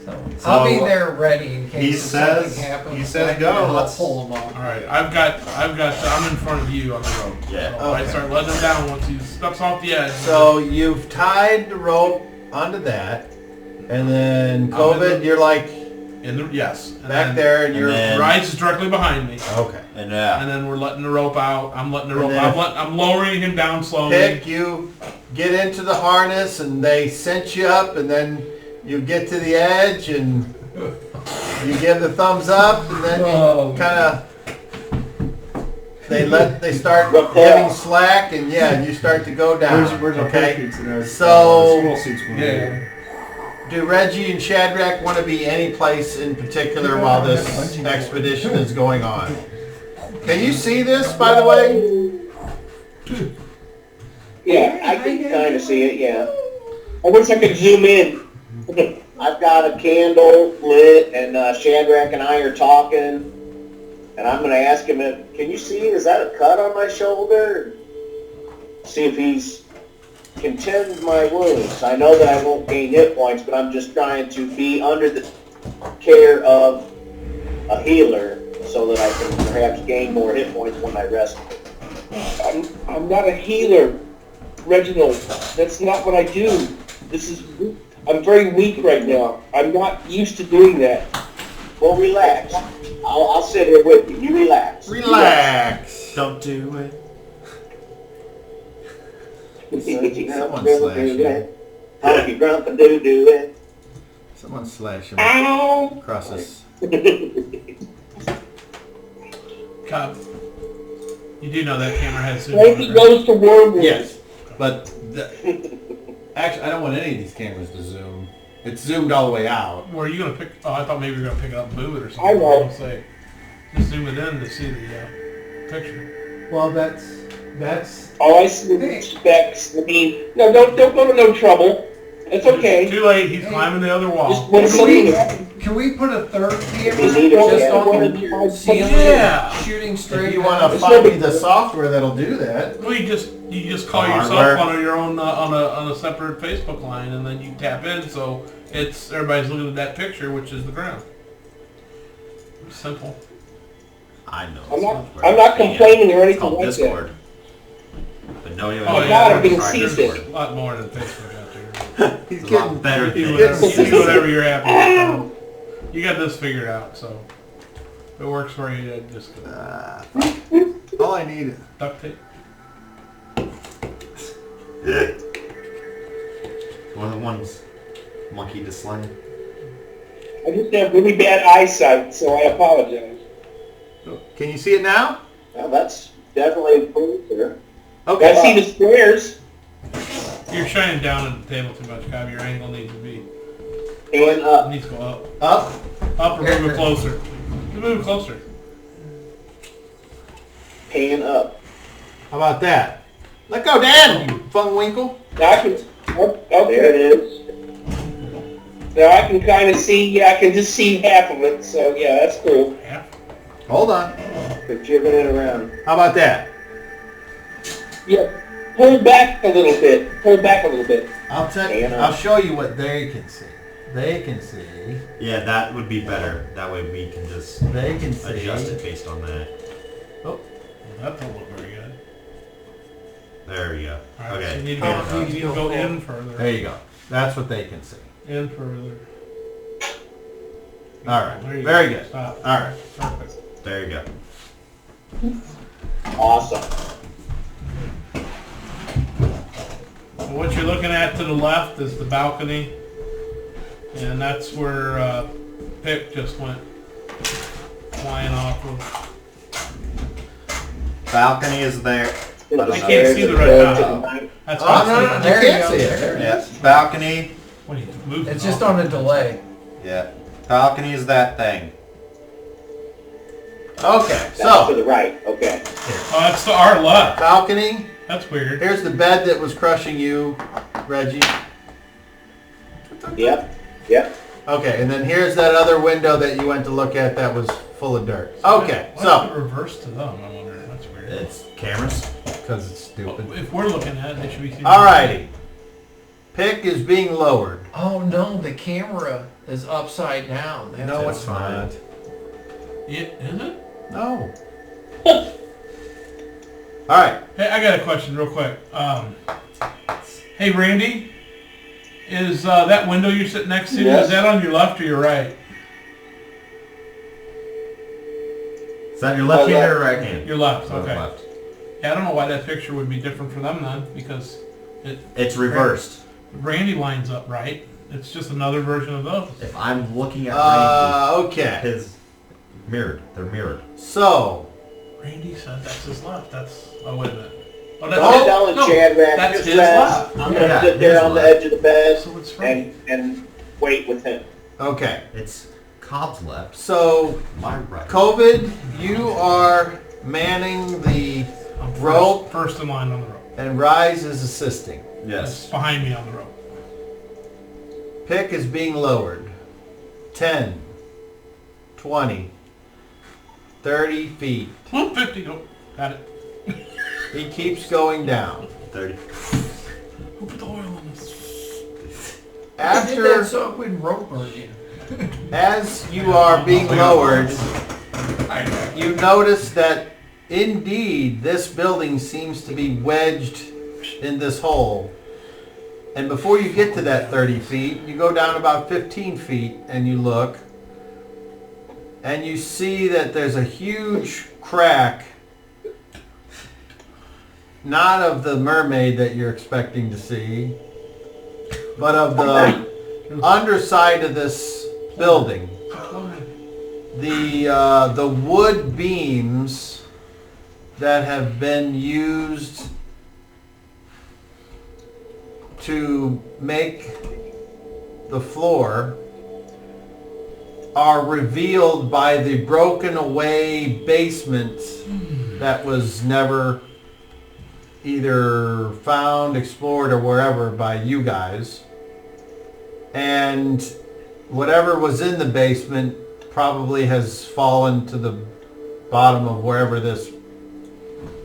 Speaker 6: So I'll be
Speaker 7: So,
Speaker 6: there ready in case
Speaker 7: he
Speaker 6: if
Speaker 7: says-
Speaker 6: something happens.
Speaker 7: he says
Speaker 6: I can
Speaker 7: go,
Speaker 6: help
Speaker 7: let's-
Speaker 6: pull him off.
Speaker 1: All right, I'm in front of you on the rope.
Speaker 7: Yeah.
Speaker 1: So I
Speaker 2: Okay.
Speaker 1: start letting him down once he steps off the edge.
Speaker 2: So you've tied the rope onto that, and then COVID, you're like
Speaker 1: yes, and
Speaker 2: back
Speaker 1: then
Speaker 2: there, and
Speaker 7: and
Speaker 2: you're
Speaker 7: then-
Speaker 1: Rides is directly behind me,
Speaker 2: okay.
Speaker 7: And
Speaker 1: and then we're letting the rope out. I'm letting the
Speaker 2: And
Speaker 1: rope.
Speaker 2: then-
Speaker 1: I'm lowering him down slowly.
Speaker 2: Pick, you get into the harness, and they cinch you up, and then you get to the edge, and you give the thumbs up, and then
Speaker 6: Oh.
Speaker 2: kind of they start
Speaker 8: Rough
Speaker 2: giving
Speaker 8: out.
Speaker 2: slack, and yeah, you start to go down.
Speaker 3: Where's our
Speaker 2: okay.
Speaker 3: parachutes and our
Speaker 2: So-
Speaker 3: swirl suits?
Speaker 6: Yeah.
Speaker 2: Do Reggie and Shadrach want to be any place in particular while this expedition is going on? Can you see this, by the way?
Speaker 8: Yeah, I can kind of see it, yeah.
Speaker 4: I wish I could zoom in.
Speaker 8: I've got a candle lit, and Shadrach and I are talking, and I'm going to ask him, can you see, is that a cut on my shoulder? See if he's can tend my wounds. I know that I won't gain hit points, but I'm just trying to be under the care of a healer so that I can perhaps gain more hit points when I rest.
Speaker 4: I'm not a healer, Reginald. That's not what I do. I'm very weak right now. I'm not used to doing that.
Speaker 8: Well, relax. I'll sit here with you. You relax.
Speaker 2: Relax.
Speaker 7: Don't do it.
Speaker 2: Someone slash him.
Speaker 8: Honky drunk and do it.
Speaker 2: Someone slash him
Speaker 4: Ow!
Speaker 2: across this.
Speaker 1: Cobb, you do know that camera has zoom
Speaker 4: Frankie
Speaker 1: on it, right?
Speaker 4: goes to Wormwood.
Speaker 2: Yes, but actually, I don't want any of these cameras to zoom. It's zoomed all the way out.
Speaker 1: Were you gonna pick? Oh, I thought maybe you were gonna pick it up and move it or something.
Speaker 4: I know.
Speaker 1: was gonna say, just zoom it in to see the picture.
Speaker 6: Well, that's
Speaker 4: All I see is specs. I mean, no, don't go to no trouble. It's okay.
Speaker 1: Too late. He's climbing the other
Speaker 4: Just
Speaker 1: wall.
Speaker 4: when something happens,
Speaker 6: Can we put a third camera
Speaker 8: You need a
Speaker 6: just
Speaker 8: camera.
Speaker 6: on the ceiling,
Speaker 1: Yeah.
Speaker 6: shooting straight?
Speaker 2: If you
Speaker 6: down?
Speaker 2: want to find me the software that'll do that.
Speaker 1: Well, you just call
Speaker 2: Hardware.
Speaker 1: yourself on your own on a separate Facebook line, and then you tap in, so it's everybody's looking at that picture, which is the ground. Simple.
Speaker 7: I know.
Speaker 4: I'm not complaining or
Speaker 7: It's
Speaker 4: anything
Speaker 7: called
Speaker 4: like
Speaker 7: Discord. But no, you
Speaker 1: Oh,
Speaker 4: God,
Speaker 1: yeah,
Speaker 4: I'm being
Speaker 7: try
Speaker 4: seasick.
Speaker 7: Discord.
Speaker 1: A lot more than Facebook out there.
Speaker 2: He's
Speaker 7: It's a lot better
Speaker 1: You
Speaker 7: things.
Speaker 1: do whatever you're happy with. You got this figured out, so if it works for you, just
Speaker 2: all I need.
Speaker 1: duct tape.
Speaker 7: One of the ones monkey to slay.
Speaker 4: I just have really bad eyesight, so I apologize.
Speaker 2: Can you see it now?
Speaker 8: Well, that's definitely improved, sir.
Speaker 2: Okay.
Speaker 4: I see the squares.
Speaker 1: You're shining down at the table too much, Cobb. Your angle needs to be.
Speaker 8: And
Speaker 1: It
Speaker 8: up.
Speaker 1: needs to go up.
Speaker 2: Up.
Speaker 1: Up or move it closer. Move it closer.
Speaker 8: Pan up.
Speaker 2: How about that? Let go, Dan. You Fungwinkle.
Speaker 4: Now I can.
Speaker 8: There
Speaker 4: Okay.
Speaker 8: it is.
Speaker 4: Now I can kind of see. Yeah, I can just see half of it. So yeah, that's cool.
Speaker 1: Yeah.
Speaker 2: Hold on.
Speaker 8: Quit jigging it around.
Speaker 2: How about that?
Speaker 4: Yeah. Pull back a little bit. Pull back a little bit.
Speaker 2: I'll
Speaker 8: Dan,
Speaker 2: I'll show you what they can see. They can see.
Speaker 7: Yeah, that would be better. That way we can just
Speaker 2: They can see.
Speaker 7: adjust it based on that.
Speaker 1: Well, that don't look very good.
Speaker 7: There we go.
Speaker 1: All right, so
Speaker 7: Okay.
Speaker 1: you need to go in further.
Speaker 2: There you go. That's what they can see.
Speaker 1: In further.
Speaker 2: All right.
Speaker 1: There you
Speaker 2: Very
Speaker 1: go.
Speaker 2: good.
Speaker 1: Stop.
Speaker 2: All right.
Speaker 1: Perfect.
Speaker 7: There you go.
Speaker 8: Awesome.
Speaker 1: So what you're looking at to the left is the balcony, and that's where Pick just went flying off of.
Speaker 7: Balcony is there.
Speaker 1: I can't see the red dot. That's
Speaker 2: Oh,
Speaker 1: awesome.
Speaker 2: no, no,
Speaker 6: There
Speaker 2: you
Speaker 6: you
Speaker 2: can't
Speaker 6: go.
Speaker 2: see it.
Speaker 6: There it
Speaker 7: Yeah.
Speaker 6: is.
Speaker 7: Balcony.
Speaker 1: What are you moving?
Speaker 6: It's just on a delay.
Speaker 7: Yeah. Balcony is that thing.
Speaker 2: Okay.
Speaker 8: That's to
Speaker 2: So,
Speaker 8: the right. Okay.
Speaker 1: Oh, that's to our left.
Speaker 2: balcony.
Speaker 1: That's weird.
Speaker 2: Here's the bed that was crushing you, Reggie.
Speaker 8: Yep. Yep.
Speaker 2: Okay, and then here's that other window that you went to look at that was full of dirt. Okay,
Speaker 1: Why is
Speaker 2: so.
Speaker 1: it reversed to them? I wonder. That's weird.
Speaker 7: It's cameras.
Speaker 2: Because it's stupid.
Speaker 1: If we're looking at it, they should be seeing.
Speaker 2: Alrighty. Pick is being lowered.
Speaker 6: Oh no, the camera is upside down. That's
Speaker 2: No,
Speaker 6: it.
Speaker 2: it's not.
Speaker 1: Isn't it?
Speaker 2: No. Alright.
Speaker 1: Hey, I got a question real quick. Hey, Randy, is that window you're sitting next to,
Speaker 5: Yes.
Speaker 1: is that on your left or your right?
Speaker 7: Is that your left hand or right hand?
Speaker 1: Your left,
Speaker 7: Oh,
Speaker 1: okay.
Speaker 7: left.
Speaker 1: Yeah, I don't know why that picture would be different for them then, because
Speaker 7: It's reversed.
Speaker 1: Randy lines up right. It's just another version of those.
Speaker 7: If I'm looking at Randy,
Speaker 2: Okay.
Speaker 7: his mirrored. They're mirrored.
Speaker 2: So,
Speaker 1: Randy said that's his left. That's, oh, wait a minute. Oh,
Speaker 8: Sit down and
Speaker 1: no,
Speaker 8: Chad Rack.
Speaker 1: that's
Speaker 8: Just
Speaker 1: his
Speaker 8: rest.
Speaker 1: left.
Speaker 8: I'm
Speaker 7: Yeah,
Speaker 8: gonna sit
Speaker 7: his
Speaker 8: there on the
Speaker 7: left.
Speaker 8: edge of the bed
Speaker 1: So it's right.
Speaker 8: and wait with him.
Speaker 2: okay.
Speaker 7: It's Cobb's left.
Speaker 2: So,
Speaker 7: My right.
Speaker 2: COVID, you are manning the
Speaker 1: I'm
Speaker 2: rope,
Speaker 1: first in line on the rope.
Speaker 2: and Rise is assisting.
Speaker 1: It's
Speaker 7: Yes.
Speaker 1: behind me on the rope.
Speaker 2: Pick is being lowered. 10, 20, 30 feet.
Speaker 1: 50. Oh, got it.
Speaker 2: He keeps going down.
Speaker 7: 30.
Speaker 1: Who put the oil on this?
Speaker 6: I did that
Speaker 2: After
Speaker 6: so it wouldn't rope burn you.
Speaker 2: As you are being lowered, you notice that indeed this building seems to be wedged in this hole. And before you get to that 30 feet, you go down about 15 feet and you look. And you see that there's a huge crack, not of the mermaid that you're expecting to see, but of the underside of this building. The wood beams that have been used to make the floor are revealed by the broken away basement that was never either found, explored, or wherever by you guys. And whatever was in the basement probably has fallen to the bottom of wherever this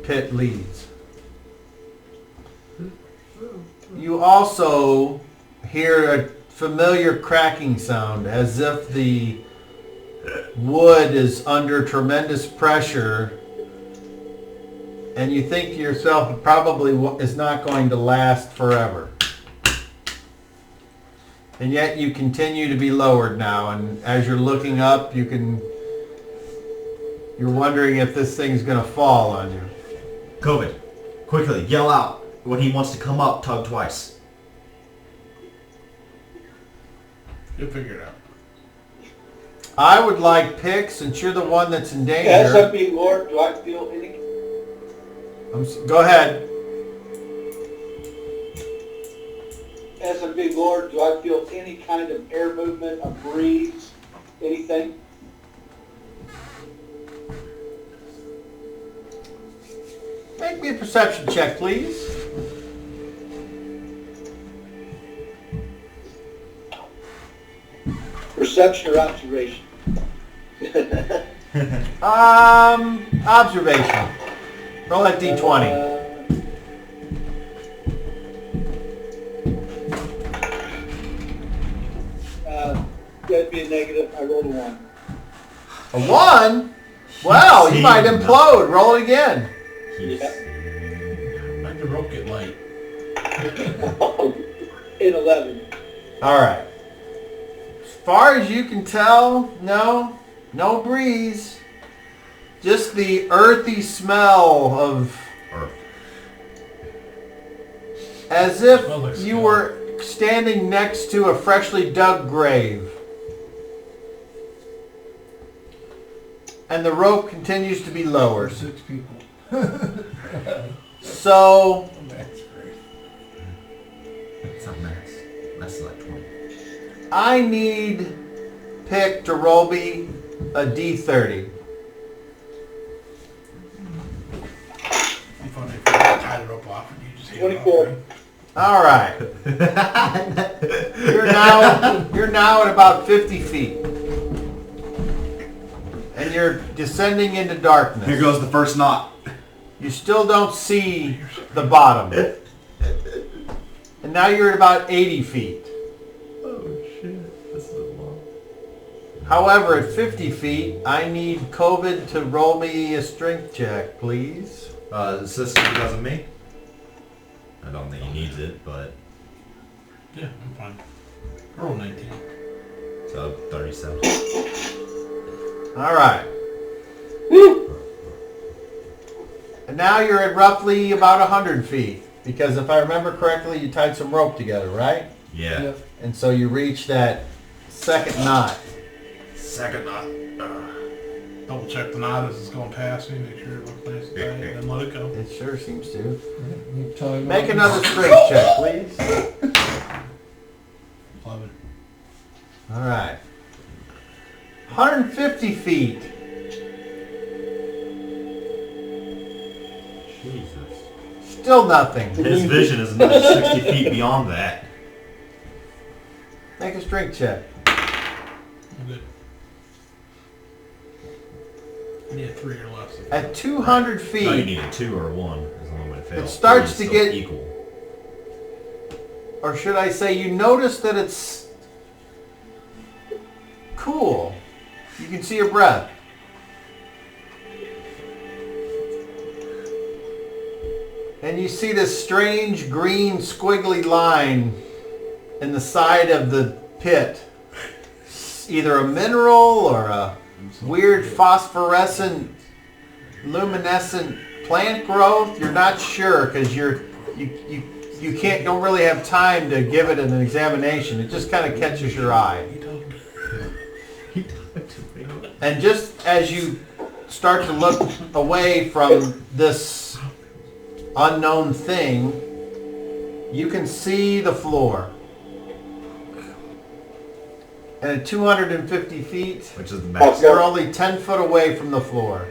Speaker 2: pit leads. You also hear a familiar cracking sound as if the wood is under tremendous pressure, and you think to yourself it probably is not going to last forever. And yet you continue to be lowered now, and as you're looking up, you're wondering if this thing's going to fall on you.
Speaker 7: COVID, quickly, yell out. When he wants to come up, tug twice.
Speaker 1: You'll figure it out.
Speaker 2: I would like Pick, since you're the one that's in danger.
Speaker 5: As I'm being Lord, do I feel any?
Speaker 2: Go ahead.
Speaker 5: As I'm being Lord, do I feel any kind of air movement, a breeze, anything?
Speaker 2: Make me a perception check, please.
Speaker 5: Perception or observation?
Speaker 2: Observation. Roll that d20.
Speaker 5: That'd be a negative. I rolled a 1.
Speaker 2: A 1? Wow, you might implode. Roll it again.
Speaker 1: Make the rope get light.
Speaker 5: In 11.
Speaker 2: All right. As far as you can tell, no breeze. Just the earthy smell of
Speaker 7: Earth.
Speaker 2: as if
Speaker 1: Smells like
Speaker 2: you
Speaker 1: skunk.
Speaker 2: were standing next to a freshly dug grave. And the rope continues to be lowered.
Speaker 6: 6 people.
Speaker 2: So
Speaker 6: That's great.
Speaker 7: It's a mess. That's like 20.
Speaker 2: I need Pick to roll me a d30.
Speaker 1: Be funny if I tie the rope off and you just hit it off,
Speaker 5: 24.
Speaker 1: right?
Speaker 2: All right. You're now at about 50 feet. And you're descending into darkness.
Speaker 7: Here goes the first knot.
Speaker 2: You still don't see the bottom. And now you're at about 80 feet.
Speaker 7: Oh shit, this is long.
Speaker 2: However, at 50 feet, I need COVID to roll me a strength check, please.
Speaker 7: Is this because of me? I don't think he needs it, but
Speaker 1: Yeah, I'm fine. Roll 19.
Speaker 7: so 37.
Speaker 2: All right. And now you're at roughly about 100 feet. Because if I remember correctly, you tied some rope together, right?
Speaker 7: Yeah.
Speaker 6: Yep.
Speaker 2: And so you reach that second knot.
Speaker 7: Second knot.
Speaker 1: Double check the knot as it's going past me. Make sure it looks nice and tight. Then let it go.
Speaker 2: It sure seems to.
Speaker 6: You tie them
Speaker 2: Make
Speaker 6: up.
Speaker 2: another strength check, please.
Speaker 1: 11.
Speaker 2: All right. 150 feet.
Speaker 7: Jesus.
Speaker 2: Still nothing.
Speaker 7: His vision is another 60 feet beyond that.
Speaker 2: Make a strength check.
Speaker 1: I'm good. I need a 3 or less.
Speaker 2: At 200
Speaker 7: No, you
Speaker 2: feet,
Speaker 7: need a 2 or a 1 is the only way to fail.
Speaker 2: It starts
Speaker 7: Three is
Speaker 2: to
Speaker 7: still
Speaker 2: get-
Speaker 7: equal.
Speaker 2: or should I say you notice that it's cool. You can see your breath. And you see this strange green squiggly line in the side of the pit. Either a mineral or a weird phosphorescent, luminescent plant growth. You're not sure because you don't really have time to give it an examination. It just kind of catches your eye. And just as you start to look away from this unknown thing, you can see the floor. And at 250 feet,
Speaker 7: which is the max.
Speaker 2: you're only 10 foot away from the floor.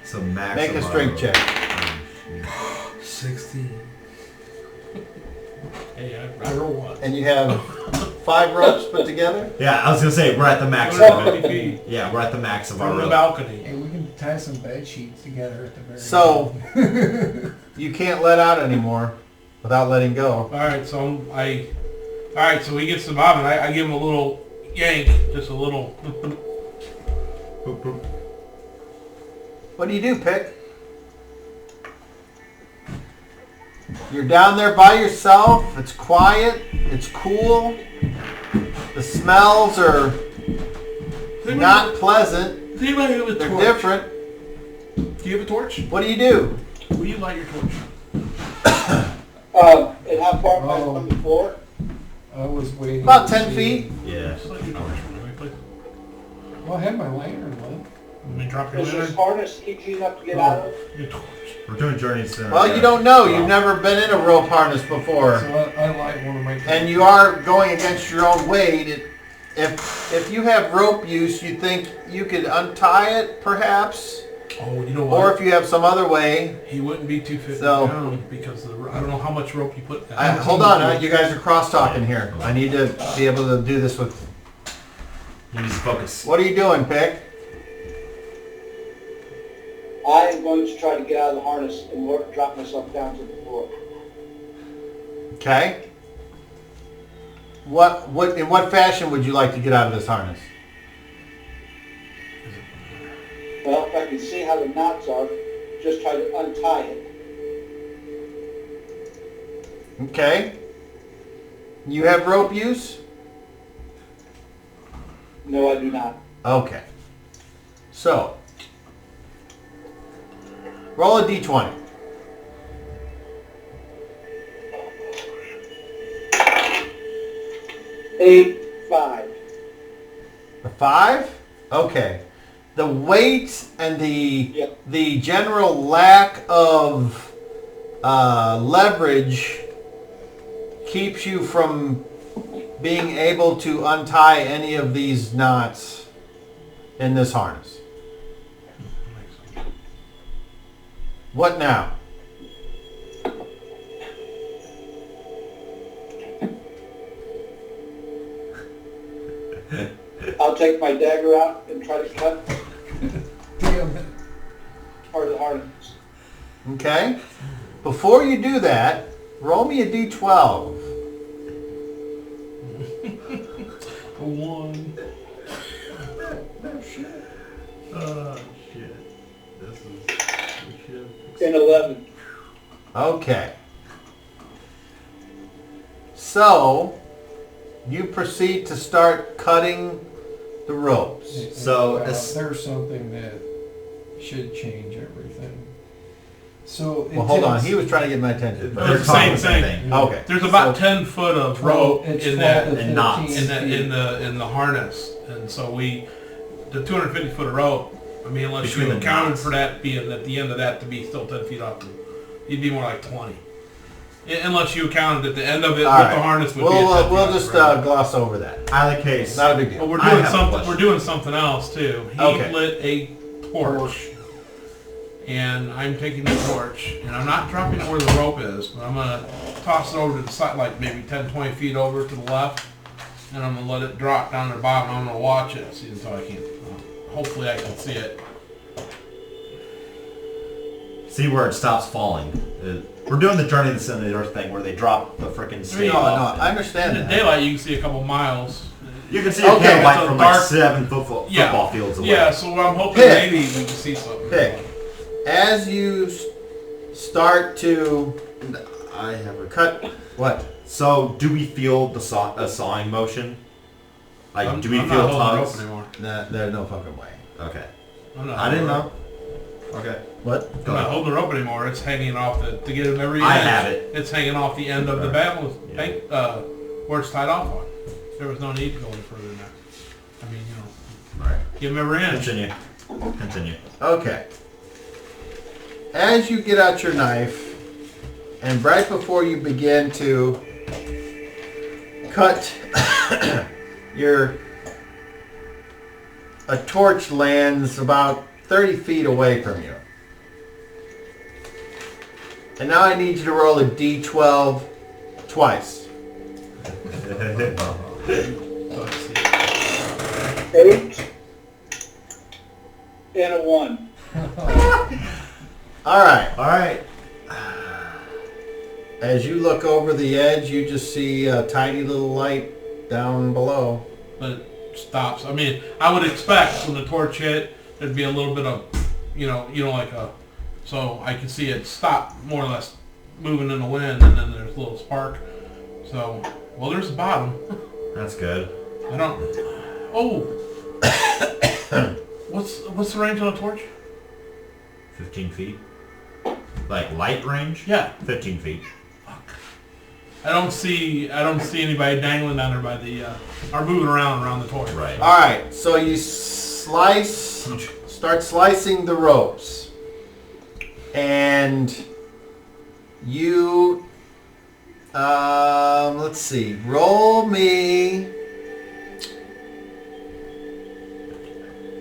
Speaker 7: So max.
Speaker 2: Make a strength check.
Speaker 1: 60. Hey, I roll one.
Speaker 2: And you have 5 ropes put together?
Speaker 7: Yeah, I was gonna say we're at the max.
Speaker 1: 250 feet.
Speaker 7: Yeah, we're at the max of our
Speaker 1: From the
Speaker 7: rope.
Speaker 1: balcony.
Speaker 6: Hey, we can tie some bed sheets together at the very
Speaker 2: So, you can't let out anymore without letting go.
Speaker 1: Alright, so so he gets the bob and I give him a little yank, just a little.
Speaker 2: What do you do, Pick? You're down there by yourself. It's quiet. It's cool. The smells are not pleasant.
Speaker 1: Do you light it with
Speaker 2: They're
Speaker 1: torch?
Speaker 2: different.
Speaker 1: Do you have a torch?
Speaker 2: What do you do?
Speaker 1: Will you light your torch?
Speaker 5: And how far back from the floor?
Speaker 6: I was waiting.
Speaker 2: About
Speaker 6: to
Speaker 2: 10
Speaker 6: see-
Speaker 2: feet.
Speaker 7: Yeah.
Speaker 1: Just light your torch really quick.
Speaker 6: Well, I had my lantern lit.
Speaker 1: Let me drop your
Speaker 5: Is this
Speaker 1: lantern.
Speaker 5: harness easy enough to get out of?
Speaker 1: Your torch.
Speaker 7: We're doing journeys.
Speaker 2: Well, you don't know. You've never been in a rope harness before.
Speaker 6: So I light one of my.
Speaker 2: And you are going against your own weight. If you have rope use, you think you could untie it, perhaps?
Speaker 1: Oh, you know what?
Speaker 2: Or if you have some other way.
Speaker 1: He wouldn't be 250
Speaker 2: So-
Speaker 1: down because I don't know how much rope you put.
Speaker 2: Hold on, you guys are cross-talking here. I need to be able to do this with...
Speaker 7: You need to focus.
Speaker 2: What are you doing, Pick?
Speaker 5: I am going to try to get out of the harness and drop myself down to the floor.
Speaker 2: Okay. In what fashion would you like to get out of this harness?
Speaker 5: Well, if I can see how the knots are, just try to untie it.
Speaker 2: Okay. You have rope use?
Speaker 5: No, I do not.
Speaker 2: Okay. So, roll a d20.
Speaker 5: Eight, 5.
Speaker 2: A 5? Okay. The weight and the general lack of leverage keeps you from being able to untie any of these knots in this harness. What now?
Speaker 5: I'll take my dagger out and try to cut
Speaker 6: Damn it.
Speaker 5: part of the harness.
Speaker 2: Okay. Before you do that, roll me a d12.
Speaker 1: A 1.
Speaker 7: Shit. This is shit.
Speaker 5: And 11.
Speaker 2: Okay. So, you proceed to start cutting the ropes.
Speaker 7: So,
Speaker 6: there's something that should change everything. So
Speaker 2: Well, hold on. He was trying to get my attention.
Speaker 1: They're the same thing.
Speaker 2: Okay.
Speaker 1: There's about
Speaker 2: So-
Speaker 1: 10 foot of rope
Speaker 6: It's
Speaker 1: in
Speaker 6: 12
Speaker 1: that
Speaker 6: to
Speaker 7: and knots.
Speaker 6: 15 feet.
Speaker 1: in the harness, and so the 250 foot of rope. I mean, unless
Speaker 7: Between
Speaker 1: you
Speaker 7: the
Speaker 1: accounted
Speaker 7: knots.
Speaker 1: for that being at the end of that to be still 10 feet off, you'd be more like 20. Unless you accounted at the end of it
Speaker 2: All
Speaker 1: with
Speaker 2: right.
Speaker 1: the harness would be. At 10 feet
Speaker 2: We'll
Speaker 1: off
Speaker 2: just
Speaker 1: the rope.
Speaker 2: gloss over that.
Speaker 7: Either case,
Speaker 2: Not a big
Speaker 1: But
Speaker 2: deal.
Speaker 1: we're
Speaker 7: I
Speaker 1: doing
Speaker 7: have a
Speaker 1: something.
Speaker 7: question.
Speaker 1: We're doing something else too. He
Speaker 2: Okay.
Speaker 1: lit a torch, and I'm taking the torch, and I'm not dropping it where the rope is, but I'm gonna toss it over to the side, like maybe 10, 20 feet over to the left, and I'm gonna let it drop down to the bottom. I'm gonna watch it, see until I can. Hopefully, I can see it.
Speaker 7: see where it stops falling. We're doing the Journey to the Center of the Earth thing where they drop the freaking
Speaker 1: No,
Speaker 7: stake
Speaker 2: No,
Speaker 7: off.
Speaker 2: I understand
Speaker 1: In the
Speaker 2: that.
Speaker 1: daylight, you can see a couple miles.
Speaker 7: You can see a
Speaker 2: Okay,
Speaker 7: candlelight
Speaker 1: it's a
Speaker 7: from
Speaker 1: dark-
Speaker 7: like 7 football fields away.
Speaker 1: Yeah, so I'm hoping
Speaker 2: Pick.
Speaker 1: maybe we can see something.
Speaker 2: Pick. As you start to... I have a cut. What?
Speaker 7: So, do we feel the sawing motion? Like, do we
Speaker 1: I'm
Speaker 7: feel
Speaker 1: not holding the
Speaker 7: tugs?
Speaker 1: rope anymore.
Speaker 2: Nah, there's no fucking way.
Speaker 7: Okay.
Speaker 1: I'm not
Speaker 7: I didn't
Speaker 1: holding
Speaker 7: know. Okay.
Speaker 2: What?
Speaker 1: I'm not holding the rope anymore. It's hanging off to get him every
Speaker 7: I
Speaker 1: edge.
Speaker 7: have it.
Speaker 1: It's hanging off the end of the battle
Speaker 7: Yeah.
Speaker 1: where it's tied off on. There was no need to go any further than that. I mean,
Speaker 7: Right.
Speaker 1: give him every inch.
Speaker 7: Continue.
Speaker 2: Okay. As you get out your knife, and right before you begin to cut a torch lands about 30 feet away from you. And now I need you to roll a d12 twice.
Speaker 1: Let's see.
Speaker 5: 8 and a 1.
Speaker 2: All right.
Speaker 7: Alright.
Speaker 2: As you look over the edge, you just see a tiny little light down below.
Speaker 1: But it stops. I mean, I would expect when the torch hit, there'd be a little bit of, like a, so I can see it stop more or less moving in the wind, and then there's a little spark. So, well, there's the bottom.
Speaker 7: That's good.
Speaker 1: I don't. Oh. What's the range on a torch?
Speaker 7: 15 feet. Like light range?
Speaker 1: Yeah.
Speaker 7: 15 feet.
Speaker 1: I don't see anybody dangling down there by the or moving around the torch.
Speaker 7: Right.
Speaker 2: All right, so you start slicing the ropes, and you, let's see, roll me.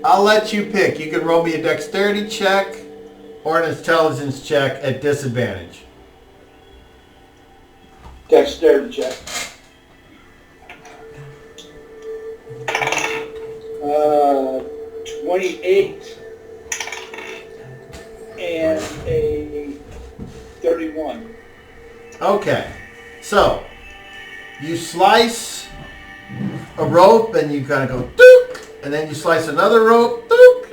Speaker 2: I'll let you pick. You can roll me a dexterity check or an intelligence check at disadvantage.
Speaker 5: Dexterity check. 28 and a 31.
Speaker 2: Okay, so you slice a rope and you kind of go dook, and then you slice another rope, dook,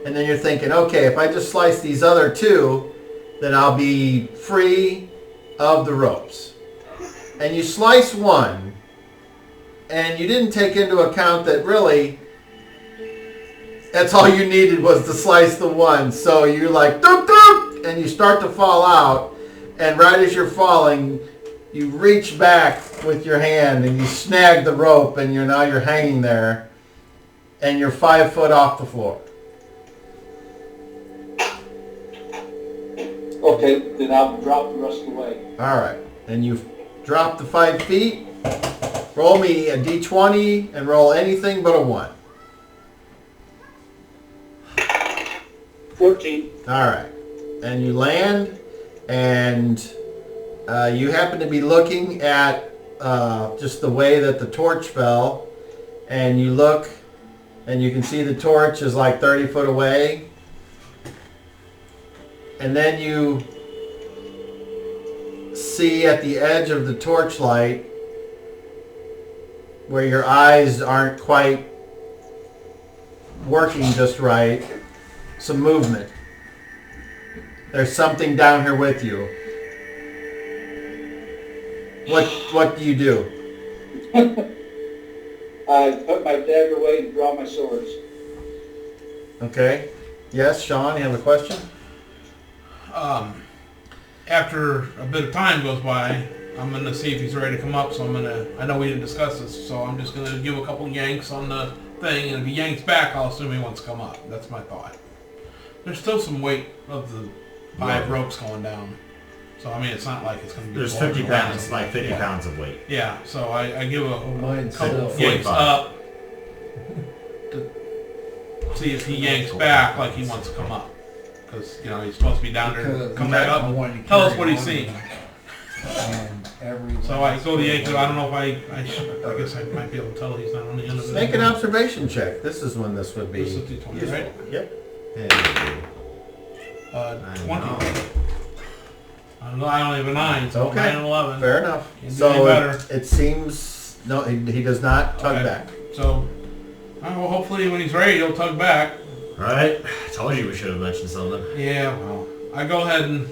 Speaker 2: and then you're thinking, okay, if I just slice these other two, then I'll be free of the ropes. And you slice one, and you didn't take into account that really that's all you needed was to slice the one. So you're like, dook, dook, and you start to fall out, and right as you're falling, you reach back with your hand and you snag the rope, and you're hanging there, and you're 5 foot off the floor.
Speaker 5: Okay, then I'll drop the rest of the way.
Speaker 2: All right, and you've dropped the 5 feet. Roll me a d20 and roll anything but a 1.
Speaker 5: 14.
Speaker 2: All right, and you land, and you happen to be looking at just the way that the torch fell, and you look, and you can see the torch is like 30 foot away, and then you see at the edge of the torchlight, where your eyes aren't quite working just right, some movement. There's something down here with you. What do you do?
Speaker 5: I put my dagger away and draw my swords.
Speaker 2: Okay. Yes, Sean, you have a question?
Speaker 1: After a bit of time goes by, I'm going to see if he's ready to come up, so I know we didn't discuss this, so I'm just going to give a couple yanks on the thing, and if he yanks back, I'll assume he wants to come up. That's my thought. There's still some weight of the 5 ropes going down, so I mean, it's not like it's going to be...
Speaker 7: There's 50 pounds, like 50 pounds of weight.
Speaker 1: Yeah, so I give a
Speaker 6: Mine's
Speaker 1: couple
Speaker 6: still
Speaker 1: yanks
Speaker 7: 45.
Speaker 1: up to see if he yanks back like he wants to come up. Because, he's supposed to be down there, come back up, and tell us what he's seen. So I go to yank it. I don't know if I guess I might be able to tell he's not on the end of it.
Speaker 2: Make an observation check. This is when this would be...
Speaker 1: This is D20,
Speaker 2: useful.
Speaker 1: right?
Speaker 2: Yep.
Speaker 1: 20. I don't have a 9, so
Speaker 2: Okay.
Speaker 1: 9 and 11.
Speaker 2: Fair enough.
Speaker 1: Can't do any
Speaker 2: So
Speaker 1: better.
Speaker 2: it seems... No, he does not tug
Speaker 1: Okay.
Speaker 2: back.
Speaker 1: So, well, hopefully when he's ready, he'll tug back.
Speaker 7: Right? I told you we should have mentioned something.
Speaker 1: Yeah, well, I go ahead and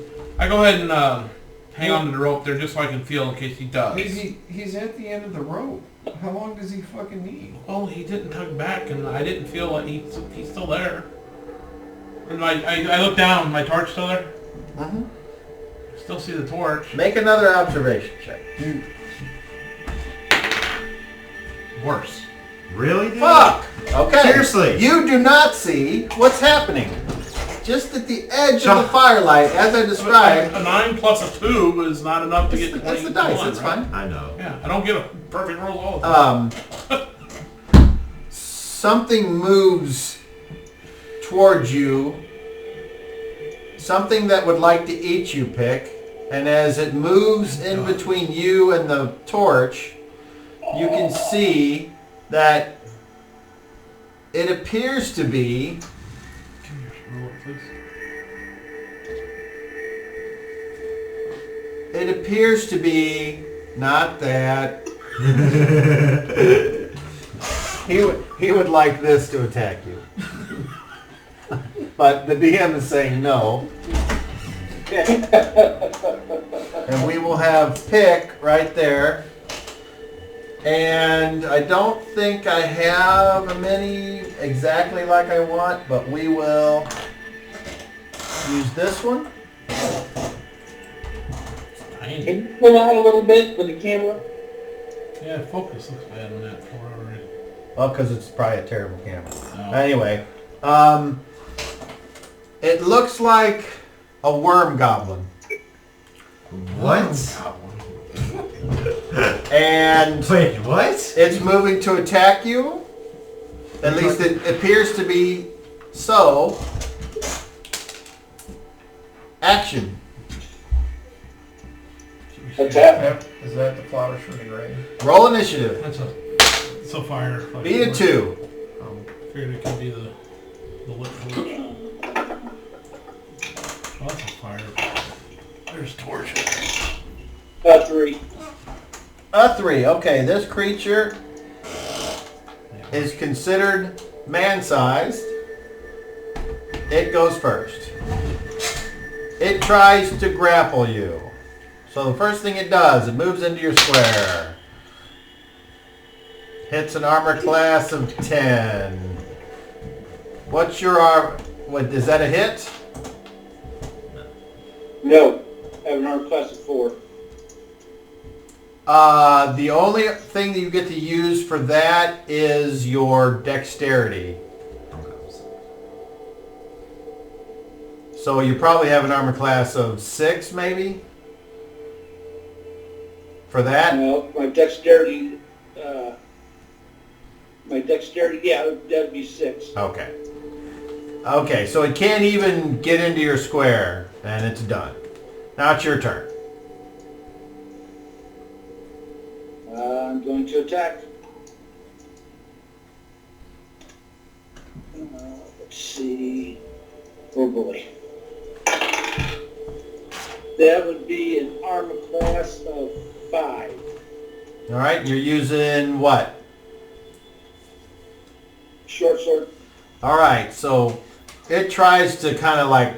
Speaker 1: hang on to the rope there just so I can feel in case he does.
Speaker 6: He's at the end of the rope. How long does he fucking need?
Speaker 1: Well, he didn't tug back, and I didn't feel like he's still there. And I look down, my torch still there?
Speaker 2: Mm-hmm.
Speaker 1: Still see the torch.
Speaker 2: Make another observation check.
Speaker 1: Worse.
Speaker 7: Really? Dude?
Speaker 2: Fuck! Okay.
Speaker 7: Seriously?
Speaker 2: You do not see what's happening. Just at the edge of the firelight, as I described.
Speaker 1: A 9 plus a 2 is not enough to get to 20.
Speaker 2: That's the dice, that's
Speaker 1: right?
Speaker 2: fine.
Speaker 7: I know.
Speaker 1: Yeah, I don't get a perfect roll all the time.
Speaker 2: Something moves towards you. Something that would like to eat you, Pick. And as it moves in between you and the torch, you can see that it appears to be
Speaker 1: Can you roll it, please?
Speaker 2: It appears to be not that. He would like this to attack you. But the DM is saying no. And we will have Pick right there. And I don't think I have a mini exactly like I want, but we will use this one.
Speaker 1: Tiny.
Speaker 4: Can you pull out a little bit with the camera?
Speaker 1: Yeah, focus looks bad on that for whatever reason.
Speaker 2: Well, because it's probably a terrible camera.
Speaker 1: Oh.
Speaker 2: Anyway, it looks like a worm goblin.
Speaker 7: What?
Speaker 2: And
Speaker 7: Wait, what?
Speaker 2: it's moving to attack you. At least it appears to be so. Action.
Speaker 4: Attack.
Speaker 6: Is that the flowers from the grave?
Speaker 2: Roll initiative.
Speaker 1: It's a fire. Like,
Speaker 2: Beat a 2.
Speaker 1: Figured it could be the lit torch. Oh, that's a fire. There's torches.
Speaker 4: 3.
Speaker 2: A 3. Okay, this creature is considered man-sized. It goes first. It tries to grapple you. So the first thing it does, it moves into your square. Hits an armor class of 10. What's your armor? What, is that a hit?
Speaker 4: No. I have an armor class of 4.
Speaker 2: The only thing that you get to use for that is your dexterity. So you probably have an armor class of 6, maybe? For that?
Speaker 4: No, my dexterity, yeah, that'd be 6.
Speaker 2: Okay. Okay, so it can't even get into your square, and it's done. Now it's your turn.
Speaker 4: I'm going to attack. Let's see. Oh boy. That would be an armor class of 5.
Speaker 2: All right, you're using what?
Speaker 4: Short sword.
Speaker 2: All right, so it tries to kind of like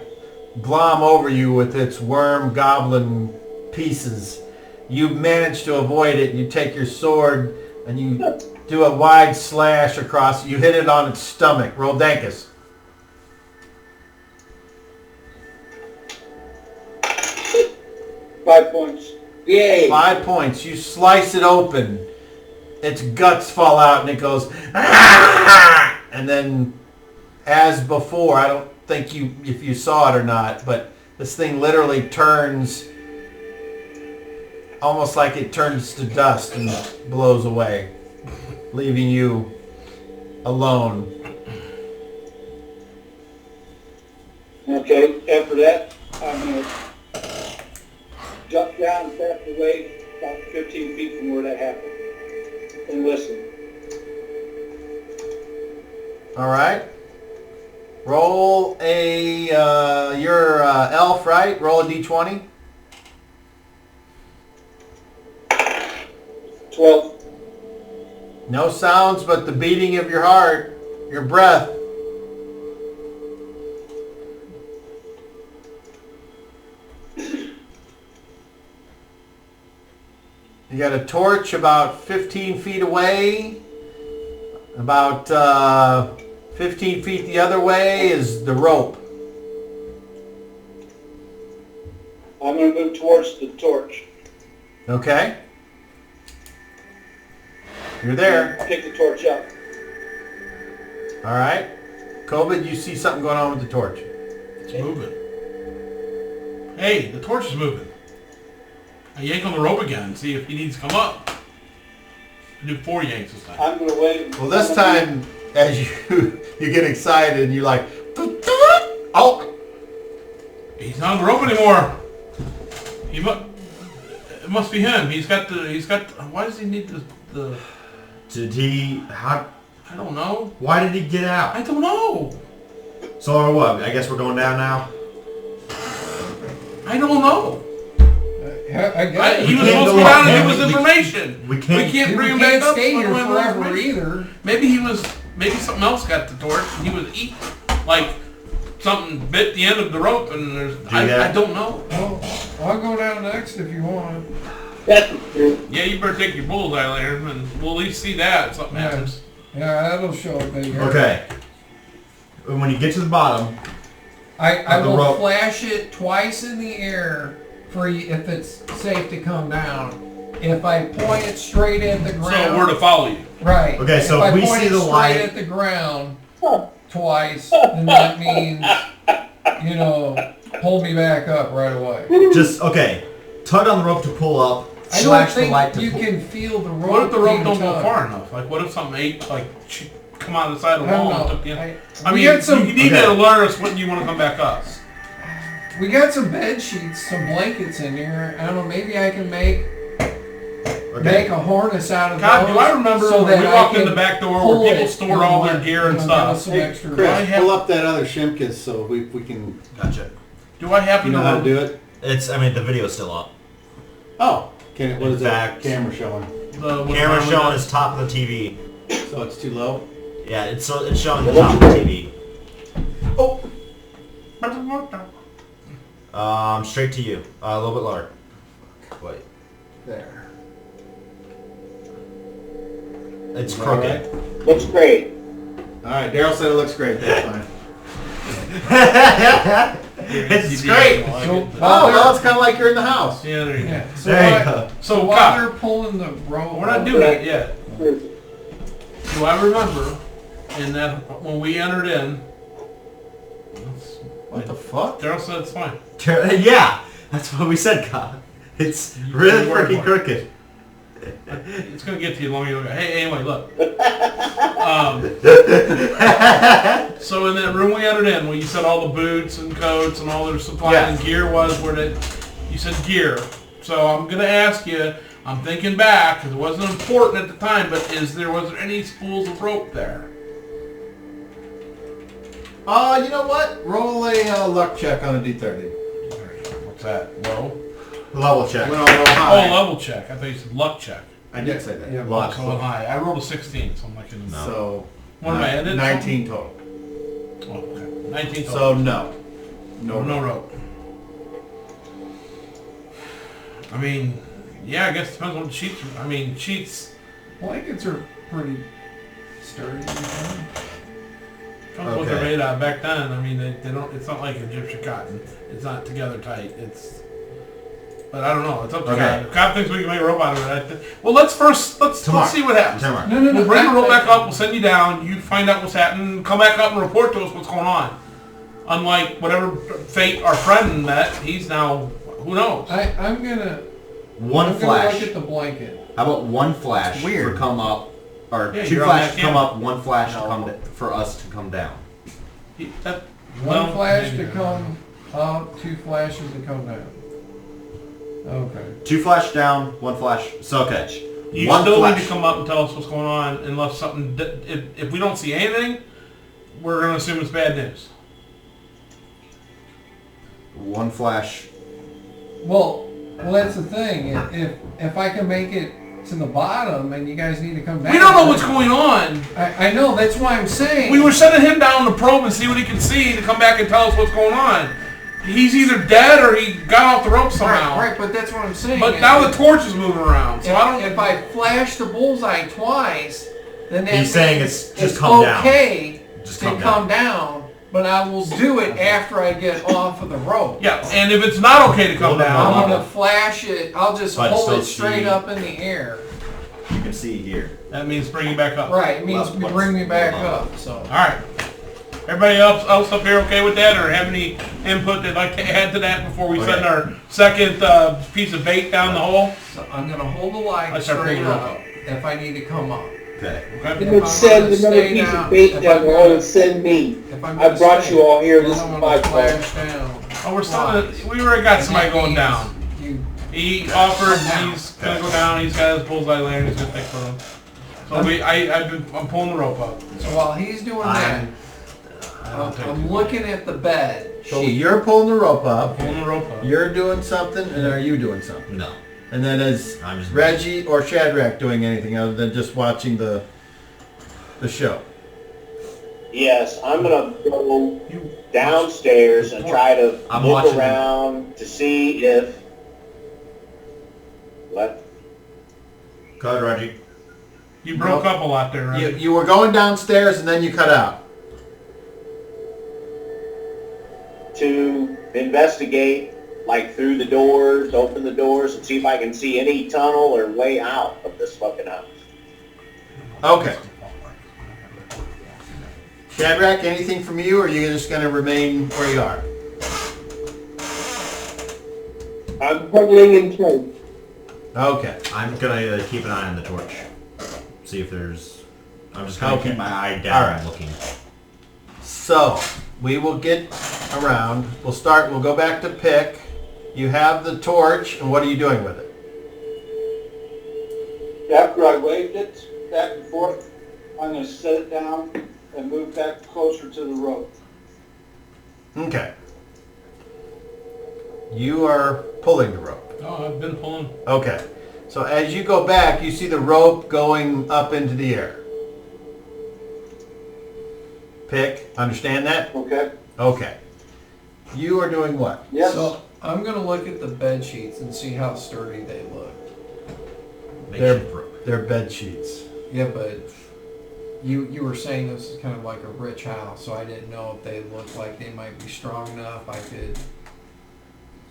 Speaker 2: glom over you with its worm goblin pieces. You manage to avoid it. You take your sword and you do a wide slash across. You hit it on its stomach. Roll Dankus.
Speaker 4: 5 points. Yay!
Speaker 2: 5 points. You slice it open. Its guts fall out and it goes, "Ah!" And then, as before, I don't think if you saw it or not, but this thing literally turns, almost like it turns to dust and blows away, leaving you alone.
Speaker 4: Okay, after that, I'm going to jump down and back away about 15 feet from where that happened and listen.
Speaker 2: All right. Roll a, you're elf, right? Roll a d20.
Speaker 4: 12.
Speaker 3: No sounds but the beating of your heart, your breath. You got a torch about 15 feet away. About 15 feet the other way is the rope.
Speaker 5: I'm going to move towards the torch.
Speaker 3: Okay. You're there.
Speaker 5: Pick the torch up.
Speaker 3: All right. COVID, you see something going on with the torch.
Speaker 1: It's moving. Hey, the torch is moving. I yank on the rope again, see if he needs to come up. I do 4 yanks this time.
Speaker 5: I'm going to wait.
Speaker 3: Well, this time, as you get excited, and you're like, oh,
Speaker 1: He's not on the rope anymore. It must be him. He's got. Why does he need the?
Speaker 7: Did he? How?
Speaker 1: I don't know.
Speaker 7: Why did he get out?
Speaker 1: I don't know.
Speaker 7: So what? I guess we're going down now.
Speaker 1: I don't know.
Speaker 6: I guess.
Speaker 1: He was
Speaker 7: can't
Speaker 1: supposed to
Speaker 7: go
Speaker 1: go down
Speaker 7: up.
Speaker 1: and give us information.
Speaker 7: We can't
Speaker 1: bring him
Speaker 6: We
Speaker 1: back
Speaker 6: can't
Speaker 1: up.
Speaker 6: stay here
Speaker 1: until we have
Speaker 6: forever
Speaker 1: information.
Speaker 6: either.
Speaker 1: Maybe something else got the torch and he was eating. Like something bit the end of the rope and there's. I don't know.
Speaker 6: Well, I'll go down next if you want.
Speaker 1: Yeah, you better take your bullseye lantern and we'll at least see that if something happens.
Speaker 6: Yeah, that'll show a big area.
Speaker 7: Okay. When you get to the bottom,
Speaker 6: I
Speaker 7: the
Speaker 6: will
Speaker 7: rope.
Speaker 6: flash it twice in the air for you if it's safe to come down. If I point it straight at the ground,
Speaker 1: So we're to follow you.
Speaker 6: right.
Speaker 7: Okay, so
Speaker 6: if
Speaker 7: if we
Speaker 6: I point
Speaker 7: see
Speaker 6: it
Speaker 7: the
Speaker 6: straight
Speaker 7: light-
Speaker 6: at the ground twice, then that means hold me back up right away.
Speaker 7: just tug on the rope to pull up.
Speaker 6: I don't
Speaker 7: Slash the
Speaker 6: think
Speaker 7: light to
Speaker 6: you
Speaker 7: pull.
Speaker 6: can feel the rope.
Speaker 1: What if the rope
Speaker 6: being
Speaker 1: don't go
Speaker 6: tugged?
Speaker 1: far enough? Like what if something ate come out of the side of the
Speaker 6: I don't
Speaker 1: wall and
Speaker 6: know.
Speaker 1: took the end?
Speaker 6: We
Speaker 1: mean,
Speaker 6: got some-
Speaker 1: you need to alert us when you want to come back up.
Speaker 6: We got some bed sheets, some blankets in here. I don't know. Maybe I can make a harness out of
Speaker 1: God,
Speaker 6: those.
Speaker 1: do I remember
Speaker 6: so
Speaker 1: when
Speaker 6: that
Speaker 1: we
Speaker 6: I
Speaker 1: walked in
Speaker 6: can
Speaker 1: the back door
Speaker 6: pull
Speaker 1: where people
Speaker 6: it
Speaker 1: stored all their
Speaker 6: and,
Speaker 1: gear and
Speaker 6: give
Speaker 1: stuff?
Speaker 6: us some
Speaker 3: hey,
Speaker 6: extra.
Speaker 3: Chris,
Speaker 1: have-
Speaker 3: pull up that other Shimkus so we can.
Speaker 7: Gotcha.
Speaker 1: Do I happen
Speaker 3: You know
Speaker 1: to
Speaker 3: how to do it?
Speaker 7: The video's still up.
Speaker 3: Oh, what is that
Speaker 7: fact-
Speaker 3: camera showing?
Speaker 7: Camera showing is top of the TV.
Speaker 3: So it's too low.
Speaker 7: Yeah, it's showing the top of the TV.
Speaker 3: Oh,
Speaker 7: Straight to you. A little bit lower. Wait.
Speaker 3: there.
Speaker 7: It's
Speaker 3: Is that
Speaker 7: crooked.
Speaker 3: right?
Speaker 8: Looks great.
Speaker 3: All right, Daryl said it looks great. That's fine.
Speaker 7: It's great.
Speaker 3: Oh, well, it's kind of like you're in the house.
Speaker 1: Yeah, there you go.
Speaker 6: Yeah. So
Speaker 7: There you
Speaker 6: while-
Speaker 7: go.
Speaker 1: So
Speaker 6: while
Speaker 1: God,
Speaker 6: they're pulling the rope,
Speaker 1: we're not doing it yet. Do I remember in that when we entered in?
Speaker 3: What the fuck?
Speaker 1: Daryl said it's fine.
Speaker 7: Yeah, that's what we said, God. It's really freaking crooked.
Speaker 1: It's gonna get to you long you look. Hey, anyway, look. So in that room we entered in, where you said all the boots and coats and all their supply and gear was, you said gear. So I'm gonna ask you. I'm thinking back because it wasn't important at the time, but was there any spools of rope there?
Speaker 3: You know what? Roll a luck check on a d30.
Speaker 1: What's that? Low?
Speaker 7: Level check.
Speaker 3: Went a little
Speaker 1: Oh,
Speaker 3: high.
Speaker 1: level check. I thought you said luck check.
Speaker 3: I did say that.
Speaker 6: Yeah,
Speaker 7: Luck.
Speaker 1: So high. I rolled a 16, so I'm like in the
Speaker 3: So,
Speaker 1: What am I ended?
Speaker 3: 19 total.
Speaker 1: Oh, okay. 19 total.
Speaker 3: So, no.
Speaker 1: No rope. I mean, yeah, I guess it depends on what the sheets are. I mean, sheets.
Speaker 6: blankets are pretty sturdy.
Speaker 1: Depends what they're made out of. Back then, I mean, they don't. It's not like Egyptian cotton. It's not together tight. But I don't know. It's up to God. If God thinks we can make a rope out of it, well, let's see what happens.
Speaker 7: Tomorrow.
Speaker 6: No.
Speaker 1: We'll bring the rope back up. We'll send you down. You find out what's happening. Come back up and report to us what's going on. Unlike whatever fate our friend met, he's now who knows.
Speaker 6: I'm gonna
Speaker 7: One
Speaker 6: look
Speaker 7: flash.
Speaker 6: at the blanket.
Speaker 7: How about one flash
Speaker 2: Weird.
Speaker 7: for come up, or
Speaker 1: Yeah,
Speaker 7: 2
Speaker 1: you're on
Speaker 7: flashes
Speaker 1: that
Speaker 7: come
Speaker 1: camera.
Speaker 7: up, one flash to come for us to come down.
Speaker 6: One flash to come up, 2 flashes to come down. Okay.
Speaker 7: 2 flash down, 1 flash. So okay.
Speaker 1: You
Speaker 7: One
Speaker 1: still
Speaker 7: flash.
Speaker 1: need to come up and tell us what's going on, unless something. If we don't see anything, we're going to assume it's bad news.
Speaker 7: 1 flash.
Speaker 6: Well, that's the thing. If I can make it to the bottom, and you guys need to come back.
Speaker 1: We don't know what's going on.
Speaker 6: I know, that's why I'm saying.
Speaker 1: We were sending him down to probe and see what he can see to come back and tell us what's going on. He's either dead or he got off the rope somehow.
Speaker 6: Right, but that's what I'm saying.
Speaker 1: But now the torch is moving around, so I don't...
Speaker 6: If I flash the bullseye twice, then that
Speaker 7: He's saying
Speaker 6: means
Speaker 7: it's just come down.
Speaker 6: okay
Speaker 7: Just
Speaker 6: to come down, but I will do it after I get off of the rope.
Speaker 1: Yeah, and if it's not okay to come down...
Speaker 6: I'm going to flash it. I'll just
Speaker 7: But
Speaker 6: hold
Speaker 7: still
Speaker 6: it straight
Speaker 7: see-
Speaker 6: up in the air.
Speaker 7: You can see here.
Speaker 1: That means bring you back up.
Speaker 6: Right, it means
Speaker 7: What's-
Speaker 6: bring me back
Speaker 7: hold on.
Speaker 6: up. So.
Speaker 1: All right. Everybody else up here okay with that, or have any input they'd like to add to that before we send our second piece of bait down the hole?
Speaker 6: So I'm going to hold the light
Speaker 1: I start
Speaker 6: straight
Speaker 1: pulling it
Speaker 6: up
Speaker 1: up.
Speaker 6: if I need to come up.
Speaker 7: Okay.
Speaker 1: Okay.
Speaker 4: You would send another piece of bait down the hole and send me.
Speaker 6: If I'm
Speaker 4: I
Speaker 6: gonna
Speaker 4: brought
Speaker 6: stay,
Speaker 4: you all here. This is
Speaker 6: then I'm
Speaker 4: my
Speaker 6: gonna
Speaker 4: fault.
Speaker 6: flash down.
Speaker 1: Oh, we're still... We already got somebody going down.
Speaker 6: You,
Speaker 1: He offered,
Speaker 6: Down.
Speaker 1: he's gonna go down, he's got his bullseye lantern, he's gonna take for him. So I'm pulling the rope up.
Speaker 6: so while he's doing that, I'm looking at the bed.
Speaker 2: So you're pulling the rope up.
Speaker 1: Pulling the rope up.
Speaker 2: You're doing something, and are you doing something?
Speaker 7: No.
Speaker 2: And then is
Speaker 7: I'm just
Speaker 2: Reggie or Shadrach doing anything other than just watching the show?
Speaker 8: Yes, I'm gonna go downstairs and try to
Speaker 7: I'm
Speaker 8: look
Speaker 7: watching
Speaker 8: around to see if... What?
Speaker 7: Go ahead, Reggie.
Speaker 1: You broke up a lot there, right?
Speaker 2: You were going downstairs and then you cut out.
Speaker 8: To investigate, like through the doors, open the doors, and see if I can see any tunnel or way out of this fucking house.
Speaker 2: Okay. Shadrach, anything from you, or are you just going to remain where you are?
Speaker 4: I'm huddling in place.
Speaker 2: Okay.
Speaker 7: I'm gonna keep an eye on the torch. See if there's... I'm just gonna
Speaker 2: Okay.
Speaker 7: keep my eye down
Speaker 2: All right.
Speaker 7: looking.
Speaker 2: So, we will get around. We'll go back to pick. You have the torch, and what are you doing with it?
Speaker 5: After I waved it back and forth, I'm going to set it down and move back closer to the rope.
Speaker 2: Okay. You are pulling the rope.
Speaker 1: Oh, I've been pulling.
Speaker 2: Okay. So as you go back, you see the rope going up into the air. Pick. Understand that?
Speaker 5: Okay?
Speaker 2: Okay. You are doing what?
Speaker 5: Yes.
Speaker 6: So I'm gonna look at the bed sheets and see how sturdy they look.
Speaker 2: They're bed sheets.
Speaker 6: Yeah, but you were saying this is kind of like a rich house, so I didn't know if they look like they might be strong enough I could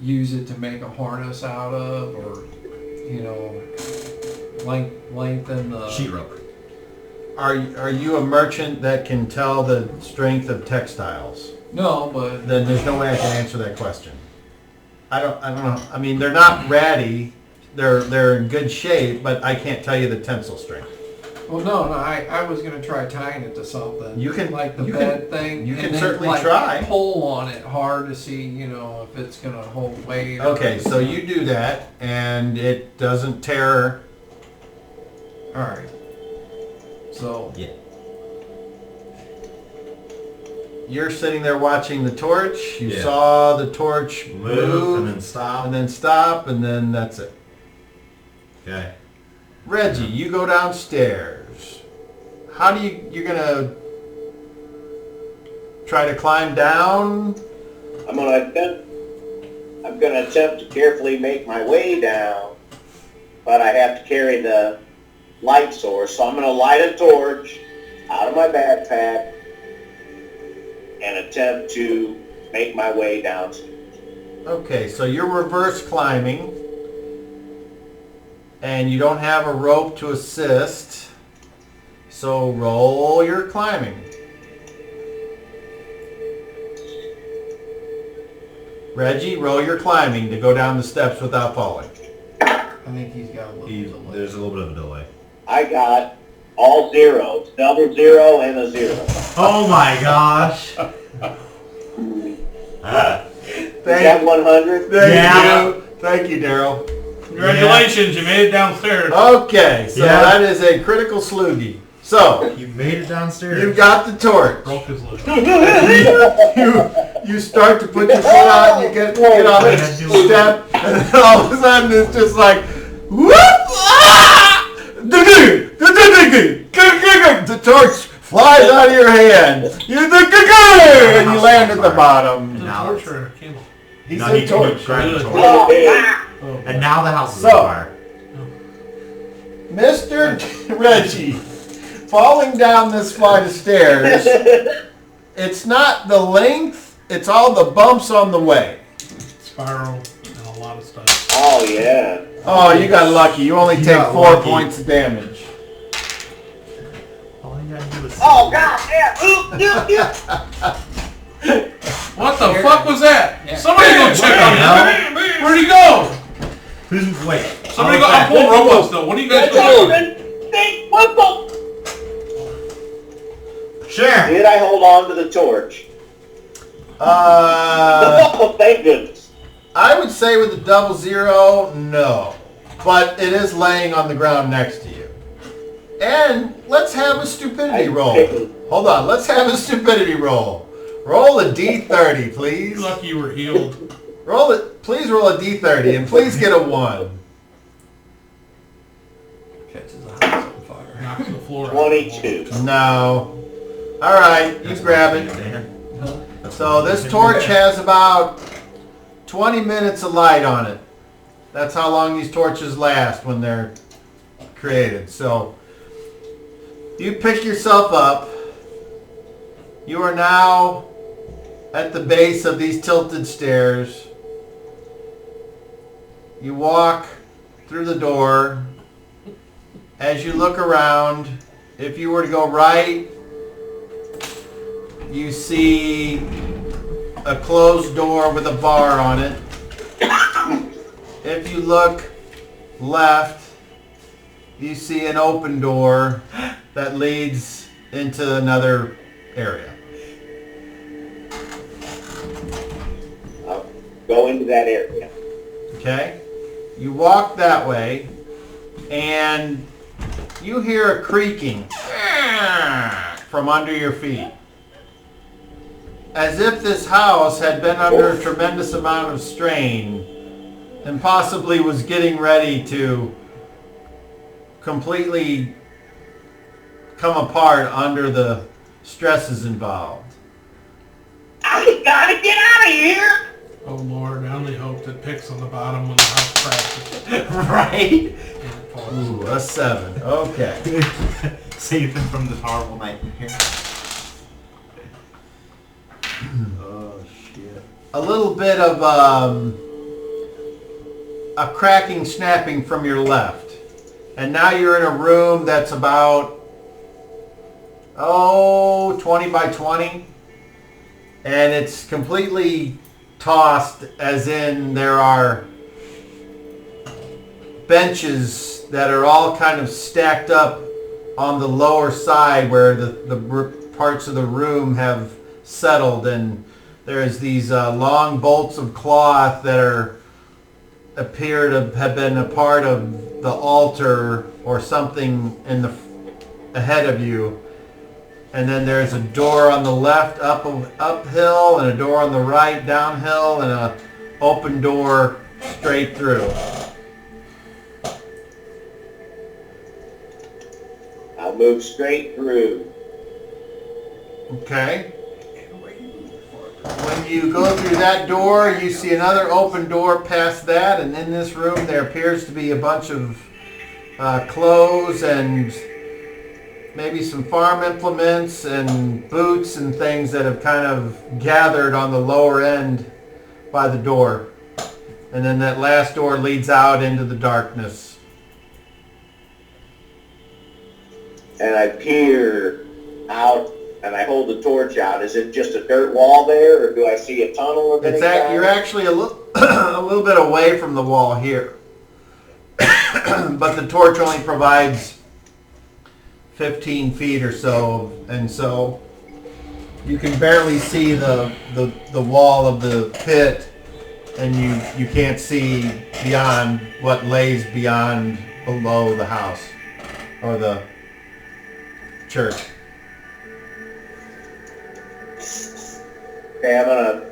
Speaker 6: use it to make a harness out of, or lengthen the
Speaker 7: Sheetrope.
Speaker 2: Are you a merchant that can tell the strength of textiles?
Speaker 6: No, but
Speaker 2: Then there's no way I can answer that question. I don't know. I mean, they're not ratty. They're in good shape, but I can't tell you the tensile strength.
Speaker 6: well, no, I was gonna try tying it to something.
Speaker 2: You can-
Speaker 6: like the
Speaker 2: you
Speaker 6: bed
Speaker 2: can-
Speaker 6: thing.
Speaker 2: you
Speaker 6: and
Speaker 2: can
Speaker 6: then,
Speaker 2: certainly
Speaker 6: like,
Speaker 2: try.
Speaker 6: Pull on it hard to see, if it's gonna hold weight. or
Speaker 2: Okay,
Speaker 6: if
Speaker 2: so
Speaker 6: it's
Speaker 2: you do that, and it doesn't tear.
Speaker 6: not. All right. So
Speaker 7: Yeah.
Speaker 2: You're sitting there watching the torch. You
Speaker 7: Yeah.
Speaker 2: saw the torch
Speaker 7: Move and then stop.
Speaker 2: and then stop, and then that's it.
Speaker 7: Okay.
Speaker 2: Reggie, you go downstairs. How do you're gonna try to climb down?
Speaker 8: I'm gonna attempt to carefully make my way down, but I have to carry the light source. So I'm gonna light a torch out of my backpack and attempt to make my way downstairs.
Speaker 2: Okay, so you're reverse climbing, and you don't have a rope to assist. So roll your climbing. Reggie, roll your climbing to go down the steps without falling.
Speaker 6: I think he's got a little bit of
Speaker 7: There's a little bit of a delay.
Speaker 8: I got all zeros, double zero and a zero.
Speaker 7: Oh my gosh.
Speaker 8: Is that 100?
Speaker 7: Yeah.
Speaker 2: Thank you, Daryl.
Speaker 1: Congratulations, you made it downstairs.
Speaker 2: Okay, so
Speaker 7: Yeah.
Speaker 2: that is a critical sloogie. So,
Speaker 7: You made it downstairs.
Speaker 2: you've got the torch.
Speaker 1: Broke his leg.
Speaker 2: You start to put your foot out, and you get on the step, and then all of a sudden it's just like, whoop! Ah! The torch flies out of your hand. And you land at the bottom.
Speaker 1: Is it a
Speaker 7: Now
Speaker 1: torch or a candle?
Speaker 2: He
Speaker 7: No,
Speaker 2: said
Speaker 7: you
Speaker 2: torch.
Speaker 7: grab the torch.
Speaker 4: Oh,
Speaker 7: And now the house is
Speaker 2: So-
Speaker 7: on fire.
Speaker 2: Mr. Reggie, falling down this flight of stairs, it's not the length, it's all the bumps on the way.
Speaker 1: Spiral and a lot of stuff.
Speaker 8: Oh, yeah.
Speaker 2: Oh, you got lucky. You only take
Speaker 7: got
Speaker 2: 4
Speaker 7: lucky.
Speaker 2: points of damage.
Speaker 7: All you gotta do is
Speaker 8: Oh, God, yeah.
Speaker 1: What the fuck was that?
Speaker 6: Yeah.
Speaker 1: Somebody go check on him. Where'd he go?
Speaker 7: Wait.
Speaker 1: Somebody go. I'm pulling robots though. What are you guys doing?
Speaker 8: What the?
Speaker 7: Sharon!
Speaker 8: Did I hold on to the torch? Oh, thank goodness.
Speaker 2: I would say with the 00, no. But it is laying on the ground next to you. And let's have a stupidity roll. Hold on, let's have a stupidity roll. Roll a D30, please.
Speaker 1: You're lucky you were healed.
Speaker 2: Roll it. Please roll a D30 and please get a 1.
Speaker 6: Catches the house on fire.
Speaker 1: Knocks the floor out.
Speaker 8: 22.
Speaker 2: No. All right, you grab it. So this torch has about 20 minutes of light on it. That's how long these torches last when they're created. So you pick yourself up. You are now at the base of these tilted stairs. You walk through the door. As you look around, if you were to go right, you see a closed door with a bar on it. If you look left, you see an open door that leads into another area.
Speaker 8: I'll go into that area.
Speaker 2: Okay? You walk that way, and you hear a creaking from under your feet. As if this house had been under a tremendous amount of strain and possibly was getting ready to completely come apart under the stresses involved.
Speaker 8: I gotta get out of here!
Speaker 1: Oh Lord, I only hope that picks on the bottom when the house crashes.
Speaker 2: Right?
Speaker 1: And it falls.
Speaker 2: Ooh, a 7. Okay.
Speaker 7: Save them from this horrible nightmare. Oh shit.
Speaker 2: A little bit of a cracking, snapping from your left. And now you're in a room that's about, 20 by 20. And it's completely tossed, as in there are benches that are all kind of stacked up on the lower side where the parts of the room have settled, and there's these long bolts of cloth that appear to have been a part of the altar or something in the ahead of you. And then there's a door on the left uphill, and a door on the right downhill, and a open door straight through.
Speaker 8: I'll move straight through.
Speaker 2: Okay. When you go through that door, you see another open door past that, and in this room there appears to be a bunch of clothes and maybe some farm implements and boots and things that have kind of gathered on the lower end by the door. And then that last door leads out into the darkness.
Speaker 8: And I peer out and I hold the torch out. Is it just a dirt wall there, or do I see a tunnel of any kind?
Speaker 2: You're actually a little bit away from the wall here. But the torch only provides 15 feet or so, and so you can barely see the wall of the pit, and you can't see beyond what lays below the house or the church.
Speaker 8: Okay, I'm gonna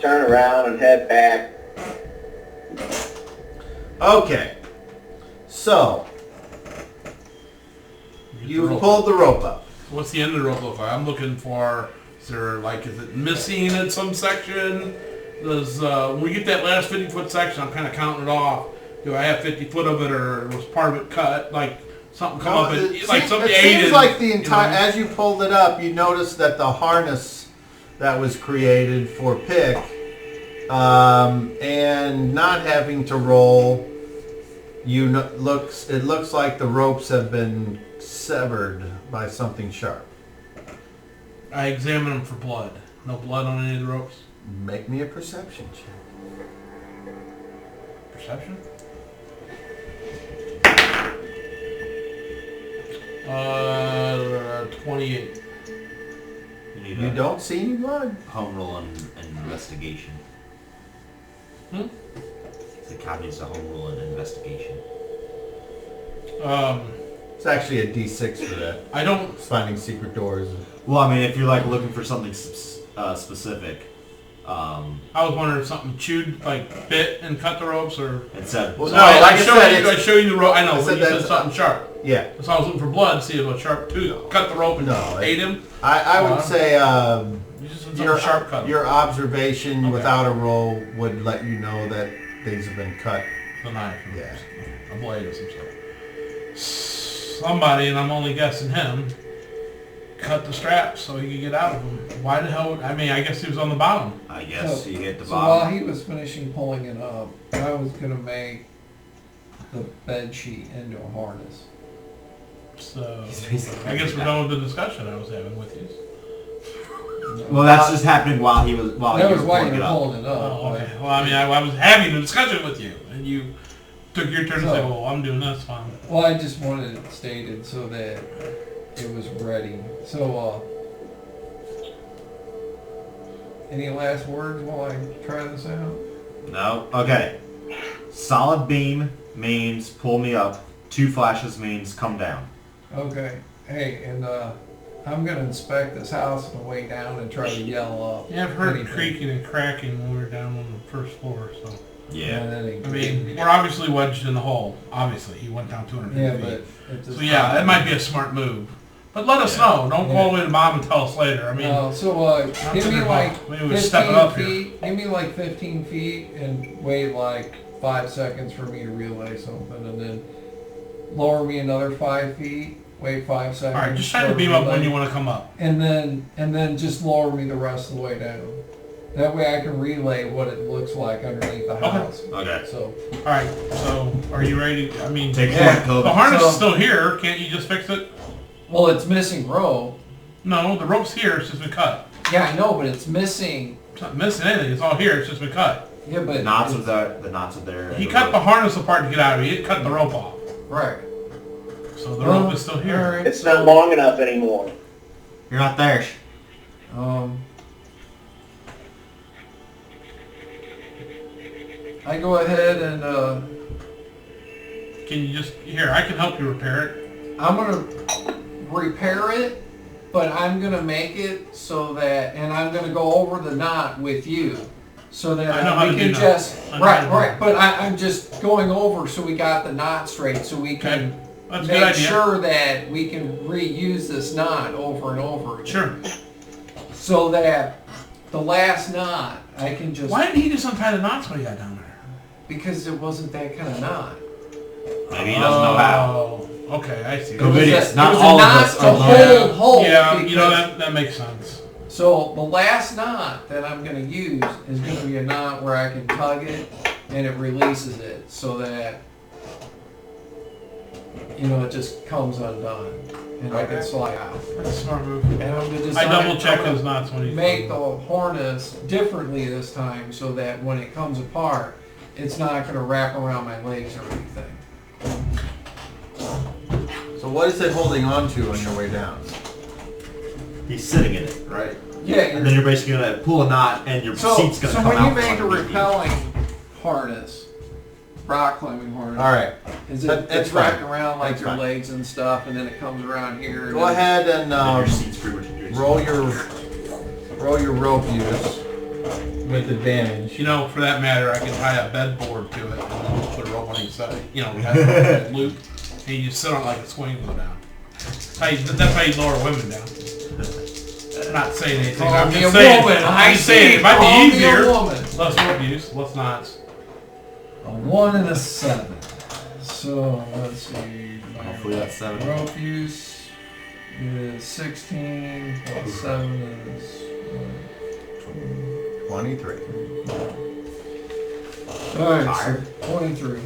Speaker 8: turn around and head back.
Speaker 2: Okay, so You've pulled the rope up.
Speaker 1: What's the end of the rope look like? I'm looking for, is it missing at some section? Does, when we get that last 50-foot section, I'm kind of counting it off. Do I have 50 foot of it, or was part of it cut? Like, something come up and, like, something
Speaker 2: it
Speaker 1: aided.
Speaker 2: seems like the entire, as you pulled it up, you noticed that the harness that was created for pick, and not having to roll, it looks like the ropes have been severed by something sharp.
Speaker 1: I examine them for blood. No blood on any of the ropes.
Speaker 2: Make me a perception check.
Speaker 1: Perception? 28.
Speaker 2: You don't see any blood.
Speaker 7: Home roll and investigation. The cop needs to home roll and investigation.
Speaker 2: It's actually a D6 for that.
Speaker 1: I don't.
Speaker 2: It's finding secret doors.
Speaker 7: Well, I mean, if you're like looking for something specific,
Speaker 1: I was wondering if something chewed, like bit and cut the ropes, or.
Speaker 7: it said.
Speaker 2: Well,
Speaker 1: No,
Speaker 2: no,
Speaker 1: I
Speaker 2: like I
Speaker 1: show
Speaker 2: said,
Speaker 1: you. I show you the rope. I know,
Speaker 2: I
Speaker 1: but
Speaker 2: said
Speaker 1: you said
Speaker 2: that's-
Speaker 1: something sharp.
Speaker 2: Yeah.
Speaker 1: So I was looking for blood, see if a sharp tooth cut the rope and
Speaker 2: No,
Speaker 1: ate him.
Speaker 2: I would say
Speaker 1: You just said something sharp cut.
Speaker 2: your observation
Speaker 1: Okay.
Speaker 2: without a roll would let you know that things have been cut.
Speaker 1: The knife.
Speaker 2: Yeah.
Speaker 1: A blade of some sort. Somebody, and I'm only guessing him, cut the straps so he could get out of them. Why the hell? I mean, I guess he was on the bottom.
Speaker 7: I guess
Speaker 6: So-
Speaker 7: you hit the
Speaker 6: So while
Speaker 7: bottom.
Speaker 6: he was finishing pulling it up, I was gonna make the bed sheet into a harness.
Speaker 1: So I guess we're done with the discussion I was having with you.
Speaker 7: Well, that's just happening while you
Speaker 6: That
Speaker 7: were
Speaker 6: was why
Speaker 7: pulling
Speaker 6: you
Speaker 7: it
Speaker 6: were
Speaker 7: up.
Speaker 6: pulling it up.
Speaker 1: Oh, okay. Well, I mean, I was having a discussion with you, and you took your turn to say, "Well, I'm doing this fine."
Speaker 6: Well, I just wanted it stated so that it was ready. So, any last words while I try this out?
Speaker 7: No. Okay. Solid beam means pull me up. 2 flashes means come down.
Speaker 6: Okay. Hey, and I'm gonna inspect this house on the way down and try to yell up.
Speaker 1: Yeah, I've heard
Speaker 6: anything.
Speaker 1: creaking and cracking when we were down on the first floor. So
Speaker 6: That ain't
Speaker 1: I
Speaker 6: good.
Speaker 1: mean, we're obviously wedged in the hole. Obviously, he went down 250
Speaker 6: Yeah,
Speaker 1: feet.
Speaker 6: but
Speaker 1: So yeah, that might be a smart move. But let us know. Don't go all the way to Mom and tell us later. I mean,
Speaker 6: give me like
Speaker 1: maybe we're stepping up
Speaker 6: 15
Speaker 1: here.
Speaker 6: feet. Give me like 15 feet and wait like 5 seconds for me to relay something, and then lower me another 5 feet. Wait 5 seconds.
Speaker 1: All right, just try to
Speaker 6: start
Speaker 1: beam up when
Speaker 6: relay,
Speaker 1: you want to come up.
Speaker 6: and then just lower me the rest of the way down. That way I can relay what it looks like underneath the house.
Speaker 7: Okay.
Speaker 6: So
Speaker 1: All right. So are you ready? I mean,
Speaker 7: Take
Speaker 6: Yeah.
Speaker 7: point, Kobe.
Speaker 1: the harness
Speaker 6: So-
Speaker 1: is still here. Can't you just fix it?
Speaker 6: well, it's missing rope.
Speaker 1: No, the rope's here. It's just been cut.
Speaker 6: Yeah, I know, but it's missing.
Speaker 1: It's not missing anything. It's all here. It's just been cut.
Speaker 6: Yeah, but
Speaker 7: The knots are
Speaker 6: it's-
Speaker 7: there. The knots are there.
Speaker 1: He cut the harness apart to get out of it. He didn't cut the rope off.
Speaker 6: right.
Speaker 1: So the rope is still here.
Speaker 6: All right,
Speaker 8: It's
Speaker 6: so,
Speaker 8: not long enough anymore.
Speaker 7: You're not there.
Speaker 6: I go ahead and
Speaker 1: Can you just here? I can help you repair it.
Speaker 6: I'm gonna repair it, but I'm gonna make it so that, and I'm gonna go over the knot with you, so that
Speaker 1: I know how
Speaker 6: we
Speaker 1: to
Speaker 6: can
Speaker 1: do
Speaker 6: just
Speaker 1: knots. I know how to do
Speaker 6: right. But I'm just going over so we got the knot straight, so we can
Speaker 1: Okay, that's a good
Speaker 6: make
Speaker 1: idea.
Speaker 6: sure that we can reuse this knot over and over again.
Speaker 1: Sure.
Speaker 6: So that the last knot, I can just
Speaker 1: Why did he just untie the knots when he got down there?
Speaker 6: because it wasn't that kind of knot.
Speaker 7: Maybe he doesn't know how.
Speaker 1: Oh, okay, I see.
Speaker 7: Go video. Idiots.
Speaker 6: It
Speaker 7: Not
Speaker 6: was
Speaker 7: all
Speaker 6: a
Speaker 7: of
Speaker 6: knot
Speaker 7: us
Speaker 6: to
Speaker 7: are
Speaker 6: hold
Speaker 1: Yeah, you know
Speaker 6: because-
Speaker 1: that makes sense.
Speaker 6: So the last knot that I'm going to use is going to be a knot where I can tug it and it releases it so that, you know, it just comes undone and I can slide out.
Speaker 1: That's a smart move.
Speaker 6: And I'm going to just
Speaker 1: I double check those knots when you
Speaker 6: make the harness differently this time so that when it comes apart, it's not going to wrap around my legs or anything.
Speaker 2: So what is it holding on to on your way down?
Speaker 7: He's sitting in it, right?
Speaker 6: Yeah.
Speaker 7: And then you're basically gonna pull a knot, and your seat's gonna
Speaker 6: so
Speaker 7: come
Speaker 6: when
Speaker 7: out.
Speaker 6: you make a
Speaker 7: from underneath you.
Speaker 6: rappelling harness, rock climbing harness,
Speaker 2: All right.
Speaker 6: is it
Speaker 2: That's
Speaker 6: it's
Speaker 2: fine.
Speaker 6: wrapped around like
Speaker 2: That's
Speaker 6: your
Speaker 2: fine.
Speaker 6: legs and stuff, and then it comes around here.
Speaker 2: Go ahead and
Speaker 7: And your seat's pretty much doing
Speaker 2: roll your rope use with advantage.
Speaker 1: You know, for that matter, I can tie a bed board to it and put a rope on each side. You know, we have a loop, and you just sit on it like a swing go down. That's That's how you lower women down. I'm not saying anything.
Speaker 6: Call
Speaker 1: I'm
Speaker 6: me
Speaker 1: just
Speaker 6: a
Speaker 1: saying.
Speaker 6: woman.
Speaker 1: I'm
Speaker 6: I
Speaker 1: just saying
Speaker 6: see.
Speaker 1: it might
Speaker 6: Call
Speaker 1: be
Speaker 6: me a
Speaker 1: easier.
Speaker 6: woman.
Speaker 1: Less abuse. Less knots.
Speaker 6: A 1 and a 7. So let's see.
Speaker 7: Hopefully that's 7.
Speaker 6: Rope use is 16 plus 7 is
Speaker 2: 23.
Speaker 6: alright, so 23.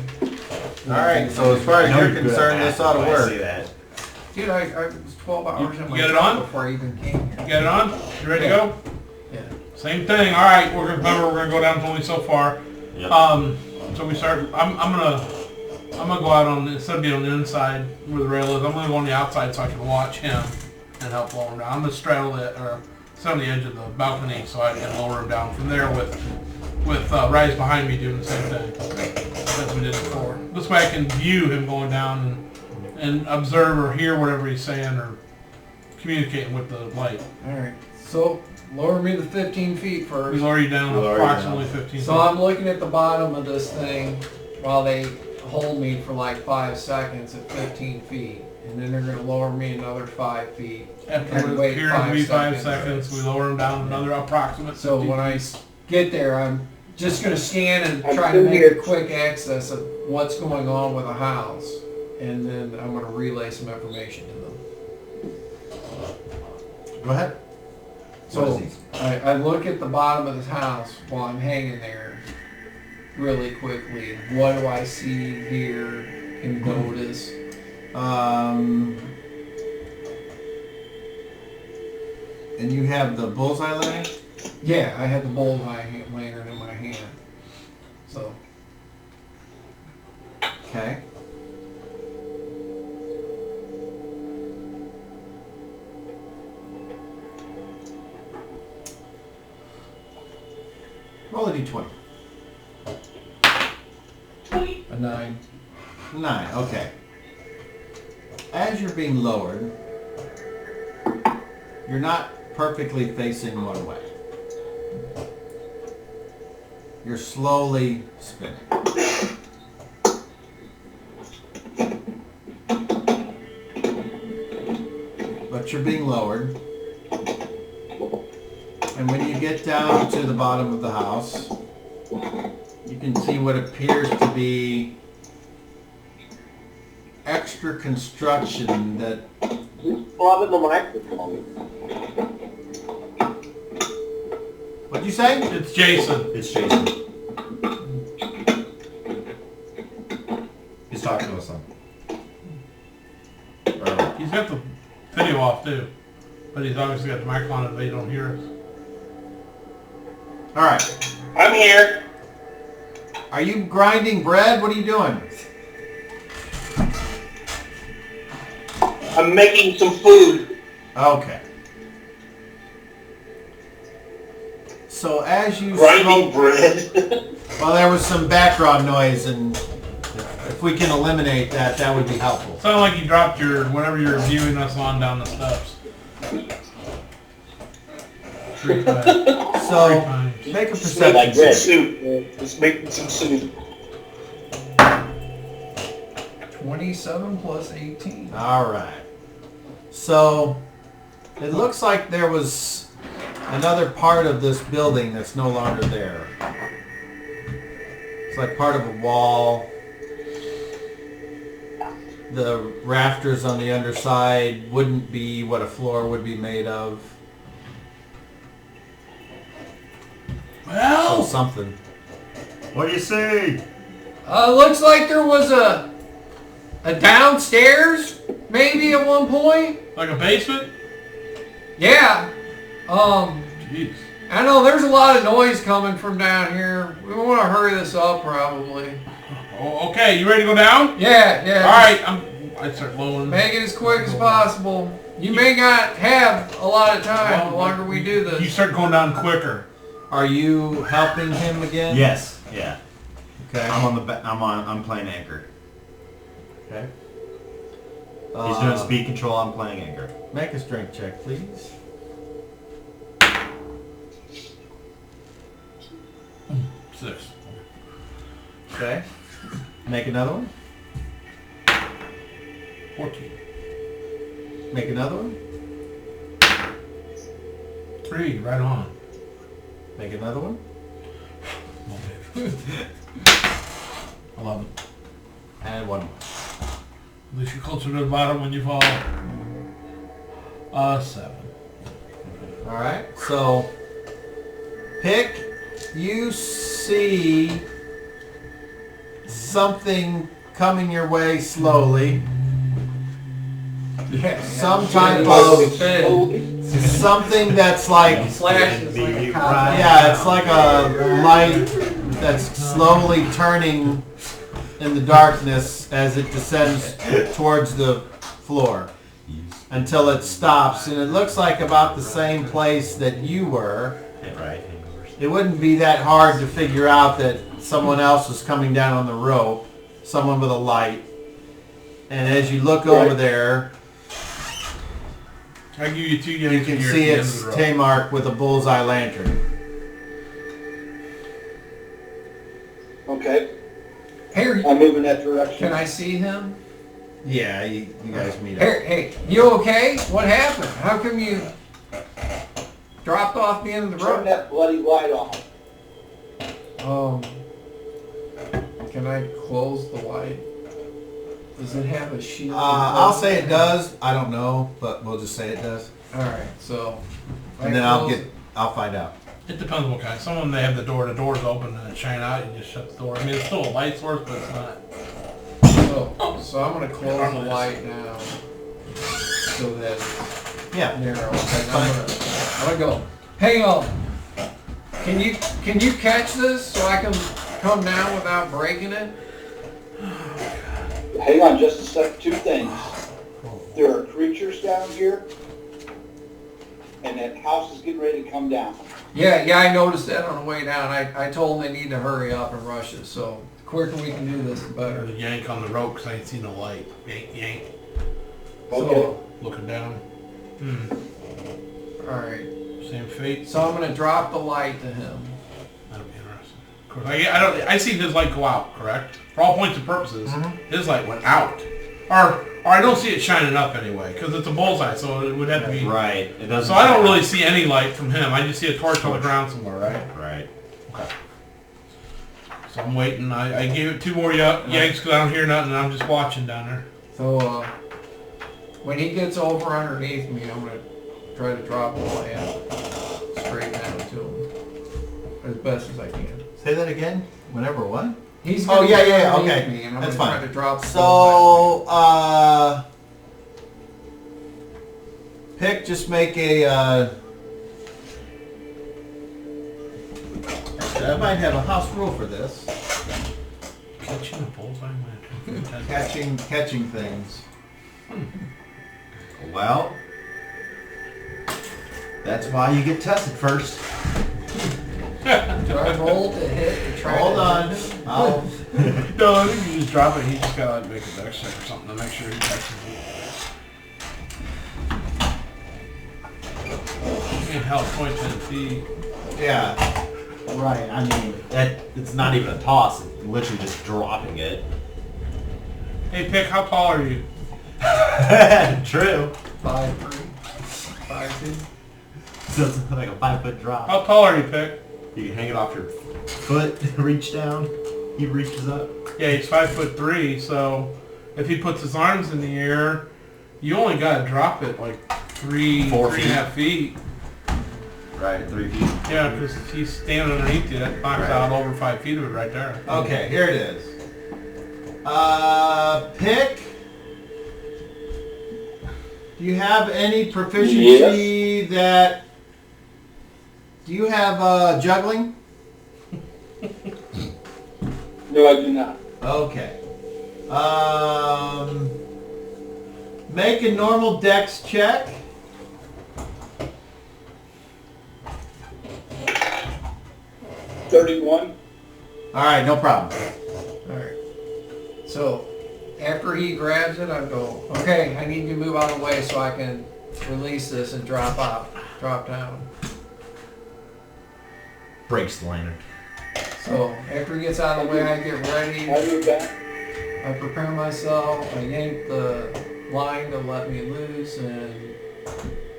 Speaker 2: Alright, so as far as you're concerned, this ought to
Speaker 7: I
Speaker 2: work.
Speaker 7: see that.
Speaker 6: Dude, I was 12 hours in
Speaker 1: You
Speaker 6: my
Speaker 1: get it
Speaker 6: truck
Speaker 1: on?
Speaker 6: before I even came here.
Speaker 1: You got it on? You ready to go?
Speaker 6: Yeah.
Speaker 1: Same thing. All right. We're gonna go down only so far.
Speaker 7: Yep.
Speaker 1: So we start. I'm gonna go out on instead of being on the inside where the rail is. I'm gonna go on the outside so I can watch him and help lower him down. I'm gonna straddle it or sit on the edge of the balcony so I can lower him down from there with Rise behind me doing the same thing as we did before. This way I can view him going down and observe or hear whatever he's saying or communicating with the light.
Speaker 6: Alright, so lower me to 15 feet
Speaker 1: We
Speaker 6: first.
Speaker 1: lower you down
Speaker 7: Lower you
Speaker 1: approximately
Speaker 7: down.
Speaker 1: 15
Speaker 6: So
Speaker 1: feet.
Speaker 6: I'm looking at the bottom of this thing while they hold me for like 5 seconds at 15 feet. And then they're going to lower me another 5 feet.
Speaker 1: After
Speaker 6: and
Speaker 1: it
Speaker 6: wait
Speaker 1: appears to be 5 seconds, we lower him down another approximate.
Speaker 6: So
Speaker 1: 15
Speaker 6: when I get there, I'm just going to scan and
Speaker 8: I'm
Speaker 6: try to
Speaker 8: still
Speaker 6: make
Speaker 8: here.
Speaker 6: a quick access of what's going on with the house. And then I'm going to relay some information to them.
Speaker 2: Go ahead.
Speaker 6: So I look at the bottom of this house while I'm hanging there really quickly. What do I see, hear, and notice?
Speaker 2: And you have the bullseye lantern?
Speaker 6: Yeah, I had the bullseye lantern in my hand. So,
Speaker 2: Okay. Roll a d20.
Speaker 6: a 9.
Speaker 2: 9, okay. As you're being lowered, you're not perfectly facing one way. You're slowly spinning. But you're being lowered. And when you get down to the bottom of the house, you can see what appears to be extra construction that...
Speaker 8: Well, I'm in the microphone.
Speaker 2: What'd you say?
Speaker 1: It's Jason.
Speaker 7: It's Jason. He's talking to us son.
Speaker 1: He's got the video off too, but he's obviously got the mic on it, but he don't hear us.
Speaker 2: Alright.
Speaker 4: I'm here.
Speaker 2: Are you grinding bread? What are you doing?
Speaker 4: I'm making some food.
Speaker 2: Okay. So as you
Speaker 4: Grinding
Speaker 2: smoke...
Speaker 4: bread.
Speaker 2: Well, there was some background noise, and if we can eliminate that, that would be helpful.
Speaker 1: Sounded like you dropped your whatever you're viewing us on down the steps. 3 times. 3
Speaker 2: So,
Speaker 1: times.
Speaker 2: make a
Speaker 4: Smell like
Speaker 2: perception check.
Speaker 4: soup. Just making some soup.
Speaker 6: 27 plus 18.
Speaker 2: Alright. So, it looks like there was another part of this building that's no longer there. It's like part of a wall. The rafters on the underside wouldn't be what a floor would be made of. So
Speaker 1: Well,
Speaker 2: something.
Speaker 7: What do you see?
Speaker 6: Looks like there was a downstairs, maybe at one point.
Speaker 1: like a basement?
Speaker 6: Yeah.
Speaker 1: Jeez.
Speaker 6: I know there's a lot of noise coming from down here. We want to hurry this up, probably.
Speaker 1: Oh, okay, you ready to go down?
Speaker 6: Yeah, yeah.
Speaker 1: Alright, I start lowering.
Speaker 6: Make it as quick as possible. You may not have a lot of time the longer we do
Speaker 1: You
Speaker 6: this.
Speaker 1: start going down quicker.
Speaker 2: Are you helping him again?
Speaker 7: Yes. Yeah.
Speaker 2: Okay.
Speaker 7: I'm playing anchor.
Speaker 2: Okay.
Speaker 7: He's doing speed control. I'm playing anchor.
Speaker 2: Make a strength check, please.
Speaker 1: 6.
Speaker 2: Okay. Make another one.
Speaker 1: 14.
Speaker 2: Make another one.
Speaker 1: 3, right on.
Speaker 2: Make another one.
Speaker 1: 11.
Speaker 2: And one.
Speaker 1: At least you're closer to the bottom when you fall. 7.
Speaker 2: Alright, so Pick, you see something coming your way slowly.
Speaker 6: Yeah.
Speaker 2: Some type of something that's like
Speaker 6: Flashes like a cop.
Speaker 2: yeah, it's like a light that's slowly turning in the darkness as it descends towards the floor until it stops, and it looks like about the same place that you were.
Speaker 7: Right.
Speaker 2: It wouldn't be that hard to figure out that someone else was coming down on the rope, someone with a light. And as you look over there,
Speaker 1: I give you 2
Speaker 2: you
Speaker 1: yanks.
Speaker 2: can
Speaker 1: and you're
Speaker 2: see
Speaker 1: at the
Speaker 2: it's
Speaker 1: end of the rope.
Speaker 2: Tamark with a bullseye lantern.
Speaker 5: Okay,
Speaker 6: Hey,
Speaker 5: I'm moving that direction.
Speaker 6: can I see him?
Speaker 2: Yeah, you guys meet up.
Speaker 6: Hey, you okay? What happened? How come you dropped off the end of the
Speaker 5: Turn
Speaker 6: road?
Speaker 5: that bloody light off.
Speaker 6: Can I close the light? Does it have a shield?
Speaker 2: I'll say it does. I don't know, but we'll just say it does.
Speaker 6: All right, so.
Speaker 2: And then I'll find out.
Speaker 1: It depends on what kind. Some of them, they have the doors open and it shine out, you just shut the door. I mean, it's still a light source, but it's not.
Speaker 6: So I'm gonna close the light now so that it's
Speaker 2: Yeah.
Speaker 6: narrow. I'm gonna go. Hang on. Can you catch this so I can come down without breaking it?
Speaker 5: Hang on just a sec, 2 things. There are creatures down here, and that house is getting ready to come down.
Speaker 6: Yeah, I noticed that on the way down. I told them they need to hurry up and rush it. So the quicker we can do this, the better.
Speaker 1: There's a yank on the rope because I ain't seen no light. Yank, yank.
Speaker 6: So,
Speaker 1: Looking down.
Speaker 6: all right.
Speaker 1: Same fate.
Speaker 6: So I'm gonna drop the light to him.
Speaker 1: That'll be interesting. Of course, I see his light go out, correct? For all points and purposes, his light went out. Or I don't see it shining up anyway, because it's a bullseye, so it would have to be...
Speaker 7: Right. It doesn't.
Speaker 1: So I don't really see any light from him. I just see a torch on the ground somewhere, right?
Speaker 7: Right.
Speaker 1: Okay. So I'm waiting. I gave it 2 more yanks because I don't hear nothing, and I'm just watching down there.
Speaker 6: So when he gets over underneath me, I'm gonna try to drop the lamp straight down to him as best as I can.
Speaker 2: Say that again. Whenever what?
Speaker 6: He's
Speaker 2: Oh,
Speaker 6: gonna
Speaker 2: yeah,
Speaker 6: get
Speaker 2: yeah,
Speaker 6: underneath
Speaker 2: okay.
Speaker 6: me, and I'm
Speaker 2: That's
Speaker 6: gonna
Speaker 2: fine.
Speaker 6: try to drop the
Speaker 2: So, Pick, just make a, I might have a house rule for this.
Speaker 1: Catching a bullseye lantern.
Speaker 2: Catching things.
Speaker 7: Well, that's why you get tested first.
Speaker 6: Do I roll to hit to try
Speaker 2: Hold
Speaker 6: to
Speaker 2: on. I'll,
Speaker 1: No, I think you just drop it. He just gotta like, make a dex check or something to make sure he catches it. And hell, 10 feet.
Speaker 2: yeah.
Speaker 7: Right. I mean, it's not even a toss. It's literally just dropping it.
Speaker 1: Hey, Pick, how tall are you?
Speaker 7: True.
Speaker 6: 5'3", 5'2".
Speaker 7: So it's like a 5-foot drop.
Speaker 1: How tall are you, Pick?
Speaker 7: You can hang it off your foot, reach down. He reaches up.
Speaker 1: Yeah, he's 5'3", so if he puts his arms in the air, you only gotta drop it like 3.5 feet.
Speaker 7: Right, 3 feet.
Speaker 1: Yeah, because he's standing underneath you. That knocks out over 5 feet of it right there.
Speaker 2: Okay, here it is. Pick. Do you have any proficiency that... Do you have juggling?
Speaker 5: No, I do not.
Speaker 2: Okay. Make a normal dex check.
Speaker 5: $31.
Speaker 2: Alright, no problem.
Speaker 6: Alright. So after he grabs it, I go, okay, I need you to move out of the way so I can release this and drop down.
Speaker 7: Breaks the lantern.
Speaker 6: So after he gets out of the way, I get ready.
Speaker 5: I move back.
Speaker 6: I prepare myself. I yank the line to let me loose and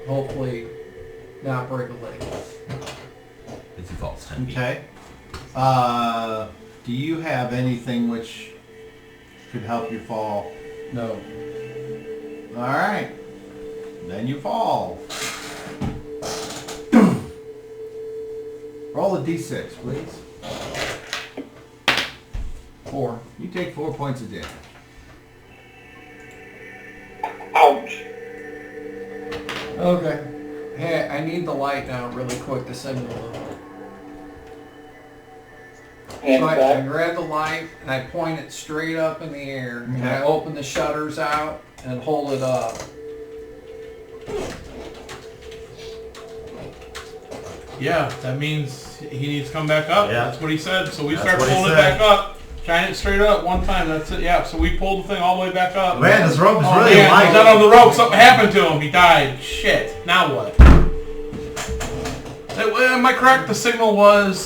Speaker 6: hopefully not break a leg.
Speaker 7: It defaults 10 feet.
Speaker 2: Okay. Do you have anything which could help you fall?
Speaker 6: No.
Speaker 2: All right. Then you fall. Roll a d6, please.
Speaker 6: 4.
Speaker 2: You take 4 points of damage.
Speaker 4: Ouch.
Speaker 6: Okay. Hey, I need the light now really quick to signal them.
Speaker 4: Hand
Speaker 6: So I
Speaker 4: back.
Speaker 6: grab the light and I point it straight up in the air. And I
Speaker 2: Okay.
Speaker 6: open the shutters out and hold it up.
Speaker 1: Yeah, that means he needs to come back up.
Speaker 7: Yeah.
Speaker 1: That's what he said. So we
Speaker 7: That's
Speaker 1: start
Speaker 7: what he
Speaker 1: pulling it
Speaker 7: said.
Speaker 1: back up. Shine it straight up one time. That's it. Yeah. So we pulled the thing all the way back up.
Speaker 7: Man, this rope is
Speaker 1: Oh
Speaker 7: really
Speaker 1: man,
Speaker 7: light.
Speaker 1: he's not on the rope. Something happened to him. He died. Shit. Now what? Am I correct? The signal was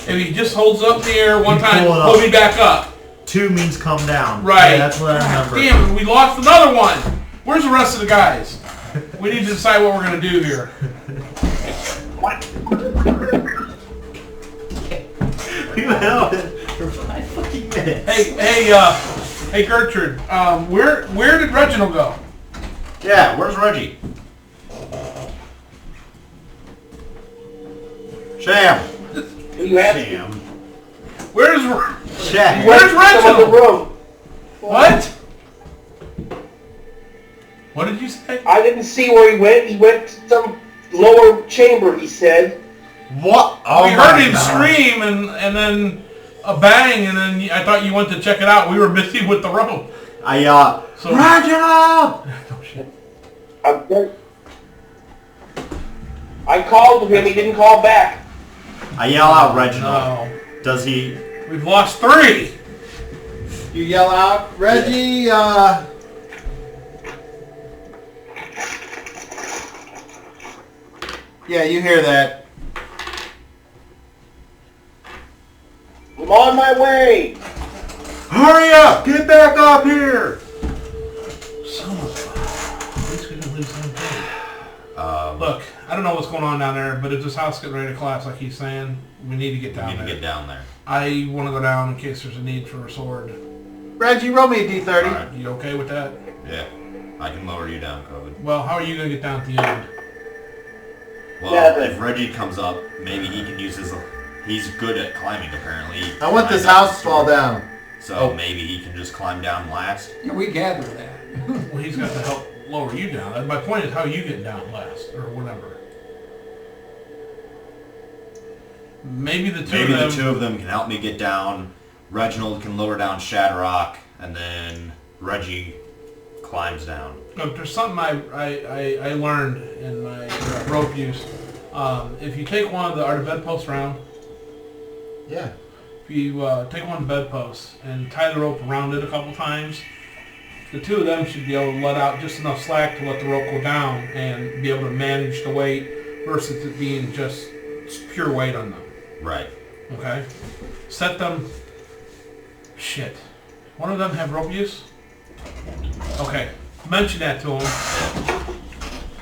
Speaker 1: if he just holds up in the air one
Speaker 7: You
Speaker 1: time,
Speaker 7: pull it
Speaker 1: pull
Speaker 7: up.
Speaker 1: me back up.
Speaker 7: 2 means come down.
Speaker 1: Right.
Speaker 7: Yeah, that's what I remember.
Speaker 1: Damn, we lost another one. Where's the rest of the guys? We need to decide what we're gonna do here.
Speaker 7: We held it for 5 fucking minutes.
Speaker 1: Hey, Gertrude. Where did Reginald go?
Speaker 7: Yeah, where's Reggie? Sham.
Speaker 4: Who you asking?
Speaker 7: Sham.
Speaker 1: Where's
Speaker 7: Sham.
Speaker 1: Where's
Speaker 4: Some of the
Speaker 1: Reginald?
Speaker 4: room.
Speaker 1: What? What did you say?
Speaker 4: I didn't see where he went. He went to some lower chamber, he said.
Speaker 7: What? Oh
Speaker 1: We
Speaker 7: my
Speaker 1: heard him
Speaker 7: God.
Speaker 1: scream and then a bang and then I thought you went to check it out. We were busy with the rope.
Speaker 7: I
Speaker 1: So
Speaker 7: Reginald!
Speaker 4: I called him. He didn't call back.
Speaker 7: I yell out Reginald.
Speaker 1: No.
Speaker 7: Does he?
Speaker 1: We've lost 3.
Speaker 2: You yell out, Reggie, yeah, you hear that.
Speaker 4: I'm on my way.
Speaker 7: Hurry up! Get back up here!
Speaker 1: Look, I don't know what's going on down there, but if this house is getting ready to collapse like he's saying, we need to get
Speaker 7: We
Speaker 1: down
Speaker 7: need to
Speaker 1: there.
Speaker 7: get down there.
Speaker 1: I want to go down in case there's a need for a sword.
Speaker 2: Reggie, roll me a d30.
Speaker 7: Alright.
Speaker 1: You okay with that?
Speaker 7: Yeah. I can lower you down, COVID.
Speaker 1: Well, how are you going to get down at the end?
Speaker 7: Well,
Speaker 4: Never.
Speaker 7: if Reggie comes up, maybe he can use his... He's good at climbing, apparently. He
Speaker 2: I want this
Speaker 7: climbed up
Speaker 2: house to fall down.
Speaker 7: So maybe he can just climb down last.
Speaker 6: Yeah, we gathered that.
Speaker 1: Well, he's got to help lower you down. And my point is how you get down last, or whatever. Maybe the two
Speaker 7: Maybe
Speaker 1: of them...
Speaker 7: the 2 of them can help me get down. Reginald can lower down Shatterrock, and then Reggie climbs down.
Speaker 1: Look, there's something I learned in my rope use. If you take one of the... Are the bedposts round?
Speaker 2: Yeah.
Speaker 1: If you take one of the bedposts and tie the rope around it a couple times, the 2 of them should be able to let out just enough slack to let the rope go down and be able to manage the weight versus it being just pure weight on them.
Speaker 7: Right.
Speaker 1: Okay? Set them... Shit. One of them have rope use? Okay. Mention that to him.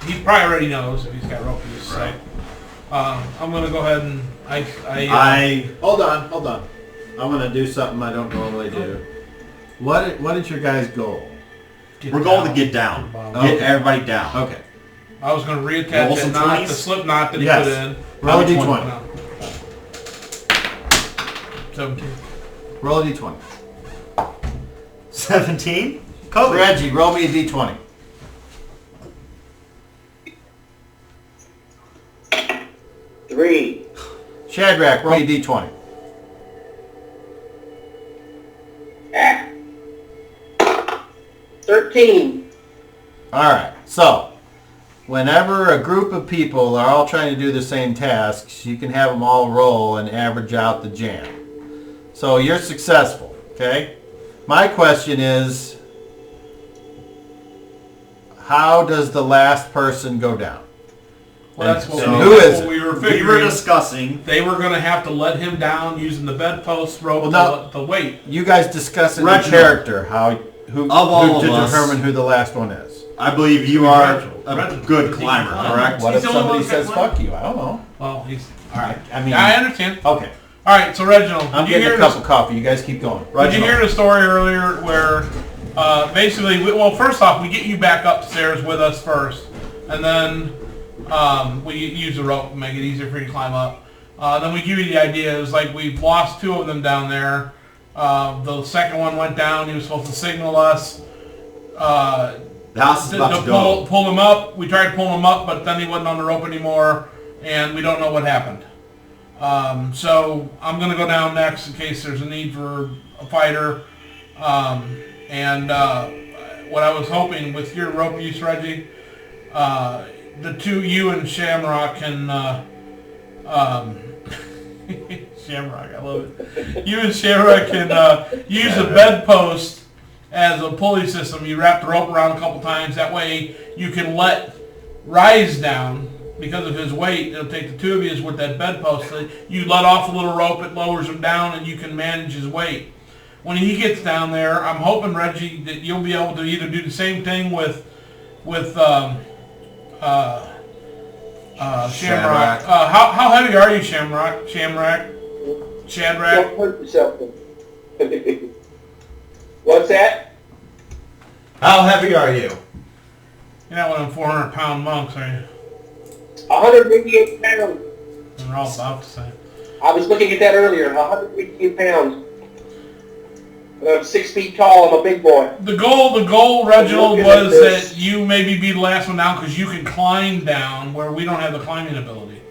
Speaker 1: He probably already knows if he's got rope use.
Speaker 7: Right.
Speaker 1: So, I'm going to go ahead and...
Speaker 2: Hold on. I'm gonna do something I don't normally do. What is your guys' goal?
Speaker 7: We're going to get down.
Speaker 2: Okay.
Speaker 7: Get everybody down.
Speaker 2: Okay.
Speaker 1: I was going to reattach
Speaker 7: Roll
Speaker 1: that
Speaker 7: some
Speaker 1: knot,
Speaker 7: 20s?
Speaker 1: the slip knot that he
Speaker 2: Yes.
Speaker 1: put in.
Speaker 2: Roll a
Speaker 7: How much
Speaker 2: d20.
Speaker 1: No. 17.
Speaker 2: Roll a d20.
Speaker 7: 17? COVID.
Speaker 2: Reggie, roll me a d20.
Speaker 8: Three.
Speaker 2: Shadrach, roll me a d20.
Speaker 4: Ah. 13.
Speaker 2: Alright, so whenever a group of people are all trying to do the same tasks, you can have them all roll and average out the jam. So you're successful, okay? My question is, how does the last person go down?
Speaker 1: Well, that's what,
Speaker 7: So-
Speaker 1: we,
Speaker 2: Who
Speaker 1: that's
Speaker 2: is
Speaker 1: what
Speaker 2: it?
Speaker 1: we were
Speaker 7: We
Speaker 1: figuring.
Speaker 7: were discussing.
Speaker 1: They were going to have to let him down using the bedpost rope
Speaker 2: Well, no.
Speaker 1: the weight.
Speaker 2: You guys discuss in your
Speaker 7: Reginald.
Speaker 2: character Who
Speaker 7: all
Speaker 2: to
Speaker 7: of us,
Speaker 2: determine who the last one is?
Speaker 7: I believe you are a
Speaker 1: Reginald.
Speaker 7: good climber, correct?
Speaker 2: What
Speaker 1: He's
Speaker 2: if
Speaker 1: the only
Speaker 2: somebody
Speaker 1: one that
Speaker 2: says
Speaker 1: can
Speaker 2: fuck you? I don't know.
Speaker 1: Well, he's...
Speaker 2: All right. I mean,
Speaker 1: Yeah, I understand.
Speaker 2: okay.
Speaker 1: All right, so Reginald,
Speaker 2: I'm
Speaker 1: did you
Speaker 2: getting
Speaker 1: hear
Speaker 2: a cup of coffee. You guys keep going.
Speaker 1: Did you hear the story earlier where basically, well, first off, we get you back upstairs with us first, and then we use the rope to make it easier for you to climb up. Then we give you the idea. It was like we've lost 2 of them down there. The second one went down. He was supposed to signal us.
Speaker 7: The house is about to go.
Speaker 1: Pull him up. We tried pulling him up, but then he wasn't on the rope anymore, and we don't know what happened. So I'm going to go down next in case there's a need for a fighter. And what I was hoping with your rope use, Reggie, the 2, you and Shamrock can... Shamrock, I love it. You and Shamrock can use a bedpost as a pulley system. You wrap the rope around a couple times. That way you can let Rise down. Because of his weight, it'll take the 2 of you with that bedpost. So you let off a little rope, it lowers him down, and you can manage his weight. When he gets down there, I'm hoping, Reggie, that you'll be able to either do the same thing with Shamrock. How heavy are you, Shamrock? Shadrach?
Speaker 8: Don't hurt yourself. What's that?
Speaker 7: How heavy are you?
Speaker 1: You're not one of them 400-pound monks, are you?
Speaker 8: 188 pounds.
Speaker 1: We're all about to say.
Speaker 8: I was looking at that earlier. 188 pounds. And I'm 6 feet tall. I'm a big boy.
Speaker 1: The goal, Reginald, was that you maybe be the last one down because you can climb down where we don't have the climbing ability.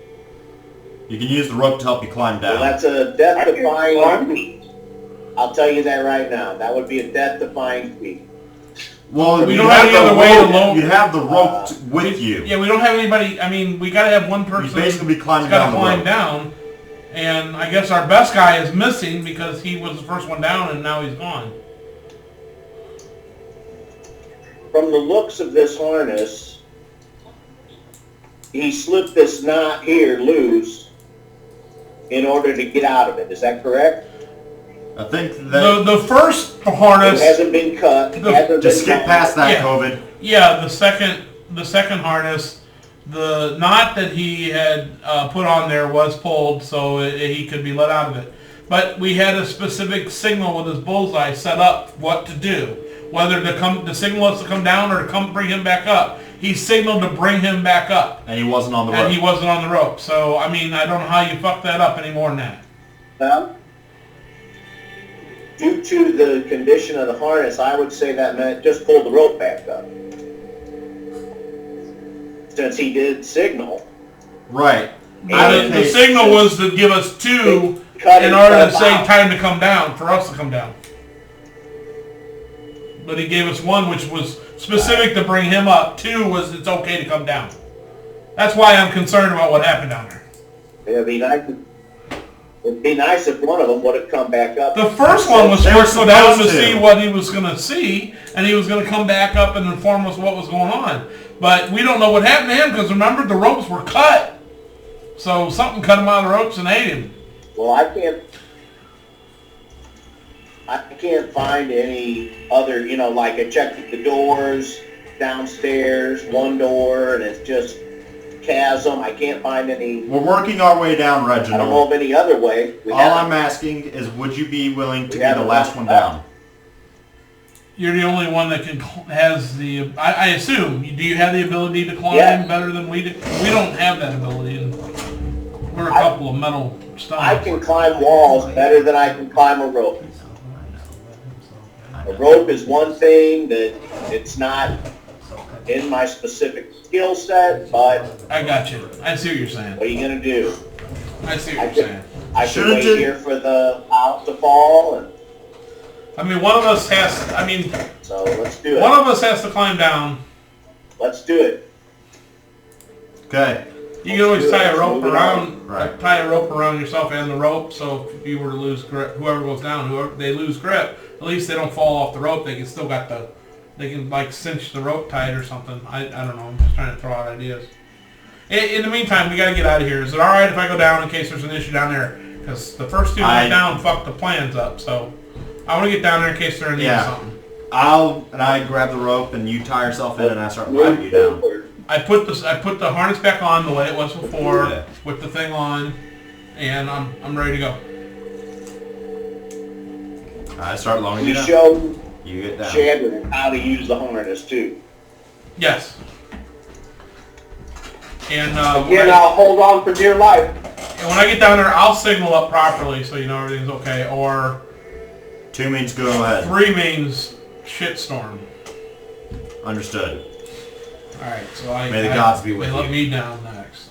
Speaker 7: You can use the rope to help you climb down.
Speaker 8: Well, that's a death-defying feat. I'll tell you that right now. That would be a death-defying feat.
Speaker 7: Well,
Speaker 1: we don't have any other way to load.
Speaker 7: You'd have the rope with you.
Speaker 1: Yeah, we don't have anybody. I mean, we got to have one person.
Speaker 7: You basically be climbing
Speaker 1: got
Speaker 7: down
Speaker 1: to
Speaker 7: the
Speaker 1: climb
Speaker 7: rope.
Speaker 1: down, and I guess our best guy is missing because he was the first one down, and now he's gone.
Speaker 8: From the looks of this harness, he slipped this knot here loose in order to get out of it. Is that correct?
Speaker 7: I think that...
Speaker 1: The first harness...
Speaker 8: It hasn't been cut.
Speaker 7: Just skip past that, COVID.
Speaker 1: Yeah, the second harness, the knot that he had put on there was pulled so he could be let out of it. But we had a specific signal with his bullseye set up what to do. Whether to signal us to come down or to come bring him back up. He signaled to bring him back up.
Speaker 7: And he wasn't on the rope.
Speaker 1: And he wasn't on the rope. So, I mean, I don't know how you fuck that up any more than that.
Speaker 8: Well, due to the condition of the harness, I would say that meant just pull the rope back up. Since he did signal.
Speaker 7: Right.
Speaker 1: The signal was to give us 2 in order to say time to come down, for us to come down. But he gave us 1 which was specific to bring him up. 2 was it's okay to come down. That's why I'm concerned about what happened down there.
Speaker 8: It'd be nice if one of them would have come back up.
Speaker 1: The first one was supposed to go down to see what he was going to see, and he was going to come back up and inform us what was going on. But we don't know what happened to him because remember, the ropes were cut. So something cut him out of the ropes and ate him.
Speaker 8: Well, I can't find any other, like I checked the doors downstairs, one door, and it's just chasm. I can't find any.
Speaker 7: We're working our way down, Reginald.
Speaker 8: I don't know of any other way.
Speaker 7: All I'm asking is, would you be willing to be the last one down?
Speaker 1: You're the only one that has the. I assume. Do you have the ability to climb better than we do? We don't have that ability. And we're a couple of metal stones.
Speaker 8: I can climb walls better than I can climb a rope. A rope is one thing that it's not in my specific skill set, but...
Speaker 1: I got you. I see what you're saying.
Speaker 8: What are you going to do?
Speaker 1: I see what you're saying.
Speaker 8: I should wait here for the house to fall. And
Speaker 1: I mean, one of us has...
Speaker 8: So let's do it.
Speaker 1: One of us has to climb down.
Speaker 8: Let's do it.
Speaker 7: Okay.
Speaker 1: You can always tie a rope around... Tie a rope around yourself and the rope, so if you were to lose grip, whoever goes down, they lose grip, at least they don't fall off the rope. They can still got the... They can, cinch the rope tight or something. I don't know. I'm just trying to throw out ideas. In the meantime, we got to get out of here. Is it all right if I go down in case there's an issue down there? Because the first 2 went down fucked the plans up. So I want to get down there in case they're in need of something.
Speaker 7: I grab the rope and you tie yourself in and I start riding you down.
Speaker 1: I put the harness back on the way it was before,
Speaker 7: Yeah.
Speaker 1: with the thing on, and I'm ready to go.
Speaker 7: I start lowering
Speaker 8: You
Speaker 7: you down.
Speaker 8: showed
Speaker 7: You get down.
Speaker 8: Chandler how to use the harness too.
Speaker 1: Yes. And
Speaker 8: Again, I'll hold on for dear life.
Speaker 1: when I get down there, I'll signal up properly so you know everything's okay. Or
Speaker 7: 2 means go ahead.
Speaker 1: 3 means shitstorm.
Speaker 7: Understood.
Speaker 1: All right, so
Speaker 7: May the gods be with
Speaker 1: they let
Speaker 7: you.
Speaker 1: me down next,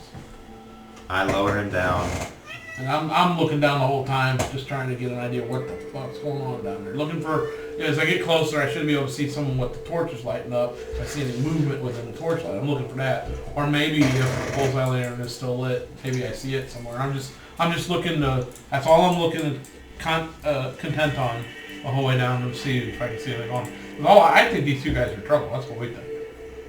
Speaker 7: I lower him down.
Speaker 1: and I'm looking down the whole time, just trying to get an idea what the fuck's going on down there. Looking for, as I get closer, I should be able to see someone with the torch is lighting up. If I see any movement within the torchlight, I'm looking for that. Or maybe if the bullseye lantern is still lit, maybe I see it somewhere. I'm just looking to. That's all I'm looking content on the whole way down to see if I can see anything going. Oh, I think these two guys are in trouble. That's what we think.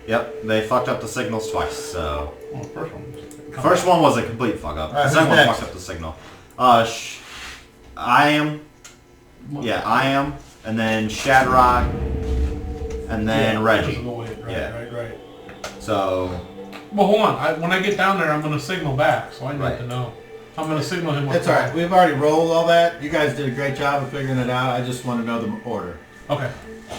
Speaker 7: Yep, they fucked up the signals twice, so...
Speaker 1: Well, the first one.
Speaker 7: First one was a complete fuck up.
Speaker 2: Alright,
Speaker 7: The second
Speaker 2: who's
Speaker 7: one
Speaker 2: next?
Speaker 7: fucked up the signal. I am. Yeah, I am. And then Shadrach. And then Reggie.
Speaker 1: Right,
Speaker 7: Yeah.
Speaker 1: right.
Speaker 7: So...
Speaker 1: Well, hold on. When I get down there, I'm going to signal back, so I need
Speaker 7: Right.
Speaker 1: to know. I'm going to signal him.
Speaker 2: It's alright. We've already rolled all that. You guys did a great job of figuring it out. I just want to know the order.
Speaker 1: Okay.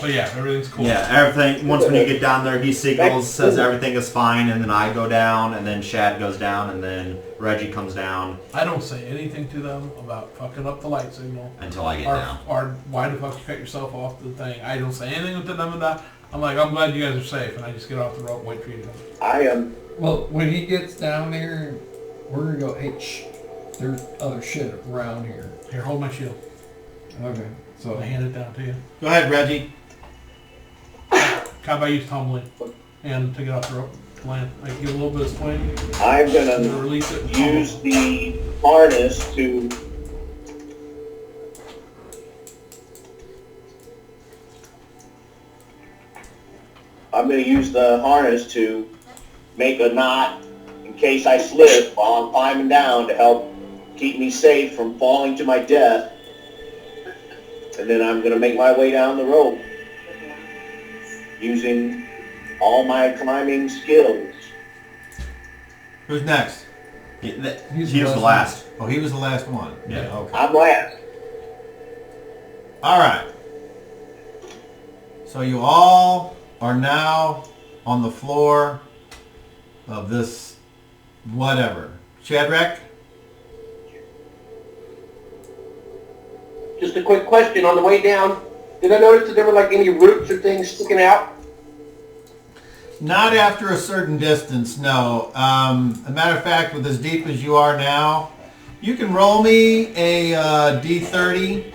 Speaker 1: But yeah, everything's cool.
Speaker 7: Yeah, everything, once when you get down there, he signals, says everything is fine, and then I go down, and then Shad goes down, and then Reggie comes down
Speaker 1: I don't say anything to them about fucking up the light signal.
Speaker 7: until I get
Speaker 1: Or,
Speaker 7: down.
Speaker 1: or why the fuck you cut yourself off the thing. I don't say anything to them about that. I'm like, I'm glad you guys are safe, and I just get off the rope and wait for you to come.
Speaker 8: I am.
Speaker 6: Well, when he gets down there, we're gonna go, hey, shh, there's other shit around here.
Speaker 1: Here, hold my shield.
Speaker 6: Okay, so
Speaker 1: I hand it down to you.
Speaker 2: Go ahead, Reggie.
Speaker 1: Cowboy use tumbling, and to get off the rope, land. I give a little bit of swing,
Speaker 8: I'm
Speaker 1: and
Speaker 8: gonna
Speaker 1: then release it. And
Speaker 8: use the harness to make a knot in case I slip while I'm climbing down to help keep me safe from falling to my death. And then I'm gonna make my way down the rope using all my climbing skills.
Speaker 2: Who's next?
Speaker 7: He
Speaker 6: He's
Speaker 7: was the last.
Speaker 2: Oh, he was the last one.
Speaker 7: Yeah.
Speaker 2: Okay.
Speaker 8: I'm last.
Speaker 2: Alright. So you all are now on the floor of this whatever. Shadrach?
Speaker 4: Just a quick question on the way down. Did I notice that there were like any roots or things sticking out?
Speaker 2: Not after a certain distance, no. As a matter of fact, with as deep as you are now, you can roll me a D30.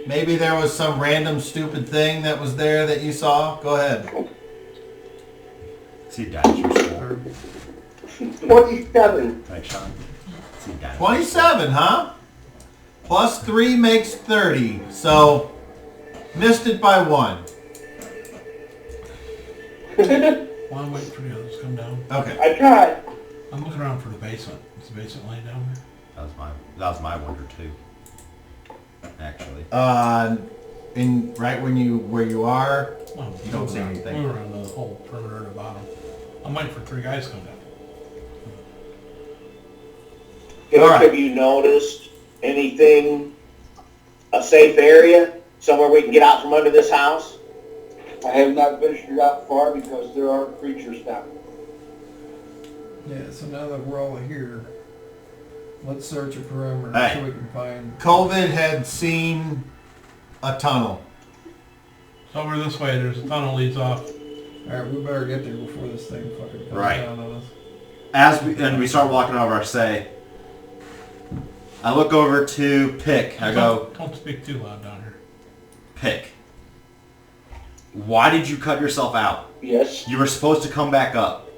Speaker 2: Maybe there was some random stupid thing that was there that you saw. Go ahead.
Speaker 7: See dinosaurs.
Speaker 4: 27.
Speaker 7: Thanks, Sean. See dinosaurs.
Speaker 2: 27, huh? Plus 3 makes 30. So, missed it by 1.
Speaker 1: Well, I'm waiting for the others to come down.
Speaker 2: Okay.
Speaker 4: I tried.
Speaker 1: I'm looking around for the basement. Is the basement laying down there?
Speaker 7: That was my wonder too. Actually.
Speaker 2: In right where you are,
Speaker 1: Well,
Speaker 2: you don't see
Speaker 1: around,
Speaker 2: anything.
Speaker 1: We're around the whole perimeter at the bottom. I'm waiting for 3 guys to come down.
Speaker 2: All right.
Speaker 8: Have you noticed anything, a safe area, somewhere we can get out from under this house?
Speaker 5: I have not ventured out far because there are creatures down.
Speaker 6: yeah, so now that we're all here, let's search a perimeter
Speaker 7: Hey.
Speaker 6: so we can find.
Speaker 2: COVID had seen a tunnel.
Speaker 1: So over this way, there's a tunnel leads off.
Speaker 6: Alright, we better get there before this thing fucking comes
Speaker 7: Right.
Speaker 6: down on us.
Speaker 7: And we start walking over, I look over to Pick. I go,
Speaker 1: Don't speak too loud down here.
Speaker 7: Pick. Why did you cut yourself out?
Speaker 4: Yes.
Speaker 7: You were supposed to come back up.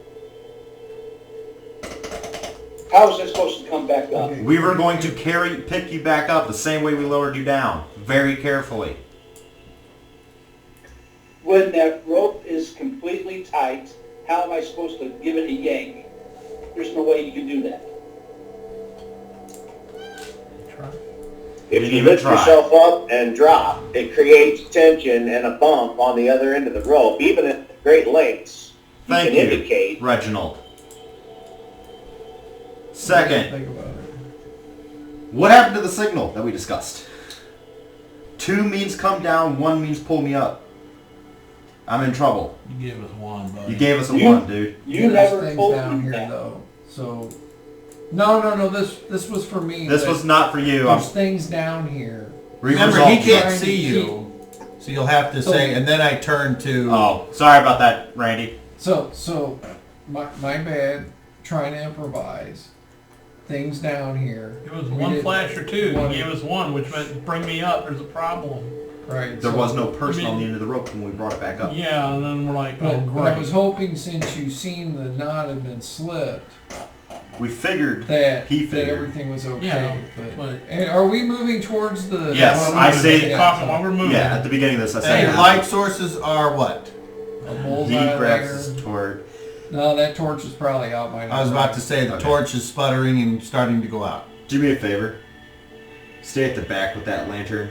Speaker 5: How is that supposed to come back up?
Speaker 6: Okay.
Speaker 7: We were going to pick you back up the same way we lowered you down. Very carefully.
Speaker 5: When that rope is completely tight, how am I supposed to give it a yank? There's no way you can do that.
Speaker 1: Try.
Speaker 8: if you lift yourself up and drop, it creates tension and a bump on the other end of the rope. Even at great lengths, you can indicate.
Speaker 7: Reginald. Second,
Speaker 6: Think about it.
Speaker 7: what happened to the signal that we discussed? 2 means come down, 1 means pull me up. I'm in trouble.
Speaker 1: You gave us 1, buddy.
Speaker 7: You gave us a 1, dude.
Speaker 5: You
Speaker 6: There's
Speaker 5: never
Speaker 6: things
Speaker 5: told
Speaker 6: down
Speaker 5: me
Speaker 6: here
Speaker 5: that.
Speaker 6: though. So no. This was for me.
Speaker 7: This
Speaker 6: but
Speaker 7: was not for you.
Speaker 6: There's things down here.
Speaker 2: Remember, he can't
Speaker 6: Trying to
Speaker 2: see you, so you'll have to say, and then I turn to...
Speaker 7: Oh, sorry about that, Randy.
Speaker 6: So my bad. Trying to improvise. Things down here.
Speaker 1: It was
Speaker 6: We
Speaker 1: 1
Speaker 6: did
Speaker 1: flash or 2.
Speaker 6: one-
Speaker 1: You gave us 1, which meant bring me up. There's a problem.
Speaker 6: Right.
Speaker 7: There
Speaker 6: so-
Speaker 7: was no person
Speaker 1: I mean-
Speaker 7: on the end of the rope when we brought it back up.
Speaker 1: Yeah, and then we're like, oh,
Speaker 6: But I
Speaker 1: great.
Speaker 6: was hoping since you seen the knot had been slipped
Speaker 7: We figured.
Speaker 6: that
Speaker 7: He
Speaker 6: that
Speaker 7: figured.
Speaker 6: everything was okay.
Speaker 1: Yeah,
Speaker 6: but
Speaker 1: but-
Speaker 6: and are we moving towards the?
Speaker 7: Yes,
Speaker 1: While we're
Speaker 7: I
Speaker 1: moving,
Speaker 7: say-
Speaker 1: it's talking while we're moving.
Speaker 7: Yeah, at the beginning of this, I said.
Speaker 2: And light sources are what?
Speaker 6: A bullseye
Speaker 7: He grabs
Speaker 6: there.
Speaker 7: his toward.
Speaker 6: No, that torch is probably out by now.
Speaker 2: I was about to say the
Speaker 7: Okay.
Speaker 2: torch is sputtering and starting to go out.
Speaker 7: Do me a favor. Stay at the back with that lantern.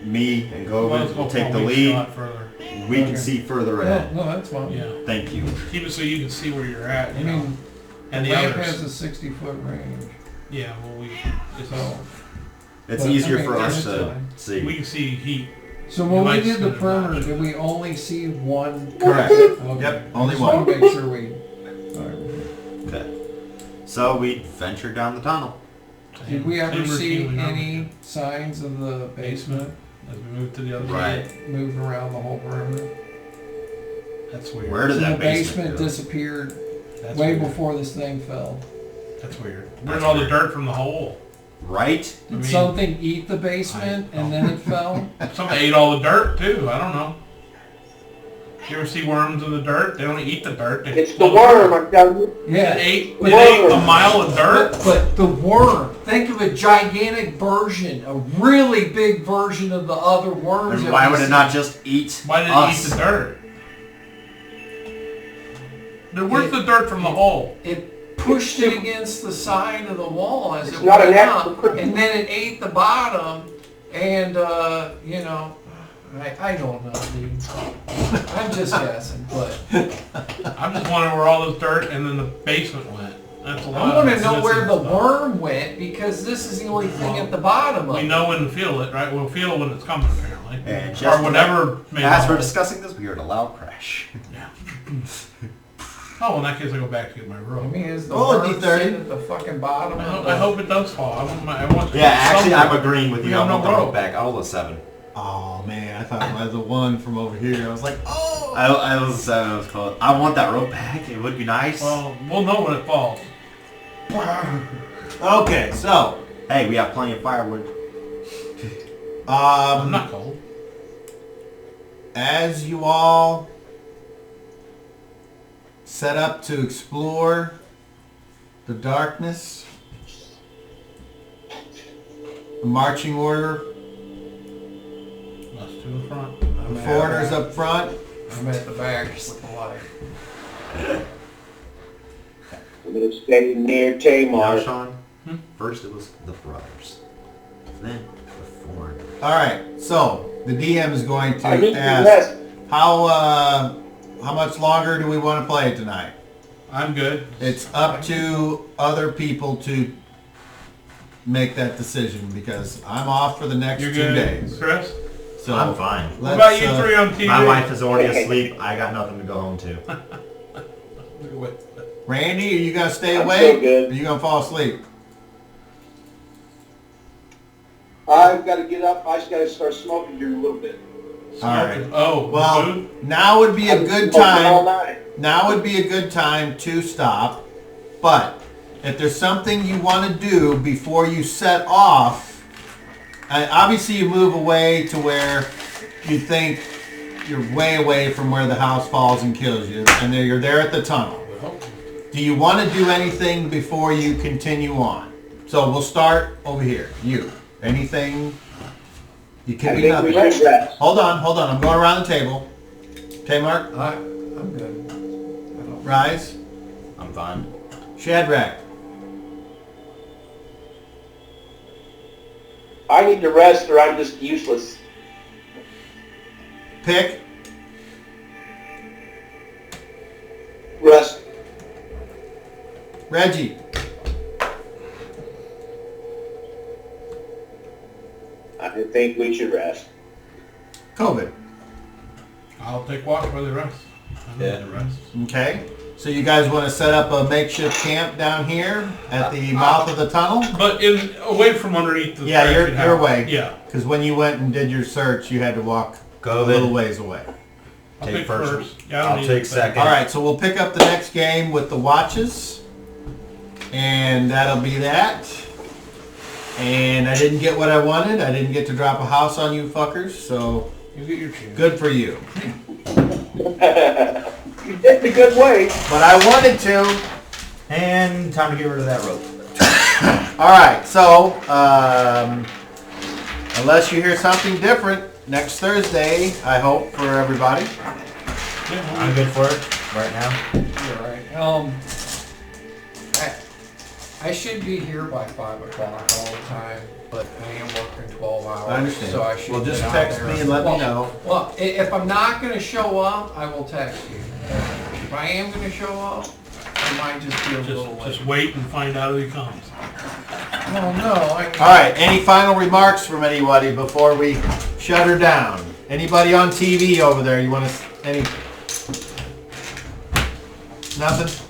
Speaker 7: Me and
Speaker 1: Well, let's
Speaker 7: Govan
Speaker 1: go
Speaker 7: will take
Speaker 1: for
Speaker 7: the
Speaker 1: a weak
Speaker 7: lead.
Speaker 1: shot further.
Speaker 7: We can
Speaker 6: Okay.
Speaker 7: see further
Speaker 6: No,
Speaker 7: ahead.
Speaker 6: no, that's fine.
Speaker 1: Yeah.
Speaker 7: Thank you.
Speaker 1: Keep it so you can see where you're at.
Speaker 6: I
Speaker 1: You know?
Speaker 6: mean,
Speaker 1: And
Speaker 6: the
Speaker 1: the
Speaker 6: lamp
Speaker 1: others.
Speaker 6: has a 60-foot range,
Speaker 1: Yeah, well, it's
Speaker 6: so
Speaker 7: It's
Speaker 6: But,
Speaker 7: easier
Speaker 6: I mean,
Speaker 7: for us
Speaker 6: it's
Speaker 7: to
Speaker 6: fine.
Speaker 7: see.
Speaker 1: we can see heat.
Speaker 6: so
Speaker 1: You
Speaker 6: when we
Speaker 1: might
Speaker 6: did the
Speaker 1: spin it
Speaker 6: perimeter,
Speaker 1: back.
Speaker 6: did we only see one?
Speaker 2: Correct.
Speaker 6: Okay.
Speaker 2: Yep, only
Speaker 6: Just wanna
Speaker 2: one.
Speaker 6: make sure we. All right.
Speaker 7: Okay. So we ventured down the tunnel.
Speaker 6: Did we ever
Speaker 1: Same
Speaker 6: see
Speaker 1: routine we normally
Speaker 6: any signs of the basement
Speaker 1: as we move to the other
Speaker 7: Right.
Speaker 1: side?
Speaker 6: moved around the whole perimeter?
Speaker 1: That's weird.
Speaker 7: Where did
Speaker 6: So
Speaker 7: that
Speaker 6: the
Speaker 7: basement
Speaker 6: basement
Speaker 7: go?
Speaker 6: disappeared
Speaker 1: That's
Speaker 6: way
Speaker 1: weird.
Speaker 6: before this thing fell.
Speaker 1: That's weird. Where's all the dirt from the hole?
Speaker 7: Right?
Speaker 1: I
Speaker 6: Did
Speaker 1: mean-
Speaker 6: something eat the basement and then it fell?
Speaker 1: Something ate all the dirt too. I don't know. You ever see worms in the dirt? They don't eat the dirt. They
Speaker 8: It's the worm, I'm telling you.
Speaker 6: Yeah.
Speaker 1: It ate a mile of dirt.
Speaker 6: But the worm, think of a gigantic version, a really big version of the other worms.
Speaker 7: And
Speaker 6: that
Speaker 7: why
Speaker 6: we
Speaker 7: would it
Speaker 6: see.
Speaker 7: not just eat
Speaker 1: Why did it
Speaker 7: us?
Speaker 1: eat the dirt? Where's the dirt from the hole?
Speaker 6: It pushed it against the side of the wall as
Speaker 8: It's
Speaker 6: it
Speaker 8: not
Speaker 6: went
Speaker 8: an
Speaker 6: up,
Speaker 8: actual-
Speaker 6: and then it ate the bottom, and you know, I don't know, dude. I'm just guessing, but
Speaker 1: I'm just wondering where all this dirt and then the basement went. That's a lot.
Speaker 6: I want to
Speaker 1: of
Speaker 6: know where the
Speaker 1: missing stuff.
Speaker 6: worm went because this is the only thing at the bottom of
Speaker 1: We
Speaker 6: it.
Speaker 1: know when to feel it, right? We'll feel it when it's coming, apparently.
Speaker 7: And
Speaker 1: Or
Speaker 7: just
Speaker 1: whatever. made
Speaker 7: As
Speaker 1: the
Speaker 7: we're
Speaker 1: hole.
Speaker 7: discussing this, we heard a loud crash.
Speaker 1: Oh, in that case, I go back to get my
Speaker 6: I
Speaker 1: rope.
Speaker 6: mean, is the
Speaker 2: Roll a
Speaker 6: worm
Speaker 2: D30.
Speaker 6: sitting at the fucking bottom?
Speaker 1: I hope it does fall. I want
Speaker 7: Yeah, actually,
Speaker 1: somewhere.
Speaker 7: I'm agreeing with
Speaker 1: We
Speaker 7: you. I
Speaker 1: have no
Speaker 7: want the rope
Speaker 1: rope.
Speaker 7: back. I rolled a 7.
Speaker 2: Oh man, I thought it was a 1 from over here. I was like, oh!
Speaker 7: I was a 7. I was close. I want that rope back. It would be nice.
Speaker 1: Well, we'll know when it falls.
Speaker 2: Okay, so,
Speaker 7: Hey, we have plenty of firewood.
Speaker 1: I'm not cold.
Speaker 2: as you all set up to explore the darkness, the marching order,
Speaker 1: Us two in front.
Speaker 2: the foreigners up front,
Speaker 6: I'm at the back with the light.
Speaker 8: I'm going to stay near
Speaker 7: Now,
Speaker 8: Tamar.
Speaker 7: Sean, first it was the brothers. Then the foreigners.
Speaker 2: Alright, so the DM is going to
Speaker 8: I need to
Speaker 2: ask
Speaker 8: rest.
Speaker 2: how much longer do we want to play tonight?
Speaker 1: I'm good.
Speaker 2: It's up to other people to make that decision because I'm off for the next
Speaker 1: You're
Speaker 2: 2
Speaker 1: good,
Speaker 2: days.
Speaker 1: Chris?
Speaker 2: So
Speaker 7: I'm fine.
Speaker 1: What about you three on TV?
Speaker 7: My wife is already asleep. I got nothing to go home to.
Speaker 1: Wait.
Speaker 2: Randy, are you gonna stay
Speaker 8: I'm
Speaker 2: awake?
Speaker 8: still good.
Speaker 2: Or are you gonna fall asleep?
Speaker 5: I've got to get up. I just got to start smoking here in a little bit.
Speaker 2: Alright.
Speaker 1: Oh,
Speaker 2: Well,
Speaker 1: food?
Speaker 2: now would be a good
Speaker 8: Smoking all
Speaker 2: time.
Speaker 8: night.
Speaker 2: Now would be a good time to stop. But if there's something you want to do before you set off, obviously you move away to where you think you're way away from where the house falls and kills you, and then you're there at the tunnel. Do you want to do anything before you continue on? So we'll start over here. You. Anything? You
Speaker 8: I
Speaker 2: can be
Speaker 8: think we
Speaker 2: nothing.
Speaker 8: should rest.
Speaker 2: Hold on. I'm going around the table. Tamar,
Speaker 6: I'm good. I don't.
Speaker 2: Rise.
Speaker 7: I'm fine.
Speaker 2: Shadrach.
Speaker 4: I need to rest or I'm just useless.
Speaker 2: Pick.
Speaker 5: Rest.
Speaker 2: Reggie.
Speaker 8: I think we should rest.
Speaker 2: COVID.
Speaker 1: I'll take watch while they rest. I need to rest.
Speaker 2: Okay. So you guys want to set up a makeshift camp down here at the mouth of the tunnel?
Speaker 1: But away from underneath the
Speaker 2: Yeah,
Speaker 1: tracking
Speaker 2: your
Speaker 1: house.
Speaker 2: way.
Speaker 1: Yeah.
Speaker 2: Because when you went and did your search, you had to walk a
Speaker 7: COVID.
Speaker 2: little ways away.
Speaker 1: I'll
Speaker 7: Take
Speaker 1: take
Speaker 7: first.
Speaker 1: first. Yeah, I don't
Speaker 7: I'll
Speaker 1: need
Speaker 7: take
Speaker 1: anything.
Speaker 7: second.
Speaker 2: All right, so we'll pick up the next game with the watches. And that'll be that. And I didn't get what I wanted. I didn't get to drop a house on you fuckers, so
Speaker 1: You get your chance.
Speaker 2: good for you.
Speaker 8: You did in a good way.
Speaker 2: But I wanted to.
Speaker 7: And time to get rid of that rope.
Speaker 2: All right, so unless you hear something different, next Thursday, I hope, for everybody.
Speaker 7: I'm good for it right now.
Speaker 6: You're right. I should be here by 5 o'clock all the time, but I am working 12 hours.
Speaker 2: I understand.
Speaker 6: So I should
Speaker 2: Well, just
Speaker 6: get out
Speaker 2: text
Speaker 6: there.
Speaker 2: me and let me
Speaker 6: Well,
Speaker 2: know.
Speaker 6: Well, if I'm not going to show up, I will text you. If I am going to show up, I might just be a little late.
Speaker 1: Just wait and find out who comes.
Speaker 6: Oh, no.
Speaker 2: All right, any final remarks from anybody before we shut her down? Anybody on TV over there? You want to, any? Nothing?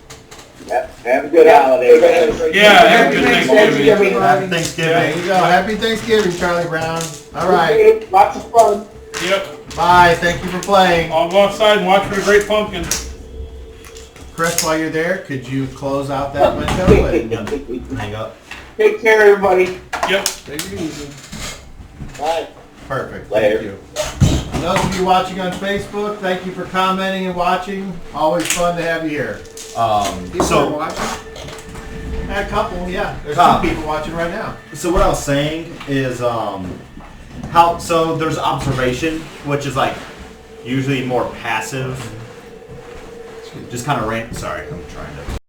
Speaker 8: Have a good holiday, man.
Speaker 1: Yeah, have a good Thanksgiving.
Speaker 7: Happy
Speaker 2: There
Speaker 7: Thanksgiving.
Speaker 2: you go. Happy Thanksgiving, Charlie Brown. All right.
Speaker 4: Lots of fun.
Speaker 1: Yep.
Speaker 2: Bye. Thank you for playing.
Speaker 1: I'll go outside and watch for the great pumpkin.
Speaker 2: Chris, while you're there, could you close out that window? And
Speaker 7: Hang up.
Speaker 4: Take care, everybody.
Speaker 1: Yep.
Speaker 6: Take it easy.
Speaker 4: Bye.
Speaker 2: Perfect.
Speaker 8: Later.
Speaker 2: Thank you. And those of you watching on Facebook, thank you for commenting and watching. Always fun to have you here.
Speaker 6: People are
Speaker 7: So
Speaker 6: watching?
Speaker 2: A couple, yeah. There's
Speaker 7: Huh.
Speaker 2: 2 people watching right now.
Speaker 7: So what I was saying is so there's observation, which is like usually more passive. Just kind of sorry, I'm trying to